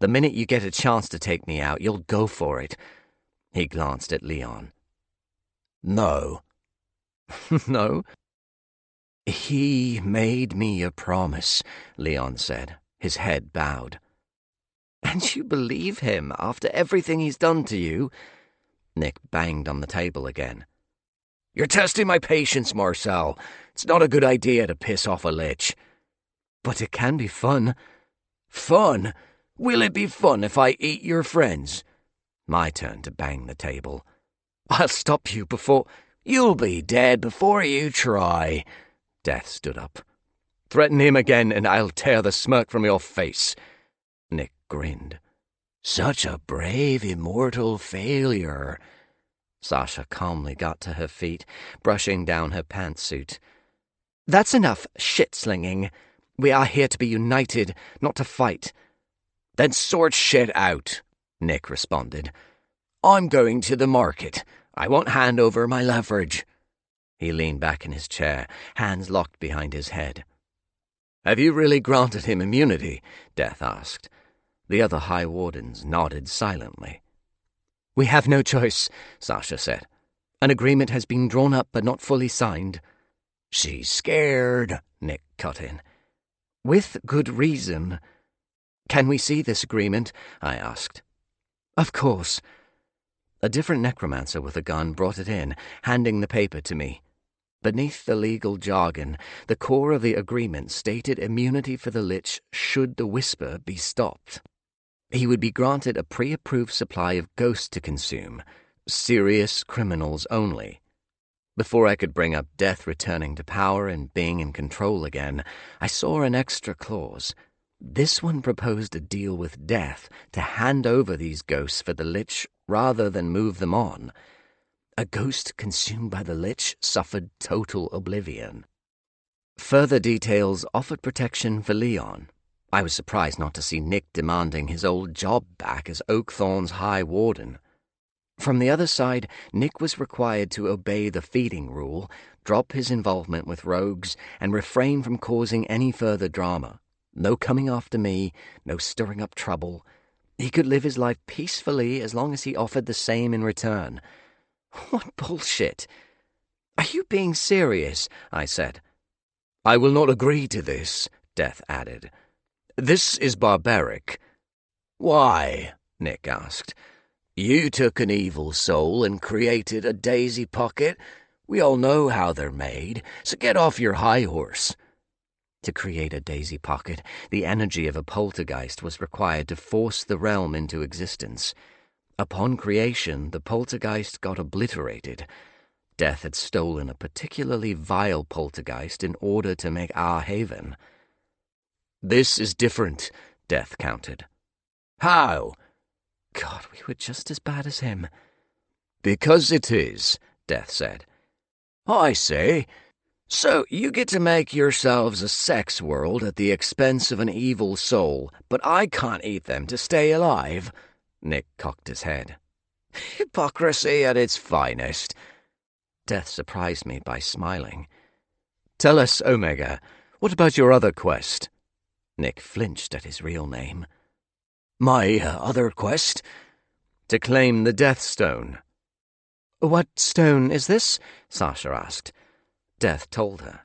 The minute you get a chance to take me out, you'll go for it." He glanced at Leon. "No." "No?" "He made me a promise," Leon said, his head bowed. "And you believe him after everything he's done to you?" Nick banged on the table again. "You're testing my patience, Marcel. It's not a good idea to piss off a Lich." "But it can be fun." "Fun? Will it be fun if I eat your friends?" My turn to bang the table. "I'll stop you before—" "You'll be dead before you try." Death stood up. "Threaten him again and I'll tear the smirk from your face." Nick grinned. "Such a brave, immortal failure." Sasha calmly got to her feet, brushing down her pantsuit. "That's enough shit-slinging. We are here to be united, not to fight." "Then sort shit out," Nick responded. "I'm going to the market. I won't hand over my leverage." He leaned back in his chair, hands locked behind his head. "Have you really granted him immunity?" Death asked. The other High Wardens nodded silently. "We have no choice," Sasha said. "An agreement has been drawn up but not fully signed." "She's scared," Nick cut in. "With good reason." "Can we see this agreement?" I asked. "Of course." A different necromancer with a gun brought it in, handing the paper to me. Beneath the legal jargon, the core of the agreement stated immunity for the Lich should the whisper be stopped. He would be granted a pre-approved supply of ghosts to consume, serious criminals only. Before I could bring up Death returning to power and being in control again, I saw an extra clause. This one proposed a deal with Death to hand over these ghosts for the Lich rather than move them on. A ghost consumed by the Lich suffered total oblivion. Further details offered protection for Leon. I was surprised not to see Nick demanding his old job back as Oakthorn's High Warden. From the other side, Nick was required to obey the feeding rule, drop his involvement with rogues, and refrain from causing any further drama. No coming after me, no stirring up trouble. He could live his life peacefully as long as he offered the same in return. What bullshit! "Are you being serious?" I said. "I will not agree to this," Death added. This is barbaric. Why? Nick asked. You took an evil soul and created a daisy pocket. We all know how they're made, so get off your high horse. To create a daisy pocket, the energy of a poltergeist was required to force the realm into existence. Upon creation, the poltergeist got obliterated. Death had stolen a particularly vile poltergeist in order to make our haven. This is different, Death countered. How? God, we were just as bad as him. Because it is, Death said. I say. So you get to make yourselves a sex world at the expense of an evil soul, but I can't eat them to stay alive. Nick cocked his head. Hypocrisy at its finest. Death surprised me by smiling. Tell us, Omega, what about your other quest? Nick flinched at his real name. My other quest? To claim the Death Stone. What stone is this? Sasha asked. Death told her.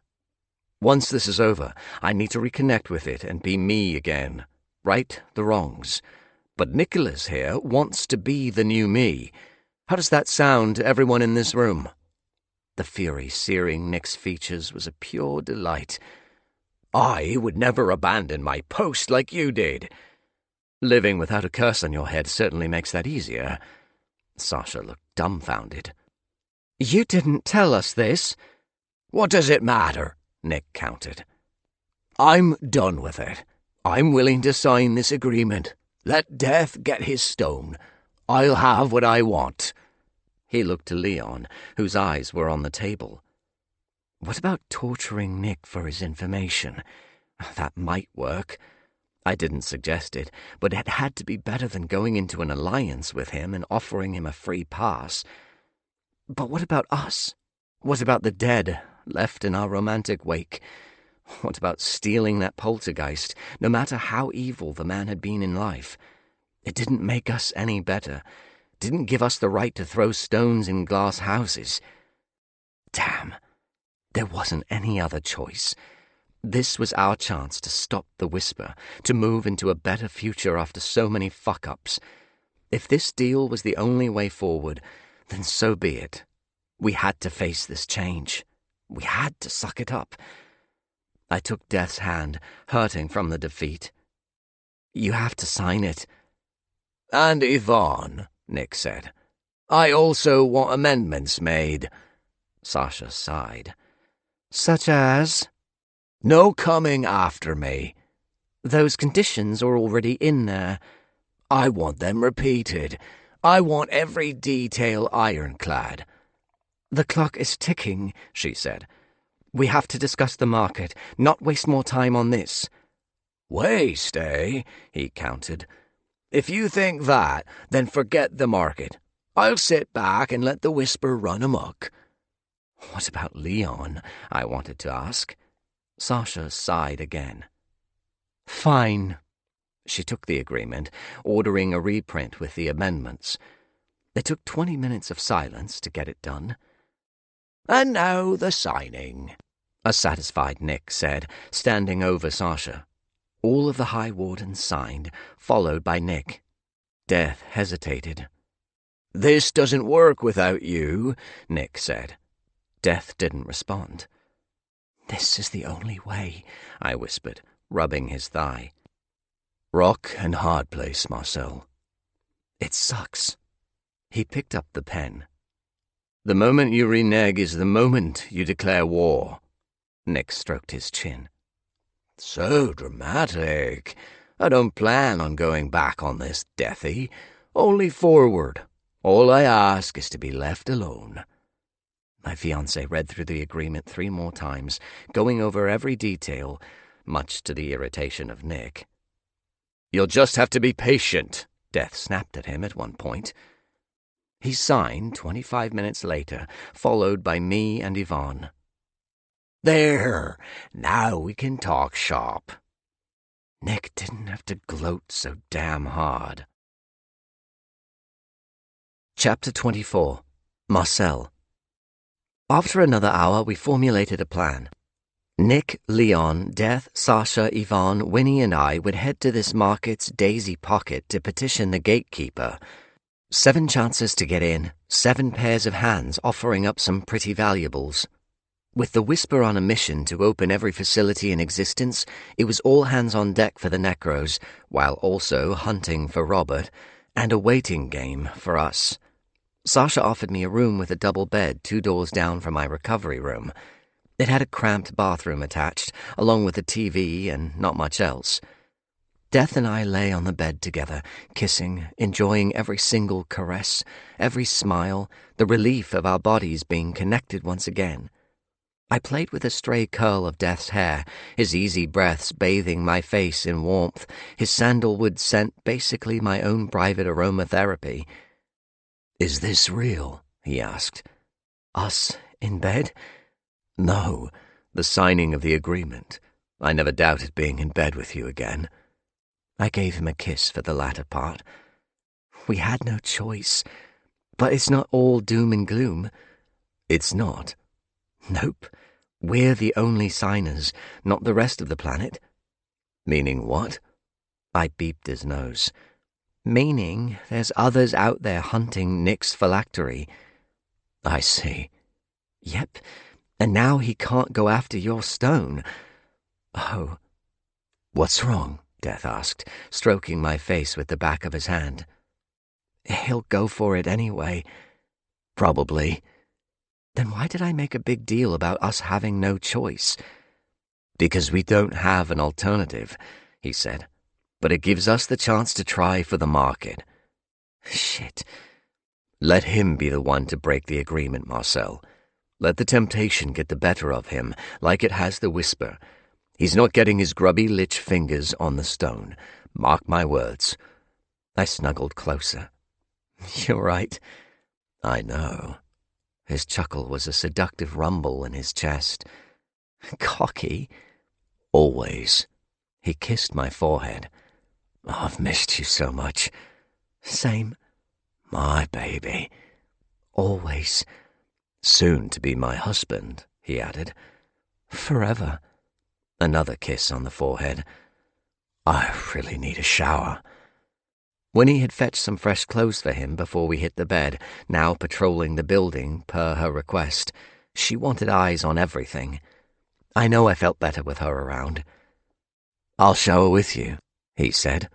Once this is over, I need to reconnect with it and be me again. Right the wrongs. But Nicholas here wants to be the new me. How does that sound to everyone in this room? The fury searing Nick's features was a pure delight. I would never abandon my post like you did. Living without a curse on your head certainly makes that easier. Sasha looked dumbfounded. You didn't tell us this. What does it matter? Nick countered. I'm done with it. I'm willing to sign this agreement. Let Death get his stone. I'll have what I want. He looked to Leon, whose eyes were on the table. What about torturing Nick for his information? That might work. I didn't suggest it, but it had to be better than going into an alliance with him and offering him a free pass. But what about us? What about the dead, left in our romantic wake? What about stealing that poltergeist, no matter how evil the man had been in life? It didn't make us any better. Didn't give us the right to throw stones in glass houses. Damn. There wasn't any other choice. This was our chance to stop the Whisper, to move into a better future after so many fuck-ups. If this deal was the only way forward, then so be it. We had to face this change. We had to suck it up. I took Death's hand, hurting from the defeat. You have to sign it. And Yvonne, Nick said. I also want amendments made. Sasha sighed. Such as? No coming after me. Those conditions are already in there. I want them repeated. I want every detail ironclad. The clock is ticking, she said. We have to discuss the market, not waste more time on this. Waste, eh? He countered. If you think that, then forget the market. I'll sit back and let the Whisper run amok. What about Leon? I wanted to ask. Sasha sighed again. Fine. She took the agreement, ordering a reprint with the amendments. It took 20 minutes of silence to get it done. And now the signing, a satisfied Nick said, standing over Sasha. All of the High Wardens signed, followed by Nick. Death hesitated. This doesn't work without you, Nick said. Death didn't respond. This is the only way, I whispered, rubbing his thigh. Rock and hard place, Marcel. It sucks. He picked up the pen. The moment you renege is the moment you declare war. Nick stroked his chin. So dramatic. I don't plan on going back on this, Deathy. Only forward. All I ask is to be left alone. My fiancé read through the agreement 3 more times, going over every detail, much to the irritation of Nick. You'll just have to be patient, Death snapped at him at one point. He signed 25 minutes later, followed by me and Yvonne. There, now we can talk shop. Nick didn't have to gloat so damn hard. Chapter 24. Marcel. After another hour, we formulated a plan. Nick, Leon, Death, Sasha, Yvonne, Winnie, and I would head to this market's daisy pocket to petition the gatekeeper. 7 chances to get in, 7 pairs of hands offering up some pretty valuables. With the Whisper on a mission to open every facility in existence, it was all hands on deck for the Necros, while also hunting for Robert, and a waiting game for us. Sasha offered me a room with a double bed 2 doors down from my recovery room. It had a cramped bathroom attached, along with a TV and not much else. Death and I lay on the bed together, kissing, enjoying every single caress, every smile, the relief of our bodies being connected once again. I played with a stray curl of Death's hair, his easy breaths bathing my face in warmth, his sandalwood scent basically my own private aromatherapy. "Is this real?" he asked. "Us in bed?" "No, the signing of the agreement. I never doubted being in bed with you again." I gave him a kiss for the latter part. "We had no choice. But it's not all doom and gloom." "It's not." "Nope. We're the only signers, not the rest of the planet." "Meaning what?" I beeped his nose. "Meaning there's others out there hunting Nick's phylactery." "I see." "Yep. And now he can't go after your stone." "Oh." "What's wrong?" Death asked, stroking my face with the back of his hand. "He'll go for it anyway." "Probably." "Then why did I make a big deal about us having no choice?" "Because we don't have an alternative," he said. "But it gives us the chance to try for the market." "Shit." "Let him be the one to break the agreement, Marcel. Let the temptation get the better of him, like it has the Whisper. He's not getting his grubby lich fingers on the stone. Mark my words." I snuggled closer. "You're right." "I know." His chuckle was a seductive rumble in his chest. "Cocky?" "Always." He kissed my forehead. "Oh, I've missed you so much." "Same." "My baby." "Always." "Soon to be my husband," he added. "Forever." Another kiss on the forehead. "I really need a shower." Winnie had fetched some fresh clothes for him before we hit the bed, now patrolling the building per her request. She wanted eyes on everything. I know I felt better with her around. "I'll shower with you," he said.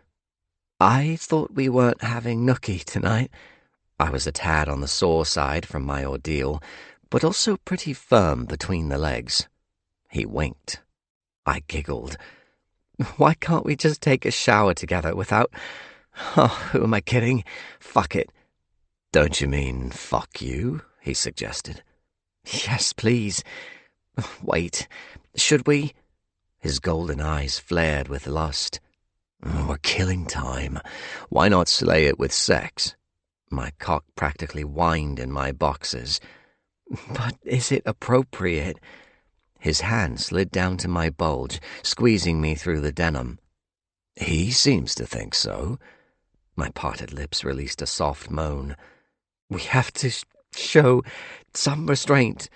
"I thought we weren't having nookie tonight." I was a tad on the sore side from my ordeal, but also pretty firm between the legs. He winked. I giggled. "Why can't we just take a shower together without... Oh, who am I kidding? Fuck it." "Don't you mean fuck you?" he suggested. "Yes, please. Wait, should we?" His golden eyes flared with lust. "We're killing time. Why not slay it with sex?" My cock practically whined in my boxers. "But is it appropriate?" His hand slid down to my bulge, squeezing me through the denim. "He seems to think so." My parted lips released a soft moan. "We have to show some restraint."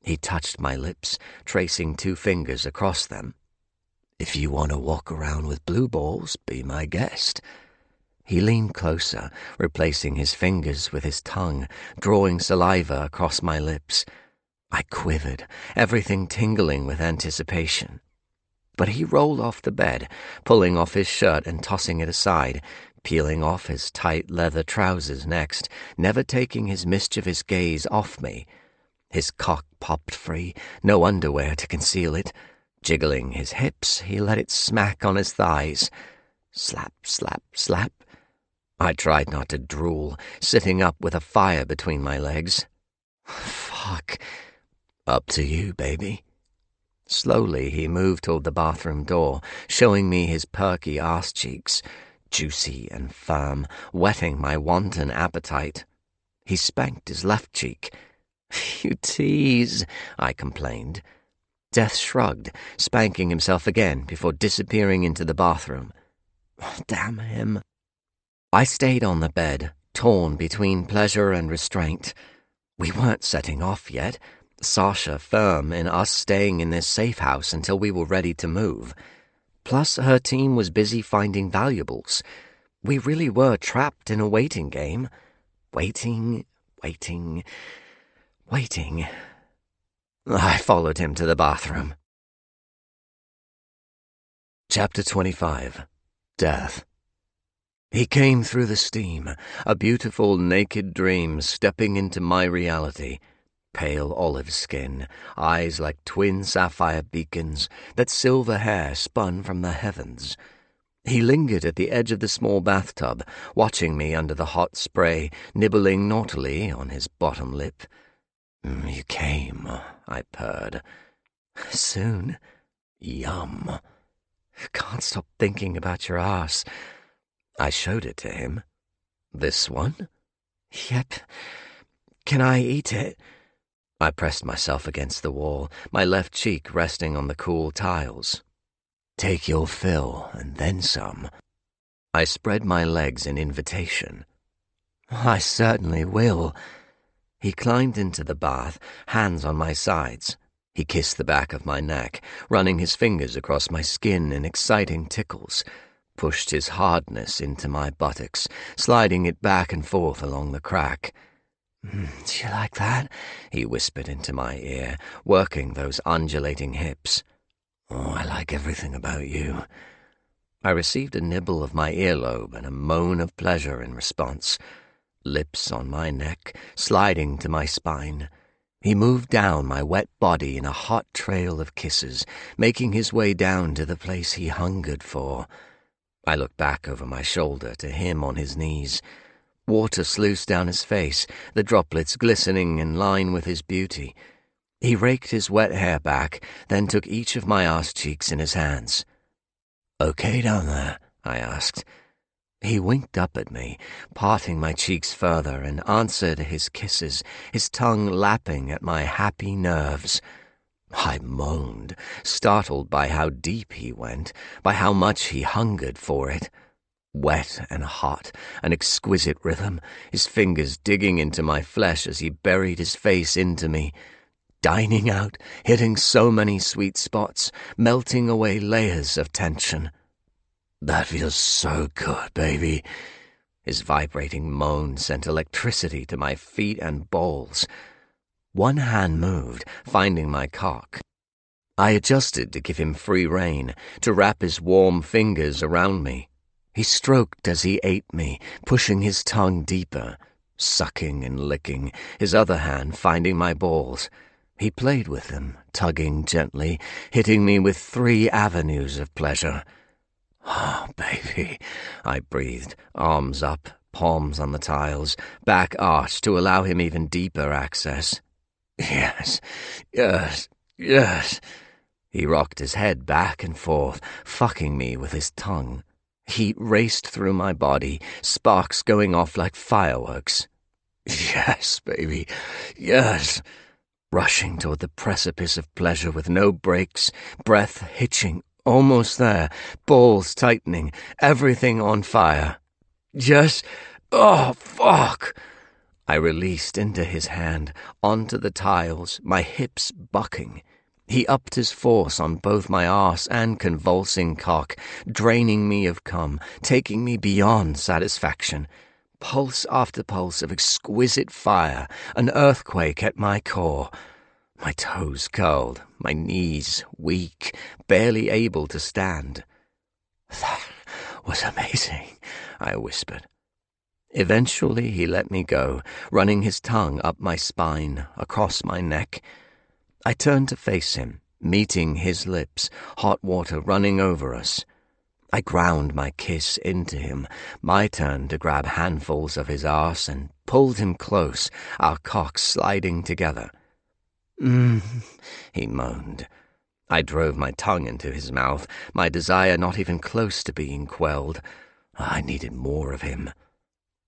He touched my lips, tracing 2 fingers across them. "If you want to walk around with blue balls, be my guest." He leaned closer, replacing his fingers with his tongue, drawing saliva across my lips. I quivered, everything tingling with anticipation. But he rolled off the bed, pulling off his shirt and tossing it aside, peeling off his tight leather trousers next, never taking his mischievous gaze off me. His cock popped free, no underwear to conceal it. Jiggling his hips, he let it smack on his thighs. Slap, slap, slap. I tried not to drool, sitting up with a fire between my legs. Fuck. "Up to you, baby." Slowly he moved toward the bathroom door, showing me his perky arse cheeks, juicy and firm, whetting my wanton appetite. He spanked his left cheek. "You tease," I complained. Death shrugged, spanking himself again before disappearing into the bathroom. Damn him. I stayed on the bed, torn between pleasure and restraint. We weren't setting off yet. Sasha firm in us staying in this safe house until we were ready to move. Plus, her team was busy finding valuables. We really were trapped in a waiting game. Waiting. I followed him to the bathroom. Chapter 25. Death. He came through the steam, a beautiful naked dream stepping into my reality. Pale olive skin, eyes like twin sapphire beacons, that silver hair spun from the heavens. He lingered at the edge of the small bathtub, watching me under the hot spray, nibbling naughtily on his bottom lip. "You came," I purred. "Soon. Yum. Can't stop thinking about your ass." I showed it to him. "This one?" "Yep. Can I eat it?" I pressed myself against the wall, my left cheek resting on the cool tiles. "Take your fill, and then some." I spread my legs in invitation. "I certainly will." He climbed into the bath, hands on my sides. He kissed the back of my neck, running his fingers across my skin in exciting tickles, pushed his hardness into my buttocks, sliding it back and forth along the crack. "Do you like that?" he whispered into my ear, working those undulating hips. "Oh, I like everything about you." I received a nibble of my earlobe and a moan of pleasure in response. Lips on my neck, sliding to my spine. He moved down my wet body in a hot trail of kisses, making his way down to the place he hungered for. I looked back over my shoulder to him on his knees. Water sluiced down his face, the droplets glistening in line with his beauty. He raked his wet hair back, then took each of my arse cheeks in his hands. "Okay down there?" I asked. He winked up at me, parting my cheeks further, and answered his kisses, his tongue lapping at my happy nerves. I moaned, startled by how deep he went, by how much he hungered for it. Wet and hot, an exquisite rhythm, his fingers digging into my flesh as he buried his face into me. Dining out, hitting so many sweet spots, melting away layers of tension. "That feels so good, baby." His vibrating moan sent electricity to my feet and balls. One hand moved, finding my cock. I adjusted to give him free rein, to wrap his warm fingers around me. He stroked as he ate me, pushing his tongue deeper, sucking and licking, his other hand finding my balls. He played with them, tugging gently, hitting me with 3 avenues of pleasure. "Oh, baby," I breathed, arms up, palms on the tiles, back arched to allow him even deeper access. Yes. He rocked his head back and forth, fucking me with his tongue. Heat raced through my body, sparks going off like fireworks. "Yes, baby, yes." Rushing toward the precipice of pleasure with no brakes, breath hitching, almost there, balls tightening, everything on fire. "Just, oh, fuck." I released into his hand, onto the tiles, my hips bucking. He upped his force on both my arse and convulsing cock, draining me of cum, taking me beyond satisfaction. Pulse after pulse of exquisite fire, an earthquake at my core. My toes curled, my knees weak, barely able to stand. "That was amazing," I whispered. Eventually he let me go, running his tongue up my spine, across my neck. I turned to face him, meeting his lips, hot water running over us. I ground my kiss into him, my turn to grab handfuls of his arse, and pulled him close, our cocks sliding together. He moaned. I drove my tongue into his mouth, my desire not even close to being quelled. I needed more of him.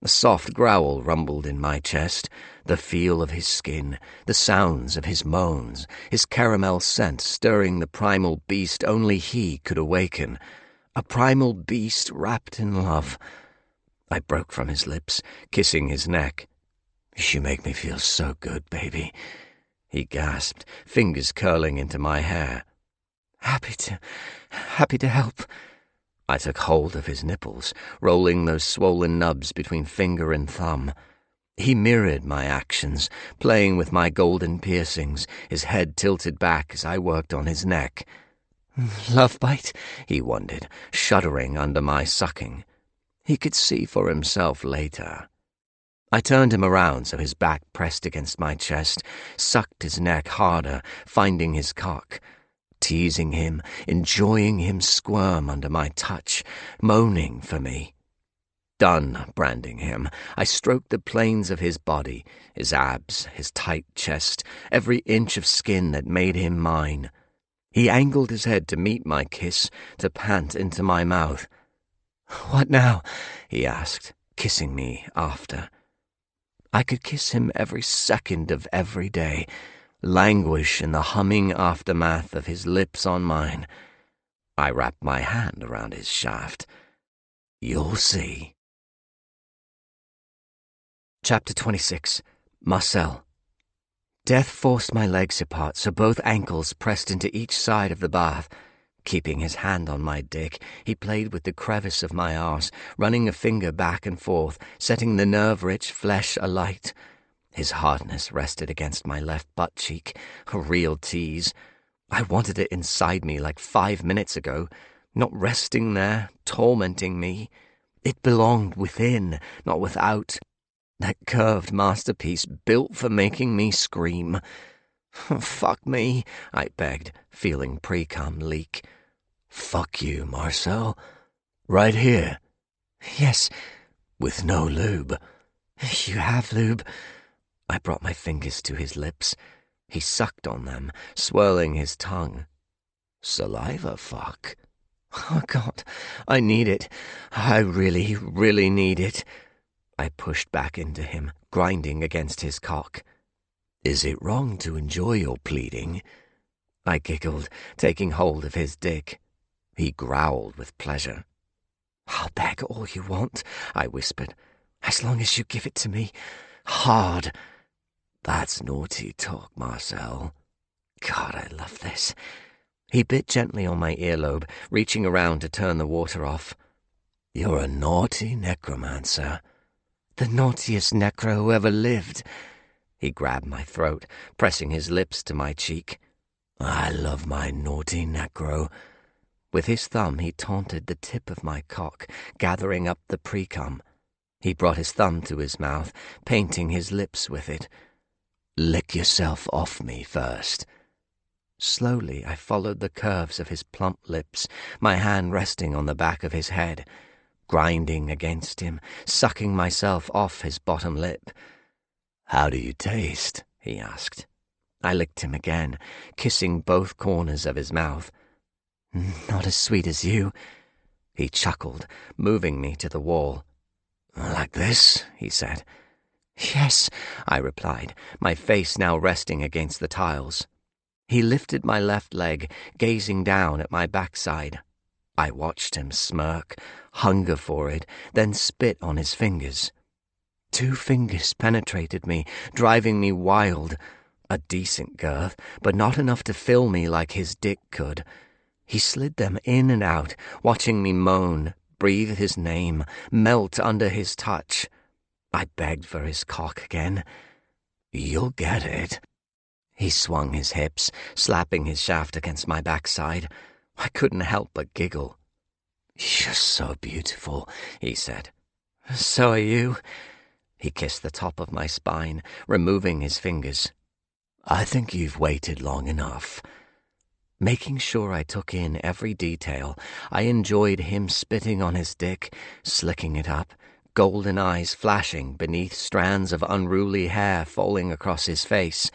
A soft growl rumbled in my chest, the feel of his skin, the sounds of his moans, his caramel scent stirring the primal beast only he could awaken. A primal beast wrapped in love. I broke from his lips, kissing his neck. "You make me feel so good, baby." he gasped, fingers curling into my hair. Happy to help. I took hold of his nipples, rolling those swollen nubs between finger and thumb. He mirrored my actions, playing with my golden piercings, his head tilted back as I worked on his neck. Love bite? He wondered, shuddering under my sucking. He could see for himself later. I turned him around so his back pressed against my chest, sucked his neck harder, finding his cock, teasing him, enjoying him squirm under my touch, moaning for me. Done branding him, I stroked the planes of his body, his abs, his tight chest, every inch of skin that made him mine. He angled his head to meet my kiss, to pant into my mouth. "What now?" he asked, kissing me after. I could kiss him every second of every day, languish in the humming aftermath of his lips on mine. I wrapped my hand around his shaft. You'll see. Chapter 26. Marcel. Death forced my legs apart so both ankles pressed into each side of the bath. Keeping his hand on my dick, he played with the crevice of my arse, running a finger back and forth, setting the nerve-rich flesh alight. His hardness rested against my left butt cheek, a real tease. I wanted it inside me like 5 minutes ago, not resting there, tormenting me. It belonged within, not without. That curved masterpiece built for making me scream. "Fuck me," I begged, feeling pre-cum leak. "Fuck you, Marcel. Right here." "Yes." "With no lube." "You have lube." I brought my fingers to his lips. He sucked on them, swirling his tongue. "Saliva fuck." "Oh, God, I need it. I really, really need it." I pushed back into him, grinding against his cock. "Is it wrong to enjoy your pleading?" I giggled, taking hold of his dick. He growled with pleasure. "I'll beg all you want," I whispered, "as long as you give it to me. Hard." "That's naughty talk, Marcel." God, I love this. He bit gently on my earlobe, reaching around to turn the water off. "You're a naughty necromancer." "The naughtiest necro who ever lived." He grabbed my throat, pressing his lips to my cheek. "I love my naughty necro." With his thumb he taunted the tip of my cock, gathering up the pre-cum. He brought his thumb to his mouth, painting his lips with it. "Lick yourself off me first." Slowly I followed the curves of his plump lips, my hand resting on the back of his head, grinding against him, sucking myself off his bottom lip. "How do you taste?" he asked. I licked him again, kissing both corners of his mouth. "Not as sweet as you." He chuckled, moving me to the wall. "Like this?" he said. "Yes," I replied, my face now resting against the tiles. He lifted my left leg, gazing down at my backside. I watched him smirk, hunger for it, then spit on his fingers. 2 fingers penetrated me, driving me wild. A decent girth, but not enough to fill me like his dick could. He slid them in and out, watching me moan, breathe his name, melt under his touch. I begged for his cock again. "You'll get it." He swung his hips, slapping his shaft against my backside. I couldn't help but giggle. "You're so beautiful," he said. "So are you." He kissed the top of my spine, removing his fingers. "I think you've waited long enough." Making sure I took in every detail, I enjoyed him spitting on his dick, slicking it up, golden eyes flashing beneath strands of unruly hair falling across his face.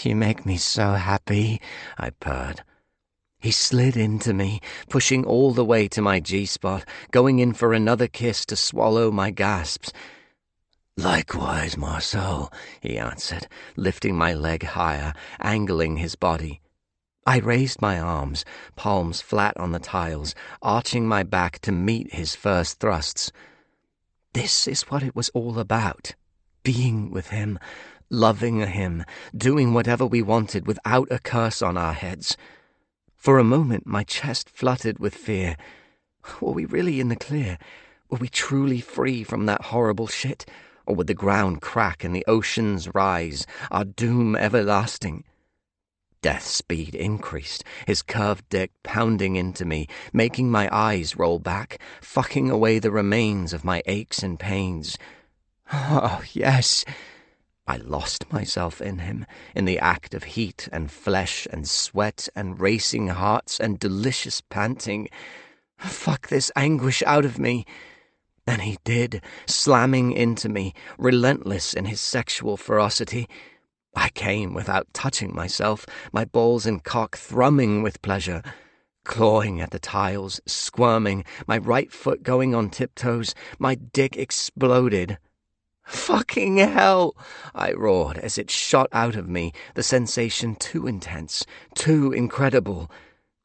"You make me so happy," I purred. He slid into me, pushing all the way to my G-spot, going in for another kiss to swallow my gasps. "Likewise, Marcel," he answered, lifting my leg higher, angling his body. I raised my arms, palms flat on the tiles, arching my back to meet his first thrusts. This is what it was all about. Being with him, loving him, doing whatever we wanted without a curse on our heads. For a moment my chest fluttered with fear. Were we really in the clear? Were we truly free from that horrible shit? Or would the ground crack and the oceans rise, our doom everlasting? Death's speed increased, his curved dick pounding into me, making my eyes roll back, fucking away the remains of my aches and pains. Oh, yes! I lost myself in him, in the act of heat and flesh and sweat and racing hearts and delicious panting. Fuck this anguish out of me. And he did, slamming into me, relentless in his sexual ferocity. I came without touching myself, my balls and cock thrumming with pleasure, clawing at the tiles, squirming, my right foot going on tiptoes, my dick exploded. "Fucking hell!" I roared as it shot out of me, the sensation too intense, too incredible.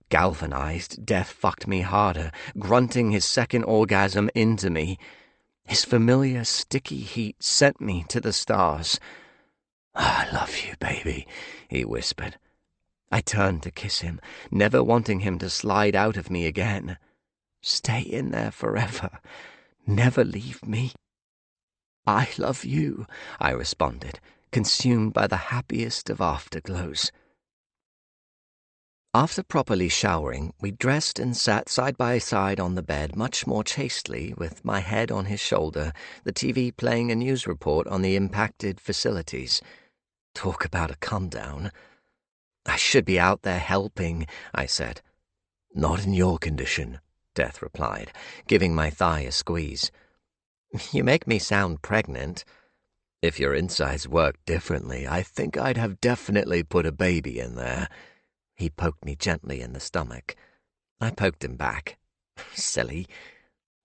Galvanized, Death fucked me harder, grunting his second orgasm into me. His familiar sticky heat sent me to the stars. "I love you, baby," he whispered. I turned to kiss him, never wanting him to slide out of me again. "Stay in there forever. Never leave me." "I love you," I responded, consumed by the happiest of afterglows. After properly showering, we dressed and sat side by side on the bed much more chastely, with my head on his shoulder, the TV playing a news report on the impacted facilities. Talk about a come-down. "I should be out there helping," I said. "Not in your condition," Death replied, giving my thigh a squeeze. "You make me sound pregnant." "If your insides worked differently, I think I'd have definitely put a baby in there." He poked me gently in the stomach. I poked him back. Silly.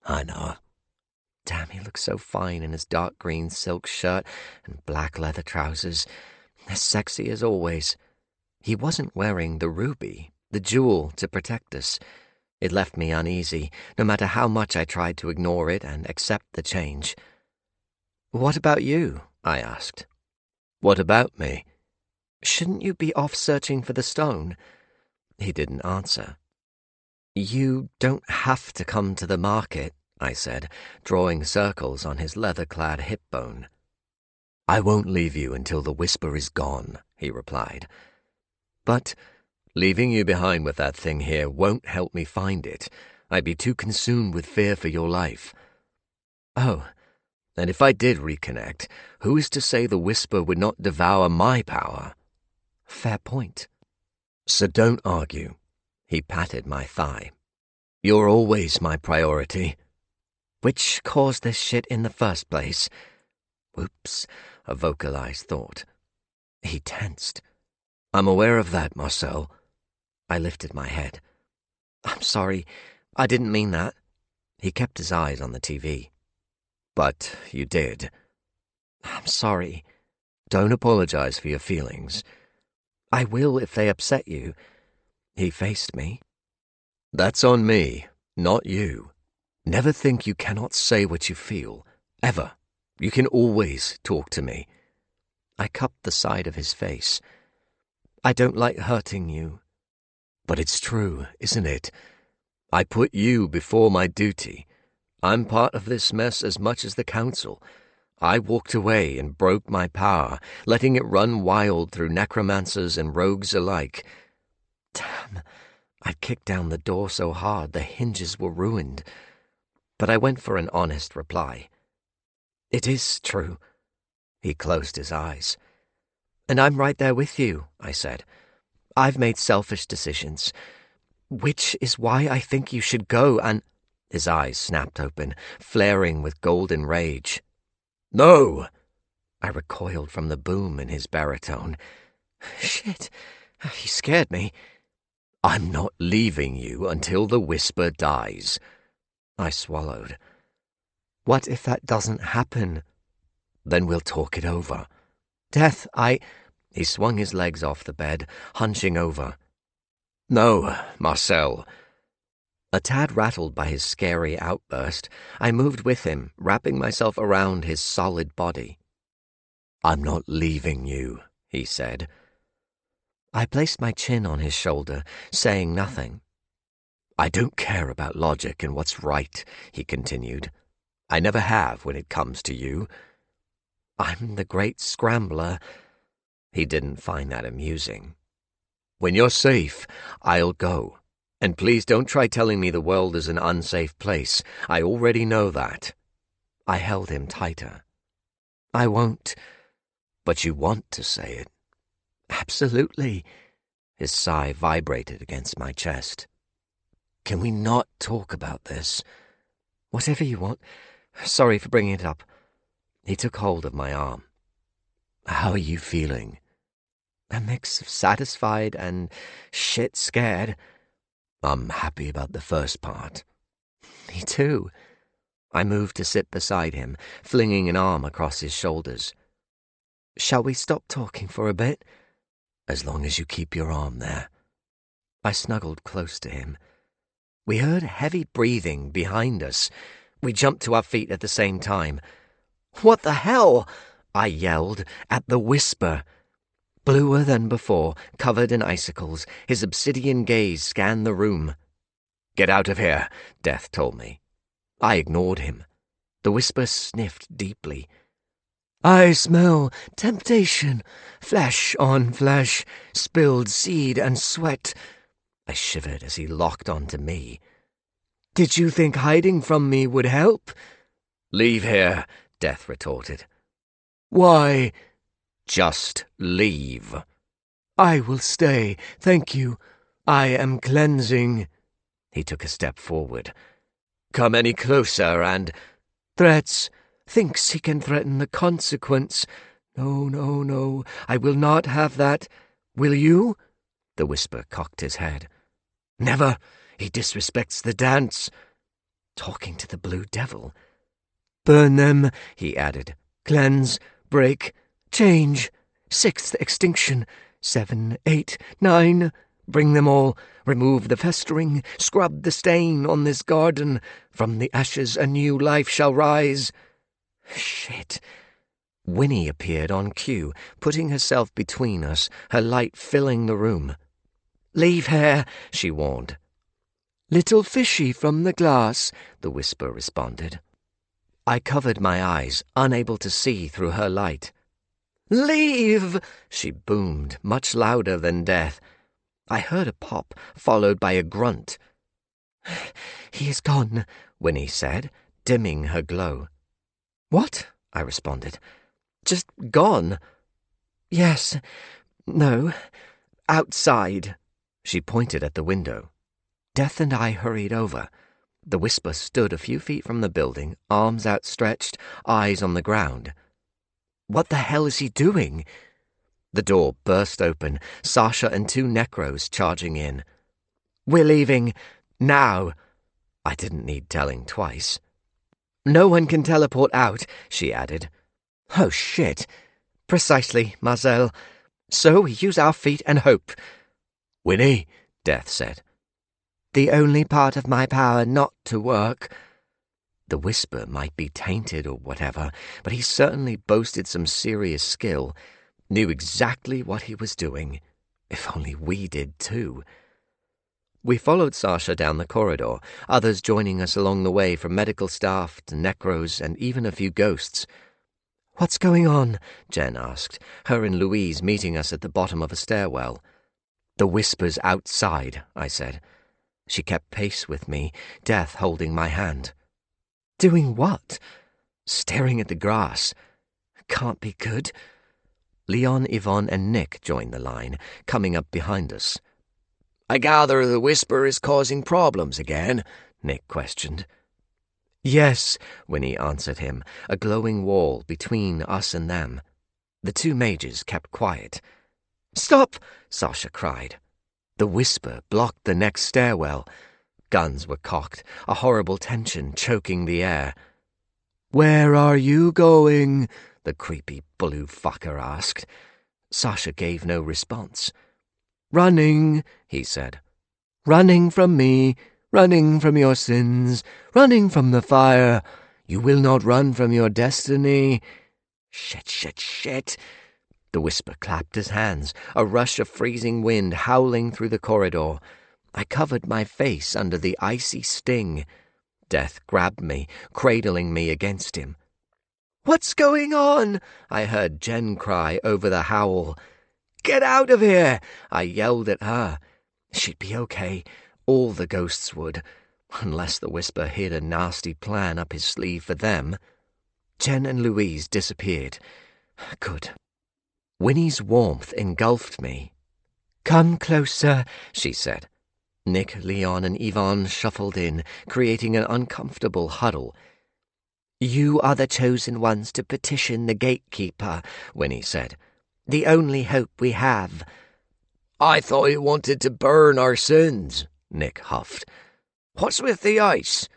"I know." Damn, he looked so fine in his dark green silk shirt and black leather trousers. As sexy as always. He wasn't wearing the ruby, the jewel to protect us. It left me uneasy, no matter how much I tried to ignore it and accept the change. "What about you?" I asked. "What about me?" "Shouldn't you be off searching for the stone?" He didn't answer. "You don't have to come to the market," I said, drawing circles on his leather-clad hip bone. "I won't leave you until the whisper is gone," he replied. "But leaving you behind with that thing here won't help me find it. I'd be too consumed with fear for your life." "Oh, and if I did reconnect, who is to say the whisper would not devour my power?" "Fair point." "So don't argue." He patted my thigh. "You're always my priority." "Which caused this shit in the first place?" Whoops, a vocalized thought. He tensed. "I'm aware of that, Marcel." I lifted my head. "I'm sorry. I didn't mean that." He kept his eyes on the TV. "But you did." "I'm sorry." "Don't apologize for your feelings." "I will if they upset you." He faced me. "That's on me, not you. Never think you cannot say what you feel. Ever. You can always talk to me." I cupped the side of his face. "I don't like hurting you." "But it's true, isn't it? I put you before my duty. I'm part of this mess as much as the council. I walked away and broke my power, letting it run wild through necromancers and rogues alike. Damn, I'd kicked down the door so hard the hinges were ruined. But I went for an honest reply. "It is true." He closed his eyes. "And I'm right there with you," I said. "I've made selfish decisions, which is why I think you should go and—" His eyes snapped open, flaring with golden rage. "No!" I recoiled from the boom in his baritone. "Shit, he scared me." "I'm not leaving you until the whisper dies." I swallowed. "What if that doesn't happen?" "Then we'll talk it over." "Death, He swung his legs off the bed, hunching over. "No, Marcel." A tad rattled by his scary outburst, I moved with him, wrapping myself around his solid body. I'm not leaving you, he said. I placed my chin on his shoulder, saying nothing. I don't care about logic and what's right, he continued. I never have when it comes to you. I'm the great scrambler. He didn't find that amusing. When you're safe, I'll go. And please don't try telling me the world is an unsafe place. I already know that. I held him tighter. I won't. But you want to say it. Absolutely. His sigh vibrated against my chest. Can we not talk about this? Whatever you want. Sorry for bringing it up. He took hold of my arm. How are you feeling? A mix of satisfied and shit scared. I'm happy about the first part. Me too. I moved to sit beside him, flinging an arm across his shoulders. Shall we stop talking for a bit? As long as you keep your arm there. I snuggled close to him. We heard heavy breathing behind us. We jumped to our feet at the same time. "What the hell?" I yelled at the whisper. Bluer than before, covered in icicles, his obsidian gaze scanned the room. "Get out of here," Death told me. I ignored him. The whisper sniffed deeply. "I smell temptation, flesh on flesh, spilled seed and sweat." I shivered as he locked onto me. "Did you think hiding from me would help?" "Leave here," Death retorted. "Why?" "Just leave." "I will stay, thank you. I am cleansing." He took a step forward. "Come any closer and—" "Threats. Thinks he can threaten the consequence. No, I will not have that. Will you?" The whisper cocked his head. "Never. He disrespects the dance." Talking to the blue devil. "Burn them," he added. "Cleanse, break, change. 6th extinction. 7, 8, 9. Bring them all. Remove the festering. Scrub the stain on this garden. From the ashes a new life shall rise." Shit. Winnie appeared on cue, putting herself between us, her light filling the room. "Leave her," she warned. "Little fishy from the glass," the whisper responded. I covered my eyes, unable to see through her light. "Leave!" she boomed, much louder than Death. I heard a pop, followed by a grunt. "He is gone," Winnie said, dimming her glow. "What?" I responded. "Just gone?" "Yes. No. Outside." She pointed at the window. Death and I hurried over. The whisper stood a few feet from the building, arms outstretched, eyes on the ground. "What the hell is he doing?" The door burst open, Sasha and 2 necros charging in. "We're leaving. Now." I didn't need telling twice. "No one can teleport out," she added. "Oh, shit. Precisely, Marcel. So we use our feet and hope." "Winnie," Death said. "The only part of my power not to work." The whisper might be tainted or whatever, but he certainly boasted some serious skill, knew exactly what he was doing. If only we did too. We followed Sasha down the corridor, others joining us along the way from medical staff to necros and even a few ghosts. "What's going on?" Jen asked, her and Louise meeting us at the bottom of a stairwell. "The whisper's outside," I said. She kept pace with me, Death holding my hand. "Doing what?" "Staring at the grass. Can't be good." Leon, Yvonne, and Nick joined the line, coming up behind us. "I gather the whisper is causing problems again?" Nick questioned. "Yes," Winnie answered him, a glowing wall between us and them. The 2 mages kept quiet. "Stop!" Sasha cried. The whisper blocked the next stairwell. Guns were cocked, a horrible tension choking the air. "Where are you going?" the creepy blue fucker asked. Sasha gave no response. "Running," he said. "Running from me, running from your sins, running from the fire. You will not run from your destiny." Shit, shit, shit. The whisper clapped his hands, a rush of freezing wind howling through the corridor. I covered my face under the icy sting. Death grabbed me, cradling me against him. "What's going on?" I heard Jen cry over the howl. "Get out of here!" I yelled at her. She'd be okay. All the ghosts would. Unless the whisper hid a nasty plan up his sleeve for them. Jen and Louise disappeared. Good. Winnie's warmth engulfed me. "Come closer," she said. Nick, Leon, and Yvonne shuffled in, creating an uncomfortable huddle. "You are the chosen ones to petition the gatekeeper," Winnie said. "The only hope we have." "I thought he wanted to burn our sins," Nick huffed. "What's with the ice?"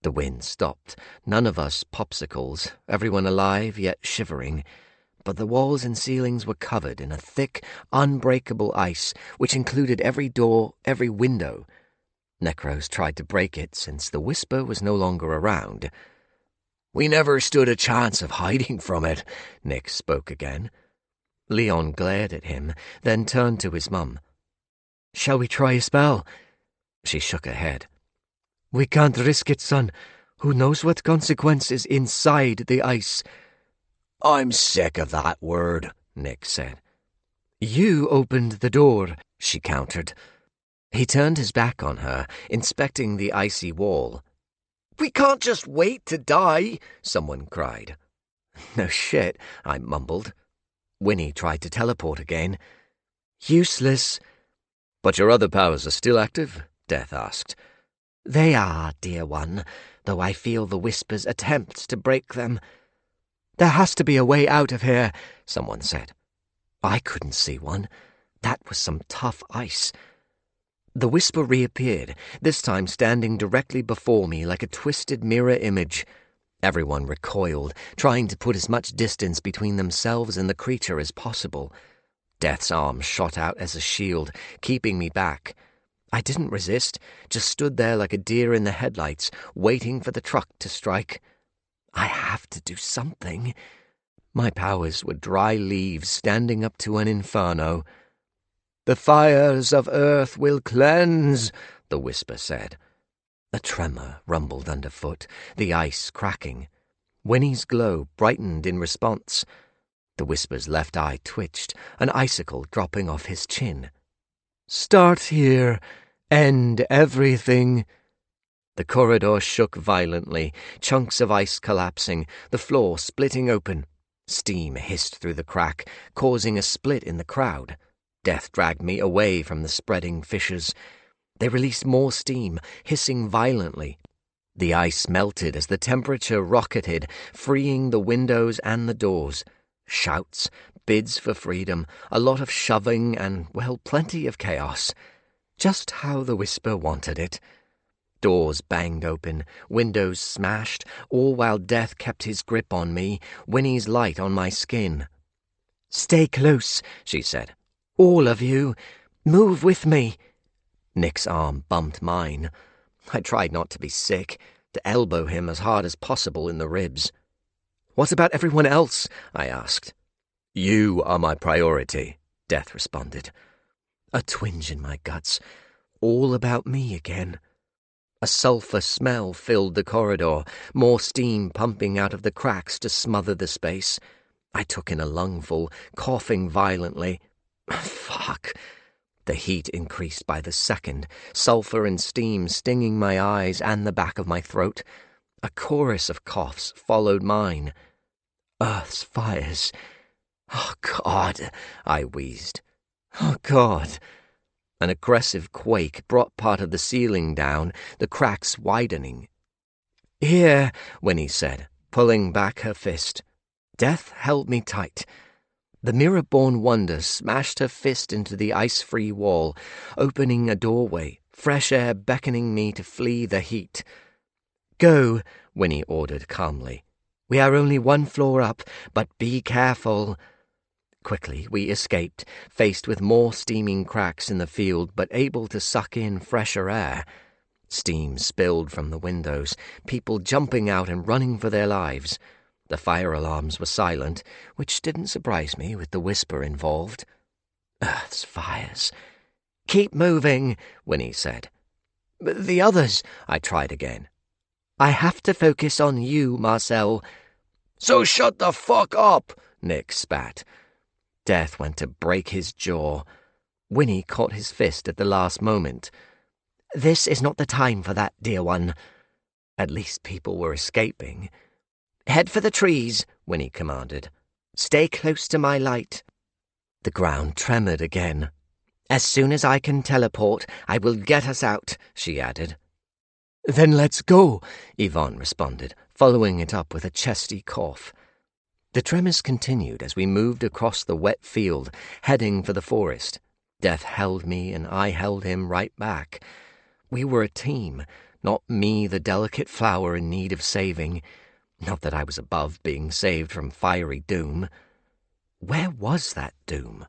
The wind stopped. None of us popsicles, everyone alive yet shivering. But the walls and ceilings were covered in a thick, unbreakable ice, which included every door, every window. Necros tried to break it since the whisper was no longer around. "We never stood a chance of hiding from it," Nick spoke again. Leon glared at him, then turned to his mum. "Shall we try a spell?" She shook her head. "We can't risk it, son. Who knows what consequences inside the ice?" "I'm sick of that word," Nick said. "You opened the door," she countered. He turned his back on her, inspecting the icy wall. "We can't just wait to die," someone cried. "No shit," I mumbled. Winnie tried to teleport again. "Useless." "But your other powers are still active?" Death asked. "They are, dear one, though I feel the whisper's attempts to break them." "There has to be a way out of here," someone said. I couldn't see one. That was some tough ice. The whisper reappeared, this time standing directly before me like a twisted mirror image. Everyone recoiled, trying to put as much distance between themselves and the creature as possible. Death's arm shot out as a shield, keeping me back. I didn't resist, just stood there like a deer in the headlights, waiting for the truck to strike. I have to do something. My powers were dry leaves standing up to an inferno. "The fires of earth will cleanse," the whisper said. A tremor rumbled underfoot, the ice cracking. Winnie's glow brightened in response. The whisper's left eye twitched, an icicle dropping off his chin. "Start here. End everything." The corridor shook violently, chunks of ice collapsing, the floor splitting open. Steam hissed through the crack, causing a split in the crowd. Death dragged me away from the spreading fissures. They released more steam, hissing violently. The ice melted as the temperature rocketed, freeing the windows and the doors. Shouts, bids for freedom, a lot of shoving, and, well, plenty of chaos. Just how the whisper wanted it. Doors banged open, windows smashed, all while Death kept his grip on me, Winnie's light on my skin. "Stay close," she said. "All of you. Move with me." Nick's arm bumped mine. I tried not to be sick, to elbow him as hard as possible in the ribs. "What about everyone else?" I asked. "You are my priority," Death responded. A twinge in my guts. All about me again. A sulphur smell filled the corridor, more steam pumping out of the cracks to smother the space. I took in a lungful, coughing violently. Fuck. The heat increased by the second, sulphur and steam stinging my eyes and the back of my throat. A chorus of coughs followed mine. Earth's fires. "Oh, God," I wheezed. "Oh, God." An aggressive quake brought part of the ceiling down, the cracks widening. "Here," Winnie said, pulling back her fist. Death held me tight. The mirror-born wonder smashed her fist into the ice-free wall, opening a doorway, fresh air beckoning me to flee the heat. "Go," Winnie ordered calmly. "We are only one floor up, but be careful." Quickly, we escaped, faced with more steaming cracks in the field, but able to suck in fresher air. Steam spilled from the windows, people jumping out and running for their lives. The fire alarms were silent, which didn't surprise me with the whisper involved. Earth's fires. "Keep moving," Winnie said. "But the others," I tried again. "I have to focus on you, Marcel." "So shut the fuck up," Nick spat. Death went to break his jaw. Winnie caught his fist at the last moment. "This is not the time for that, dear one." At least people were escaping. "Head for the trees," Winnie commanded. "Stay close to my light." The ground tremored again. "As soon as I can teleport, I will get us out," she added. "Then let's go," Yvonne responded, following it up with a chesty cough. The tremors continued as we moved across the wet field, heading for the forest. Death held me and I held him right back. We were a team, not me, the delicate flower in need of saving. Not that I was above being saved from fiery doom. Where was that doom?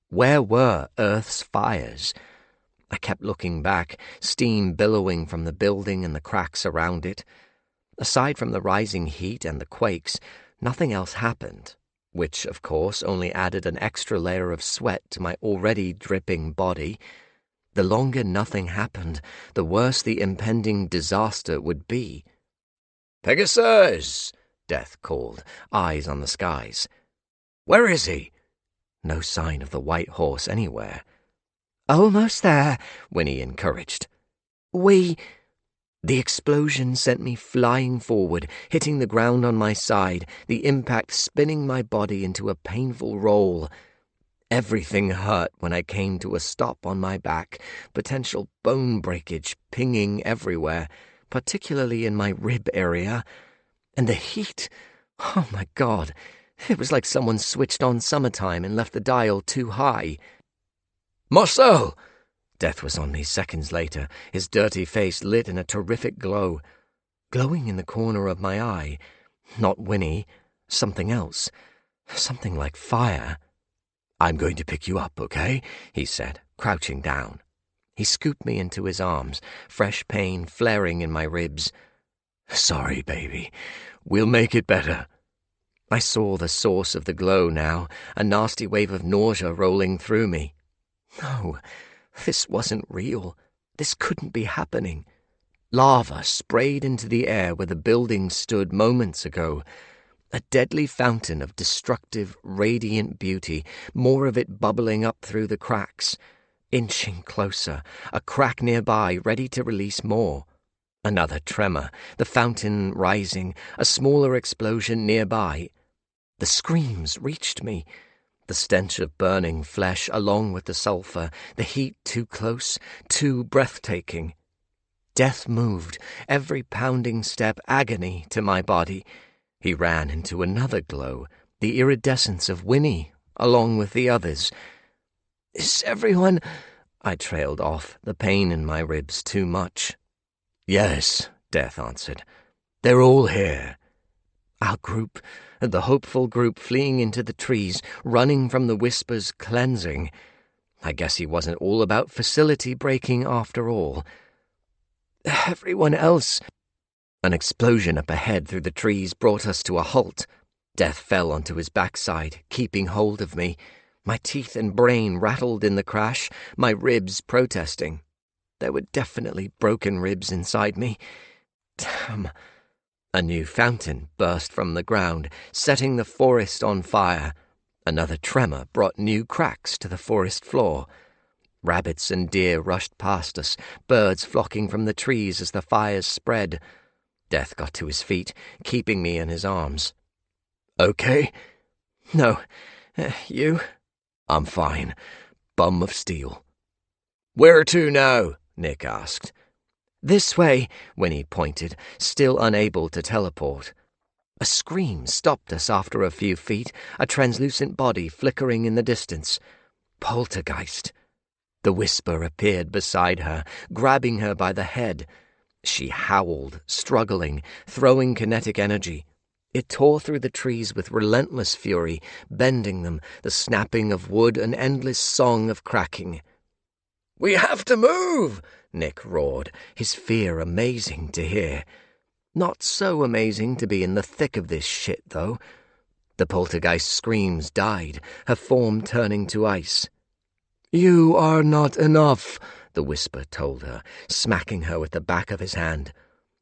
Where were Earth's fires? I kept looking back, steam billowing from the building and the cracks around it. Aside from the rising heat and the quakes, nothing else happened, which, of course, only added an extra layer of sweat to my already dripping body. The longer nothing happened, the worse the impending disaster would be. "Pegasus!" Death called, eyes on the skies. "Where is he?" No sign of the white horse anywhere. "Almost there," Winnie encouraged. The explosion sent me flying forward, hitting the ground on my side, the impact spinning my body into a painful roll. Everything hurt when I came to a stop on my back, potential bone breakage pinging everywhere, particularly in my rib area. And the heat! Oh my God! It was like someone switched on summertime and left the dial too high. "Marcel!" Death was on me seconds later, his dirty face lit in a terrific glow. Glowing in the corner of my eye. Not Winnie. Something else. Something like fire. "I'm going to pick you up, okay?" he said, crouching down. He scooped me into his arms, fresh pain flaring in my ribs. "Sorry, baby. We'll make it better." I saw the source of the glow now, a nasty wave of nausea rolling through me. No, this wasn't real. This couldn't be happening. Lava sprayed into the air where the building stood moments ago. A deadly fountain of destructive, radiant beauty, more of it bubbling up through the cracks. Inching closer, a crack nearby ready to release more. Another tremor, the fountain rising, a smaller explosion nearby. The screams reached me. The stench of burning flesh along with the sulfur, the heat too close, too breathtaking. Death moved, every pounding step agony to my body. He ran into another glow, the iridescence of Winnie, along with the others. "Is everyone—" I trailed off, the pain in my ribs too much. "Yes," Death answered. "They're all here." Our group, the hopeful group fleeing into the trees, running from the whispers, cleansing. I guess he wasn't all about facility breaking after all. "Everyone else—" An explosion up ahead through the trees brought us to a halt. Death fell onto his backside, keeping hold of me. My teeth and brain rattled in the crash, my ribs protesting. There were definitely broken ribs inside me. Damn. A new fountain burst from the ground, setting the forest on fire. Another tremor brought new cracks to the forest floor. Rabbits and deer rushed past us, birds flocking from the trees as the fires spread. Death got to his feet, keeping me in his arms. "Okay?" "No. You?" "I'm fine. Bum of steel." "Where to now?" Nick asked. "This way," Winnie pointed, still unable to teleport. A scream stopped us after a few feet, a translucent body flickering in the distance. Poltergeist. The whisper appeared beside her, grabbing her by the head. She howled, struggling, throwing kinetic energy. It tore through the trees with relentless fury, bending them, the snapping of wood an endless song of cracking. "We have to move!" Nick roared, his fear amazing to hear. Not so amazing to be in the thick of this shit, though. The poltergeist's screams died, her form turning to ice. "You are not enough," the whisper told her, smacking her with the back of his hand.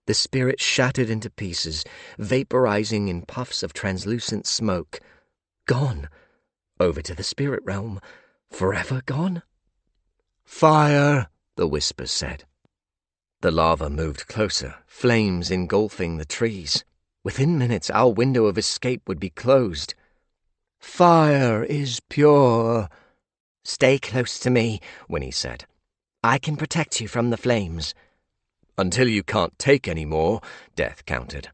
The spirit shattered into pieces, vaporizing in puffs of translucent smoke. Gone. Over to the spirit realm. Forever gone? "Fire," the whisper said. The lava moved closer, flames engulfing the trees. Within minutes, our window of escape would be closed. "Fire is pure." "Stay close to me," Winnie said. "I can protect you from the flames." "Until you can't take any more," Death countered.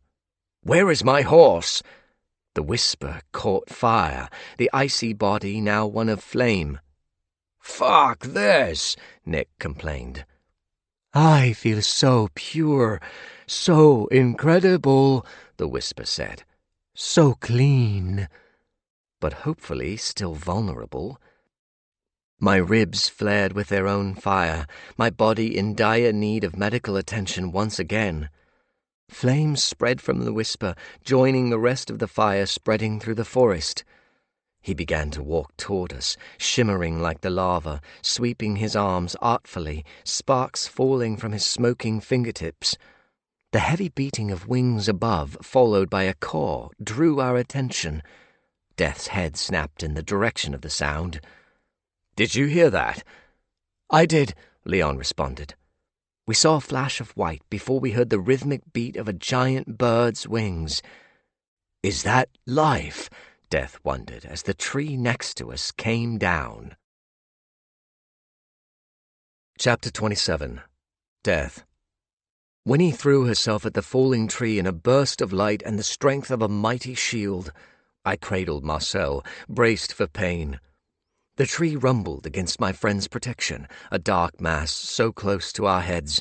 "Where is my horse?" The whisper caught fire, the icy body now one of flame. "Fuck this," Nick complained. "I feel so pure, so incredible," the whisper said. "So clean." But hopefully still vulnerable. My ribs flared with their own fire, my body in dire need of medical attention once again. Flames spread from the whisper, joining the rest of the fire spreading through the forest. He began to walk toward us, shimmering like the lava, sweeping his arms artfully, sparks falling from his smoking fingertips. The heavy beating of wings above, followed by a caw, drew our attention. Death's head snapped in the direction of the sound. "Did you hear that?" "I did," Leon responded. We saw a flash of white before we heard the rhythmic beat of a giant bird's wings. "Is that life?" Death wondered as the tree next to us came down. Chapter 27. Death. Winnie threw herself at the falling tree in a burst of light and the strength of a mighty shield. I cradled Marcel, braced for pain. The tree rumbled against my friend's protection, a dark mass so close to our heads.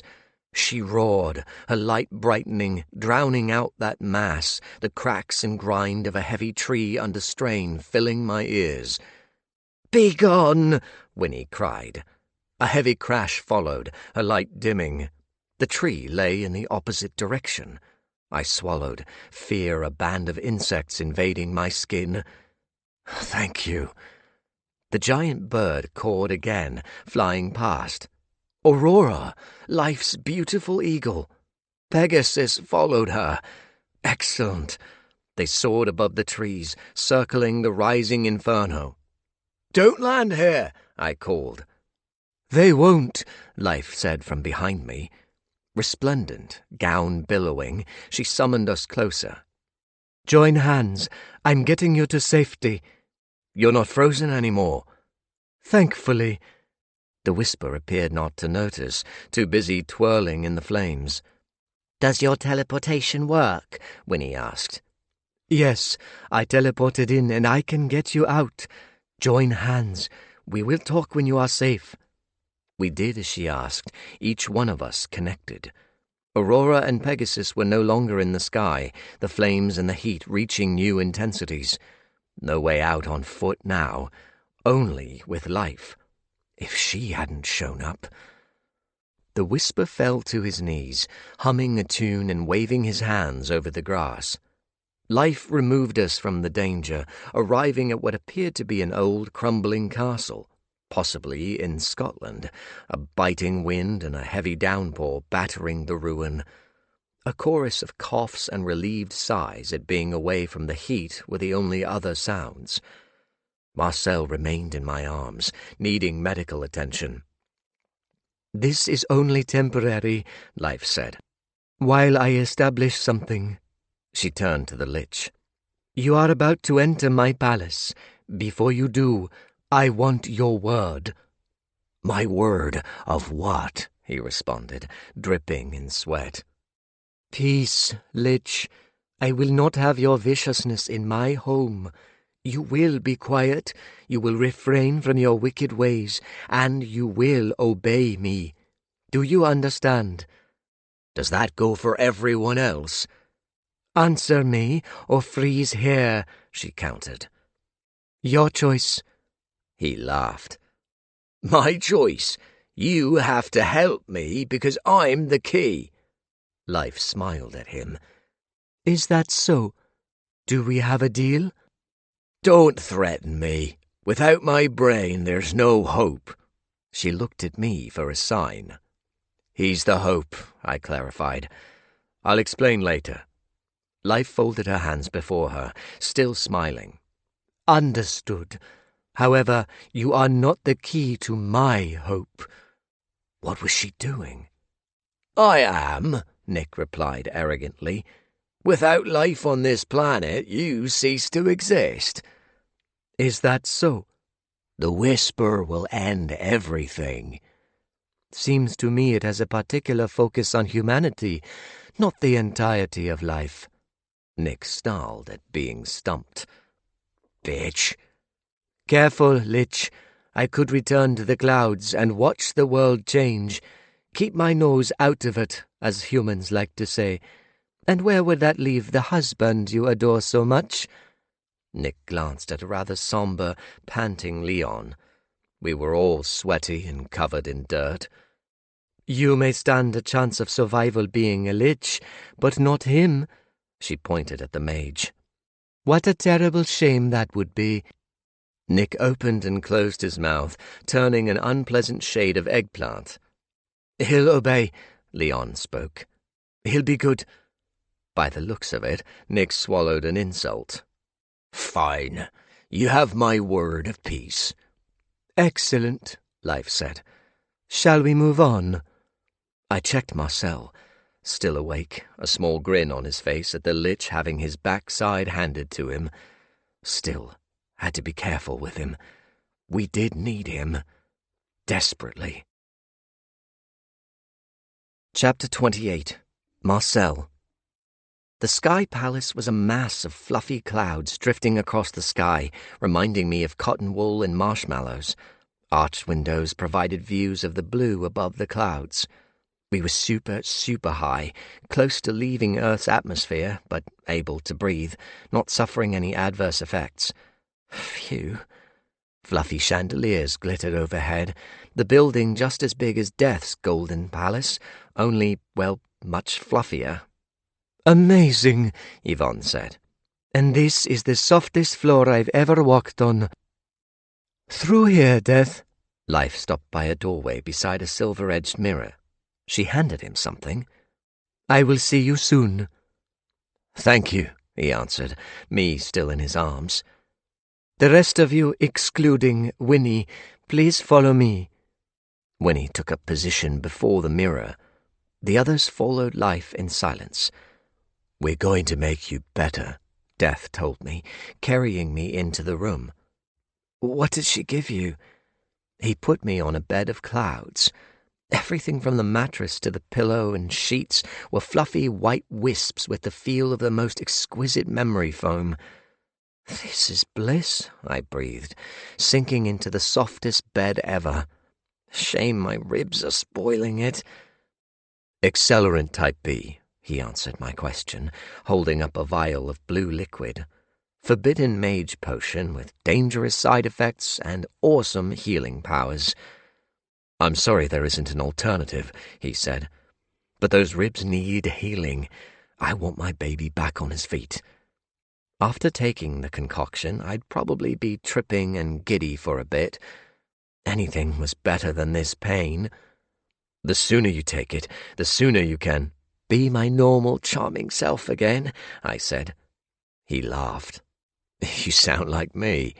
She roared, her light brightening, drowning out that mass, the cracks and grind of a heavy tree under strain filling my ears. "Be gone!" Winnie cried. A heavy crash followed, her light dimming. The tree lay in the opposite direction. I swallowed, fear a band of insects invading my skin. "Thank you." The giant bird cawed again, flying past. Aurora, life's beautiful eagle. Pegasus followed her. Excellent. They soared above the trees, circling the rising inferno. "Don't land here," I called. "They won't," Life said from behind me. Resplendent, gown billowing, she summoned us closer. "Join hands. I'm getting you to safety." "You're not frozen anymore." "Thankfully." The whisper appeared not to notice, too busy twirling in the flames. "Does your teleportation work?" Winnie asked. "Yes, I teleported in and I can get you out. Join hands. We will talk when you are safe." We did as she asked, each one of us connected. Aurora and Pegasus were no longer in the sky, the flames and the heat reaching new intensities. No way out on foot now, only with Life. If she hadn't shown up. The whisper fell to his knees, humming a tune and waving his hands over the grass. Life removed us from the danger, arriving at what appeared to be an old, crumbling castle, possibly in Scotland, a biting wind and a heavy downpour battering the ruin. A chorus of coughs and relieved sighs at being away from the heat were the only other sounds. Marcel remained in my arms, needing medical attention. "This is only temporary," Life said. "While I establish something." She turned to the Lich. "You are about to enter my palace. Before you do, I want your word." "My word of what?" he responded, dripping in sweat. "Peace, Lich. I will not have your viciousness in my home. You will be quiet, you will refrain from your wicked ways, and you will obey me. Do you understand?" "Does that go for everyone else?" "Answer me, or freeze here," she countered. "Your choice." He laughed. "My choice? You have to help me because I'm the key." Life smiled at him. Is that so? Do we have a deal? Don't threaten me. Without my brain, there's no hope. She looked at me for a sign. He's the hope, I clarified. I'll explain later. Life folded her hands before her, still smiling. Understood. However, you are not the key to my hope. What was she doing? I am, Nick replied arrogantly. Without life on this planet, you cease to exist. Is that so? The whisper will end everything. Seems to me it has a particular focus on humanity, not the entirety of life. Nick snarled at being stumped. Bitch. Careful, Lich. I could return to the clouds and watch the world change. Keep my nose out of it, as humans like to say. And where would that leave the husband you adore so much? Nick glanced at a rather somber, panting Leon. We were all sweaty and covered in dirt. You may stand a chance of survival being a lich, but not him. She pointed at the mage. What a terrible shame that would be. Nick opened and closed his mouth, turning an unpleasant shade of eggplant. He'll obey, Leon spoke. He'll be good. By the looks of it, Nick swallowed an insult. Fine. You have my word of peace. Excellent, Life said. Shall we move on? I checked Marcel, still awake, a small grin on his face at the lich having his backside handed to him. Still, had to be careful with him. We did need him. Desperately. Chapter 28. Marcel. The Sky Palace was a mass of fluffy clouds drifting across the sky, reminding me of cotton wool and marshmallows. Arched windows provided views of the blue above the clouds. We were super high, close to leaving Earth's atmosphere, but able to breathe, not suffering any adverse effects. Phew. Fluffy chandeliers glittered overhead, the building just as big as Death's golden palace, only, well, much fluffier. Amazing, Yvonne said. And this is the softest floor I've ever walked on. Through here, Death. Life stopped by a doorway beside a silver-edged mirror. She handed him something. I will see you soon. Thank you, he answered, me still in his arms. The rest of you, excluding Winnie, please follow me. Winnie took up position before the mirror. The others followed Life in silence. We're going to make you better, Death told me, carrying me into the room. What did she give you? He put me on a bed of clouds. Everything from the mattress to the pillow and sheets were fluffy white wisps with the feel of the most exquisite memory foam. This is bliss, I breathed, sinking into the softest bed ever. Shame my ribs are spoiling it. Accelerant type B, he answered my question, holding up a vial of blue liquid. Forbidden mage potion with dangerous side effects and awesome healing powers. I'm sorry there isn't an alternative, he said. But those ribs need healing. I want my baby back on his feet. After taking the concoction, I'd probably be tripping and giddy for a bit. Anything was better than this pain. The sooner you take it, the sooner you can be my normal, charming self again, I said. He laughed. You sound like me.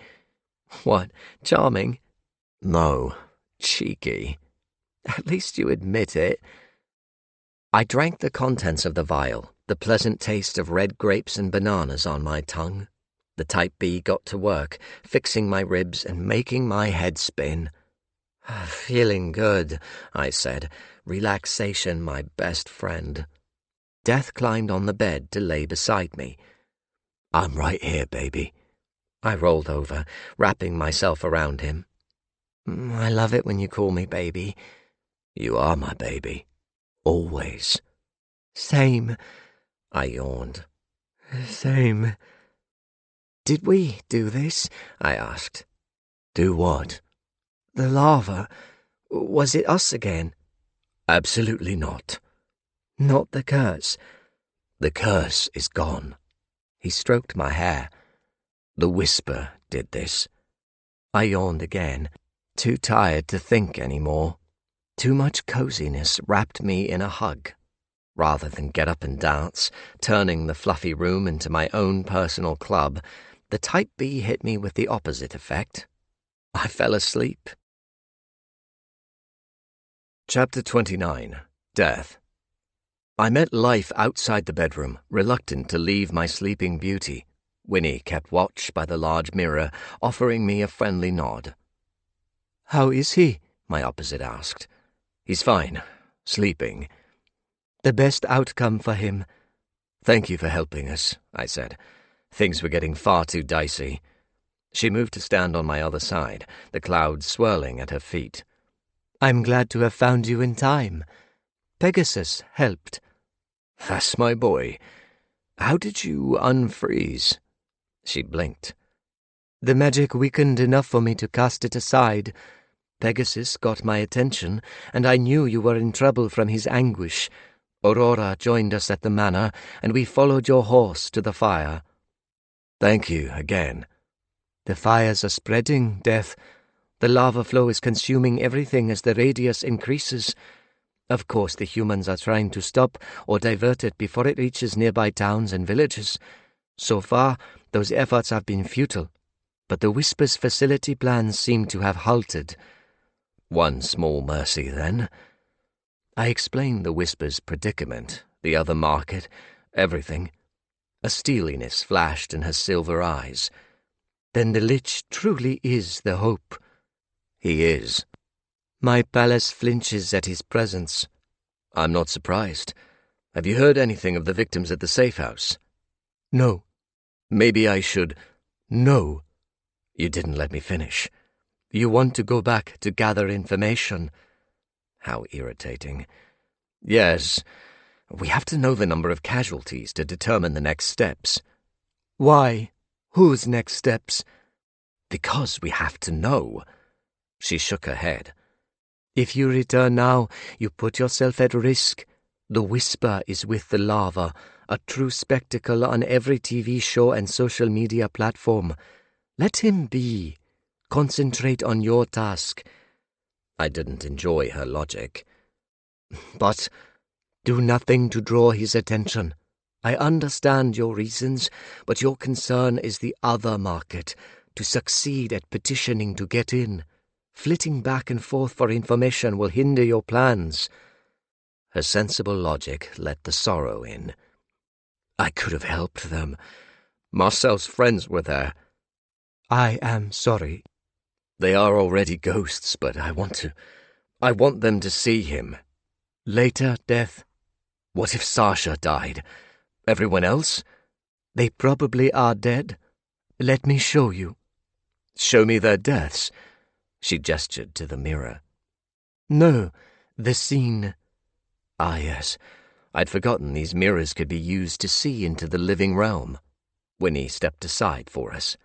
What, charming? No, cheeky. At least you admit it. I drank the contents of the vial, the pleasant taste of red grapes and bananas on my tongue. The Type B got to work, fixing my ribs and making my head spin. Feeling good, I said, relaxation my best friend. Death climbed on the bed to lay beside me. I'm right here, baby. I rolled over, wrapping myself around him. I love it when you call me baby. You are my baby. Always. Same. I yawned. Same. Did we do this? I asked. Do what? The lava. Was it us again? Absolutely not. Not the curse. The curse is gone. He stroked my hair. The whisper did this. I yawned again, too tired to think any more. Too much coziness wrapped me in a hug. Rather than get up and dance, turning the fluffy room into my own personal club, the Type B hit me with the opposite effect. I fell asleep. Chapter 29. Death. I met Life outside the bedroom, reluctant to leave my sleeping beauty. Winnie kept watch by the large mirror, offering me a friendly nod. "How is he?" my opposite asked. "He's fine. Sleeping." "The best outcome for him." "Thank you for helping us," I said. Things were getting far too dicey. She moved to stand on my other side, the clouds swirling at her feet. "I'm glad to have found you in time. Pegasus helped." "That's my boy. How did you unfreeze?" She blinked. "The magic weakened enough for me to cast it aside. Pegasus got my attention, and I knew you were in trouble from his anguish. Aurora joined us at the manor, and we followed your horse to the fire." "Thank you again." "The fires are spreading, Death. The lava flow is consuming everything as the radius increases. Of course, the humans are trying to stop or divert it before it reaches nearby towns and villages. So far, those efforts have been futile, but the Whisper's facility plans seem to have halted." "One small mercy, then." I explained the Whisper's predicament, the other market, everything. A steeliness flashed in her silver eyes. "Then the Lich truly is the hope." "He is." "My palace flinches at his presence." "I'm not surprised. Have you heard anything of the victims at the safe house?" "No." "Maybe I should—" "No." You didn't let me finish. "You want to go back to gather information." How irritating. "Yes, we have to know the number of casualties to determine the next steps." "Why? Whose next steps?" "Because we have to know." She shook her head. "If you return now, you put yourself at risk. The Whisper is with the lava, a true spectacle on every TV show and social media platform. Let him be. Concentrate on your task." I didn't enjoy her logic. "But do nothing to draw his attention. I understand your reasons, but your concern is the other market, to succeed at petitioning to get in. Flitting back and forth for information will hinder your plans." Her sensible logic let the sorrow in. "I could have helped them. Marcel's friends were there." "I am sorry." "They are already ghosts, but I want them to see him." "Later, Death." "What if Sasha died? Everyone else?" "They probably are dead. Let me show you." "Show me their deaths." She gestured to the mirror. "No, the scene." Ah, yes. I'd forgotten these mirrors could be used to see into the living realm. Winnie stepped aside for us.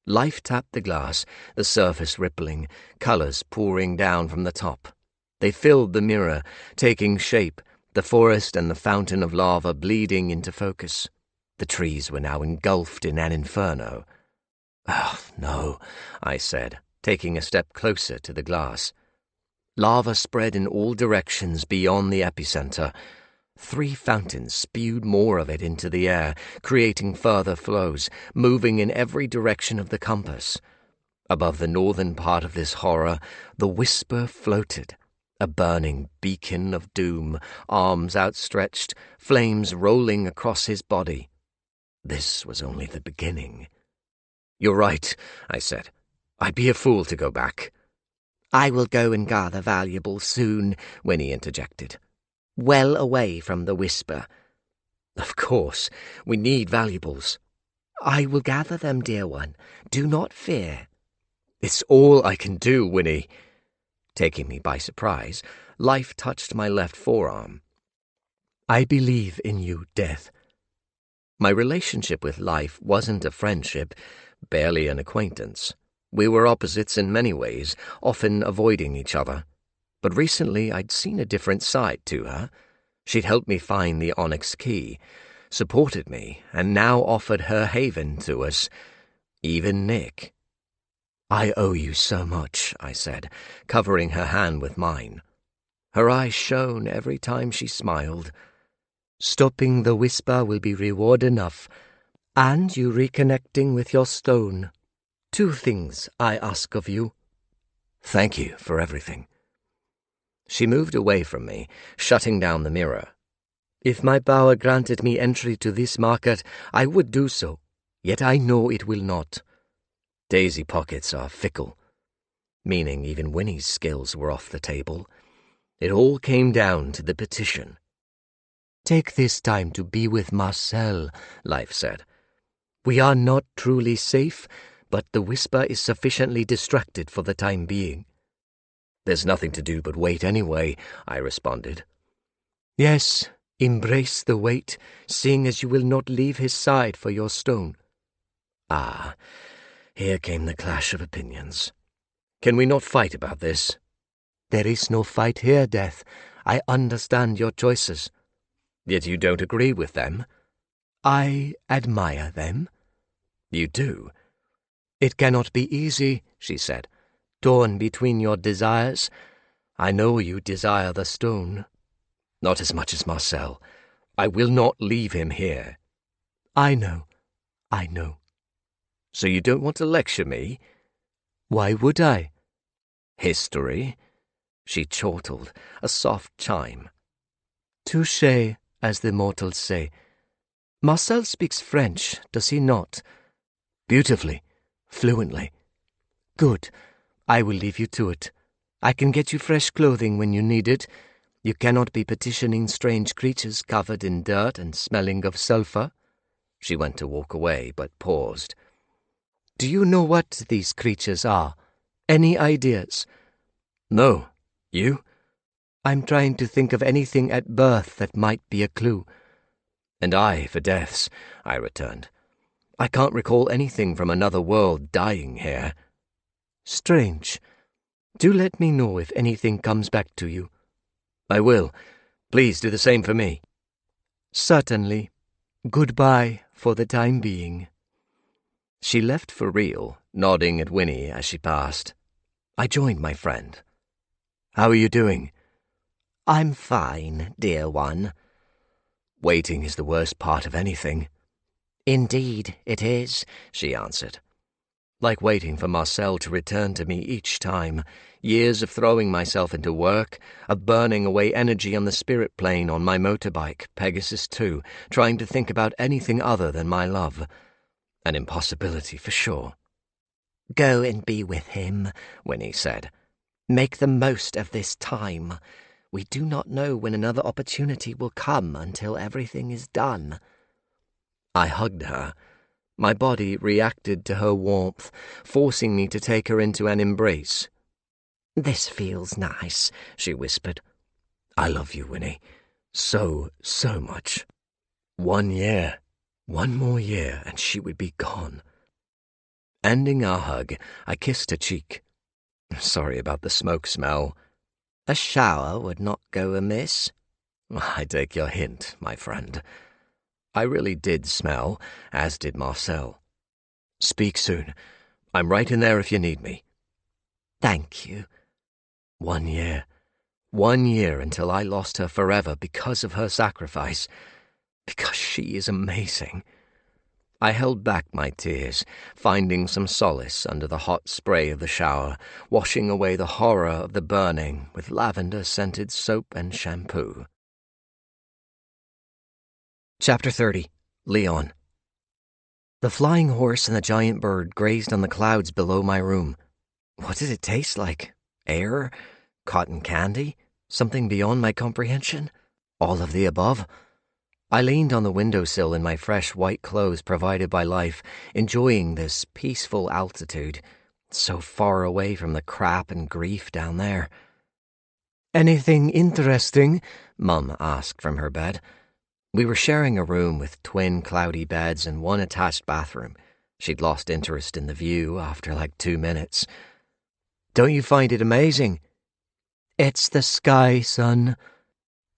Life tapped the glass, the surface rippling, colors pouring down from the top. They filled the mirror, taking shape, the forest and the fountain of lava bleeding into focus. The trees were now engulfed in an inferno. "Oh, no," I said, taking a step closer to the glass. Lava spread in all directions beyond the epicenter. 3 fountains spewed more of it into the air, creating further flows, moving in every direction of the compass. Above the northern part of this horror, the Whisper floated, a burning beacon of doom, arms outstretched, flames rolling across his body. This was only the beginning. "You're right," I said. "I'd be a fool to go back." "I will go and gather valuables soon," Winnie interjected. "Well away from the Whisper." "Of course, we need valuables." "I will gather them, dear one. Do not fear." "It's all I can do, Winnie." Taking me by surprise, Life touched my left forearm. "I believe in you, Death." My relationship with Life wasn't a friendship, barely an acquaintance. We were opposites in many ways, often avoiding each other. But recently I'd seen a different side to her. She'd helped me find the onyx key, supported me, and now offered her haven to us, even Nick. "I owe you so much," I said, covering her hand with mine. Her eyes shone every time she smiled. "Stopping the whisper will be reward enough, and you reconnecting with your stone. 2 things I ask of you." "Thank you for everything." She moved away from me, shutting down the mirror. "If my power granted me entry to this market, I would do so, yet I know it will not. Daisy pockets are fickle," meaning even Winnie's skills were off the table. It all came down to the petition. "Take this time to be with Marcel," Life said. "We are not truly safe, but the whisper is sufficiently distracted for the time being." "There's nothing to do but wait anyway," I responded. "Yes, embrace the wait, seeing as you will not leave his side for your stone." Ah, here came the clash of opinions. "Can we not fight about this?" "There is no fight here, Death. I understand your choices." "Yet you don't agree with them?" "I admire them." "You do?" "It cannot be easy," she said, "torn between your desires. I know you desire the stone." "Not as much as Marcel. I will not leave him here." I know. "So you don't want to lecture me?" "Why would I?" "History?" She chortled, a soft chime. "Touché, as the mortals say. Marcel speaks French, does he not?" "Beautifully, fluently." "Good. I will leave you to it. I can get you fresh clothing when you need it. You cannot be petitioning strange creatures covered in dirt and smelling of sulphur." She went to walk away, but paused. "Do you know what these creatures are? Any ideas?" "No. You?" "I'm trying to think of anything at birth that might be a clue." "And I for deaths," I returned. "I can't recall anything from another world dying here." "Strange. Do let me know if anything comes back to you." "I will. Please do the same for me." "Certainly. Goodbye for the time being." She left for real, nodding at Winnie as she passed. I joined my friend. "How are you doing?" "I'm fine, dear one." "Waiting is the worst part of anything." "Indeed it is," she answered. Like waiting for Marcel to return to me each time, years of throwing myself into work, of burning away energy on the spirit plane on my motorbike, Pegasus 2, trying to think about anything other than my love. An impossibility for sure. "Go and be with him," Winnie said. "Make the most of this time. We do not know when another opportunity will come until everything is done." I hugged her. My body reacted to her warmth, forcing me to take her into an embrace. "This feels nice," she whispered. "I love you, Winnie. So much. 1 year. 1 more year, and she would be gone." Ending our hug, I kissed her cheek. "Sorry about the smoke smell." "A shower would not go amiss." "I take your hint, my friend." I really did smell, as did Marcel. "Speak soon. I'm right in there if you need me." "Thank you." 1 year. 1 year until I lost her forever because of her sacrifice. Because she is amazing. I held back my tears, finding some solace under the hot spray of the shower, washing away the horror of the burning with lavender-scented soap and shampoo. Chapter 30. Leon. The flying horse and the giant bird grazed on the clouds below my room. What did it taste like? Air? Cotton candy? Something beyond my comprehension? All of the above? I leaned on the windowsill in my fresh white clothes provided by Life, enjoying this peaceful altitude, so far away from the crap and grief down there. "Anything interesting?" Mum asked from her bed. We were sharing a room with twin cloudy beds and one attached bathroom. She'd lost interest in the view after like 2 minutes. "Don't you find it amazing?" "It's the sky, son."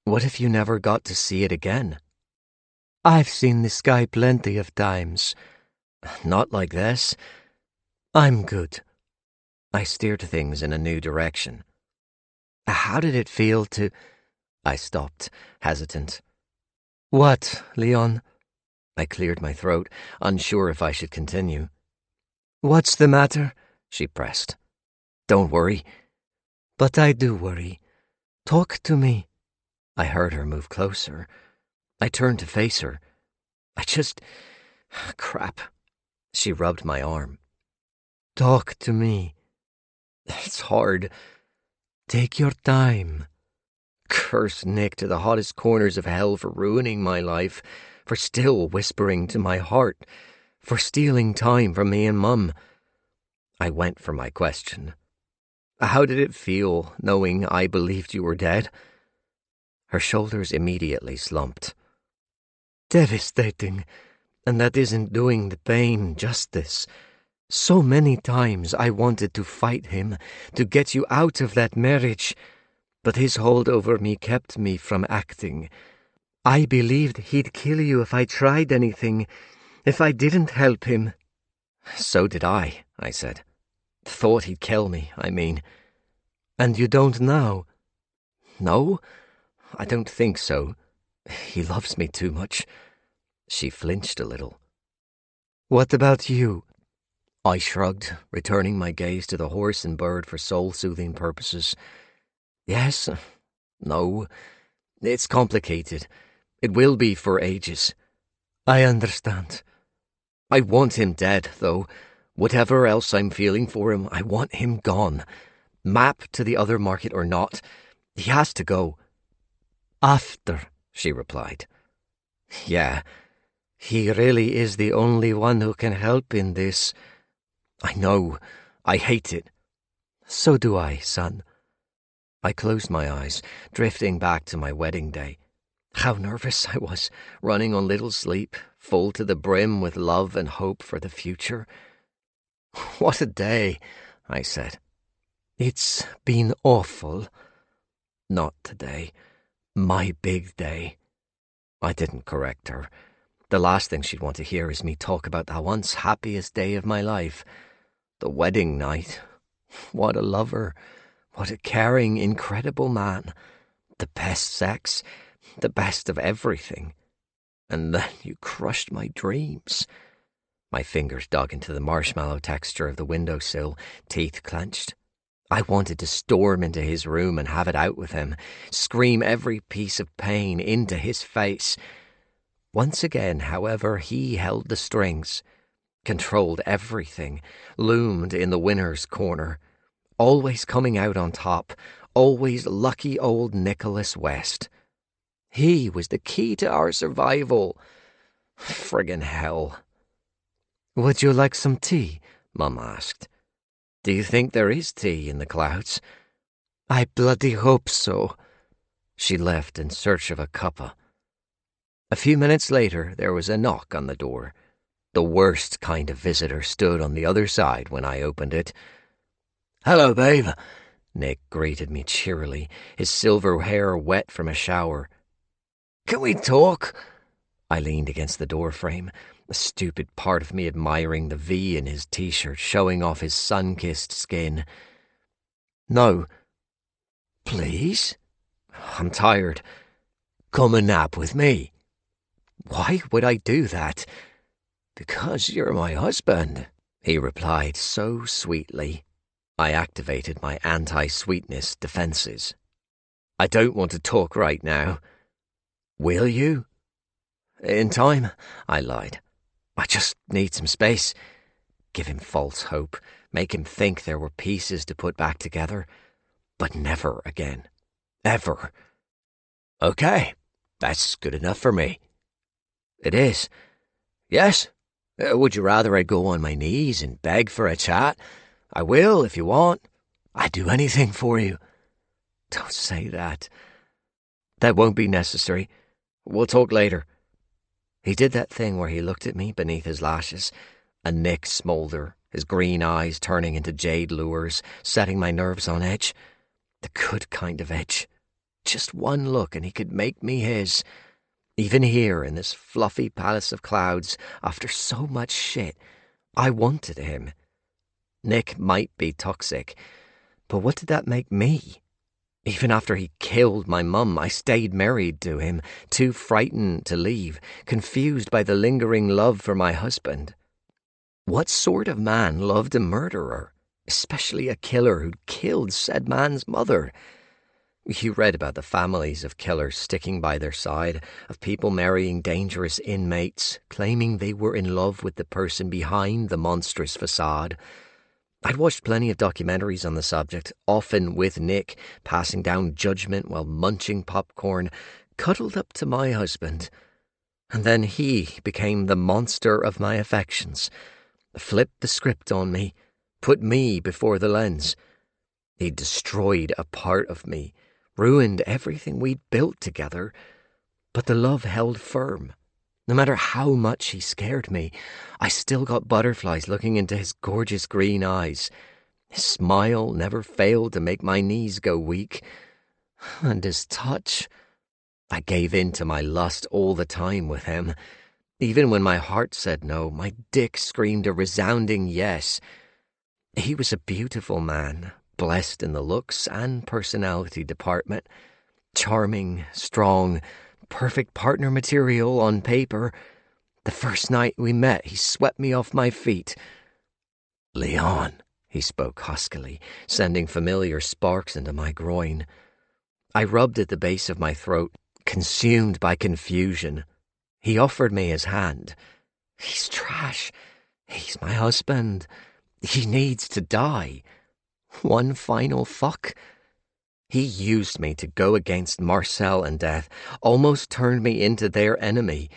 What if you never got to see it again? I've seen the sky plenty of times. Not like this. I'm good. I steered things in a new direction. How did it feel to... I stopped, hesitant. What, Leon? I cleared my throat, unsure if I should continue. What's the matter? She pressed. Don't worry. But I do worry. Talk to me. I heard her move closer. I turned to face her. Crap. She rubbed my arm. Talk to me. It's hard. Take your time. Curse Nick to the hottest corners of hell for ruining my life, for still whispering to my heart, for stealing time from me and Mum. I went for my question. How did it feel, knowing I believed you were dead? Her shoulders immediately slumped. Devastating, and that isn't doing the pain justice. So many times I wanted to fight him, to get you out of that marriage, but his hold over me kept me from acting. I believed he'd kill you if I tried anything, if I didn't help him. So did I said. Thought he'd kill me, I mean. And you don't now? No, I don't think so. He loves me too much. She flinched a little. What about you? I shrugged, returning my gaze to the horse and bird for soul-soothing purposes. Yes, no, it's complicated. It will be for ages. I understand. I want him dead, though. Whatever else I'm feeling for him, I want him gone. Map to the other market or not, he has to go. After, she replied. Yeah. He really is the only one who can help in this. I know. I hate it. So do I, son. I closed my eyes, drifting back to my wedding day. How nervous I was, running on little sleep, full to the brim with love and hope for the future. What a day, I said. It's been awful. Not today. My big day. I didn't correct her. The last thing she'd want to hear is me talk about the once happiest day of my life. The wedding night. What a lover. What a caring, incredible man. The best sex. The best of everything. And then you crushed my dreams. My fingers dug into the marshmallow texture of the windowsill, teeth clenched. I wanted to storm into his room and have it out with him, scream every piece of pain into his face. Once again, however, he held the strings, controlled everything, loomed in the winner's corner, always coming out on top, always lucky old Nicholas West. He was the key to our survival. Friggin' hell. Would you like some tea? Mum asked. Do you think there is tea in the clouds? I bloody hope so. She left in search of a cuppa. A few minutes later, there was a knock on the door. The worst kind of visitor stood on the other side when I opened it. Hello, babe. Nick greeted me cheerily, his silver hair wet from a shower. Can we talk? I leaned against the doorframe, a stupid part of me admiring the V in his t-shirt showing off his sun-kissed skin. No. Please? I'm tired. Come and nap with me. Why would I do that? Because you're my husband, he replied so sweetly. I activated my anti-sweetness defenses. I don't want to talk right now. Will you? In time, I lied. I just need some space. Give him false hope, make him think there were pieces to put back together. But never again. Ever. Okay, that's good enough for me. It is. Yes? Would you rather I go on my knees and beg for a chat? I will if you want. I'd do anything for you. Don't say that. That won't be necessary. We'll talk later. He did that thing where he looked at me beneath his lashes, a Nick smolder, his green eyes turning into jade lures, setting my nerves on edge. The good kind of edge. Just one look and he could make me his. Even here in this fluffy palace of clouds, after so much shit, I wanted him. Nick might be toxic, but what did that make me? Even after he killed my mum, I stayed married to him, too frightened to leave, confused by the lingering love for my husband. What sort of man loved a murderer, especially a killer who'd killed said man's mother? You read about the families of killers sticking by their side, of people marrying dangerous inmates, claiming they were in love with the person behind the monstrous facade. I'd watched plenty of documentaries on the subject, often with Nick, passing down judgment while munching popcorn, cuddled up to my husband. And then he became the monster of my affections, flipped the script on me, put me before the lens. He destroyed a part of me, ruined everything we'd built together, but the love held firm. No matter how much he scared me, I still got butterflies looking into his gorgeous green eyes. His smile never failed to make my knees go weak. And his touch. I gave in to my lust all the time with him. Even when my heart said no, my dick screamed a resounding yes. He was a beautiful man, blessed in the looks and personality department. Charming, strong, perfect partner material on paper. The first night we met, he swept me off my feet. "Leon," he spoke huskily, sending familiar sparks into my groin. I rubbed at the base of my throat, consumed by confusion. He offered me his hand. He's trash. He's my husband. He needs to die. One final fuck. He used me to go against Marcel and Death, almost turned me into their enemy.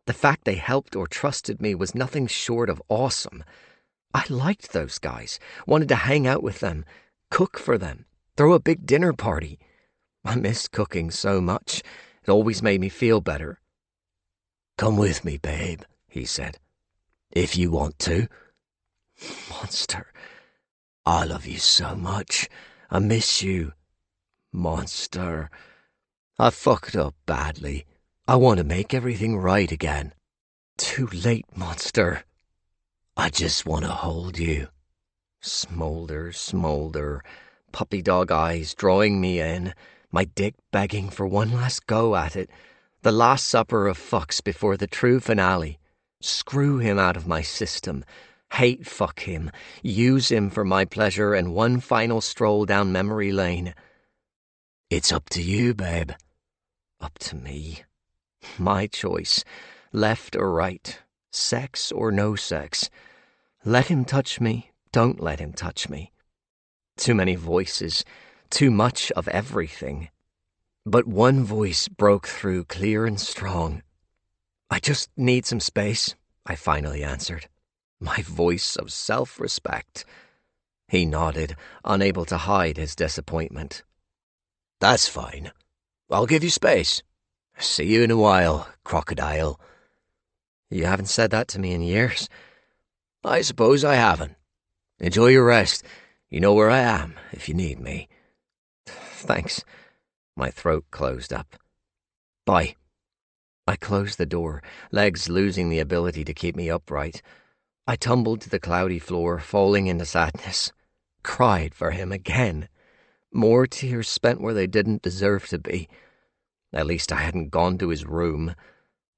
The fact they helped or trusted me was nothing short of awesome. I liked those guys, wanted to hang out with them, cook for them, throw a big dinner party. I missed cooking so much. It always made me feel better. "Come with me, babe," he said. "If you want to." Monster. I love you so much. I miss you. Monster. I fucked up badly. I want to make everything right again. Too late, monster. I just want to hold you. Smolder, smolder, puppy dog eyes drawing me in, my dick begging for one last go at it, the last supper of fucks before the true finale. Screw him out of my system. Hate fuck him. Use him for my pleasure and one final stroll down memory lane. It's up to you, babe. Up to me. My choice. Left or right. Sex or no sex. Let him touch me. Don't let him touch me. Too many voices. Too much of everything. But one voice broke through clear and strong. I just need some space, I finally answered. My voice of self-respect. He nodded, unable to hide his disappointment. That's fine. I'll give you space. See you in a while, crocodile. You haven't said that to me in years. I suppose I haven't. Enjoy your rest. You know where I am if you need me. Thanks. My throat closed up. Bye. I closed the door, legs losing the ability to keep me upright. I tumbled to the cloudy floor, falling into sadness. Cried for him again. More tears spent where they didn't deserve to be. At least I hadn't gone to his room.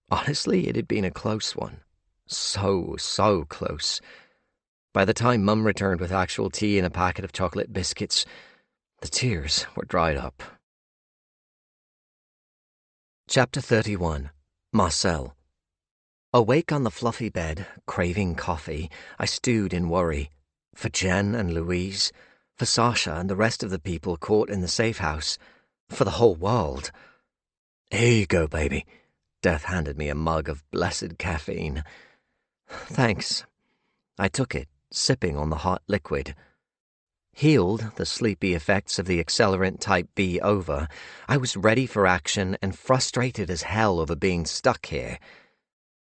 Honestly, it had been a close one. So close. By the time Mum returned with actual tea and a packet of chocolate biscuits, the tears were dried up. Chapter 31. Marcel. Awake on the fluffy bed, craving coffee, I stewed in worry. For Jen and Louise, for Sasha and the rest of the people caught in the safe house, for the whole world. Here you go, baby. Death handed me a mug of blessed caffeine. Thanks. I took it, sipping on the hot liquid. Healed, the sleepy effects of the accelerant type B over, I was ready for action and frustrated as hell over being stuck here.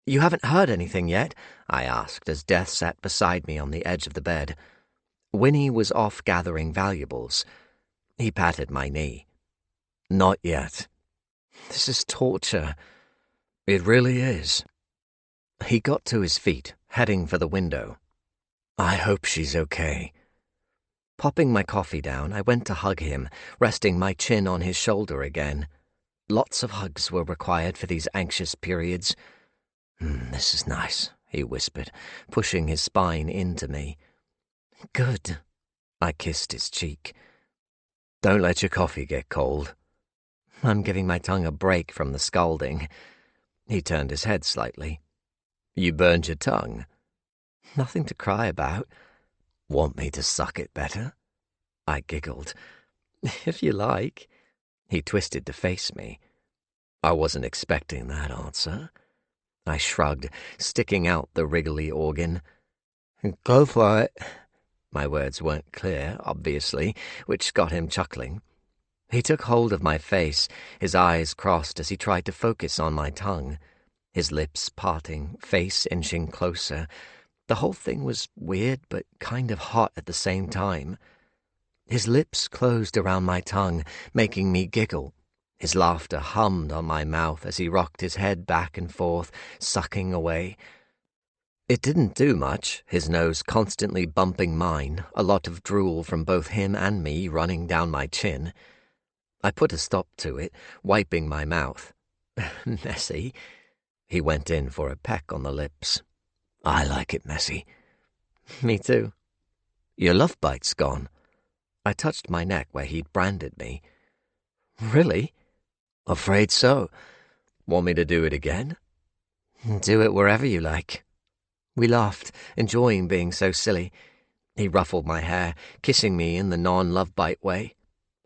You haven't heard anything yet? I asked as Death sat beside me on the edge of the bed. Winnie was off gathering valuables. He patted my knee. Not yet. This is torture. It really is. He got to his feet, heading for the window. I hope she's okay. Popping my coffee down, I went to hug him, resting my chin on his shoulder again. Lots of hugs were required for these anxious periods. This is nice, he whispered, pushing his spine into me. Good. I kissed his cheek. Don't let your coffee get cold. I'm giving my tongue a break from the scalding. He turned his head slightly. You burned your tongue? Nothing to cry about. Want me to suck it better? I giggled. If you like. He twisted to face me. I wasn't expecting that answer. I shrugged, sticking out the wriggly organ. Go for it. My words weren't clear, obviously, which got him chuckling. He took hold of my face, his eyes crossed as he tried to focus on my tongue, his lips parting, face inching closer. The whole thing was weird but kind of hot at the same time. His lips closed around my tongue, making me giggle. His laughter hummed on my mouth as he rocked his head back and forth, sucking away. It didn't do much, his nose constantly bumping mine, a lot of drool from both him and me running down my chin. I put a stop to it, wiping my mouth. Messy. He went in for a peck on the lips. I like it messy. Me too. Your love bite's gone. I touched my neck where he'd branded me. Really? Afraid so. Want me to do it again? Do it wherever you like. We laughed, enjoying being so silly. He ruffled my hair, kissing me in the non-love bite way.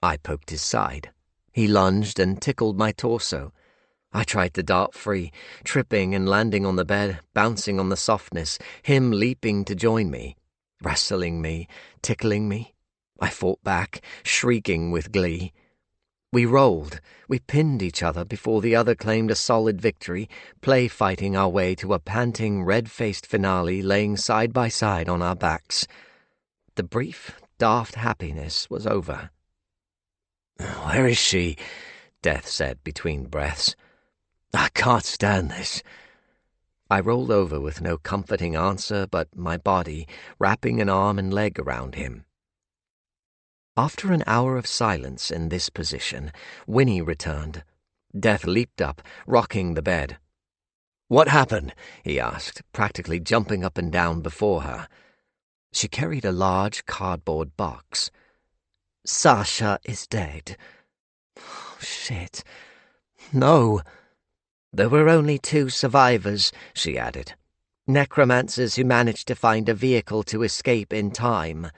I poked his side. He lunged and tickled my torso. I tried to dart free, tripping and landing on the bed, bouncing on the softness, him leaping to join me, wrestling me, tickling me. I fought back, shrieking with glee. We rolled, we pinned each other before the other claimed a solid victory, play-fighting our way to a panting, red-faced finale laying side by side on our backs. The brief, daft happiness was over. Where is she? Death said between breaths. I can't stand this. I rolled over with no comforting answer but my body, wrapping an arm and leg around him. After an hour of silence in this position, Winnie returned. Death leaped up, rocking the bed. What happened? He asked, practically jumping up and down before her. She carried a large cardboard box. Sasha is dead. Oh, shit. No. There were only 2 survivors, she added. Necromancers who managed to find a vehicle to escape in time.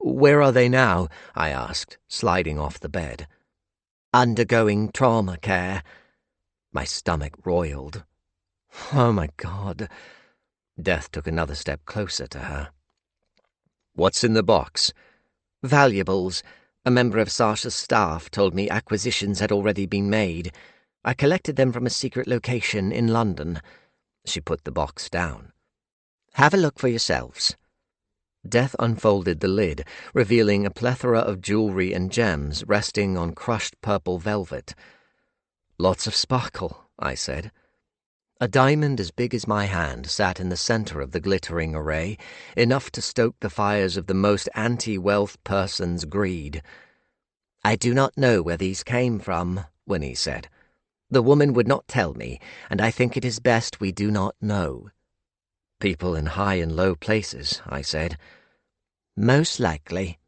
Where are they now? I asked, sliding off the bed. Undergoing trauma care. My stomach roiled. Oh my God. Death took another step closer to her. What's in the box? Valuables. A member of Sasha's staff told me acquisitions had already been made. I collected them from a secret location in London. She put the box down. Have a look for yourselves. Death unfolded the lid, revealing a plethora of jewelry and gems resting on crushed purple velvet. Lots of sparkle, I said. A diamond as big as my hand sat in the center of the glittering array, enough to stoke the fires of the most anti-wealth person's greed. I do not know where these came from, Winnie said. The woman would not tell me, and I think it is best we do not know. People in high and low places, I said. Most likely.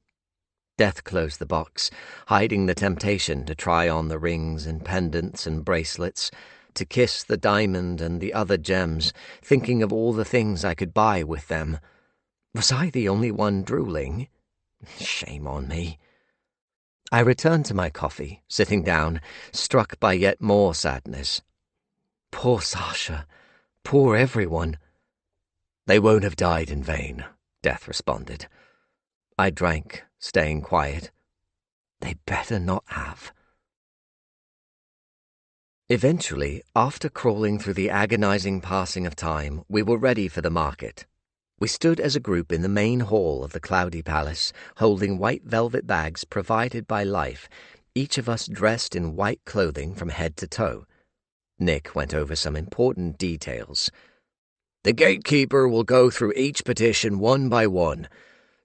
Death closed the box, hiding the temptation to try on the rings and pendants and bracelets, to kiss the diamond and the other gems, thinking of all the things I could buy with them. Was I the only one drooling? Shame on me. I returned to my coffee, sitting down, struck by yet more sadness. Poor Sasha. Poor everyone. They won't have died in vain, Death responded. I drank, staying quiet. They better not have. Eventually, after crawling through the agonizing passing of time, we were ready for the market. We stood as a group in the main hall of the Cloudy Palace, holding white velvet bags provided by life, each of us dressed in white clothing from head to toe. Nick went over some important details. The gatekeeper will go through each petition one by one.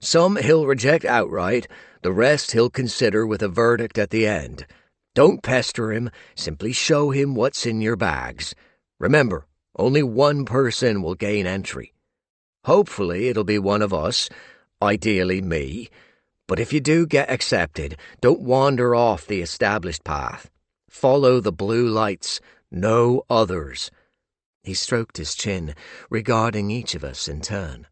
Some he'll reject outright, the rest he'll consider with a verdict at the end. Don't pester him, simply show him what's in your bags. Remember, only one person will gain entry. Hopefully it'll be one of us, ideally me. But if you do get accepted, don't wander off the established path. Follow the blue lights, no others. He stroked his chin, regarding each of us in turn.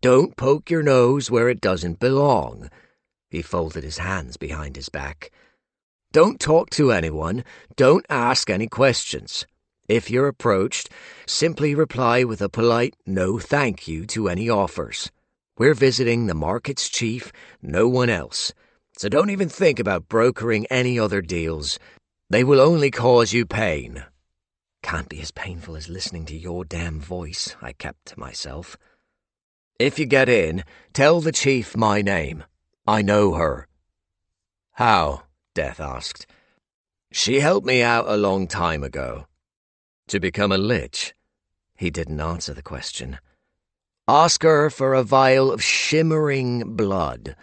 Don't poke your nose where it doesn't belong. He folded his hands behind his back. Don't talk to anyone. Don't ask any questions. If you're approached, simply reply with a polite no thank you to any offers. We're visiting the market's chief, no one else. So don't even think about brokering any other deals. They will only cause you pain. Can't be as painful as listening to your damn voice, I kept to myself. If you get in, tell the chief my name. I know her. How? Death asked. She helped me out a long time ago. To become a lich? He didn't answer the question. Ask her for a vial of shimmering blood.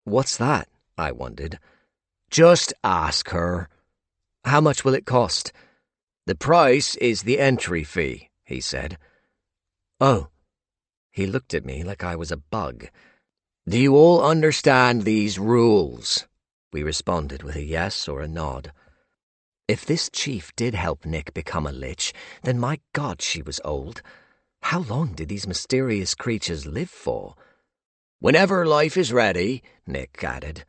What's that? I wondered. Just ask her. How much will it cost? The price is the entry fee, he said. Oh. He looked at me like I was a bug. Do you all understand these rules? We responded with a yes or a nod. If this chief did help Nick become a lich, then my God, she was old. How long did these mysterious creatures live for? Whenever life is ready, Nick added,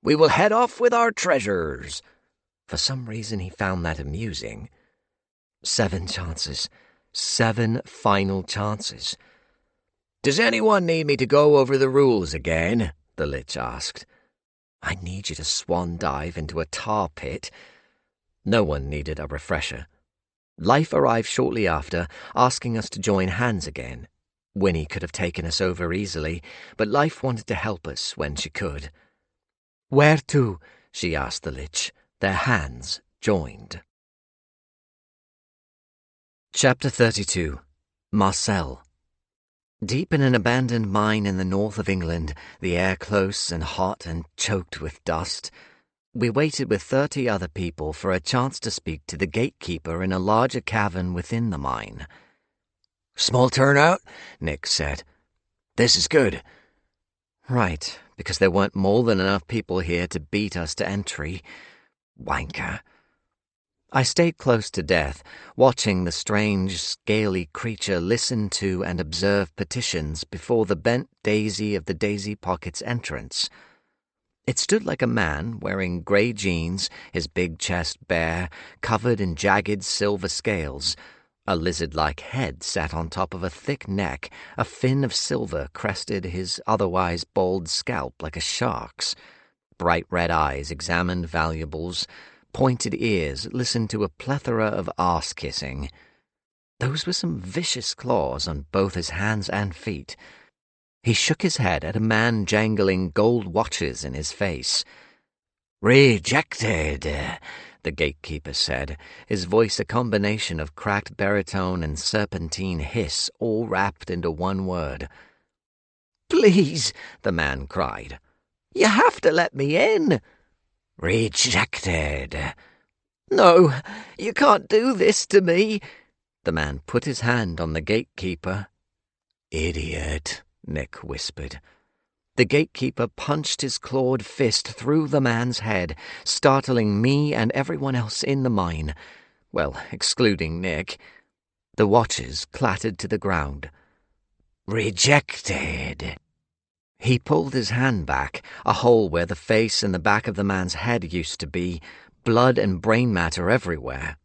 we will head off with our treasures. For some reason he found that amusing. 7 chances. 7 final chances. Does anyone need me to go over the rules again? The lich asked. I need you to swan dive into a tar pit. No one needed a refresher. Life arrived shortly after, asking us to join hands again. Winnie could have taken us over easily, but Life wanted to help us when she could. Where to? She asked the lich. Their hands joined. Chapter 32. Marcel. Deep in an abandoned mine in the north of England, the air close and hot and choked with dust, we waited with 30 other people for a chance to speak to the gatekeeper in a larger cavern within the mine. Small turnout, Nick said. This is good. Right, because there weren't more than enough people here to beat us to entry. Wanker. I stayed close to Death, watching the strange, scaly creature listen to and observe petitions before the bent daisy of the Daisy Pocket's entrance. It stood like a man wearing grey jeans, his big chest bare, covered in jagged silver scales. A lizard-like head sat on top of a thick neck, a fin of silver crested his otherwise bald scalp like a shark's. Bright red eyes examined valuables. Pointed ears listened to a plethora of arse-kissing. Those were some vicious claws on both his hands and feet. He shook his head at a man jangling gold watches in his face. Rejected, the gatekeeper said, his voice a combination of cracked baritone and serpentine hiss all wrapped into one word. Please, the man cried. You have to let me in. Rejected. No, you can't do this to me. The man put his hand on the gatekeeper. Idiot, Nick whispered. The gatekeeper punched his clawed fist through the man's head, startling me and everyone else in the mine. Well, excluding Nick. The watches clattered to the ground. Rejected. He pulled his hand back, a hole where the face and the back of the man's head used to be, blood and brain matter everywhere.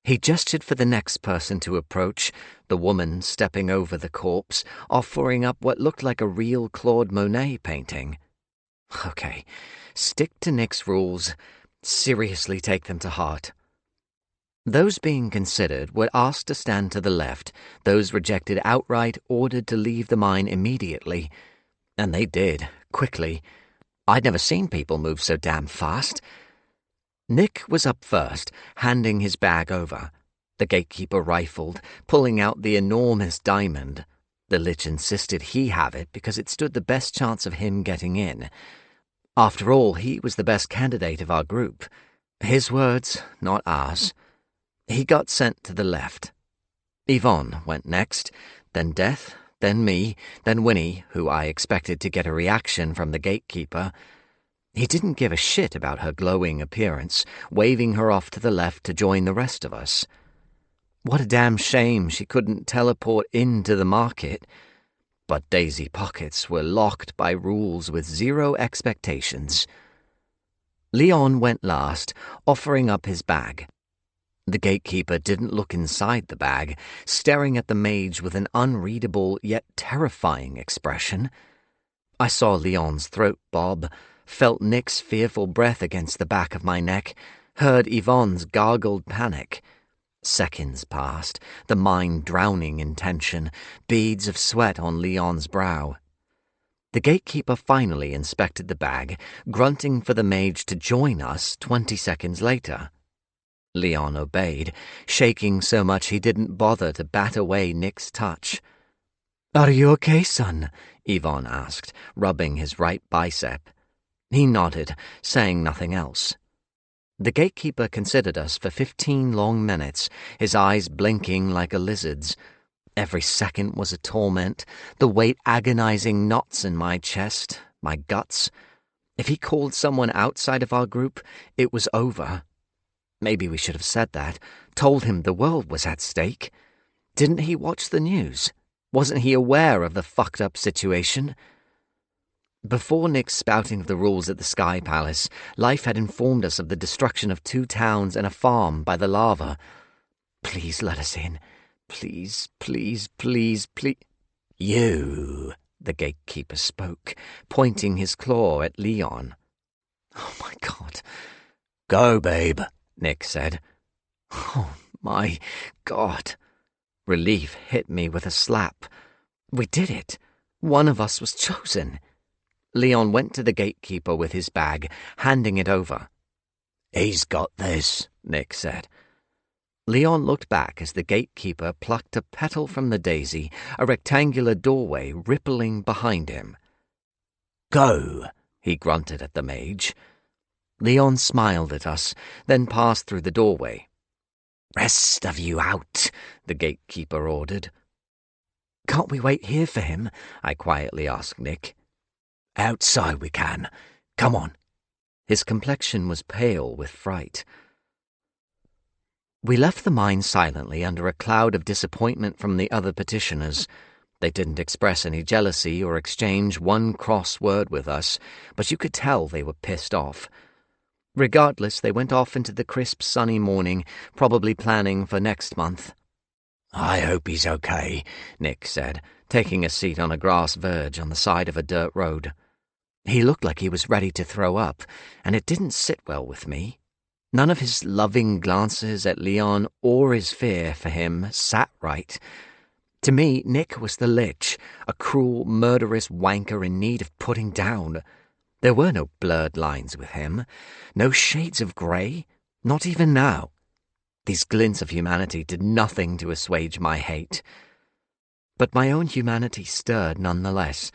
He gestured for the next person to approach, the woman stepping over the corpse, offering up what looked like a real Claude Monet painting. Okay, stick to Nick's rules. Seriously take them to heart. Those being considered were asked to stand to the left, those rejected outright ordered to leave the mine immediately. And they did, quickly. I'd never seen people move so damn fast. Nick was up first, handing his bag over. The gatekeeper rifled, pulling out the enormous diamond. The Lich insisted he have it because it stood the best chance of him getting in. After all, he was the best candidate of our group. His words, not ours. He got sent to the left. Yvonne went next, then Death, then me, then Winnie, who I expected to get a reaction from the gatekeeper. He didn't give a shit about her glowing appearance, waving her off to the left to join the rest of us. What a damn shame she couldn't teleport into the market. But Daisy Pockets were locked by rules with zero expectations. Leon went last, offering up his bag. The gatekeeper didn't look inside the bag, staring at the mage with an unreadable yet terrifying expression. I saw Leon's throat bob, felt Nick's fearful breath against the back of my neck, heard Yvonne's gargled panic. Seconds passed, the mind drowning in tension, beads of sweat on Leon's brow. The gatekeeper finally inspected the bag, grunting for the mage to join us 20 seconds later. Leon obeyed, shaking so much he didn't bother to bat away Nick's touch. "Are you okay, son?" Yvonne asked, rubbing his right bicep. He nodded, saying nothing else. The gatekeeper considered us for 15 long minutes, his eyes blinking like a lizard's. Every second was a torment, the weight agonizing knots in my chest, my guts. If he called someone outside of our group, it was over. Maybe we should have said that, told him the world was at stake. Didn't he watch the news? Wasn't he aware of the fucked-up situation? Before Nick's spouting of the rules at the Sky Palace, Life had informed us of the destruction of 2 towns and a farm by the lava. "Please let us in. Please, please, please, please." "You," the gatekeeper spoke, pointing his claw at Leon. "Oh my God." "Go, babe," Nick said. "Oh my God." Relief hit me with a slap. We did it. One of us was chosen. Leon went to the gatekeeper with his bag, handing it over. "He's got this," Nick said. Leon looked back as the gatekeeper plucked a petal from the daisy, a rectangular doorway rippling behind him. "Go," he grunted at the mage. Leon smiled at us, then passed through the doorway. "Rest of you out," the gatekeeper ordered. "Can't we wait here for him?" I quietly asked Nick. "Outside we can. Come on." His complexion was pale with fright. We left the mine silently under a cloud of disappointment from the other petitioners. They didn't express any jealousy or exchange one cross word with us, but you could tell they were pissed off. Regardless, they went off into the crisp, sunny morning, probably planning for next month. "I hope he's okay," Nick said, taking a seat on a grass verge on the side of a dirt road. He looked like he was ready to throw up, and it didn't sit well with me. None of his loving glances at Leon or his fear for him sat right. To me, Nick was the Lich, a cruel, murderous wanker in need of putting down. There were no blurred lines with him, no shades of grey, not even now. These glints of humanity did nothing to assuage my hate. But my own humanity stirred nonetheless.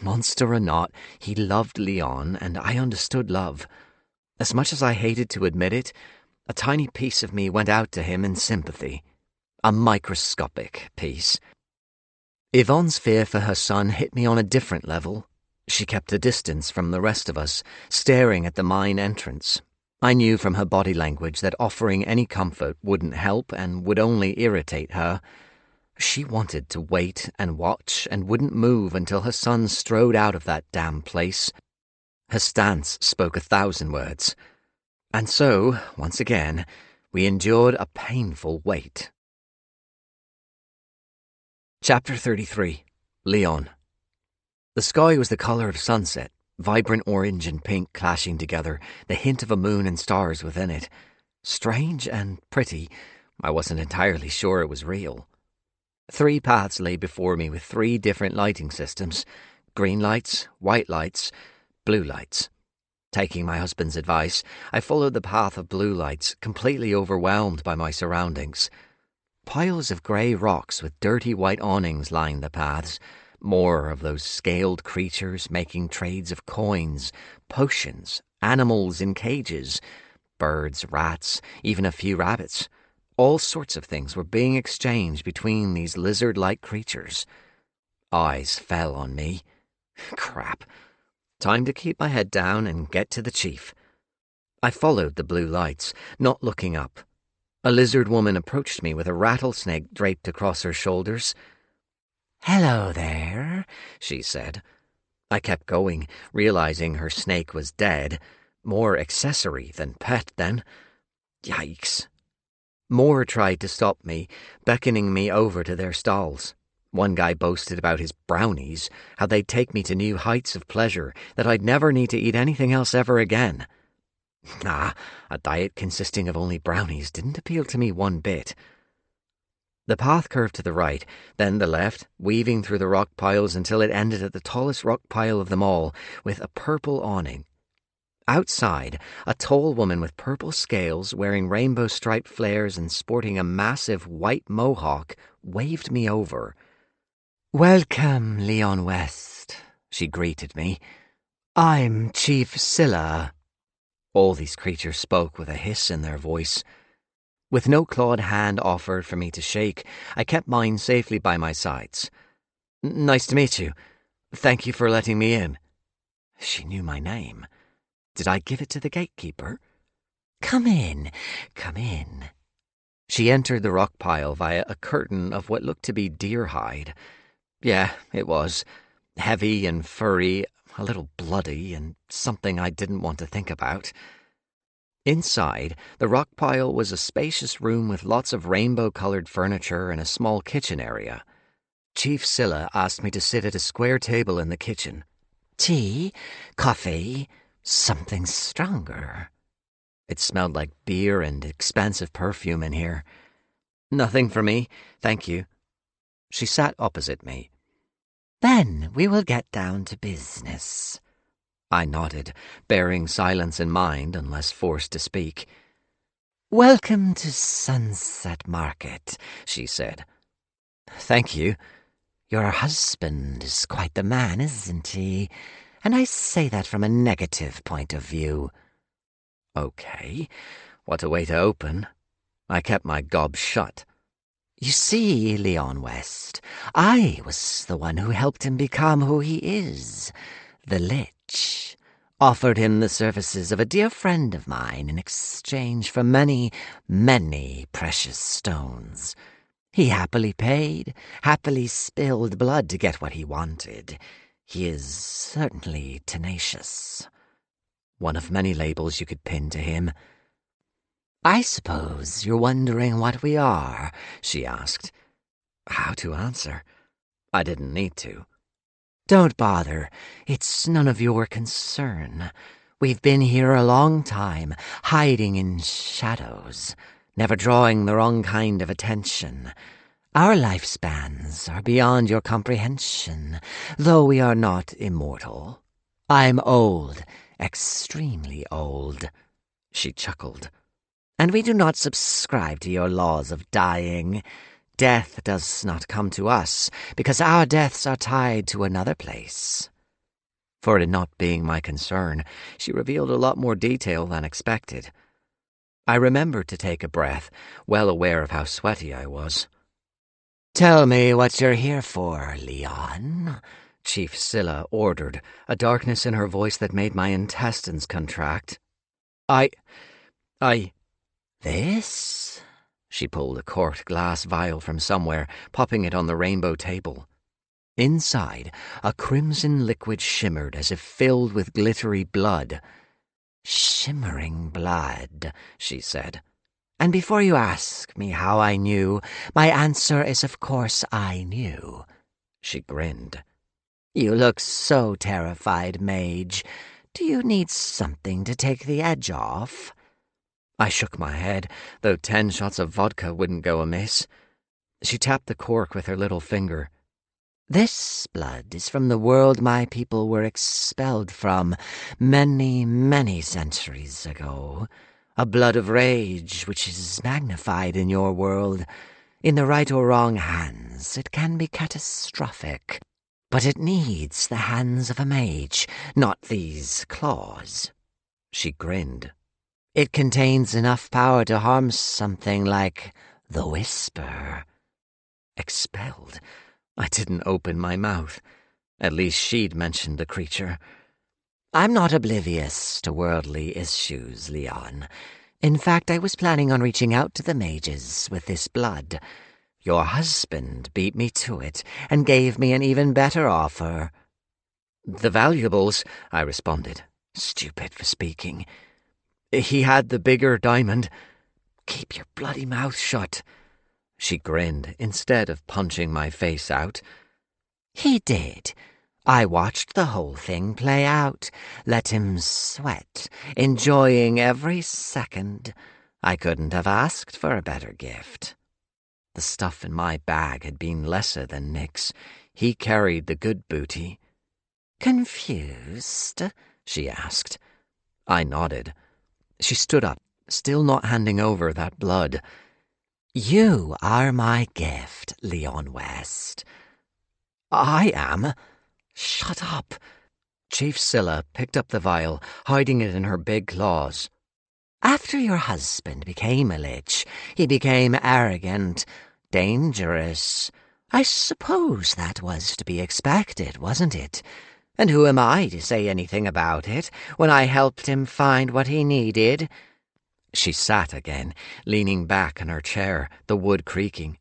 Monster or not, he loved Leon, and I understood love. As much as I hated to admit it, a tiny piece of me went out to him in sympathy. A microscopic piece. Yvonne's fear for her son hit me on a different level. She kept a distance from the rest of us, staring at the mine entrance. I knew from her body language that offering any comfort wouldn't help and would only irritate her. She wanted to wait and watch and wouldn't move until her son strode out of that damn place. Her stance spoke 1,000 words. And so, once again, we endured a painful wait. Chapter 33. Leon. The sky was the color of sunset, vibrant orange and pink clashing together, the hint of a moon and stars within it. Strange and pretty. I wasn't entirely sure it was real. 3 paths lay before me with 3 different lighting systems: green lights, white lights, blue lights. Taking my husband's advice, I followed the path of blue lights, completely overwhelmed by my surroundings. Piles of grey rocks with dirty white awnings lined the paths. More of those scaled creatures making trades of coins, potions, animals in cages, birds, rats, even a few rabbits. All sorts of things were being exchanged between these lizard-like creatures. Eyes fell on me. Crap. Time to keep my head down and get to the chief. I followed the blue lights, not looking up. A lizard woman approached me with a rattlesnake draped across her shoulders. "Hello there," she said. I kept going, realizing her snake was dead. More accessory than pet, then. Yikes. More tried to stop me, beckoning me over to their stalls. One guy boasted about his brownies, how they'd take me to new heights of pleasure, that I'd never need to eat anything else ever again. Nah, a diet consisting of only brownies didn't appeal to me one bit. The path curved to the right, then the left, weaving through the rock piles until it ended at the tallest rock pile of them all, with a purple awning. Outside, a tall woman with purple scales, wearing rainbow-striped flares and sporting a massive white mohawk, waved me over. "Welcome, Leon West," she greeted me. "I'm Chief Scylla." All these creatures spoke with a hiss in their voice. With no clawed hand offered for me to shake, I kept mine safely by my sides. "Nice to meet you. Thank you for letting me in." She knew my name. Did I give it to the gatekeeper? Come in, come in." She entered the rock pile via a curtain of what looked to be deer hide. Yeah, it was. Heavy and furry, a little bloody, and something I didn't want to think about. Inside, the rock pile was a spacious room with lots of rainbow-colored furniture and a small kitchen area. Chief Scylla asked me to sit at a square table in the kitchen. "Tea? Coffee? Something stronger?" It smelled like beer and expensive perfume in here. "Nothing for me, thank you." She sat opposite me. "Then we will get down to business." I nodded, bearing silence in mind unless forced to speak. "Welcome to Sunset Market," she said. "Thank you." "Your husband is quite the man, isn't he? And I say that from a negative point of view." Okay, what a way to open. I kept my gob shut. "You see, Leon West, I was the one who helped him become who he is. The Lich. Offered him the services of a dear friend of mine in exchange for many, many precious stones. He happily paid, happily spilled blood to get what he wanted. He is certainly tenacious." One of many labels you could pin to him. "I suppose you're wondering what we are," she asked. How to answer? I didn't need to. "Don't bother. It's none of your concern. We've been here a long time, hiding in shadows, never drawing the wrong kind of attention. Our lifespans are beyond your comprehension, though we are not immortal. I'm old, extremely old." She chuckled. "And we do not subscribe to your laws of dying. Death does not come to us, because our deaths are tied to another place." For it not being my concern, she revealed a lot more detail than expected. I remembered to take a breath, well aware of how sweaty I was. "Tell me what you're here for, Leon," Chief Scylla ordered, a darkness in her voice that made my intestines contract. I... "This?" She pulled a corked glass vial from somewhere, popping it on the rainbow table. Inside, a crimson liquid shimmered as if filled with glittery blood. "Shimmering blood," she said. "And before you ask me how I knew, my answer is of course I knew." She grinned. "You look so terrified, mage. Do you need something to take the edge off?" I shook my head, though 10 shots of vodka wouldn't go amiss. She tapped the cork with her little finger. This blood is from the world my people were expelled from many, many centuries ago. A blood of rage which is magnified in your world. In the right or wrong hands, it can be catastrophic. But it needs the hands of a mage, not these claws. She grinned. It contains enough power to harm something like the Whisper. Expelled? I didn't open my mouth. At least she'd mentioned the creature. I'm not oblivious to worldly issues, Leon. In fact, I was planning on reaching out to the mages with this blood. Your husband beat me to it and gave me an even better offer. The valuables, I responded, stupid for speaking. He had the bigger diamond. Keep your bloody mouth shut. She grinned instead of punching my face out. He did. I watched the whole thing play out, let him sweat, enjoying every second. I couldn't have asked for a better gift. The stuff in my bag had been lesser than Nick's. He carried the good booty. Confused? She asked. I nodded. She stood up, still not handing over that blood. You are my gift, Leon West. I am? Shut up. Chief Scylla picked up the vial, hiding it in her big claws. After your husband became a lich, he became arrogant, dangerous. I suppose that was to be expected, wasn't it? And who am I to say anything about it when I helped him find what he needed? She sat again, leaning back in her chair, the wood creaking.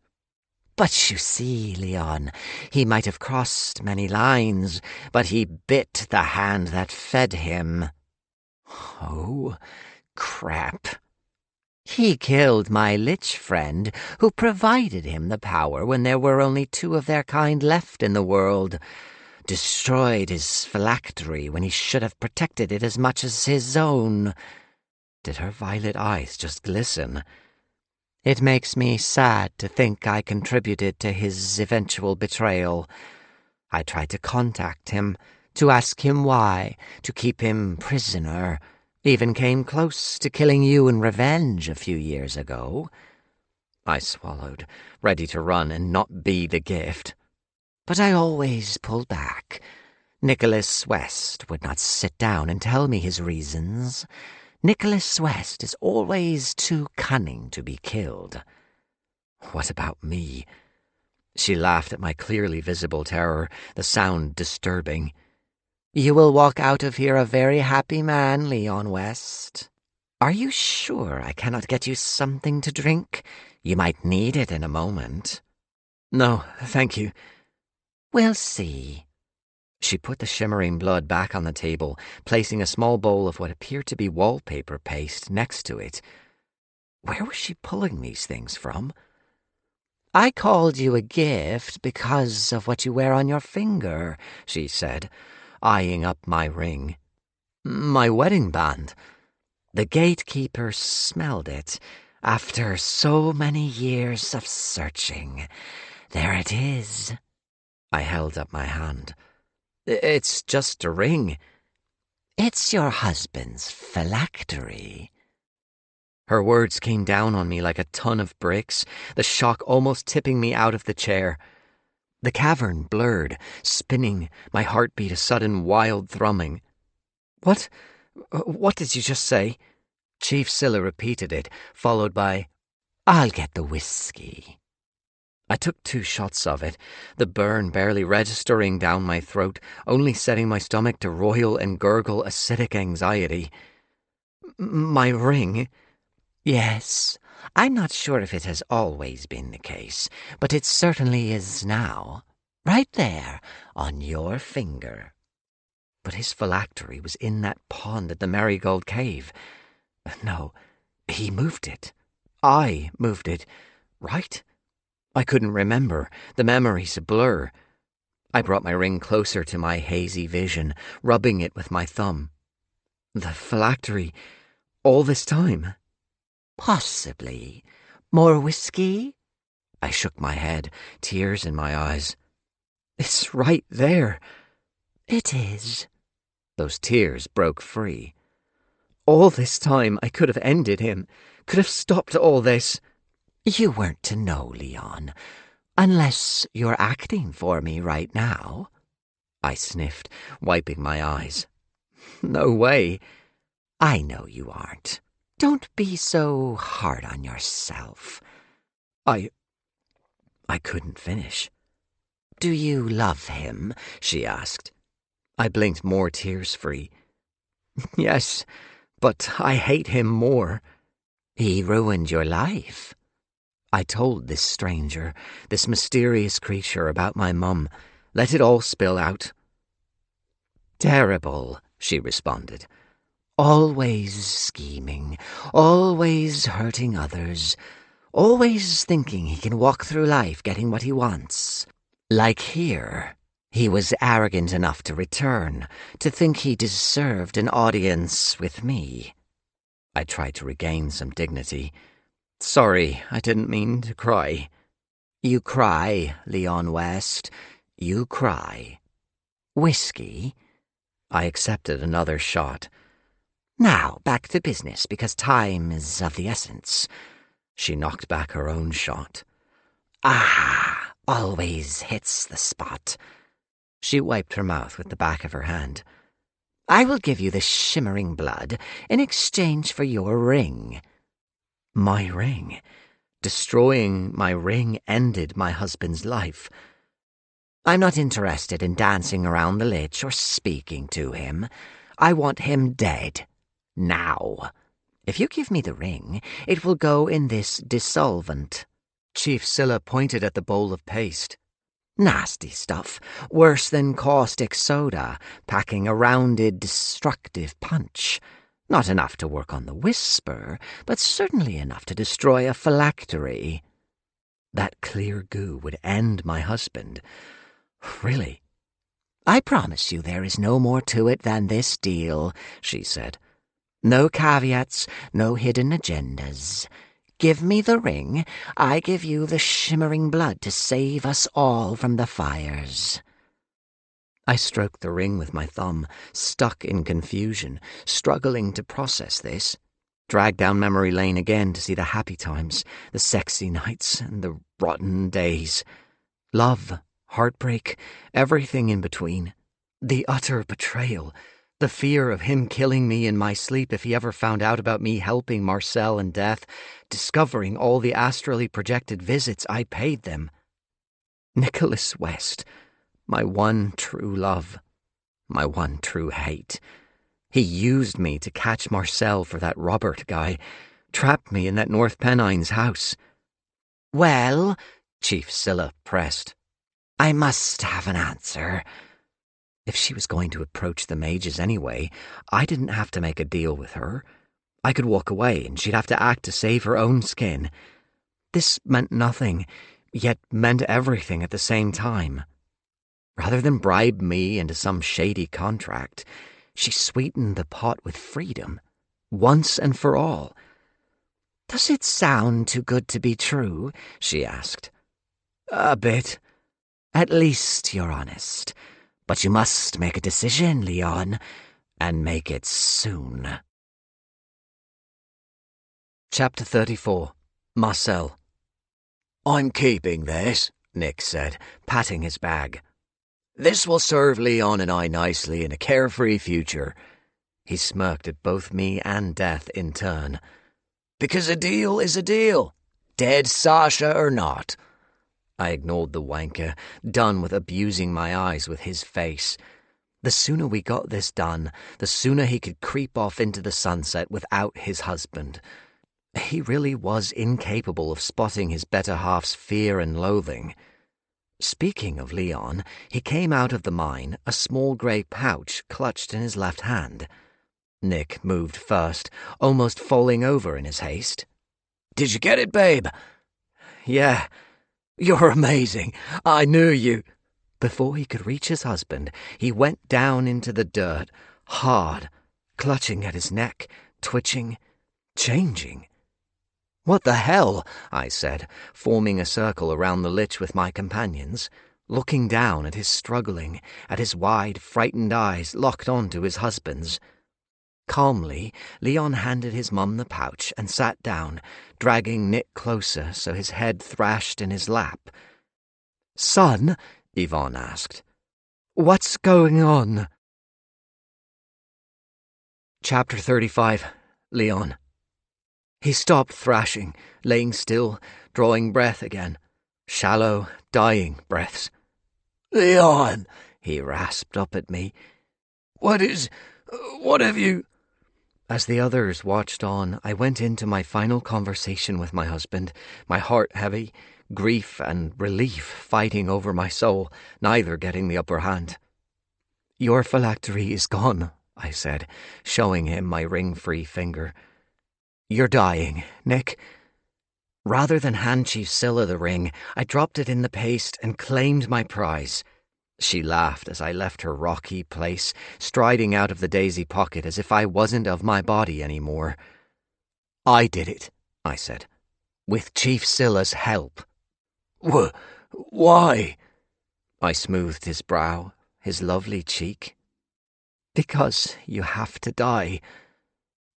But you see, Leon, he might have crossed many lines, but he bit the hand that fed him. Oh, crap. He killed my lich friend, who provided him the power when there were only 2 of their kind left in the world. Destroyed his phylactery when he should have protected it as much as his own. Did her violet eyes just glisten? It makes me sad to think I contributed to his eventual betrayal. I tried to contact him, to ask him why, to keep him prisoner. Even came close to killing you in revenge a few years ago. I swallowed, ready to run and not be the gift. But I always pulled back. Nicholas West would not sit down and tell me his reasons. Nicholas West is always too cunning to be killed. What about me? She laughed at my clearly visible terror, the sound disturbing. You will walk out of here a very happy man, Leon West. Are you sure I cannot get you something to drink? You might need it in a moment. No, thank you. We'll see. She put the shimmering blood back on the table, placing a small bowl of what appeared to be wallpaper paste next to it. Where was she pulling these things from? I called you a gift because of what you wear on your finger, she said, eyeing up my ring. My wedding band. The gatekeeper smelled it. After so many years of searching, there it is. I held up my hand. It's just a ring. It's your husband's phylactery. Her words came down on me like a ton of bricks, the shock almost tipping me out of the chair. The cavern blurred, spinning, my heartbeat a sudden wild thrumming. What did you just say? Chief Scylla repeated it, followed by, I'll get the whiskey. I took 2 shots of it, the burn barely registering down my throat, only setting my stomach to roil and gurgle acidic anxiety. My ring? Yes, I'm not sure if it has always been the case, but it certainly is now. Right there, on your finger. But his phylactery was in that pond at the Marigold Cave. No, he moved it. I moved it, right? I couldn't remember, the memory's a blur. I brought my ring closer to my hazy vision, rubbing it with my thumb. The phylactery, all this time? Possibly. More whiskey? I shook my head, tears in my eyes. It's right there. It is. Those tears broke free. All this time I could have ended him, could have stopped all this. You weren't to know, Leon, unless you're acting for me right now. I sniffed, wiping my eyes. No way. I know you aren't. Don't be so hard on yourself. I couldn't finish. Do you love him? She asked. I blinked, more tears free. Yes, but I hate him more. He ruined your life. I told this stranger, this mysterious creature, about my mum. Let it all spill out. Terrible, she responded. Always scheming, always hurting others, always thinking he can walk through life getting what he wants. Like here, he was arrogant enough to return, to think he deserved an audience with me. I tried to regain some dignity. Sorry, I didn't mean to cry. You cry, Leon West. You cry. Whiskey? I accepted another shot. Now, back to business, because time is of the essence. She knocked back her own shot. Ah, always hits the spot. She wiped her mouth with the back of her hand. I will give you the shimmering blood in exchange for your ring. My ring? Destroying my ring ended my husband's life. I'm not interested in dancing around the lich or speaking to him. I want him dead. Now. If you give me the ring, it will go in this dissolvent. Chief Scylla pointed at the bowl of paste. Nasty stuff, worse than caustic soda, packing a rounded, destructive punch. Not enough to work on the whisper, but certainly enough to destroy a phylactery. That clear goo would end my husband. Really? I promise you there is no more to it than this deal, she said. No caveats, no hidden agendas. Give me the ring, I give you the shimmering blood to save us all from the fires. I stroked the ring with my thumb, stuck in confusion, struggling to process this. Dragged down memory lane again to see the happy times, the sexy nights, and the rotten days. Love, heartbreak, everything in between. The utter betrayal. The fear of him killing me in my sleep if he ever found out about me helping Marcel in death, discovering all the astrally projected visits I paid them. Nicholas West, my one true love, my one true hate. He used me to catch Marcel for that Robert guy, trapped me in that North Pennines house. Well, Chief Scylla pressed. I must have an answer. If she was going to approach the mages anyway, I didn't have to make a deal with her. I could walk away and she'd have to act to save her own skin. This meant nothing, yet meant everything at the same time. Rather than bribe me into some shady contract, she sweetened the pot with freedom, once and for all. Does it sound too good to be true? She asked. A bit. At least you're honest. But you must make a decision, Leon, and make it soon. Chapter 34. Marcel. I'm keeping this, Nick said, patting his bag. This will serve Leon and I nicely in a carefree future. He smirked at both me and Death in turn. Because a deal is a deal, dead Sasha or not. I ignored the wanker, done with abusing my eyes with his face. The sooner we got this done, the sooner he could creep off into the sunset without his husband. He really was incapable of spotting his better half's fear and loathing. Speaking of Leon, he came out of the mine, a small grey pouch clutched in his left hand. Nick moved first, almost falling over in his haste. Did you get it, babe? Yeah. You're amazing. I knew you. Before he could reach his husband, he went down into the dirt, hard, clutching at his neck, twitching, changing. What the hell? I said, forming a circle around the lich with my companions. looking down at his struggling, at his wide, frightened eyes locked onto his husband's. Calmly, Leon handed his mum the pouch and sat down, dragging Nick closer so his head thrashed in his lap. "Son," Yvonne asked, "what's going on?" Chapter 35. Leon. He stopped thrashing, laying still, drawing breath again. Shallow, dying breaths. "Leon," he rasped up at me. What have you—" As the others watched on, I went into my final conversation with my husband, my heart heavy, grief and relief fighting over my soul, neither getting the upper hand. "Your phylactery is gone," I said, showing him my ring-free finger. "You're dying, Nick." Rather than hand Chief Scylla the ring, I dropped it in the paste and claimed my prize. She laughed as I left her rocky place, striding out of the daisy pocket as if I wasn't of my body anymore. "I did it," I said, "with Chief Scylla's help." Why?" I smoothed his brow, his lovely cheek. "Because you have to die."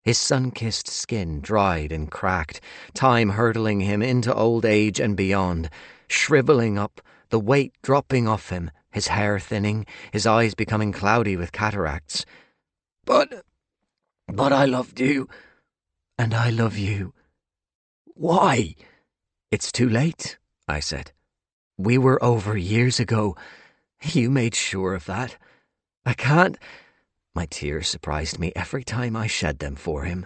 His sun-kissed skin dried and cracked, time hurtling him into old age and beyond, shriveling up, the weight dropping off him, his hair thinning, his eyes becoming cloudy with cataracts. But I loved you." "And I love you." "Why?" "It's too late," I said. "We were over years ago. You made sure of that. I can't—" My tears surprised me every time I shed them for him.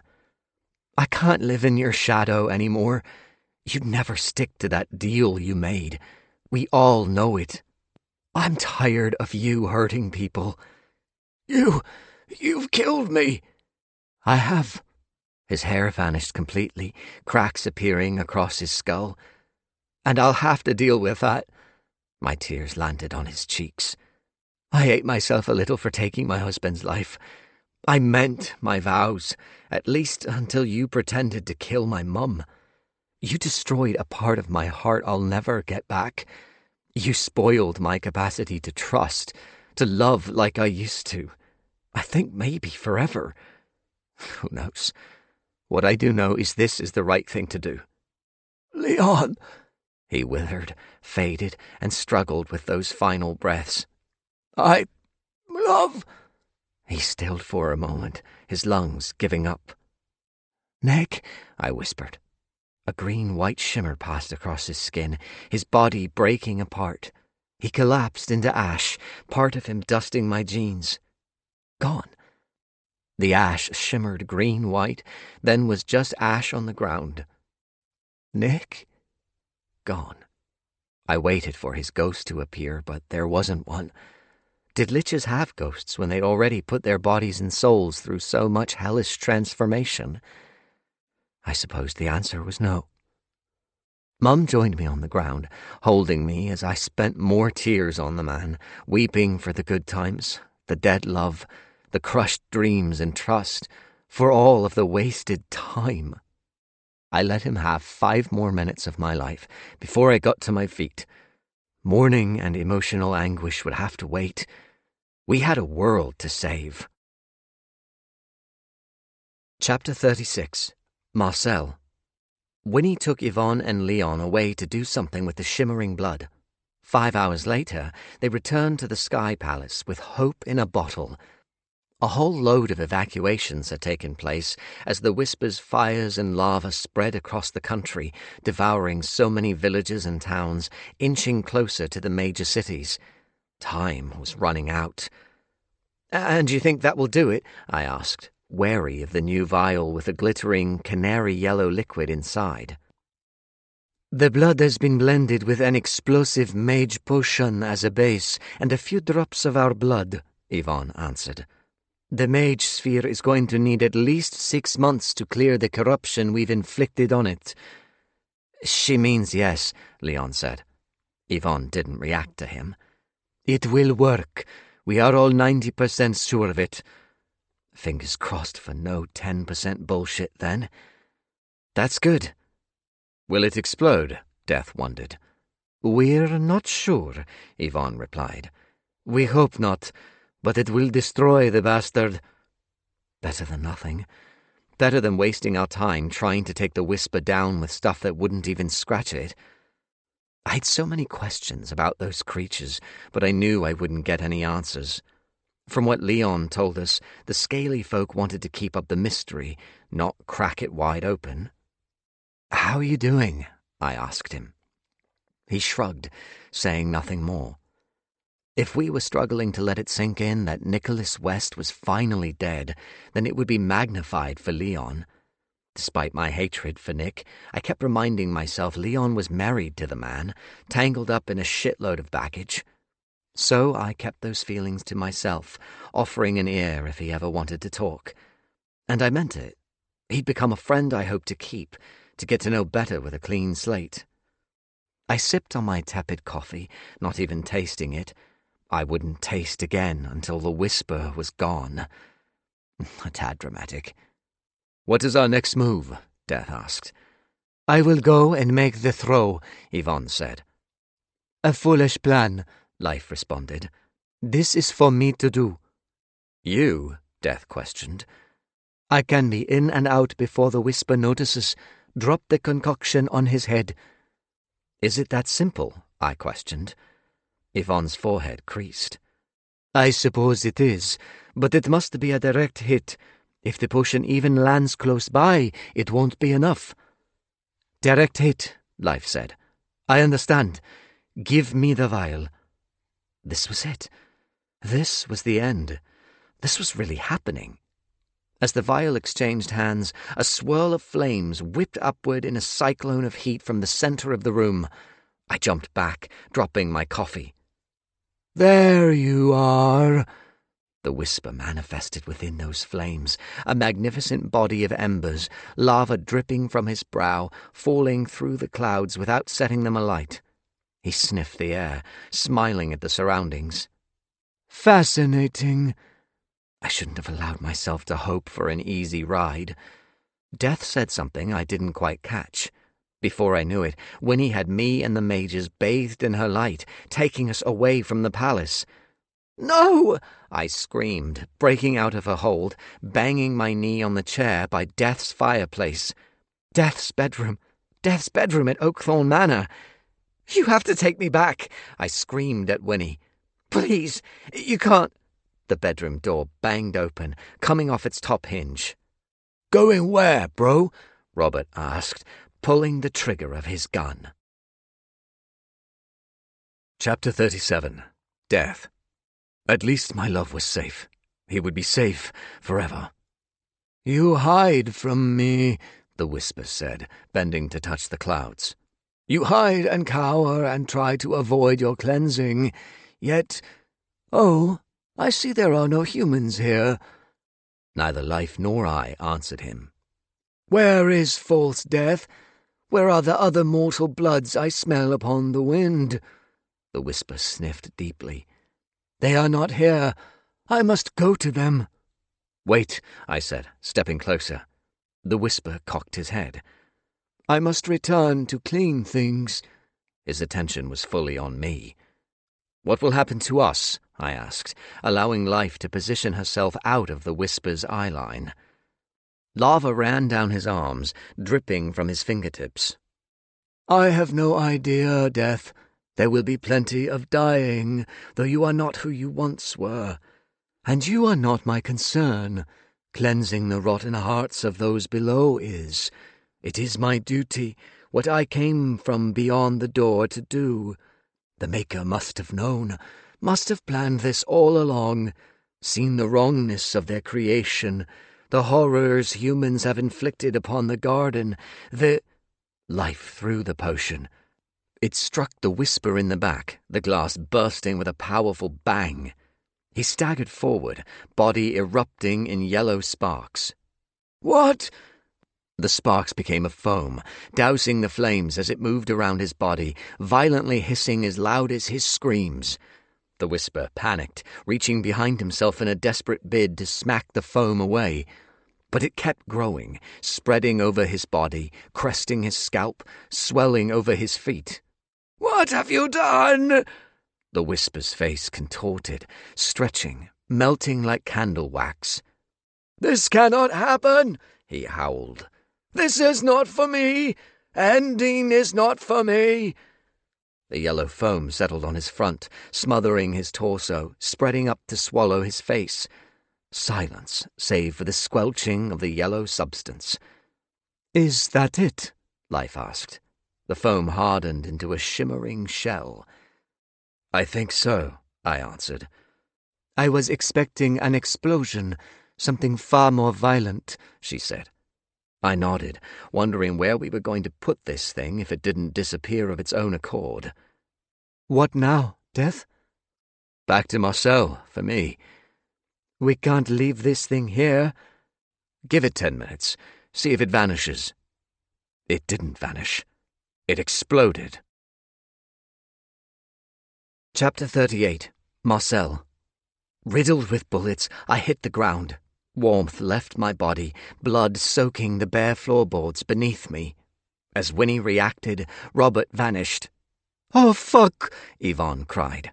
"I can't live in your shadow anymore. You'd never stick to that deal you made. We all know it. I'm tired of you hurting people." You've killed me." "I have." His hair vanished completely, cracks appearing across his skull. "And I'll have to deal with that." My tears landed on his cheeks. "I hate myself a little for taking my husband's life. I meant my vows, at least until you pretended to kill my mum. You destroyed a part of my heart I'll never get back. You spoiled my capacity to trust, to love like I used to. I think maybe forever. Who knows? What I do know is this is the right thing to do." "Leon," he withered, faded, and struggled with those final breaths. "I love—" He stilled for a moment, his lungs giving up. "Nick," I whispered. A green-white shimmer passed across his skin, his body breaking apart. He collapsed into ash, part of him dusting my jeans. Gone. The ash shimmered green-white, then was just ash on the ground. Nick? Gone. I waited for his ghost to appear, but there wasn't one. Did liches have ghosts when they'd already put their bodies and souls through so much hellish transformation? I suppose the answer was no. Mum joined me on the ground, holding me as I spent more tears on the man, weeping for the good times, the dead love, the crushed dreams and trust, for all of the wasted time. I let him have 5 more minutes of my life before I got to my feet. Mourning and emotional anguish would have to wait. We had a world to save. Chapter 36. Marcel. Winnie took Yvonne and Leon away to do something with the shimmering blood. 5 hours later, they returned to the Sky Palace with hope in a bottle. A whole load of evacuations had taken place as the Whispers' fires and lava spread across the country, devouring so many villages and towns, inching closer to the major cities. Time was running out. "And you think that will do it?" I asked, wary of the new vial with a glittering canary-yellow liquid inside. "The blood has been blended with an explosive mage potion as a base and a few drops of our blood," Yvonne answered. "The mage sphere is going to need at least 6 months to clear the corruption we've inflicted on it." "She means yes," Leon said. Yvonne didn't react to him. "It will work. We are all 90% sure of it." Fingers crossed for no 10% bullshit then. "That's good." "Will it explode?" Death wondered. "We're not sure," Yvonne replied. "We hope not, but it will destroy the bastard." Better than nothing. Better than wasting our time trying to take the Whisper down with stuff that wouldn't even scratch it. I had so many questions about those creatures, but I knew I wouldn't get any answers. From what Leon told us, the scaly folk wanted to keep up the mystery, not crack it wide open. "How are you doing?" I asked him. He shrugged, saying nothing more. If we were struggling to let it sink in that Nicholas West was finally dead, then it would be magnified for Leon. Despite my hatred for Nick, I kept reminding myself Leon was married to the man, tangled up in a shitload of baggage. So I kept those feelings to myself, offering an ear if he ever wanted to talk. And I meant it. He'd become a friend I hoped to keep, to get to know better with a clean slate. I sipped on my tepid coffee, not even tasting it. I wouldn't taste again until the Whisper was gone. A tad dramatic. "What is our next move?" Death asked. "I will go and make the throw," Yvonne said. "A foolish plan," Life responded. "This is for me to do." "You?" Death questioned. "I can be in and out before the Whisper notices. Drop the concoction on his head." "Is it that simple?" I questioned. Yvonne's forehead creased. "I suppose it is, but it must be a direct hit. If the potion even lands close by, it won't be enough." "Direct hit," Life said. "I understand. Give me the vial." This was it. This was the end. This was really happening. As the vial exchanged hands, a swirl of flames whipped upward in a cyclone of heat from the center of the room. I jumped back, dropping my coffee. "There you are." The Whisper manifested within those flames, a magnificent body of embers, lava dripping from his brow, falling through the clouds without setting them alight. He sniffed the air, smiling at the surroundings. "Fascinating." I shouldn't have allowed myself to hope for an easy ride. Death said something I didn't quite catch. Before I knew it, Winnie had me and the mages bathed in her light, taking us away from the palace. "No!" I screamed, breaking out of her hold, banging my knee on the chair by Death's fireplace. Death's bedroom at Oakthorn Manor. "You have to take me back," I screamed at Winnie. "Please, you can't—" The bedroom door banged open, coming off its top hinge. "Going where, bro?" Robert asked, pulling the trigger of his gun. Chapter 37. Death. At least my love was safe. He would be safe forever. "You hide from me," the Whisper said, bending to touch the clouds. "You hide and cower and try to avoid your cleansing. Yet, oh, I see there are no humans here." Neither Life nor I answered him. "Where is false death? Where are the other mortal bloods I smell upon the wind?" The Whisper sniffed deeply. "They are not here. I must go to them." "Wait," I said, stepping closer. The Whisper cocked his head. "I must return to clean things." His attention was fully on me. "What will happen to us?" I asked, allowing Life to position herself out of the Whisper's eyeline. Lava ran down his arms, dripping from his fingertips. "I have no idea, Death. There will be plenty of dying, though you are not who you once were. And you are not my concern. Cleansing the rotten hearts of those below is. It is my duty, what I came from beyond the door to do. The Maker must have known, must have planned this all along, seen the wrongness of their creation, the horrors humans have inflicted upon the garden, Life threw the potion. It struck the Whisper in the back, the glass bursting with a powerful bang. He staggered forward, body erupting in yellow sparks. "What?" The sparks became a foam, dousing the flames as it moved around his body, violently hissing as loud as his screams. The Whisper panicked, reaching behind himself in a desperate bid to smack the foam away. But it kept growing, spreading over his body, cresting his scalp, swelling over his feet. What have you done? The Whisper's face contorted, stretching, melting like candle wax. This cannot happen, he howled. This is not for me. Ending is not for me. The yellow foam settled on his front, smothering his torso, spreading up to swallow his face. Silence, save for the squelching of the yellow substance. Is that it? Life asked. The foam hardened into a shimmering shell. I think so, I answered. I was expecting an explosion, something far more violent, she said. I nodded, wondering where we were going to put this thing if it didn't disappear of its own accord. What now, Death? Back to Marcel, for me. We can't leave this thing here. Give it 10 minutes. See if it vanishes. It didn't vanish. It exploded. Chapter 38. Marcel. Riddled with bullets, I hit the ground. Warmth left my body, blood soaking the bare floorboards beneath me. As Winnie reacted, Robert vanished. "Oh, fuck!" Yvonne cried.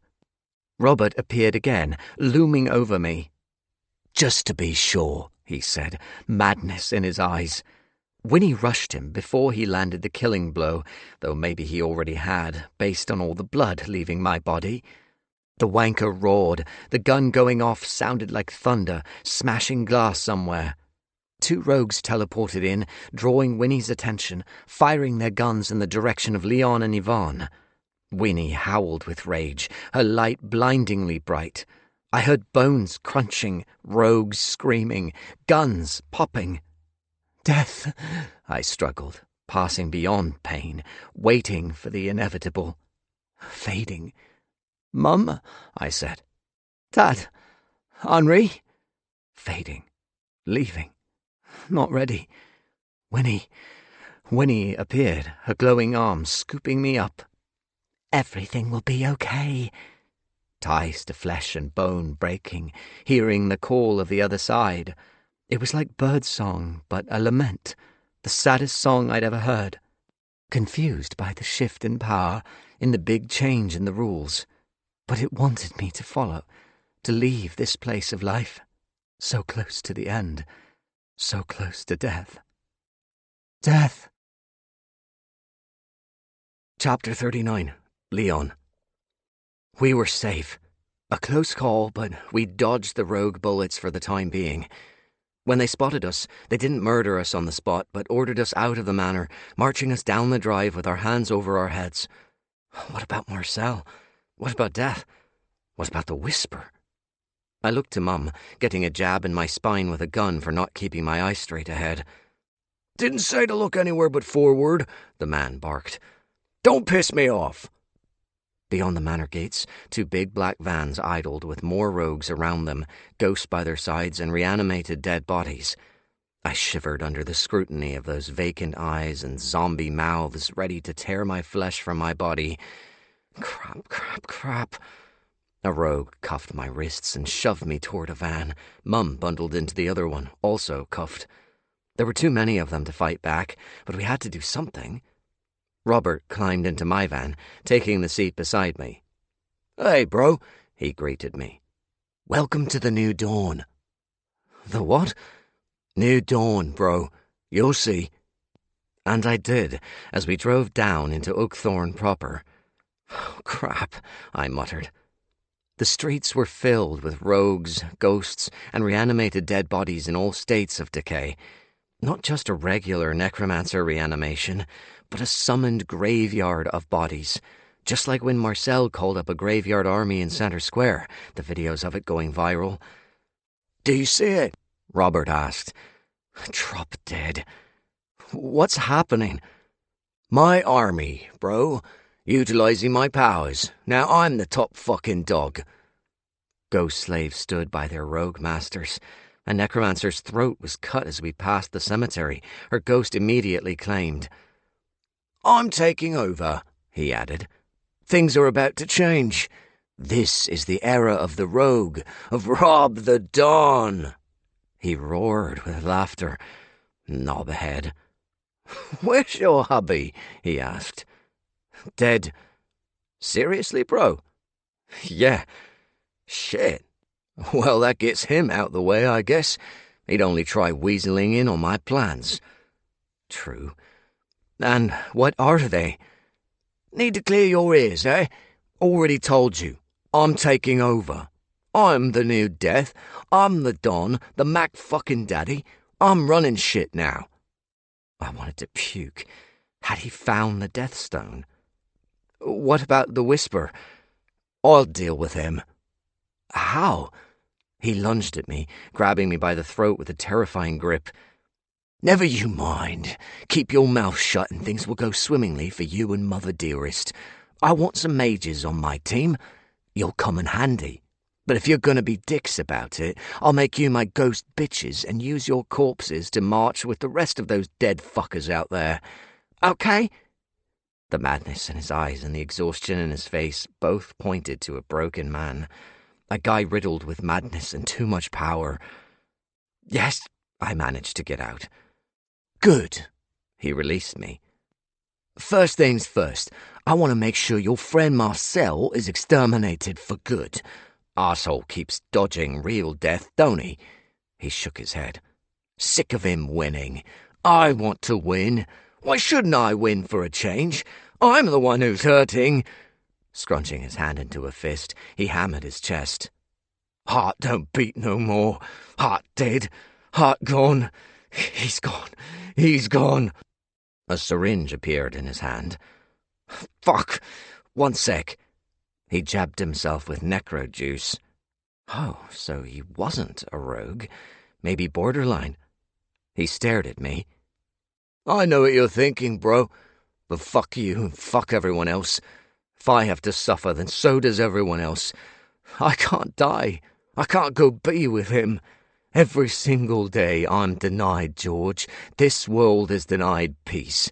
Robert appeared again, looming over me. "Just to be sure," he said, madness in his eyes. Winnie rushed him before he landed the killing blow, though maybe he already had, based on all the blood leaving my body. The wanker roared. The gun going off sounded like thunder, smashing glass somewhere. 2 rogues teleported in, drawing Winnie's attention, firing their guns in the direction of Leon and Yvonne. Winnie howled with rage, her light blindingly bright. I heard bones crunching, rogues screaming, guns popping. "Death," I struggled, passing beyond pain, waiting for the inevitable. Fading. "Mum," I said. "Dad. Henri." Fading. Leaving. Not ready. Winnie appeared, her glowing arms scooping me up. "Everything will be okay." Ties to flesh and bone breaking, hearing the call of the other side. It was like birdsong, but a lament, the saddest song I'd ever heard. Confused by the shift in power, in the big change in the rules. But it wanted me to follow, to leave this place of life. So close to the end, so close to death. Death! Chapter 39. Leon. We were safe. A close call, but we dodged the rogue bullets for the time being. When they spotted us, they didn't murder us on the spot, but ordered us out of the manor, marching us down the drive with our hands over our heads. What about Marcel? What about Death? What about the Whisper? I looked to Mum, getting a jab in my spine with a gun for not keeping my eyes straight ahead. "Didn't say to look anywhere but forward," the man barked. "Don't piss me off." Beyond the manor gates, 2 big black vans idled with more rogues around them, ghosts by their sides and reanimated dead bodies. I shivered under the scrutiny of those vacant eyes and zombie mouths ready to tear my flesh from my body. Crap. A rogue cuffed my wrists and shoved me toward a van. Mum bundled into the other one, also cuffed. There were too many of them to fight back, but we had to do something. Robert climbed into my van, taking the seat beside me. "Hey, bro," he greeted me. "Welcome to the new dawn." "The what?" "New dawn, bro. You'll see." And I did, as we drove down into Oakthorne proper. "Oh, crap," I muttered. The streets were filled with rogues, ghosts, and reanimated dead bodies in all states of decay. Not just a regular necromancer reanimation, but a summoned graveyard of bodies, just like when Marcel called up a graveyard army in Center Square, the videos of it going viral. "Do you see it?" Robert asked. "Drop dead. What's happening?" "My army, bro. Utilizing my powers. Now I'm the top fucking dog." Ghost slaves stood by their rogue masters. A necromancer's throat was cut as we passed the cemetery, her ghost immediately claimed. "I'm taking over," he added. "Things are about to change. This is the era of the rogue, of Rob the Dawn." He roared with laughter. Knobhead. "Where's your hubby?" he asked. "Dead," Seriously, bro? Yeah. Shit. Well, that gets him out the way, I guess. He'd only try weaseling in on my plans. True. And what are they? Need to clear your ears, eh? Already told you. I'm taking over. I'm the new death. I'm the Don, the Mac-fucking-daddy. I'm running shit now. I wanted to puke. Had he found the Death Stone? What about the Whisper? I'll deal with him. How? He lunged at me, grabbing me by the throat with a terrifying grip. Never you mind. Keep your mouth shut and things will go swimmingly for you and Mother Dearest. I want some mages on my team. You'll come in handy. But if you're gonna be dicks about it, I'll make you my ghost bitches and use your corpses to march with the rest of those dead fuckers out there. Okay? The madness in his eyes and the exhaustion in his face both pointed to a broken man. A guy riddled with madness and too much power. Yes, I managed to get out. Good. He released me. First things first, I want to make sure your friend Marcel is exterminated for good. Arsehole keeps dodging real death, don't he? He shook his head. Sick of him winning. I want to win. Why shouldn't I win for a change? I'm the one who's hurting. Scrunching his hand into a fist, he hammered his chest. Heart don't beat no more. Heart dead. Heart gone. He's gone. He's gone. A syringe appeared in his hand. Fuck. 1 sec. He jabbed himself with necro juice. Oh, so he wasn't a rogue. Maybe borderline. He stared at me. I know what you're thinking, bro. But fuck you and fuck everyone else. If I have to suffer, then so does everyone else. I can't die. I can't go be with him. Every single day I'm denied George. This world is denied peace.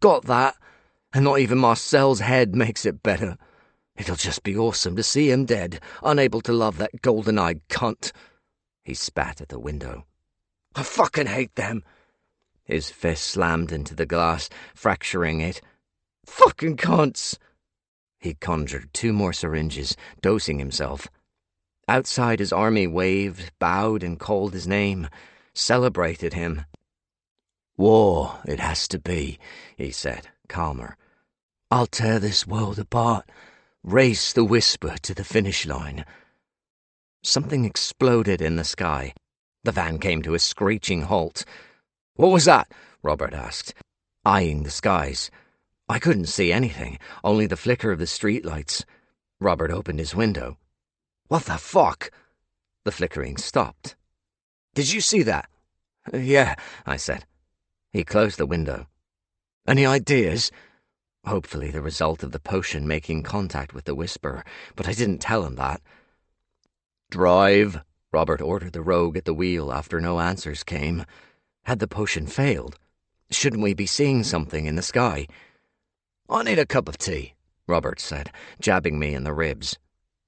Got that? And not even Marcel's head makes it better. It'll just be awesome to see him dead, unable to love that golden-eyed cunt. He spat at the window. I fucking hate them. His fist slammed into the glass, fracturing it. Fucking cunts. He conjured 2 more syringes, dosing himself. Outside, his army waved, bowed, and called his name, celebrated him. War, it has to be, he said, calmer. I'll tear this world apart, race the Whisper to the finish line. Something exploded in the sky. The van came to a screeching halt. What was that? Robert asked, eyeing the skies. I couldn't see anything, only the flicker of the streetlights. Robert opened his window. What the fuck? The flickering stopped. Did you see that? Yeah, I said. He closed the window. Any ideas? Hopefully the result of the potion making contact with the Whisper, but I didn't tell him that. Drive, Robert ordered the rogue at the wheel after no answers came. Had the potion failed? Shouldn't we be seeing something in the sky? I need a cup of tea, Robert said, jabbing me in the ribs.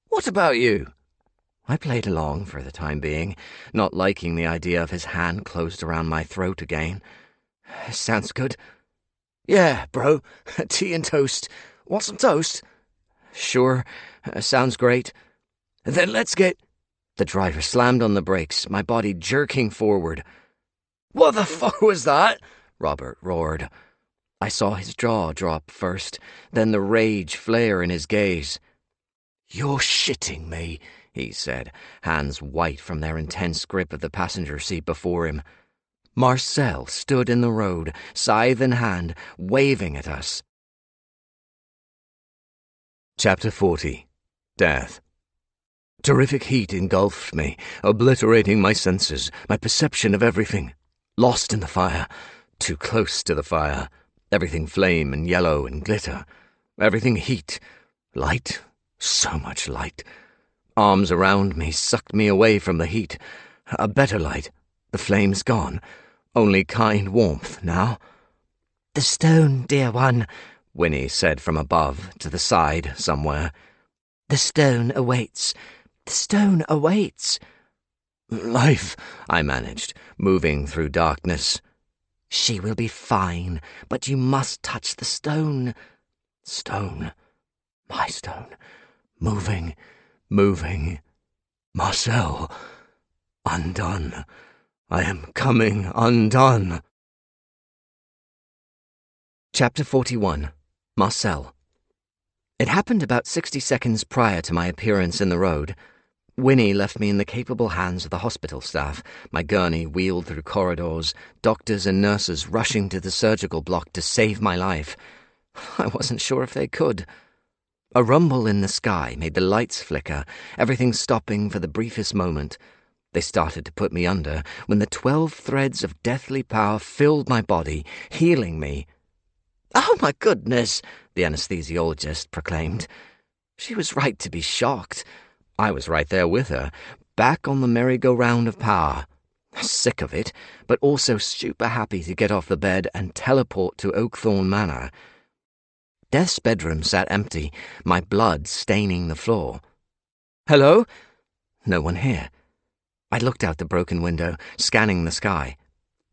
What about you? I played along for the time being, not liking the idea of his hand closed around my throat again. Sounds good. Yeah, bro. Tea and toast. Want some toast? Sure. Sounds great. Then let's get... The driver slammed on the brakes, my body jerking forward. What the fuck was that? Robert roared. I saw his jaw drop first, then the rage flare in his gaze. You're shitting me, he said, hands white from their intense grip of the passenger seat before him. Marcel stood in the road, scythe in hand, waving at us. Chapter 40. Death. Terrific heat engulfed me, obliterating my senses, my perception of everything. Lost in the fire, too close to the fire. Everything flame and yellow and glitter. Everything heat. Light. So much light. Arms around me sucked me away from the heat. A better light. The flames gone. Only kind warmth now. The stone, dear one, Winnie said from above, to the side somewhere. The stone awaits. The stone awaits. Life, I managed, moving through darkness. She will be fine, but you must touch the stone. Stone. My stone. Moving, moving. Marcel. Undone. I am coming undone. Chapter 41. Marcel. It happened about 60 seconds prior to my appearance in the road. Winnie left me in the capable hands of the hospital staff, my gurney wheeled through corridors, doctors and nurses rushing to the surgical block to save my life. I wasn't sure if they could. A rumble in the sky made the lights flicker, everything stopping for the briefest moment. They started to put me under when the 12 threads of deathly power filled my body, healing me. "Oh, my goodness," the anesthesiologist proclaimed. She was right to be shocked. I was right there with her, back on the merry-go-round of power. Sick of it, but also super happy to get off the bed and teleport to Oakthorn Manor. Death's bedroom sat empty, my blood staining the floor. "Hello?" No one here. I looked out the broken window, scanning the sky.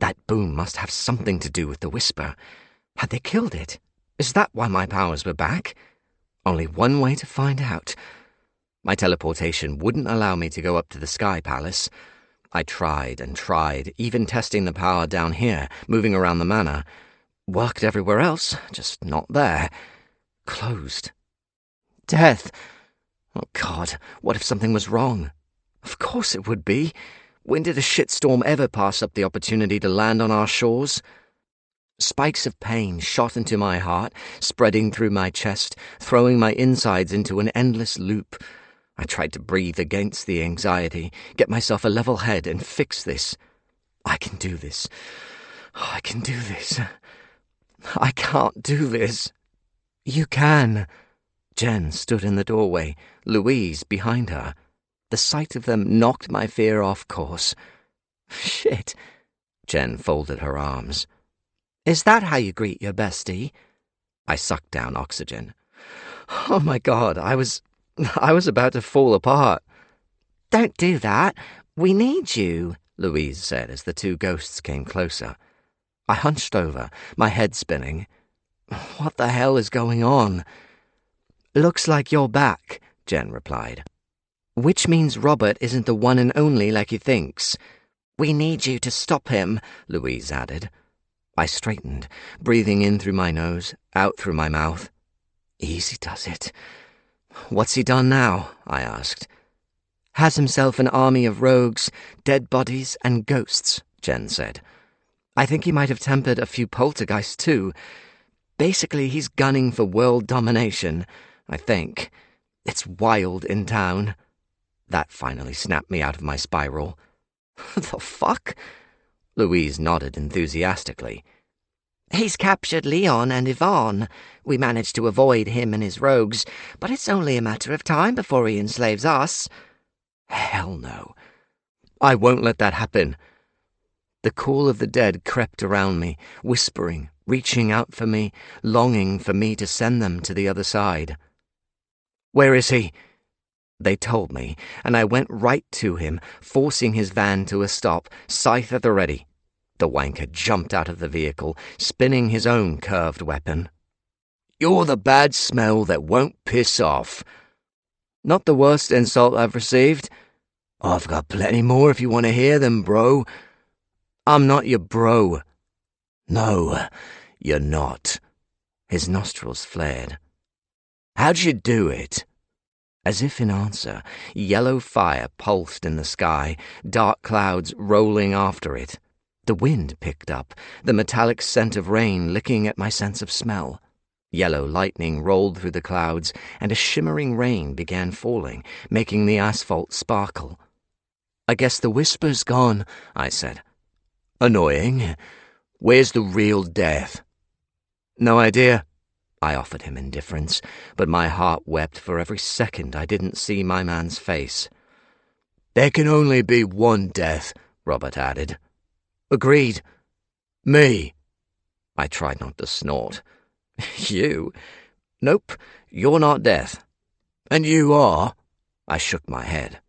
That boom must have something to do with the whisper. Had they killed it? Is that why my powers were back? Only one way to find out. My teleportation wouldn't allow me to go up to the Sky Palace. I tried and tried, even testing the power down here, moving around the manor. Worked everywhere else, just not there. Closed. Death. Oh, God, what if something was wrong? Of course it would be. When did a shitstorm ever pass up the opportunity to land on our shores? Spikes of pain shot into my heart, spreading through my chest, throwing my insides into an endless loop. I tried to breathe against the anxiety, get myself a level head and fix this. I can do this. I can do this. I can't do this. You can. Jen stood in the doorway, Louise behind her. The sight of them knocked my fear off course. Shit. Jen folded her arms. Is that how you greet your bestie? I sucked down oxygen. Oh my God, I was about to fall apart. Don't do that. We need you, Louise said as the two ghosts came closer. I hunched over, my head spinning. What the hell is going on? Looks like you're back, Jen replied. Which means Robert isn't the one and only like he thinks. We need you to stop him, Louise added. I straightened, breathing in through my nose, out through my mouth. Easy does it. What's he done now? I asked. Has himself an army of rogues, dead bodies, and ghosts, Jen said. I think he might have tempered a few poltergeists too. Basically, he's gunning for world domination, I think. It's wild in town. That finally snapped me out of my spiral. The fuck? Louise nodded enthusiastically. He's captured Leon and Yvonne. We managed to avoid him and his rogues, but it's only a matter of time before he enslaves us. Hell no. I won't let that happen. The call of the dead crept around me, whispering, reaching out for me, longing for me to send them to the other side. Where is he? They told me, and I went right to him, forcing his van to a stop, scythe at the ready. The wanker jumped out of the vehicle, spinning his own curved weapon. You're the bad smell that won't piss off. Not the worst insult I've received. I've got plenty more if you want to hear them, bro. I'm not your bro. No, you're not. His nostrils flared. How'd you do it? As if in answer, yellow fire pulsed in the sky, dark clouds rolling after it. The wind picked up, the metallic scent of rain licking at my sense of smell. Yellow lightning rolled through the clouds, and a shimmering rain began falling, making the asphalt sparkle. I guess the whisper's gone, I said. Annoying. Where's the real death? No idea. I offered him indifference, but my heart wept for every second I didn't see my man's face. There can only be one death, Robert added. Agreed. Me. I tried not to snort. You? Nope, you're not death. And you are? I shook my head.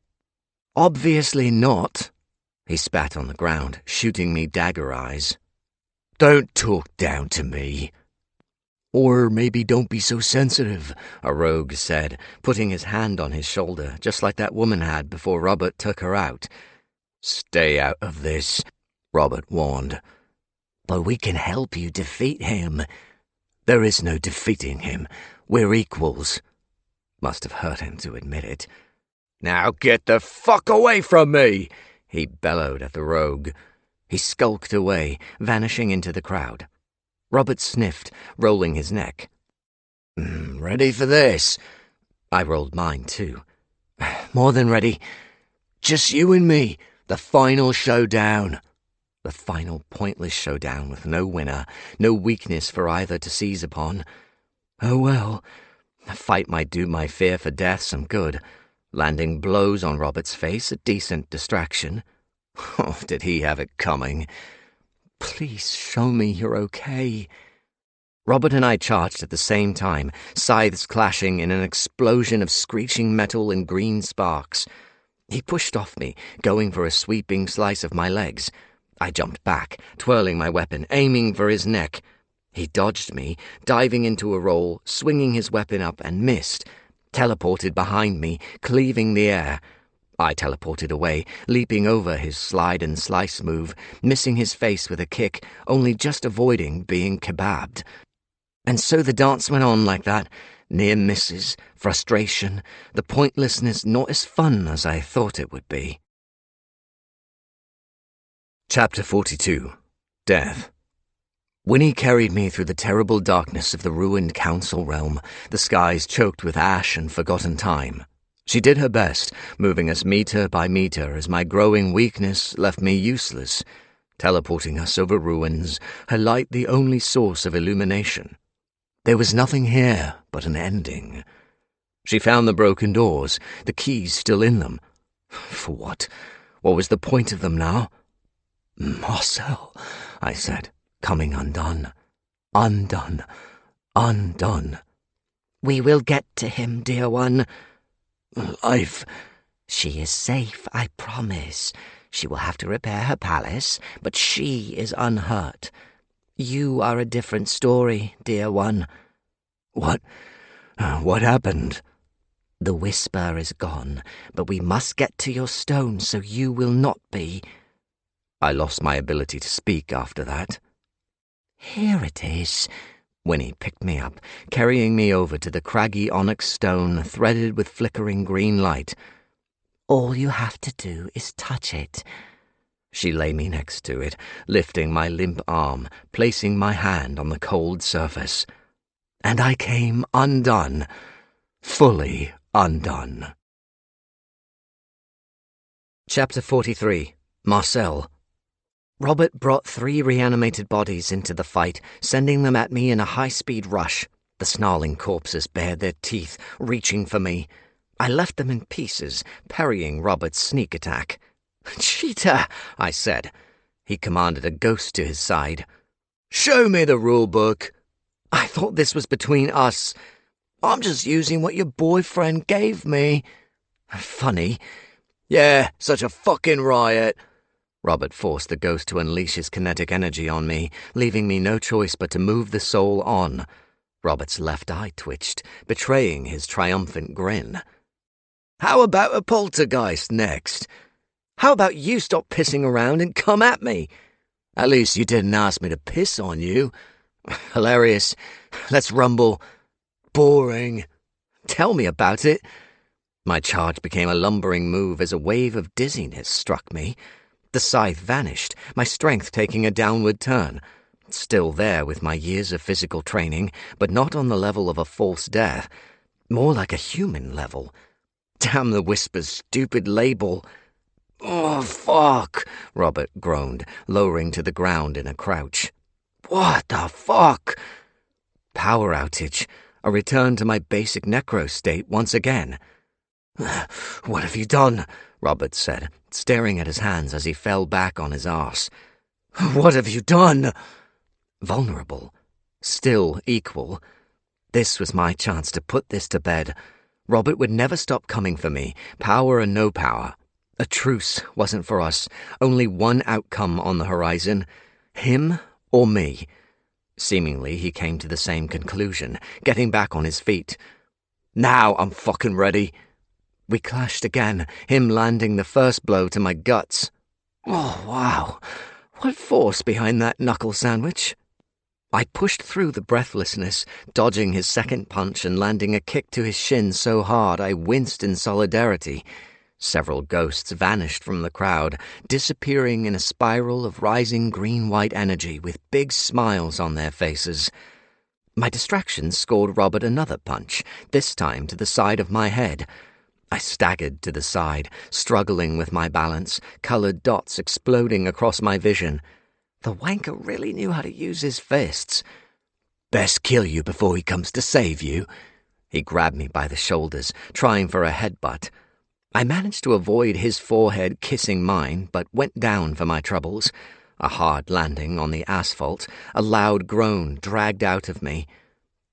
Obviously not. He spat on the ground, shooting me dagger eyes. Don't talk down to me. Or maybe don't be so sensitive, a rogue said, putting his hand on his shoulder, just like that woman had before Robert took her out. Stay out of this, Robert warned. But we can help you defeat him. There is no defeating him. We're equals. Must have hurt him to admit it. Now get the fuck away from me, he bellowed at the rogue. He skulked away, vanishing into the crowd. Robert sniffed, rolling his neck. Ready for this? I rolled mine, too. More than ready. Just you and me, the final showdown. The final pointless showdown with no winner, no weakness for either to seize upon. Oh well, the fight might do my fear for death some good. Landing blows on Robert's face, a decent distraction. Oh, did he have it coming? Please show me you're okay. Robert and I charged at the same time, scythes clashing in an explosion of screeching metal and green sparks. He pushed off me, going for a sweeping slice of my legs. I jumped back, twirling my weapon, aiming for his neck. He dodged me, diving into a roll, swinging his weapon up and missed. Teleported behind me, cleaving the air. I teleported away, leaping over his slide and slice move, missing his face with a kick, only just avoiding being kebabbed. And so the dance went on like that, near misses, frustration, the pointlessness not as fun as I thought it would be. Chapter 42. Death. Winnie carried me through the terrible darkness of the ruined council realm, the skies choked with ash and forgotten time. She did her best, moving us meter by meter as my growing weakness left me useless, teleporting us over ruins, her light the only source of illumination. There was nothing here but an ending. She found the broken doors, the keys still in them. For what? What was the point of them now? Marcel, I said, coming undone. Undone. Undone. We will get to him, dear one. She is safe, I promise. She will have to repair her palace, but she is unhurt. You are a different story, dear one. What happened? The whisper is gone, but we must get to your stone so you will not be. I lost my ability to speak after that. Here it is. Winnie picked me up, carrying me over to the craggy onyx stone threaded with flickering green light. All you have to do is touch it. She lay me next to it, lifting my limp arm, placing my hand on the cold surface. And I came undone, fully undone. Chapter 43. Marcel. Robert brought 3 reanimated bodies into the fight, sending them at me in a high-speed rush. The snarling corpses bared their teeth, reaching for me. I left them in pieces, parrying Robert's sneak attack. "Cheater," I said. He commanded a ghost to his side. "Show me the rule book." "I thought this was between us." "I'm just using what your boyfriend gave me." "Funny." "Yeah, such a fucking riot." Robert forced the ghost to unleash his kinetic energy on me, leaving me no choice but to move the soul on. Robert's left eye twitched, betraying his triumphant grin. "How about a poltergeist next? How about you stop pissing around and come at me? At least you didn't ask me to piss on you." "Hilarious. Let's rumble." "Boring." "Tell me about it." My charge became a lumbering move as a wave of dizziness struck me. The scythe vanished, my strength taking a downward turn. Still there with my years of physical training, but not on the level of a false death. More like a human level. Damn the whisper's stupid label. "Oh, fuck," Robert groaned, lowering to the ground in a crouch. "What the fuck?" Power outage. A return to my basic necro state once again. "What have you done?" Robert said, staring at his hands as he fell back on his arse. "What have you done?" Vulnerable. Still equal. This was my chance to put this to bed. Robert would never stop coming for me, power and no power. A truce wasn't for us, only one outcome on the horizon. Him or me. Seemingly, he came to the same conclusion, getting back on his feet. "Now I'm fucking ready." We clashed again, him landing the first blow to my guts. Oh, wow. What force behind that knuckle sandwich? I pushed through the breathlessness, dodging his second punch and landing a kick to his shin so hard I winced in solidarity. Several ghosts vanished from the crowd, disappearing in a spiral of rising green-white energy with big smiles on their faces. My distraction scored Robert another punch, this time to the side of my head. I staggered to the side, struggling with my balance, coloured dots exploding across my vision. The wanker really knew how to use his fists. "Best kill you before he comes to save you." He grabbed me by the shoulders, trying for a headbutt. I managed to avoid his forehead kissing mine, but went down for my troubles. A hard landing on the asphalt, a loud groan dragged out of me.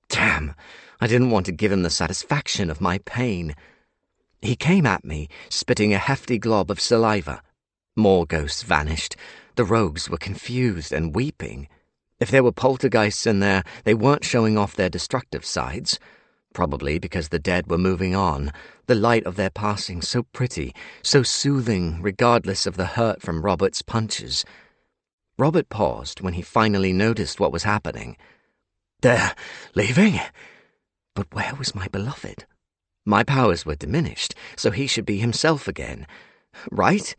Damn, I didn't want to give him the satisfaction of my pain. He came at me, spitting a hefty glob of saliva. More ghosts vanished. The rogues were confused and weeping. If there were poltergeists in there, they weren't showing off their destructive sides. Probably because the dead were moving on, the light of their passing so pretty, so soothing, regardless of the hurt from Robert's punches. Robert paused when he finally noticed what was happening. "They're leaving?" But where was my beloved? My powers were diminished, so he should be himself again. Right?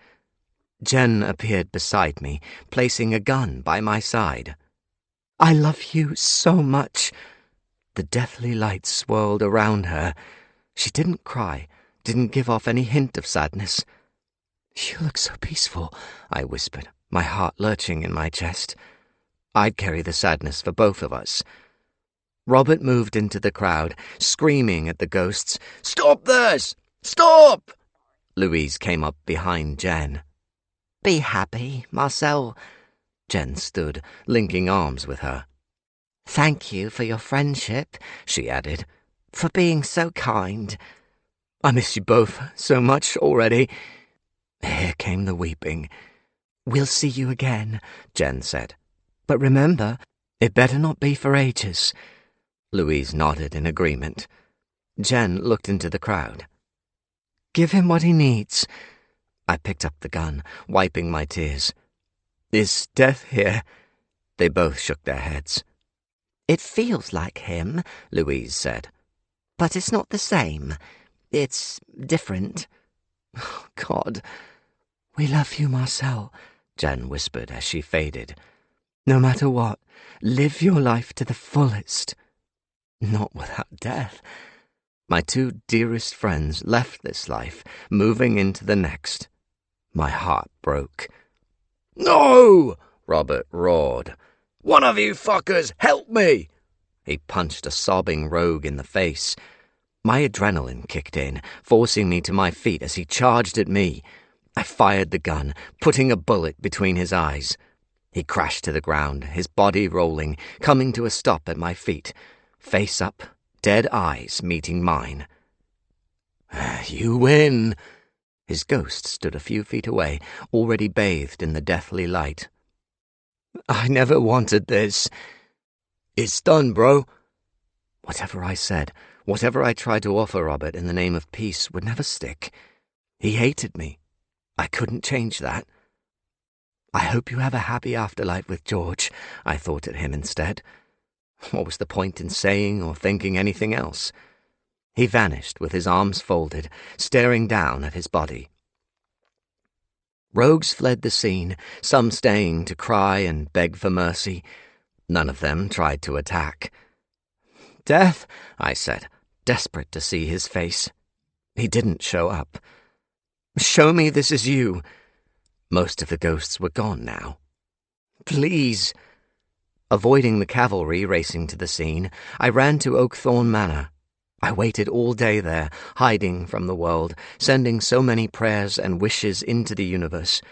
Jen appeared beside me, placing a gun by my side. "I love you so much." The deathly light swirled around her. She didn't cry, didn't give off any hint of sadness. "You look so peaceful," I whispered, my heart lurching in my chest. I'd carry the sadness for both of us. Robert moved into the crowd, screaming at the ghosts. "Stop this! Stop!" Louise came up behind Jen. "Be happy, Marcel." Jen stood, linking arms with her. "Thank you for your friendship," she added, "for being so kind." "I miss you both so much already." Here came the weeping. "We'll see you again," Jen said. "But remember, it better not be for ages." Louise nodded in agreement. Jen looked into the crowd. "Give him what he needs." I picked up the gun, wiping my tears. "Is Death here?" They both shook their heads. "It feels like him," Louise said. "But it's not the same. It's different." Oh, God. "We love you, Marcel," Jen whispered as she faded. "No matter what, live your life to the fullest." Not without death. My two dearest friends left this life, moving into the next. My heart broke. "No!" Robert roared. "One of you fuckers, help me!" He punched a sobbing rogue in the face. My adrenaline kicked in, forcing me to my feet as he charged at me. I fired the gun, putting a bullet between his eyes. He crashed to the ground, his body rolling, coming to a stop at my feet. Face up, dead eyes meeting mine. "You win." His ghost stood a few feet away, already bathed in the deathly light. "I never wanted this." "It's done, bro." Whatever I said, whatever I tried to offer Robert in the name of peace would never stick. He hated me. I couldn't change that. "I hope you have a happy afterlife with George," I thought at him instead. What was the point in saying or thinking anything else? He vanished with his arms folded, staring down at his body. Rogues fled the scene, some staying to cry and beg for mercy. None of them tried to attack. "Death," I said, desperate to see his face. He didn't show up. "Show me this is you." Most of the ghosts were gone now. "Please." Avoiding the cavalry racing to the scene, I ran to Oakthorn Manor. I waited all day there, hiding from the world, sending so many prayers and wishes into the universe.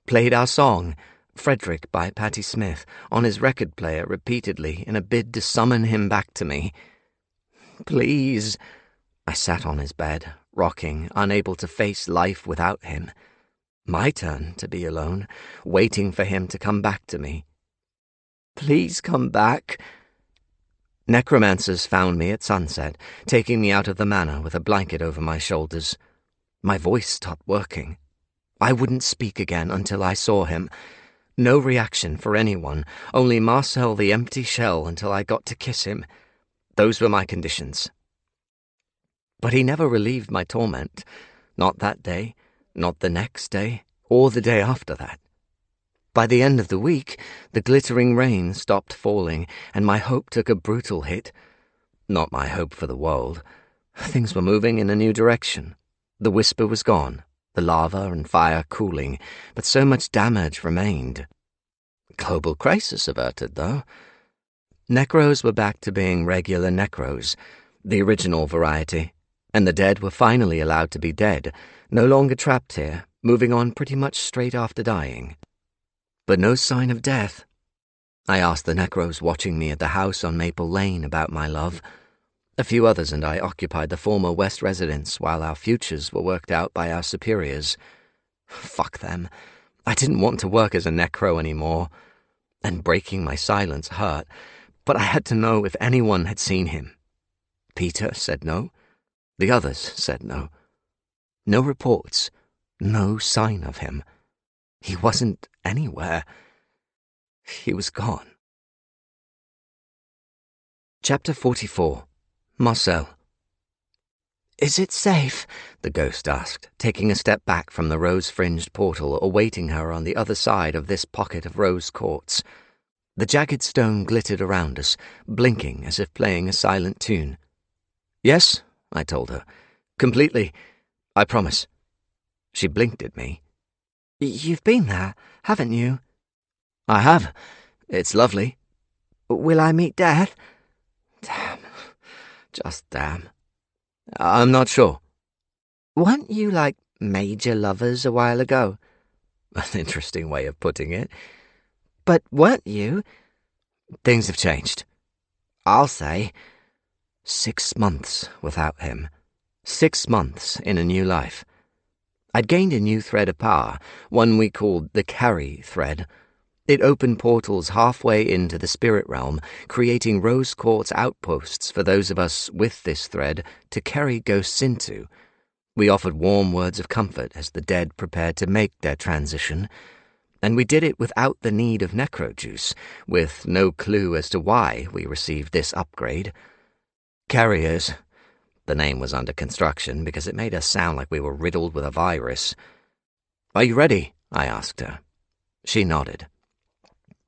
Played our song, Frederick by Patti Smith, on his record player repeatedly in a bid to summon him back to me. "Please." I sat on his bed, rocking, unable to face life without him. My turn to be alone, waiting for him to come back to me. Please come back." Necromancers found me at sunset, taking me out of the manor with a blanket over my shoulders. My voice stopped working. I wouldn't speak again until I saw him. No reaction for anyone, only Marcel the empty shell until I got to kiss him. Those were my conditions. But he never relieved my torment. Not that day, not the next day, or the day after that. By the end of the week, the glittering rain stopped falling, and my hope took a brutal hit. Not my hope for the world. Things were moving in a new direction. The whisper was gone, the lava and fire cooling, but so much damage remained. Global crisis averted, though. Necros were back to being regular necros, the original variety, and the dead were finally allowed to be dead, no longer trapped here, moving on pretty much straight after dying. But no sign of death. I asked the necros watching me at the house on Maple Lane about my love. A few others and I occupied the former West residence while our futures were worked out by our superiors. Fuck them. I didn't want to work as a necro anymore. And breaking my silence hurt, but I had to know if anyone had seen him. Peter said no. The others said no. No reports. No sign of him. He wasn't anywhere. He was gone. Chapter 44. Marcel. "Is it safe?" the ghost asked, taking a step back from the rose-fringed portal awaiting her on the other side of this pocket of rose quartz. The jagged stone glittered around us, blinking as if playing a silent tune. "Yes," I told her. "Completely. I promise." She blinked at me. "You've been there, haven't you?" "I have. It's lovely." "Will I meet death?" Damn. Just damn. I'm not sure. "Weren't you like major lovers a while ago?" An interesting way of putting it. "But weren't you?" Things have changed. I'll say. 6 months without him. 6 months in a new life. I'd gained a new thread of power, one we called the carry thread. It opened portals halfway into the spirit realm, creating rose quartz outposts for those of us with this thread to carry ghosts into. We offered warm words of comfort as the dead prepared to make their transition, and we did it without the need of necrojuice, with no clue as to why we received this upgrade. Carriers. The name was under construction because it made us sound like we were riddled with a virus. "Are you ready?" I asked her. She nodded.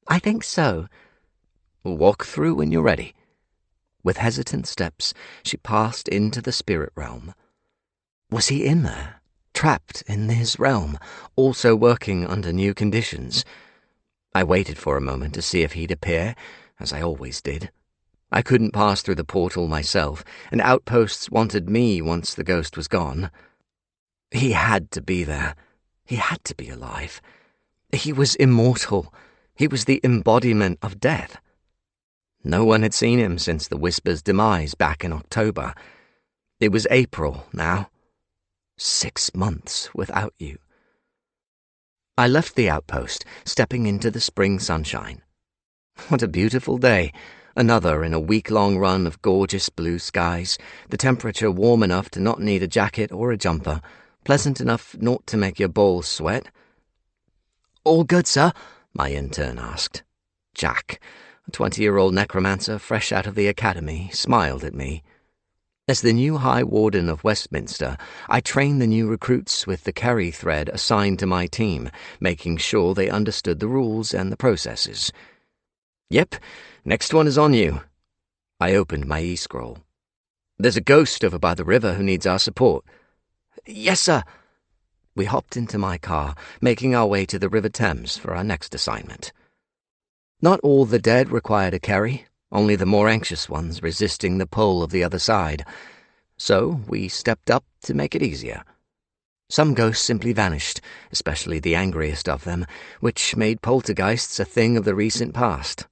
"I think so." "Walk through when you're ready." With hesitant steps, she passed into the spirit realm. Was he in there, trapped in his realm, also working under new conditions? I waited for a moment to see if he'd appear, as I always did. I couldn't pass through the portal myself, and outposts wanted me once the ghost was gone. He had to be there. He had to be alive. He was immortal. He was the embodiment of death. No one had seen him since the Whisper's demise back in October. It was April now. 6 months without you. I left the outpost, stepping into the spring sunshine. What a beautiful day. Another in a week-long run of gorgeous blue skies, the temperature warm enough to not need a jacket or a jumper, pleasant enough not to make your balls sweat. "All good, sir?" my intern asked. Jack, a 20-year-old necromancer fresh out of the academy, smiled at me. As the new High Warden of Westminster, I trained the new recruits with the carry thread assigned to my team, making sure they understood the rules and the processes. "Yep, next one is on you." I opened my e-scroll. "There's a ghost over by the river who needs our support." "Yes, sir." We hopped into my car, making our way to the River Thames for our next assignment. Not all the dead required a carry, only the more anxious ones resisting the pull of the other side. So we stepped up to make it easier. Some ghosts simply vanished, especially the angriest of them, which made poltergeists a thing of the recent past.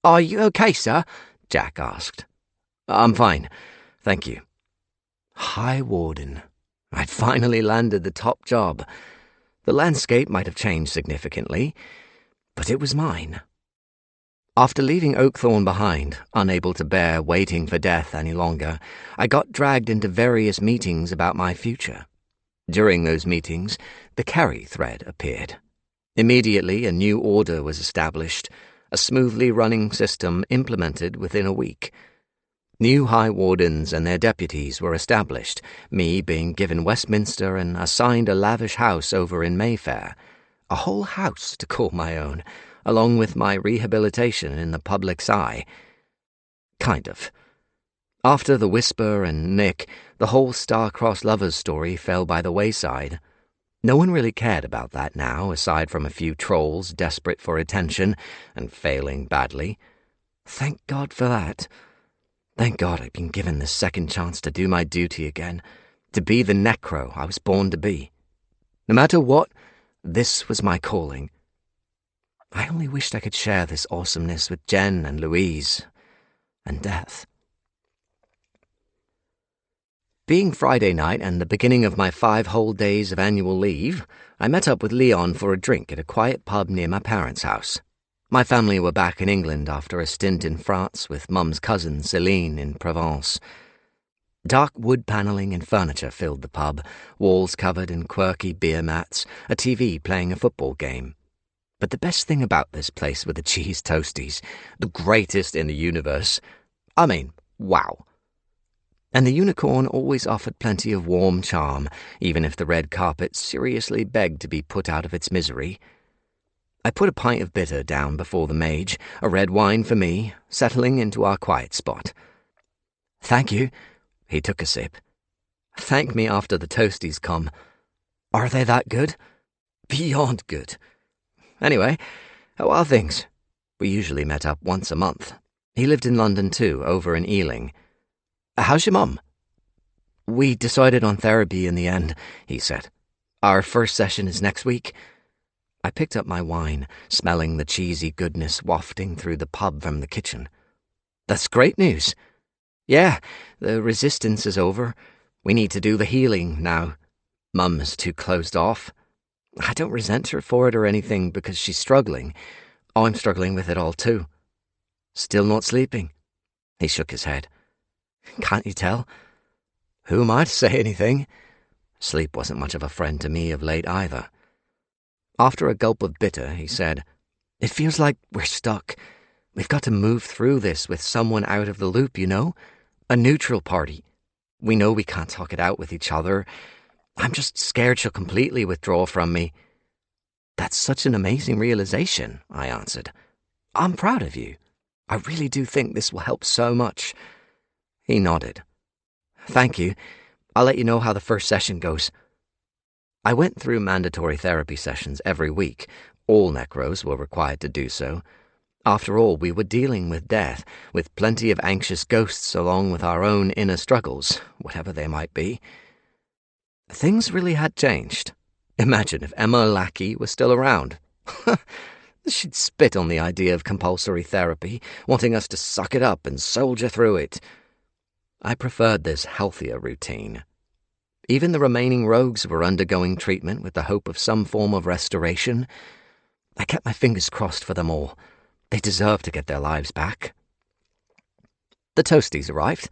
"Are you okay, sir?" Jack asked. "I'm fine, thank you." High Warden. I'd finally landed the top job. The landscape might have changed significantly, but it was mine. After leaving Oakthorn behind, unable to bear waiting for death any longer, I got dragged into various meetings about my future. During those meetings, the Carry thread appeared. Immediately, a new order was established, a smoothly running system implemented within a week. New High Wardens and their deputies were established, me being given Westminster and assigned a lavish house over in Mayfair. A whole house to call my own, along with my rehabilitation in the public's eye. Kind of. After the Whisper and Nick, the whole star-crossed lovers story fell by the wayside. No one really cared about that now, aside from a few trolls desperate for attention and failing badly. Thank God for that. Thank God I'd been given this second chance to do my duty again, to be the necro I was born to be. No matter what, this was my calling. I only wished I could share this awesomeness with Jen and Louise, and Death. Being Friday night and the beginning of my 5 whole days of annual leave, I met up with Leon for a drink at a quiet pub near my parents' house. My family were back in England after a stint in France with Mum's cousin Céline in Provence. Dark wood panelling and furniture filled the pub, walls covered in quirky beer mats, a TV playing a football game. But the best thing about this place were the cheese toasties, the greatest in the universe. I mean, wow. And the unicorn always offered plenty of warm charm, even if the red carpet seriously begged to be put out of its misery. I put a pint of bitter down before the mage, a red wine for me, settling into our quiet spot. "Thank you." He took a sip. "Thank me after the toasties come. Are they that good?" "Beyond good." "Anyway, how are things?" We usually met up once a month. He lived in London too, over in Ealing. "How's your mum?" "We decided on therapy in the end," he said. "Our first session is next week." I picked up my wine, smelling the cheesy goodness wafting through the pub from the kitchen. "That's great news." "Yeah, the resistance is over. We need to do the healing now. Mum is too closed off. I don't resent her for it or anything because she's struggling. I'm struggling with it all too." "Still not sleeping?" He shook his head. "Can't you tell?" "Who am I to say anything?" Sleep wasn't much of a friend to me of late either. After a gulp of bitter, he said, "It feels like we're stuck. We've got to move through this with someone out of the loop, you know? A neutral party. We know we can't talk it out with each other. I'm just scared she'll completely withdraw from me." "That's such an amazing realization," I answered. "I'm proud of you. I really do think this will help so much." He nodded. "Thank you. I'll let you know how the first session goes." I went through mandatory therapy sessions every week. All necros were required to do so. After all, we were dealing with death, with plenty of anxious ghosts along with our own inner struggles, whatever they might be. Things really had changed. Imagine if Emma Lackey was still around. She'd spit on the idea of compulsory therapy, wanting us to suck it up and soldier through it. I preferred this healthier routine. Even the remaining rogues were undergoing treatment with the hope of some form of restoration. I kept my fingers crossed for them all. They deserved to get their lives back. The toasties arrived.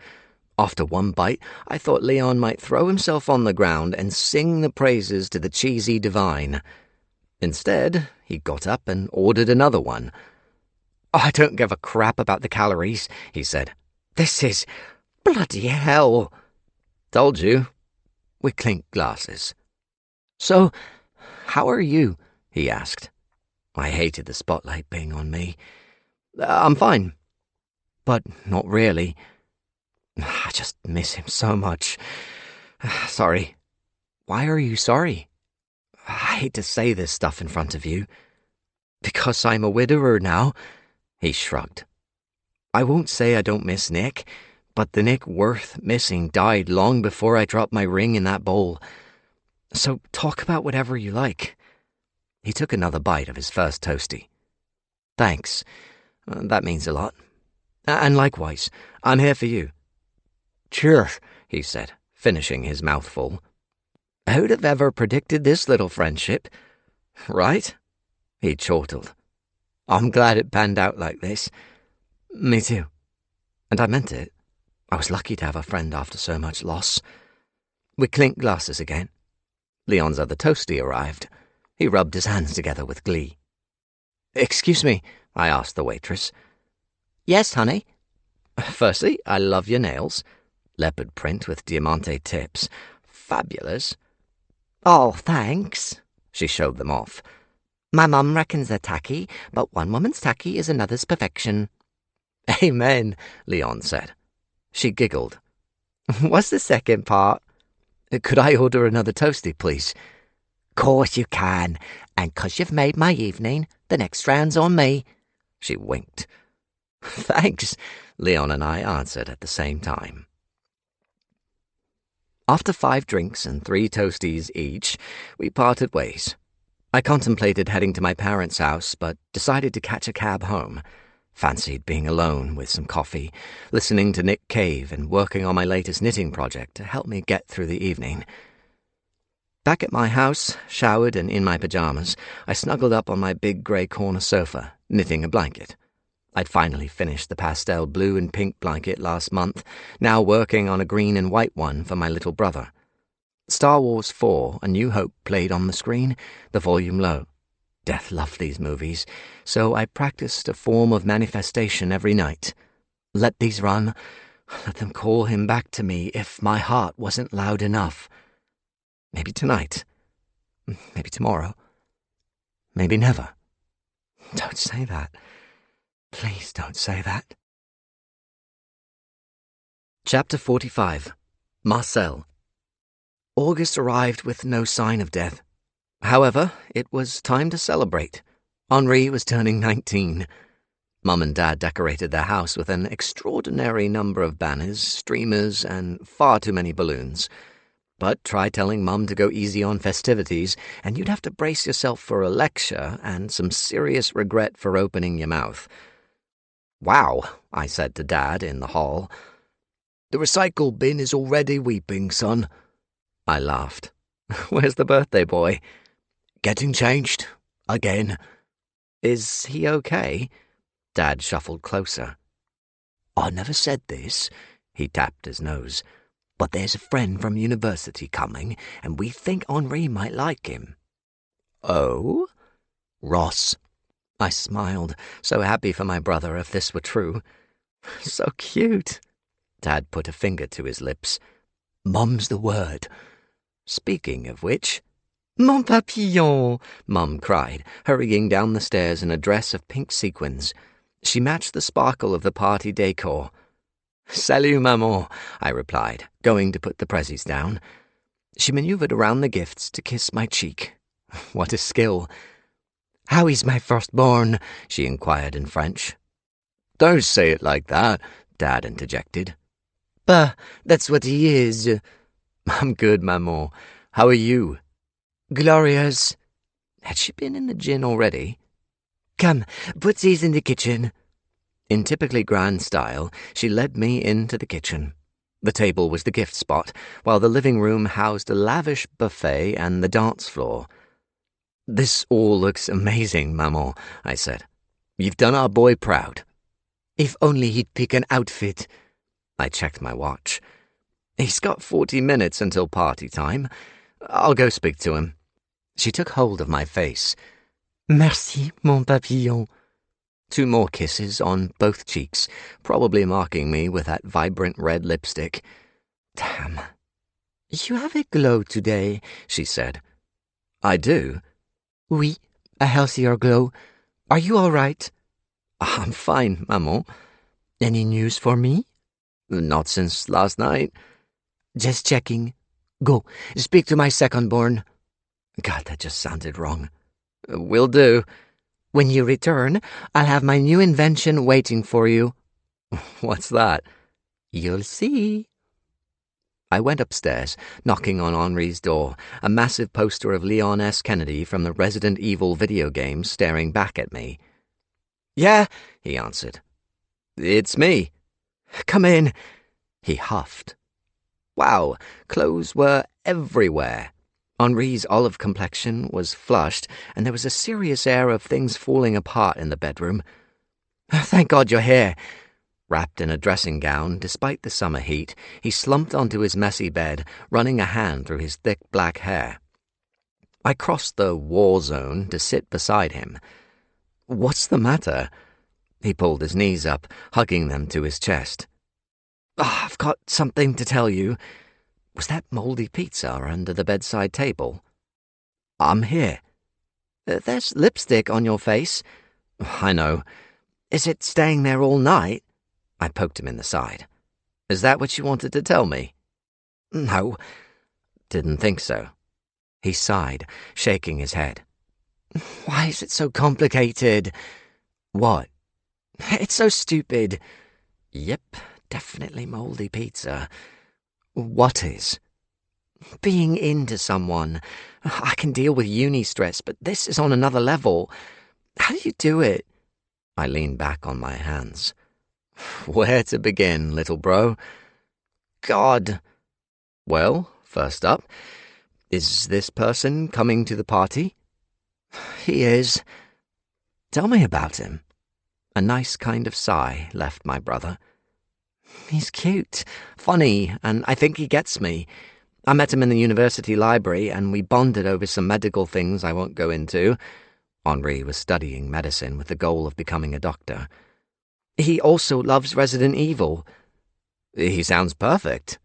After one bite, I thought Leon might throw himself on the ground and sing the praises to the cheesy divine. Instead, he got up and ordered another one. "I don't give a crap about the calories," he said. "This is bloody hell." "Told you." We clinked glasses. "So, how are you?" he asked. I hated the spotlight being on me. "I'm fine." "But not really. I just miss him so much. Sorry." "Why are you sorry?" "I hate to say this stuff in front of you." "Because I'm a widower now?" He shrugged. "I won't say I don't miss Nick, but the Nick worth missing died long before I dropped my ring in that bowl. So talk about whatever you like." He took another bite of his first toasty. "Thanks. That means a lot. And likewise, I'm here for you." "Cheers," he said, finishing his mouthful. "Who'd have ever predicted this little friendship?" "Right?" He chortled. I'm glad it panned out like this. Me too. And I meant it. I was lucky to have a friend after so much loss. We clinked glasses again. Leon's other toastie arrived. He rubbed his hands together with glee. "Excuse me," I asked the waitress. "Yes, honey." "Firstly, I love your nails. Leopard print with diamante tips. Fabulous." "Oh, thanks." She showed them off. "My mum reckons they're tacky, but one woman's tacky is another's perfection." "Amen," Leon said. She giggled. "What's the second part?" "Could I order another toastie, please?" "Course you can, and 'cause you've made my evening, the next round's on me." She winked. "Thanks," Leon and I answered at the same time. After 5 drinks and 3 toasties each, we parted ways. I contemplated heading to my parents' house, but decided to catch a cab home. Fancied being alone with some coffee, listening to Nick Cave and working on my latest knitting project to help me get through the evening. Back at my house, showered and in my pajamas, I snuggled up on my big grey corner sofa, knitting a blanket. I'd finally finished the pastel blue and pink blanket last month, now working on a green and white one for my little brother. Star Wars 4, A New Hope played on the screen, the volume low. Death loved these movies, so I practiced a form of manifestation every night. Let these run, let them call him back to me if my heart wasn't loud enough. Maybe tonight, maybe tomorrow, maybe never. Don't say that. Please don't say that. Chapter 45. Marcel. August arrived with no sign of death. However, it was time to celebrate. Henri was turning 19. Mum and Dad decorated their house with an extraordinary number of banners, streamers, and far too many balloons. But try telling Mum to go easy on festivities, and you'd have to brace yourself for a lecture and some serious regret for opening your mouth. "Wow," I said to Dad in the hall. "The recycle bin is already weeping, son." I laughed. "Where's the birthday boy?" "Getting changed. Again." "Is he okay?" Dad shuffled closer. "I never said this," he tapped his nose, "but there's a friend from university coming, and we think Henri might like him." "Oh?" "Ross." I smiled, so happy for my brother if this were true. "So cute." Dad put a finger to his lips. "Mum's the word." "Speaking of which—" "Mon papillon!" Mum cried, hurrying down the stairs in a dress of pink sequins. She matched the sparkle of the party decor. "Salut, maman," I replied, going to put the prezzies down. She maneuvered around the gifts to kiss my cheek. What a skill. "How is my firstborn?" she inquired in French. "Don't say it like that," Dad interjected. "Bah, that's what he is." "I'm good, maman. How are you?" "Glorious." Had she been in the gin already? "Come, put these in the kitchen." In typically grand style, she led me into the kitchen. The table was the gift spot, while the living room housed a lavish buffet and the dance floor. "This all looks amazing, maman," I said. "You've done our boy proud." "If only he'd pick an outfit." I checked my watch. "He's got 40 minutes until party time. I'll go speak to him." She took hold of my face. "Merci, mon papillon." 2 more kisses on both cheeks, probably marking me with that vibrant red lipstick. Damn. "You have a glow today," she said. "I do?" "Oui, a healthier glow. Are you all right?" "I'm fine, maman." "Any news for me?" "Not since last night." "Just checking. Go, speak to my second-born." God, that just sounded wrong. "Will do." "When you return, I'll have my new invention waiting for you." "What's that?" "You'll see." I went upstairs, knocking on Henri's door, a massive poster of Leon S. Kennedy from the Resident Evil video game staring back at me. "Yeah," he answered. "It's me." "Come in." He huffed. Wow, clothes were everywhere. Henri's olive complexion was flushed, and there was a serious air of things falling apart in the bedroom. "Thank God you're here." Wrapped in a dressing gown, despite the summer heat, he slumped onto his messy bed, running a hand through his thick black hair. I crossed the war zone to sit beside him. "What's the matter?" He pulled his knees up, hugging them to his chest. "I've got something to tell you." Was that mouldy pizza under the bedside table? "I'm here." "There's lipstick on your face." "I know." "Is it staying there all night?" I poked him in the side. "Is that what you wanted to tell me?" "No." "Didn't think so." He sighed, shaking his head. "Why is it so complicated?" "What?" "It's so stupid." "Yep, definitely mouldy pizza." "What is?" "Being into someone. I can deal with uni stress, but this is on another level. How do you do it?" I leaned back on my hands. "Where to begin, little bro?" "God." "Well, first up, is this person coming to the party?" "He is." "Tell me about him." A nice kind of sigh left my brother. "He's cute, funny, and I think he gets me. I met him in the university library, and we bonded over some medical things I won't go into." Henri was studying medicine with the goal of becoming a doctor. "He also loves Resident Evil." "He sounds perfect."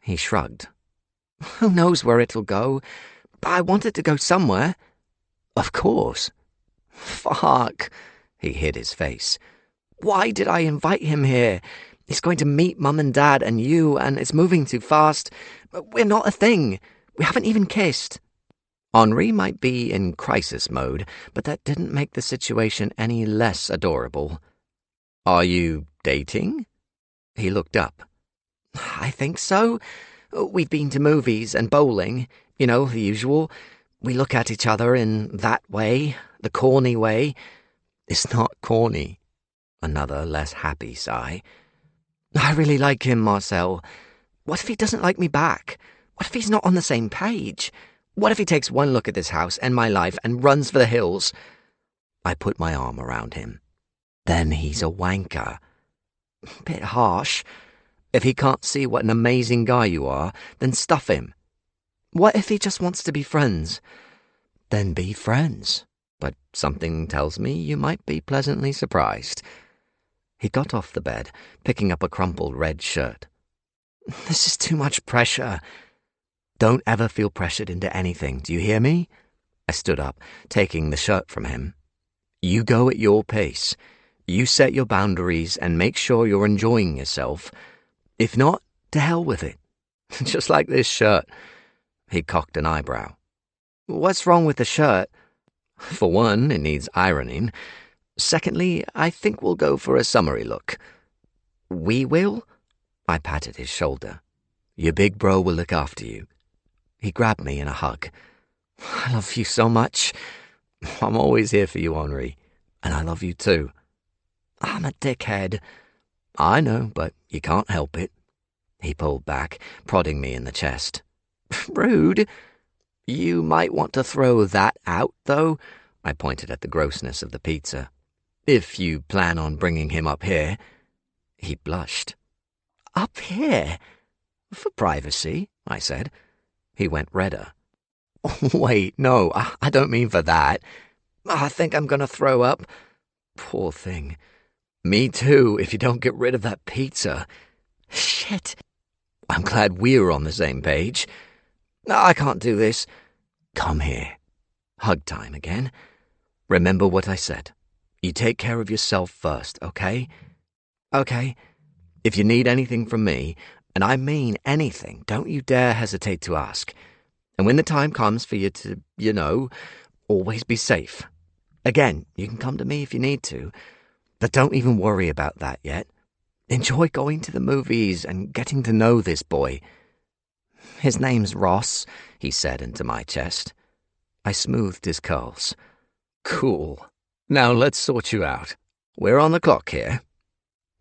He shrugged. "Who knows where it'll go? But I want it to go somewhere." "Of course." "Fuck." He hid his face. "Why did I invite him here? He's going to meet Mum and Dad and you, and it's moving too fast. We're not a thing. We haven't even kissed." Henri might be in crisis mode, but that didn't make the situation any less adorable. "Are you dating?" He looked up. "I think so. We've been to movies and bowling. You know, the usual. We look at each other in that way, the corny way." "It's not corny." Another less happy sigh. "I really like him, Marcel. What if he doesn't like me back? What if he's not on the same page? What if he takes one look at this house and my life and runs for the hills?" I put my arm around him. "Then he's a wanker." "Bit harsh." "If he can't see what an amazing guy you are, then stuff him." "What if he just wants to be friends?" "Then be friends. But something tells me you might be pleasantly surprised." He got off the bed, picking up a crumpled red shirt. "This is too much pressure." "Don't ever feel pressured into anything, do you hear me?" I stood up, taking the shirt from him. "You go at your pace. You set your boundaries and make sure you're enjoying yourself. If not, to hell with it." "Just like this shirt." He cocked an eyebrow. "What's wrong with the shirt?" "For one, it needs ironing. Secondly, I think we'll go for a summery look." "We will?" I patted his shoulder. "Your big bro will look after you." He grabbed me in a hug. "I love you so much." "I'm always here for you, Henri. And I love you too." "I'm a dickhead." "I know, but you can't help it." He pulled back, prodding me in the chest. "Rude." "You might want to throw that out, though." I pointed at the grossness of the pizza. "If you plan on bringing him up here." He blushed. "Up here?" "For privacy," I said. He went redder. "Wait, no, I don't mean for that." "I think I'm going to throw up." "Poor thing." "Me too, if you don't get rid of that pizza." "Shit." "I'm glad we're on the same page." "I can't do this." "Come here." Hug time again. "Remember what I said. You take care of yourself first, okay?" "Okay." "If you need anything from me, and I mean anything, don't you dare hesitate to ask. And when the time comes for you to, always be safe. Again, you can come to me if you need to, but don't even worry about that yet. Enjoy going to the movies and getting to know this boy." "His name's Ross," he said into my chest. I smoothed his curls. "Cool. Now let's sort you out. We're on the clock here."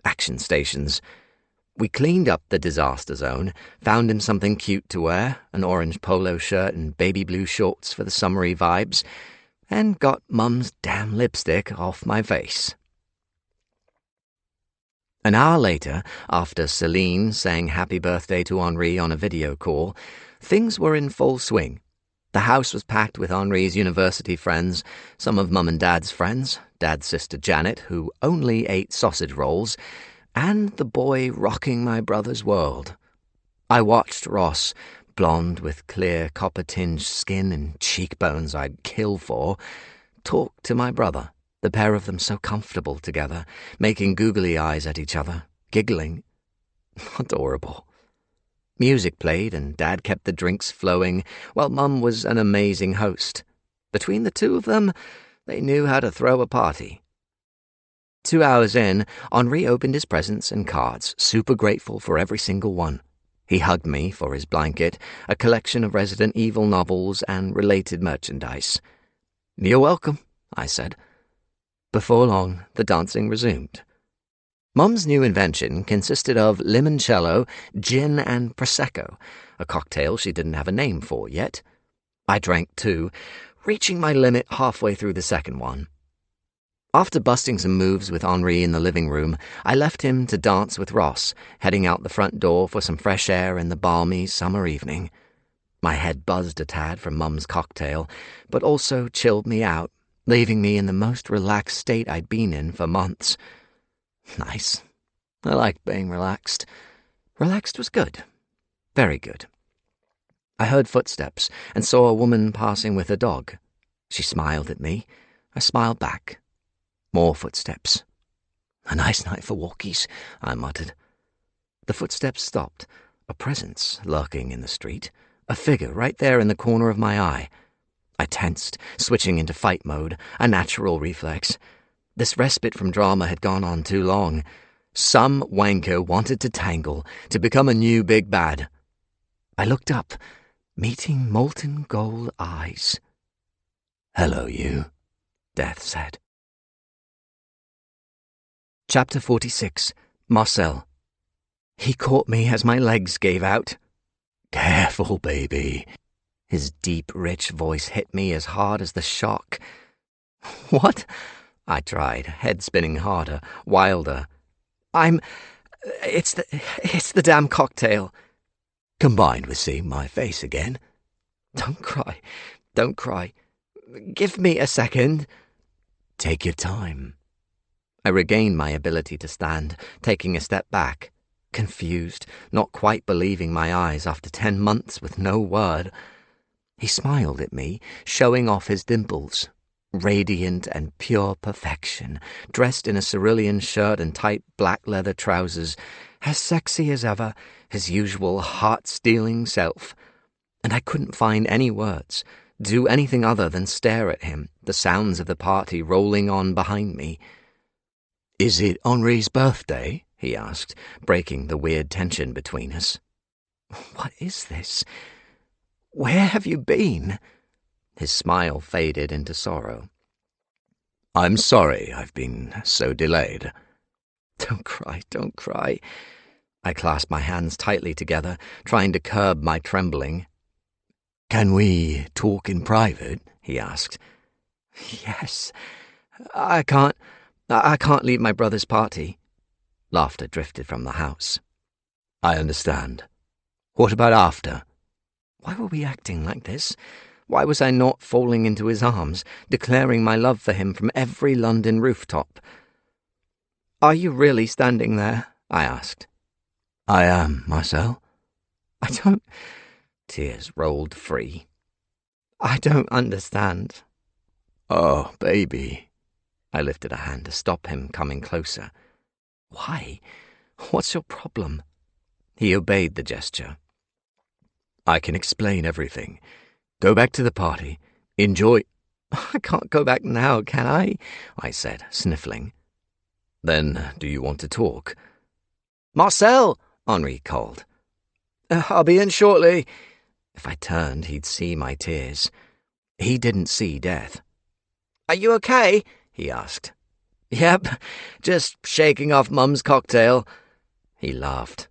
Action stations. We cleaned up the disaster zone, found him something cute to wear, an orange polo shirt and baby blue shorts for the summery vibes, and got Mum's damn lipstick off my face. An hour later, after Celine sang happy birthday to Henri on a video call, things were in full swing. The house was packed with Henri's university friends, some of Mum and Dad's friends, Dad's sister Janet, who only ate sausage rolls, and the boy rocking my brother's world. I watched Ross, blonde with clear copper-tinged skin and cheekbones I'd kill for, talk to my brother, the pair of them so comfortable together, making googly eyes at each other, giggling. Adorable. Music played and Dad kept the drinks flowing, while Mum was an amazing host. Between the two of them, they knew how to throw a party. 2 hours in, Henri opened his presents and cards, super grateful for every single one. He hugged me for his blanket, a collection of Resident Evil novels and related merchandise. "You're welcome," I said. Before long, the dancing resumed. Mum's new invention consisted of limoncello, gin and Prosecco, a cocktail she didn't have a name for yet. I drank two, reaching my limit halfway through the second one. After busting some moves with Henri in the living room, I left him to dance with Ross, heading out the front door for some fresh air in the balmy summer evening. My head buzzed a tad from Mum's cocktail, but also chilled me out, leaving me in the most relaxed state I'd been in for months. Nice. I liked being relaxed. Relaxed was good. Very good. I heard footsteps and saw a woman passing with a dog. She smiled at me. I smiled back. More footsteps. "A nice night for walkies," I muttered. The footsteps stopped, a presence lurking in the street, a figure right there in the corner of my eye. I tensed, switching into fight mode, a natural reflex. This respite from drama had gone on too long. Some wanker wanted to tangle, to become a new big bad. I looked up, meeting molten gold eyes. "Hello, you," Death said. Chapter 46. Marcel. He caught me as my legs gave out. "Careful, baby." His deep, rich voice hit me as hard as the shock. "What?" I tried, head spinning harder, wilder. It's the damn cocktail." "Combined with seeing my face again." Don't cry. Give me a second." "Take your time." I regained my ability to stand, taking a step back, confused, not quite believing my eyes after 10 months with no word. He smiled at me, showing off his dimples. Radiant and pure perfection, dressed in a cerulean shirt and tight black leather trousers, as sexy as ever, his usual heart-stealing self. And I couldn't find any words, do anything other than stare at him, the sounds of the party rolling on behind me. "Is it Henri's birthday?" he asked, breaking the weird tension between us. What is this? Where have you been? His smile faded into sorrow. "I'm sorry I've been so delayed." Don't cry. I clasped my hands tightly together, trying to curb my trembling. "Can we talk in private?" he asked. "Yes. I can't leave my brother's party." Laughter drifted from the house. "I understand. What about after?" Why were we acting like this? Why was I not falling into his arms, declaring my love for him from every London rooftop? "Are you really standing there?" I asked. "I am, Marcel." Tears rolled free. "I don't understand." "Oh, baby." I lifted a hand to stop him coming closer. "Why? What's your problem?" He obeyed the gesture. "I can explain everything. Go back to the party. Enjoy—" "I can't go back now, can I said, sniffling. "Then do you want to talk?" "Marcel!" Henri called. "I'll be in shortly." If I turned, he'd see my tears. He didn't see death. "Are you okay?" he asked. "Yep, just shaking off Mum's cocktail." He laughed.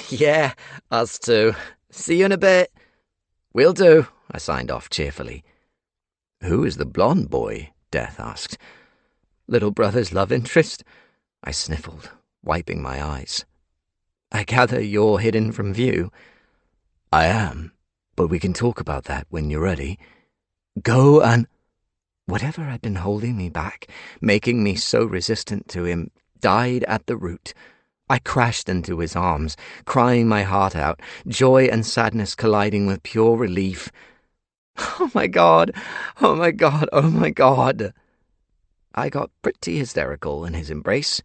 Yeah, us too. See you in a bit. Will do, I signed off cheerfully. Who is the blonde boy? Death asked. Little brother's love interest? I sniffled, wiping my eyes. I gather you're hidden from view. I am, but we can talk about that when you're ready. Go and... Whatever had been holding me back, making me so resistant to him, died at the root. I crashed into his arms, crying my heart out, joy and sadness colliding with pure relief. Oh my God! Oh my God! Oh my God! I got pretty hysterical in his embrace.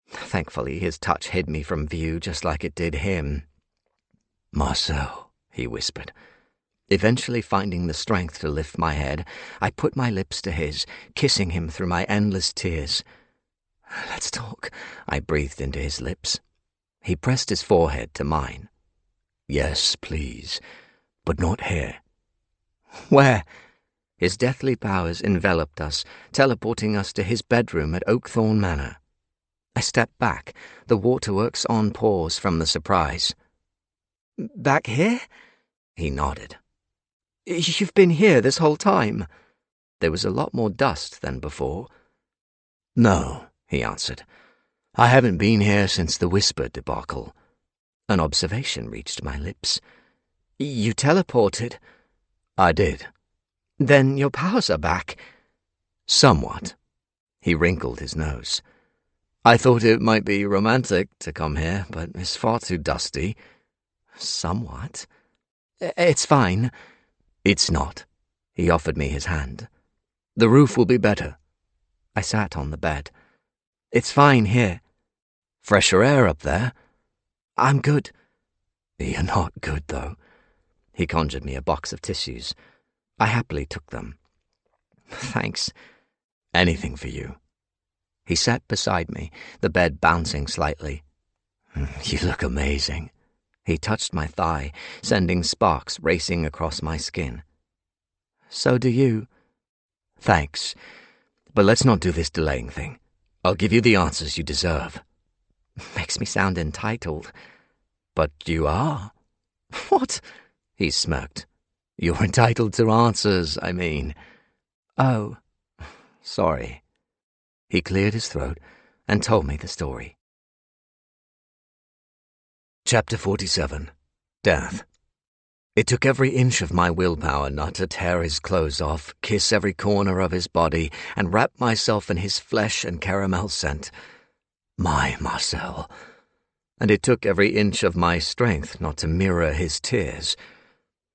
Thankfully, his touch hid me from view just like it did him. Marcel, he whispered. Eventually finding the strength to lift my head, I put my lips to his, kissing him through my endless tears. Let's talk, I breathed into his lips. He pressed his forehead to mine. Yes, please, but not here. Where? His deathly powers enveloped us, teleporting us to his bedroom at Oakthorn Manor. I stepped back, the waterworks on pause from the surprise. Back here? He nodded. You've been here this whole time. There was a lot more dust than before. No, he answered. I haven't been here since the Whisper debacle. An observation reached my lips. You teleported? I did. Then your powers are back. Somewhat. He wrinkled his nose. I thought it might be romantic to come here, but it's far too dusty. Somewhat. It's fine. It's not. He offered me his hand. The roof will be better. I sat on the bed. It's fine here. Fresher air up there. I'm good. You're not good, though. He conjured me a box of tissues. I happily took them. Thanks. Anything for you. He sat beside me, the bed bouncing slightly. You look amazing. He touched my thigh, sending sparks racing across my skin. So do you. Thanks. But let's not do this delaying thing. I'll give you the answers you deserve. Makes me sound entitled. But you are. What? He smirked. You're entitled to answers, I mean. Oh, sorry. He cleared his throat and told me the story. Chapter 47. Death. It took every inch of my willpower not to tear his clothes off, kiss every corner of his body, and wrap myself in his flesh and caramel scent. My Marcel. And it took every inch of my strength not to mirror his tears.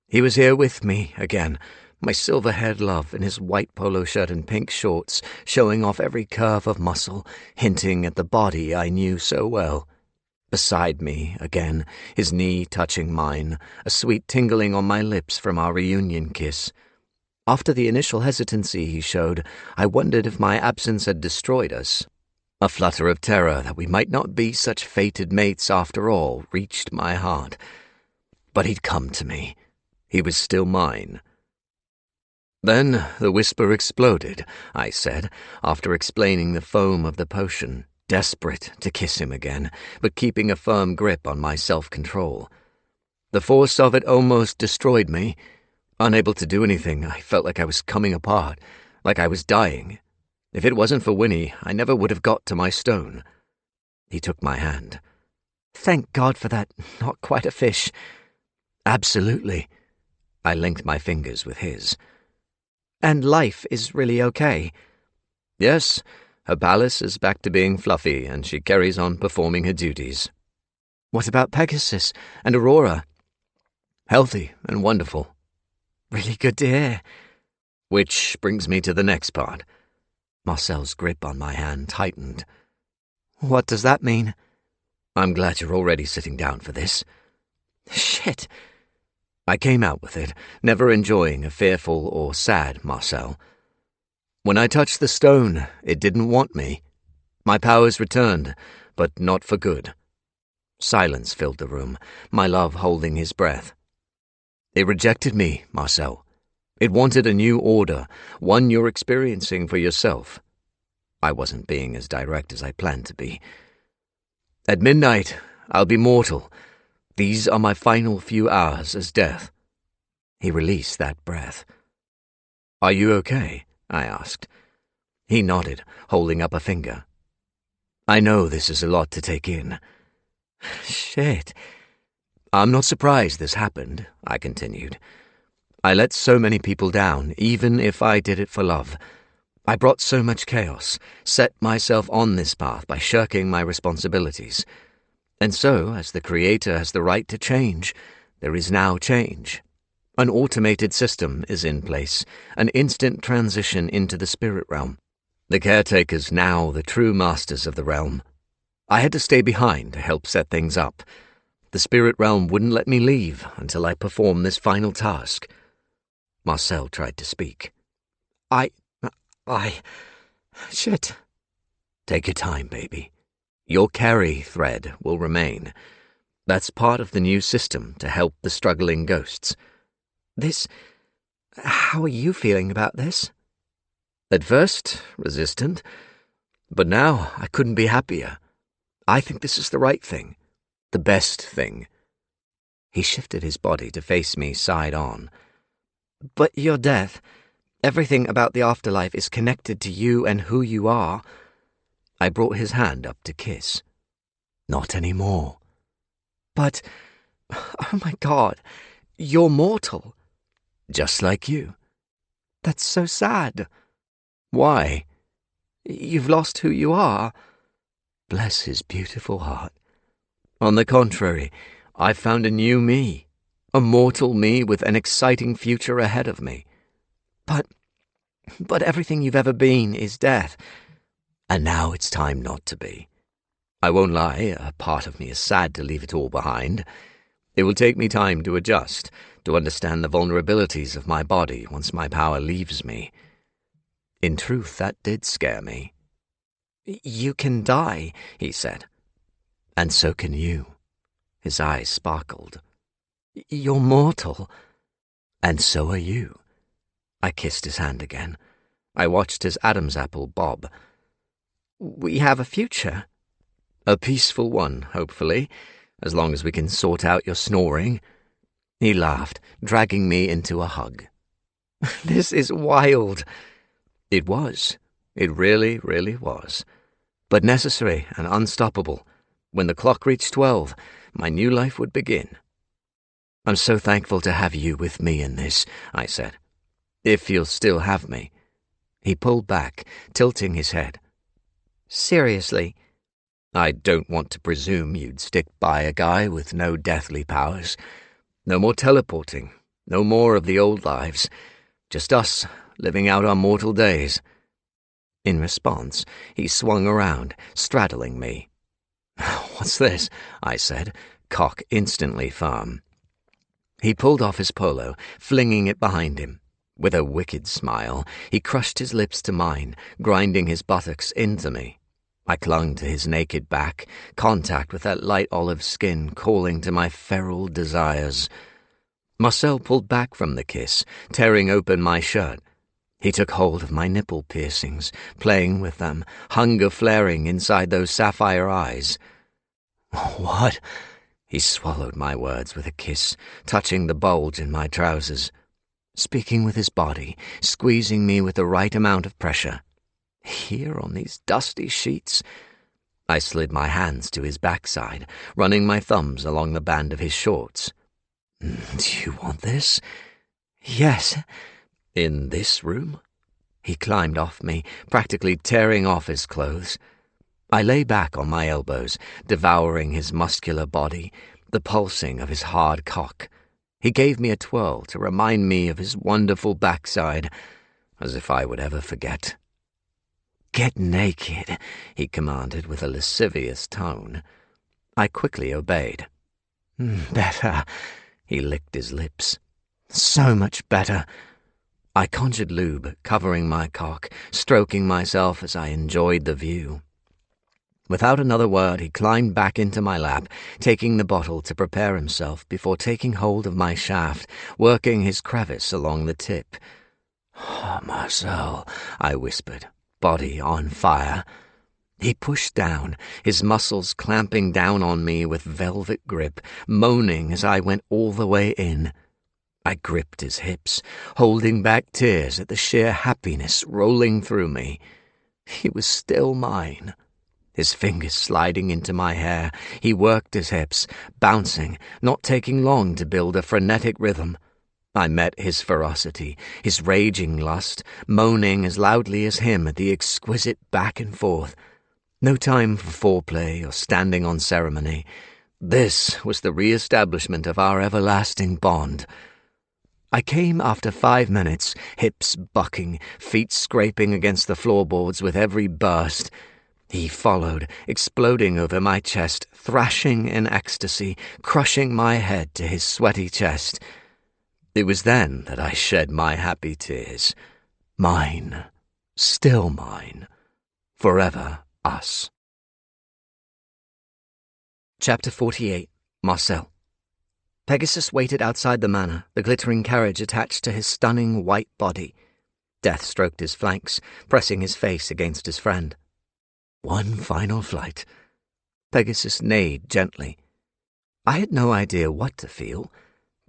He was here with me again, my silver-haired love in his white polo shirt and pink shorts, showing off every curve of muscle, hinting at the body I knew so well. Beside me, again, his knee touching mine, a sweet tingling on my lips from our reunion kiss. After the initial hesitancy he showed, I wondered if my absence had destroyed us. A flutter of terror that we might not be such fated mates after all reached my heart. But he'd come to me. He was still mine. Then the whisper exploded, I said, after explaining the foam of the potion, desperate to kiss him again, but keeping a firm grip on my self-control. The force of it almost destroyed me. Unable to do anything, I felt like I was coming apart, like I was dying. If it wasn't for Winnie, I never would have got to my stone. He took my hand. Thank God for that, not quite a fish. Absolutely. I linked my fingers with his. And life is really okay? Yes, her palace is back to being fluffy, and she carries on performing her duties. What about Pegasus and Aurora? Healthy and wonderful. Really good to hear. Which brings me to the next part. Marcel's grip on my hand tightened. What does that mean? I'm glad you're already sitting down for this. Shit. I came out with it, never enjoying a fearful or sad Marcel. When I touched the stone, it didn't want me. My powers returned, but not for good. Silence filled the room, my love holding his breath. It rejected me, Marcel. It wanted a new order, one you're experiencing for yourself. I wasn't being as direct as I planned to be. At midnight, I'll be mortal. These are my final few hours as death." He released that breath. "Are you okay?" I asked. He nodded, holding up a finger. "I know this is a lot to take in." "Shit." "I'm not surprised this happened," I continued. "I let so many people down, even if I did it for love. I brought so much chaos, set myself on this path by shirking my responsibilities. And so, as the Creator has the right to change, there is now change. An automated system is in place, an instant transition into the spirit realm. The caretakers now the true masters of the realm. I had to stay behind to help set things up. The spirit realm wouldn't let me leave until I performed this final task." Marcel tried to speak. Shit. "Take your time, baby. Your carry thread will remain. That's part of the new system to help the struggling ghosts." How are you feeling about this? At first, resistant, but now I couldn't be happier. I think this is the right thing, the best thing. He shifted his body to face me side on. But your death, everything about the afterlife is connected to you and who you are. I brought his hand up to kiss. "Not anymore." But, oh my God, you're mortal. Just like you. That's so sad. Why? You've lost who you are. Bless his beautiful heart. On the contrary, I found a new me, a mortal me with an exciting future ahead of me. But everything you've ever been is death. And now it's time not to be. I won't lie, a part of me is sad to leave it all behind. It will take me time to adjust, to understand the vulnerabilities of my body once my power leaves me. In truth, that did scare me. You can die, he said. And so can you. His eyes sparkled. You're mortal. And so are you. I kissed his hand again. I watched his Adam's apple bob. We have a future. A peaceful one, hopefully, as long as we can sort out your snoring. He laughed, dragging me into a hug. This is wild. It was. It really, really was. But necessary and unstoppable. When the clock reached 12, my new life would begin. I'm so thankful to have you with me in this, I said. If you'll still have me. He pulled back, tilting his head. Seriously? I don't want to presume you'd stick by a guy with no deathly powers. No more teleporting, no more of the old lives. Just us, living out our mortal days. In response, he swung around, straddling me. "What's this?" I said, cock instantly firm. He pulled off his polo, flinging it behind him. With a wicked smile, he crushed his lips to mine, grinding his buttocks into me. I clung to his naked back, contact with that light olive skin calling to my feral desires. Marcel pulled back from the kiss, tearing open my shirt. He took hold of my nipple piercings, playing with them, hunger flaring inside those sapphire eyes. "What?" He swallowed my words with a kiss, touching the bulge in my trousers. Speaking with his body, squeezing me with the right amount of pressure. Here on these dusty sheets. I slid my hands to his backside, running my thumbs along the band of his shorts. "Do you want this?" "Yes." "In this room?" He climbed off me, practically tearing off his clothes. I lay back on my elbows, devouring his muscular body, the pulsing of his hard cock. He gave me a twirl to remind me of his wonderful backside, as if I would ever forget. "Get naked," he commanded with a lascivious tone. I quickly obeyed. "Better." He licked his lips. "So much better." I conjured lube, covering my cock, stroking myself as I enjoyed the view. Without another word, he climbed back into my lap, taking the bottle to prepare himself before taking hold of my shaft, working his crevice along the tip. "Oh, Marcel," I whispered, body on fire. He pushed down, his muscles clamping down on me with velvet grip, moaning as I went all the way in. I gripped his hips, holding back tears at the sheer happiness rolling through me. He was still mine. His fingers sliding into my hair, he worked his hips, bouncing, not taking long to build a frenetic rhythm. I met his ferocity, his raging lust, moaning as loudly as him at the exquisite back and forth. No time for foreplay or standing on ceremony. This was the re-establishment of our everlasting bond. I came after 5 minutes, hips bucking, feet scraping against the floorboards with every burst. He followed, exploding over my chest, thrashing in ecstasy, crushing my head to his sweaty chest. It was then that I shed my happy tears. Mine, still mine, forever us. Chapter 48. Marcel. Pegasus waited outside the manor, the glittering carriage attached to his stunning white body. Death stroked his flanks, pressing his face against his friend. One final flight. Pegasus neighed gently. I had no idea what to feel.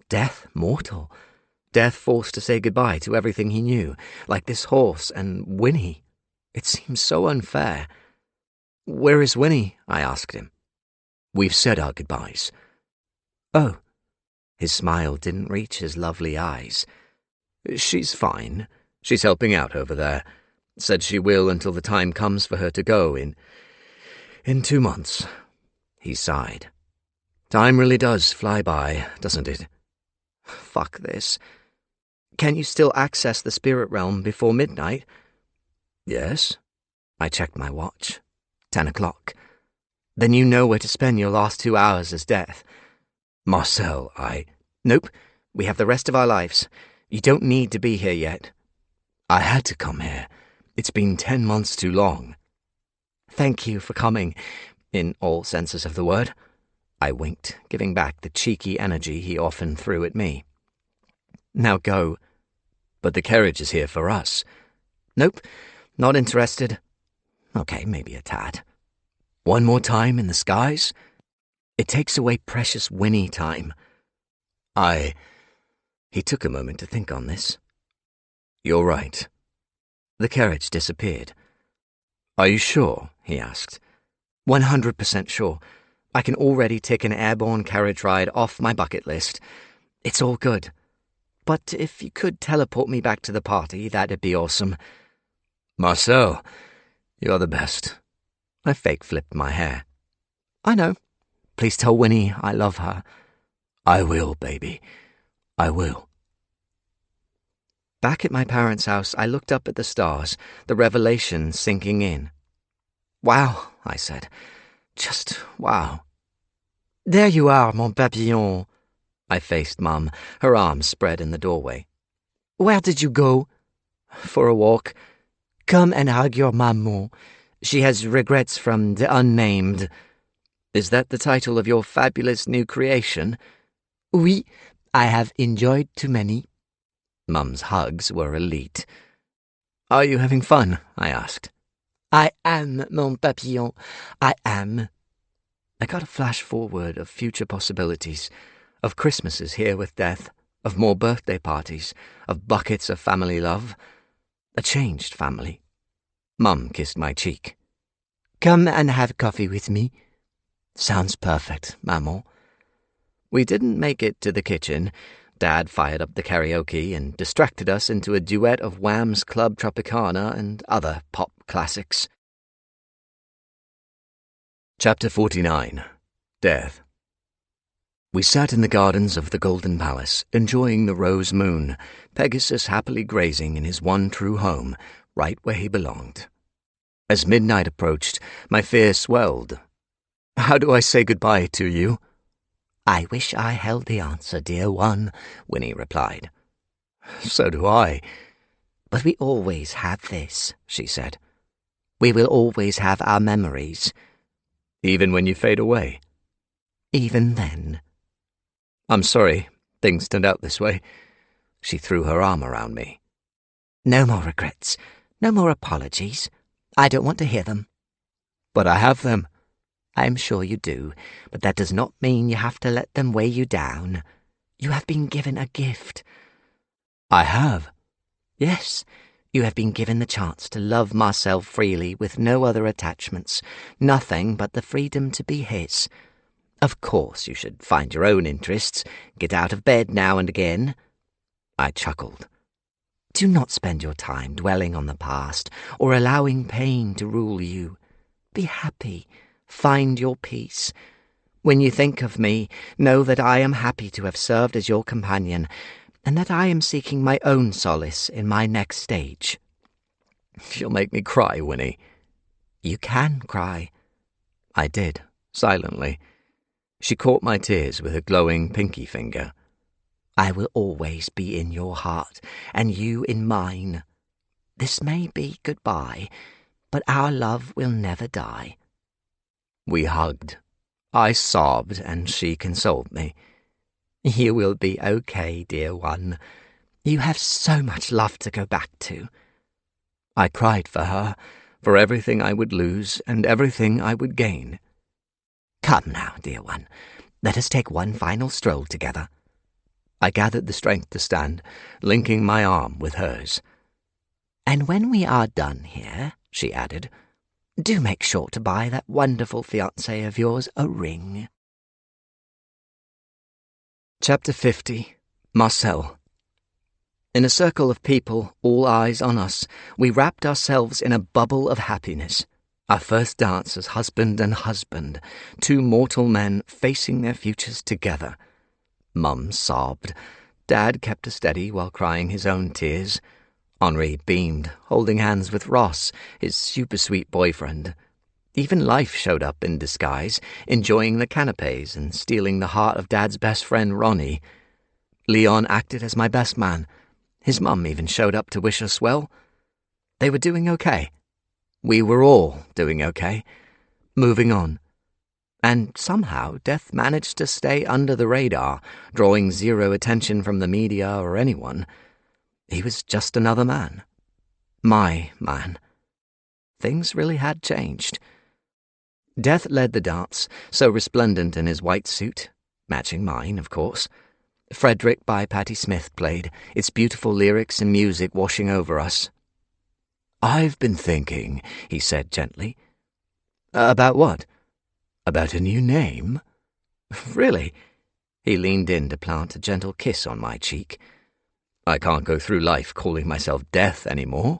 Death mortal. Death forced to say goodbye to everything he knew, like this horse and Winnie. It seemed so unfair. "Where is Winnie?" I asked him. "We've said our goodbyes." "Oh." His smile didn't reach his lovely eyes. "She's fine. She's helping out over there. Said she will until the time comes for her to go in 2 months. He sighed. Time really does fly by, doesn't it? Fuck this. Can you still access the spirit realm before midnight? Yes. I checked my watch. 10 o'clock. Then you know where to spend your last 2 hours as Death. Marcel, Nope. We have the rest of our lives. You don't need to be here yet. I had to come here. It's been 10 months too long. Thank you for coming, in all senses of the word. I winked, giving back the cheeky energy he often threw at me. Now go. But the carriage is here for us. Nope, not interested. Okay, maybe a tad. One more time in the skies? It takes away precious Winnie time. He took a moment to think on this. You're right. The carriage disappeared. Are you sure? He asked. 100% sure. I can already take an airborne carriage ride off my bucket list. It's all good. But if you could teleport me back to the party, that'd be awesome. Marcel, you're the best. I fake flipped my hair. I know. Please tell Winnie I love her. I will, baby. I will. Back at my parents' house, I looked up at the stars, the revelation sinking in. Wow, I said. Just wow. There you are, mon papillon. I faced Mum, her arms spread in the doorway. Where did you go? For a walk. Come and hug your maman. She has regrets from the unnamed. Is that the title of your fabulous new creation? Oui, I have enjoyed too many. Mum's hugs were elite. Are you having fun? I asked. I am, mon papillon. I am. I got a flash forward of future possibilities, of Christmases here with Death, of more birthday parties, of buckets of family love. A changed family. Mum kissed my cheek. Come and have coffee with me. Sounds perfect, maman. We didn't make it to the kitchen. Dad fired up the karaoke and distracted us into a duet of Wham's Club Tropicana and other pop classics. Chapter 49. Death. We sat in the gardens of the Golden Palace, enjoying the rose moon, Pegasus happily grazing in his one true home, right where he belonged. As midnight approached, my fear swelled. How do I say goodbye to you? I wish I held the answer, dear one, Winnie replied. So do I. But we always have this, she said. We will always have our memories. Even when you fade away? Even then. I'm sorry things turned out this way. She threw her arm around me. No more regrets. No more apologies. I don't want to hear them. But I have them. I'm sure you do, but that does not mean you have to let them weigh you down. You have been given a gift. I have. Yes, you have been given the chance to love Marcel freely with no other attachments, nothing but the freedom to be his. Of course you should find your own interests, get out of bed now and again. I chuckled. Do not spend your time dwelling on the past or allowing pain to rule you. Be happy. Find your peace. When you think of me, know that I am happy to have served as your companion, and that I am seeking my own solace in my next stage. You'll make me cry, Winnie. You can cry. I did, silently. She caught my tears with a glowing pinky finger. I will always be in your heart, and you in mine. This may be goodbye, but our love will never die. We hugged. I sobbed, and she consoled me. You will be okay, dear one. You have so much love to go back to. I cried for her, for everything I would lose and everything I would gain. Come now, dear one. Let us take one final stroll together. I gathered the strength to stand, linking my arm with hers. And when we are done here, she added, do make sure to buy that wonderful fiancé of yours a ring. Chapter 50. Marcel. In a circle of people, all eyes on us, we wrapped ourselves in a bubble of happiness. Our first dance as husband and husband, two mortal men facing their futures together. Mum sobbed. Dad kept her steady while crying his own tears. Henri beamed, holding hands with Ross, his super-sweet boyfriend. Even Life showed up in disguise, enjoying the canapes and stealing the heart of Dad's best friend, Ronnie. Leon acted as my best man. His mum even showed up to wish us well. They were doing okay. We were all doing okay. Moving on. And somehow Death managed to stay under the radar, drawing zero attention from the media or anyone. He was just another man. My man. Things really had changed. Death led the dance, so resplendent in his white suit, matching mine, of course. Frederick by Patti Smith played, its beautiful lyrics and music washing over us. "I've been thinking," he said gently. "About what?" "About a new name." "Really?" He leaned in to plant a gentle kiss on my cheek. "I can't go through life calling myself Death anymore.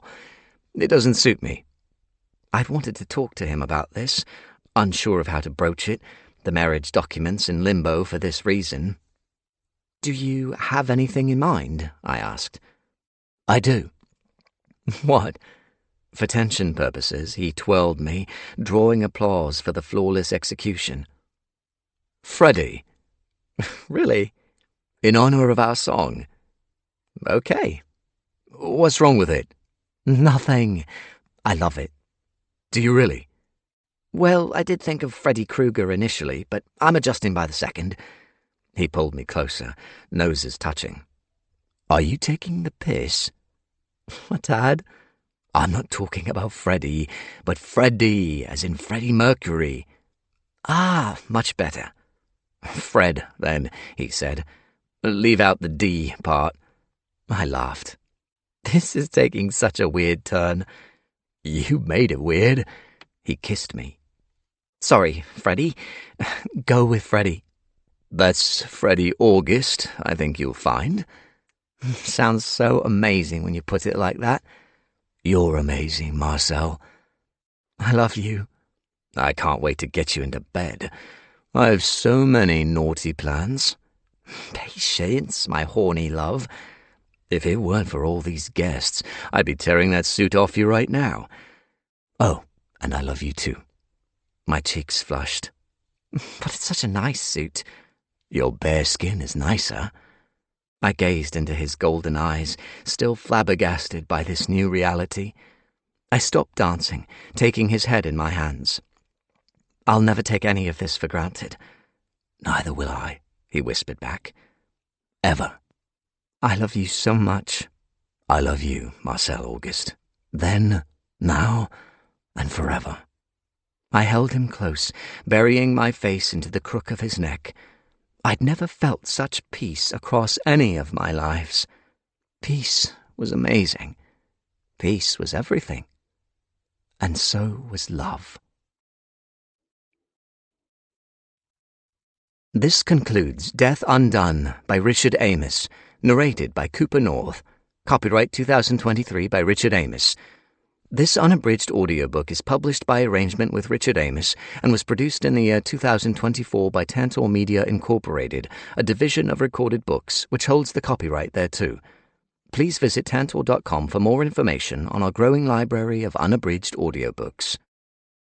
It doesn't suit me." I'd wanted to talk to him about this, unsure of how to broach it, the marriage documents in limbo for this reason. "Do you have anything in mind?" I asked. "I do." "What?" For tension purposes, he twirled me, drawing applause for the flawless execution. "Freddie." "Really?" "In honor of our song." "Okay. What's wrong with it?" "Nothing. I love it." "Do you really?" "Well, I did think of Freddy Krueger initially, but I'm adjusting by the second." He pulled me closer, noses touching. "Are you taking the piss?" "A tad." "I'm not talking about Freddy, but Freddy, as in Freddie Mercury." "Ah, much better." "Fred, then," he said. "Leave out the D part." I laughed. "This is taking such a weird turn." "You made it weird." He kissed me. "Sorry, Freddie. Go with Freddie." "That's Freddie August, I think you'll find." "Sounds so amazing when you put it like that." "You're amazing, Marcel." "I love you." "I can't wait to get you into bed. I have so many naughty plans." "Patience, my horny love." "If it weren't for all these guests, I'd be tearing that suit off you right now." "Oh, and I love you too." My cheeks flushed. "But it's such a nice suit." "Your bare skin is nicer." I gazed into his golden eyes, still flabbergasted by this new reality. I stopped dancing, taking his head in my hands. "I'll never take any of this for granted." "Neither will I," he whispered back. "Ever." "I love you so much." "I love you, Marcel August. Then, now, and forever." I held him close, burying my face into the crook of his neck. I'd never felt such peace across any of my lives. Peace was amazing. Peace was everything. And so was love. This concludes Death Undone by Richard Amos, narrated by Cooper North. Copyright 2023 by Richard Amos. This unabridged audiobook is published by arrangement with Richard Amos and was produced in the year 2024 by Tantor Media Incorporated, a division of Recorded Books, which holds the copyright thereto. Please visit tantor.com for more information on our growing library of unabridged audiobooks.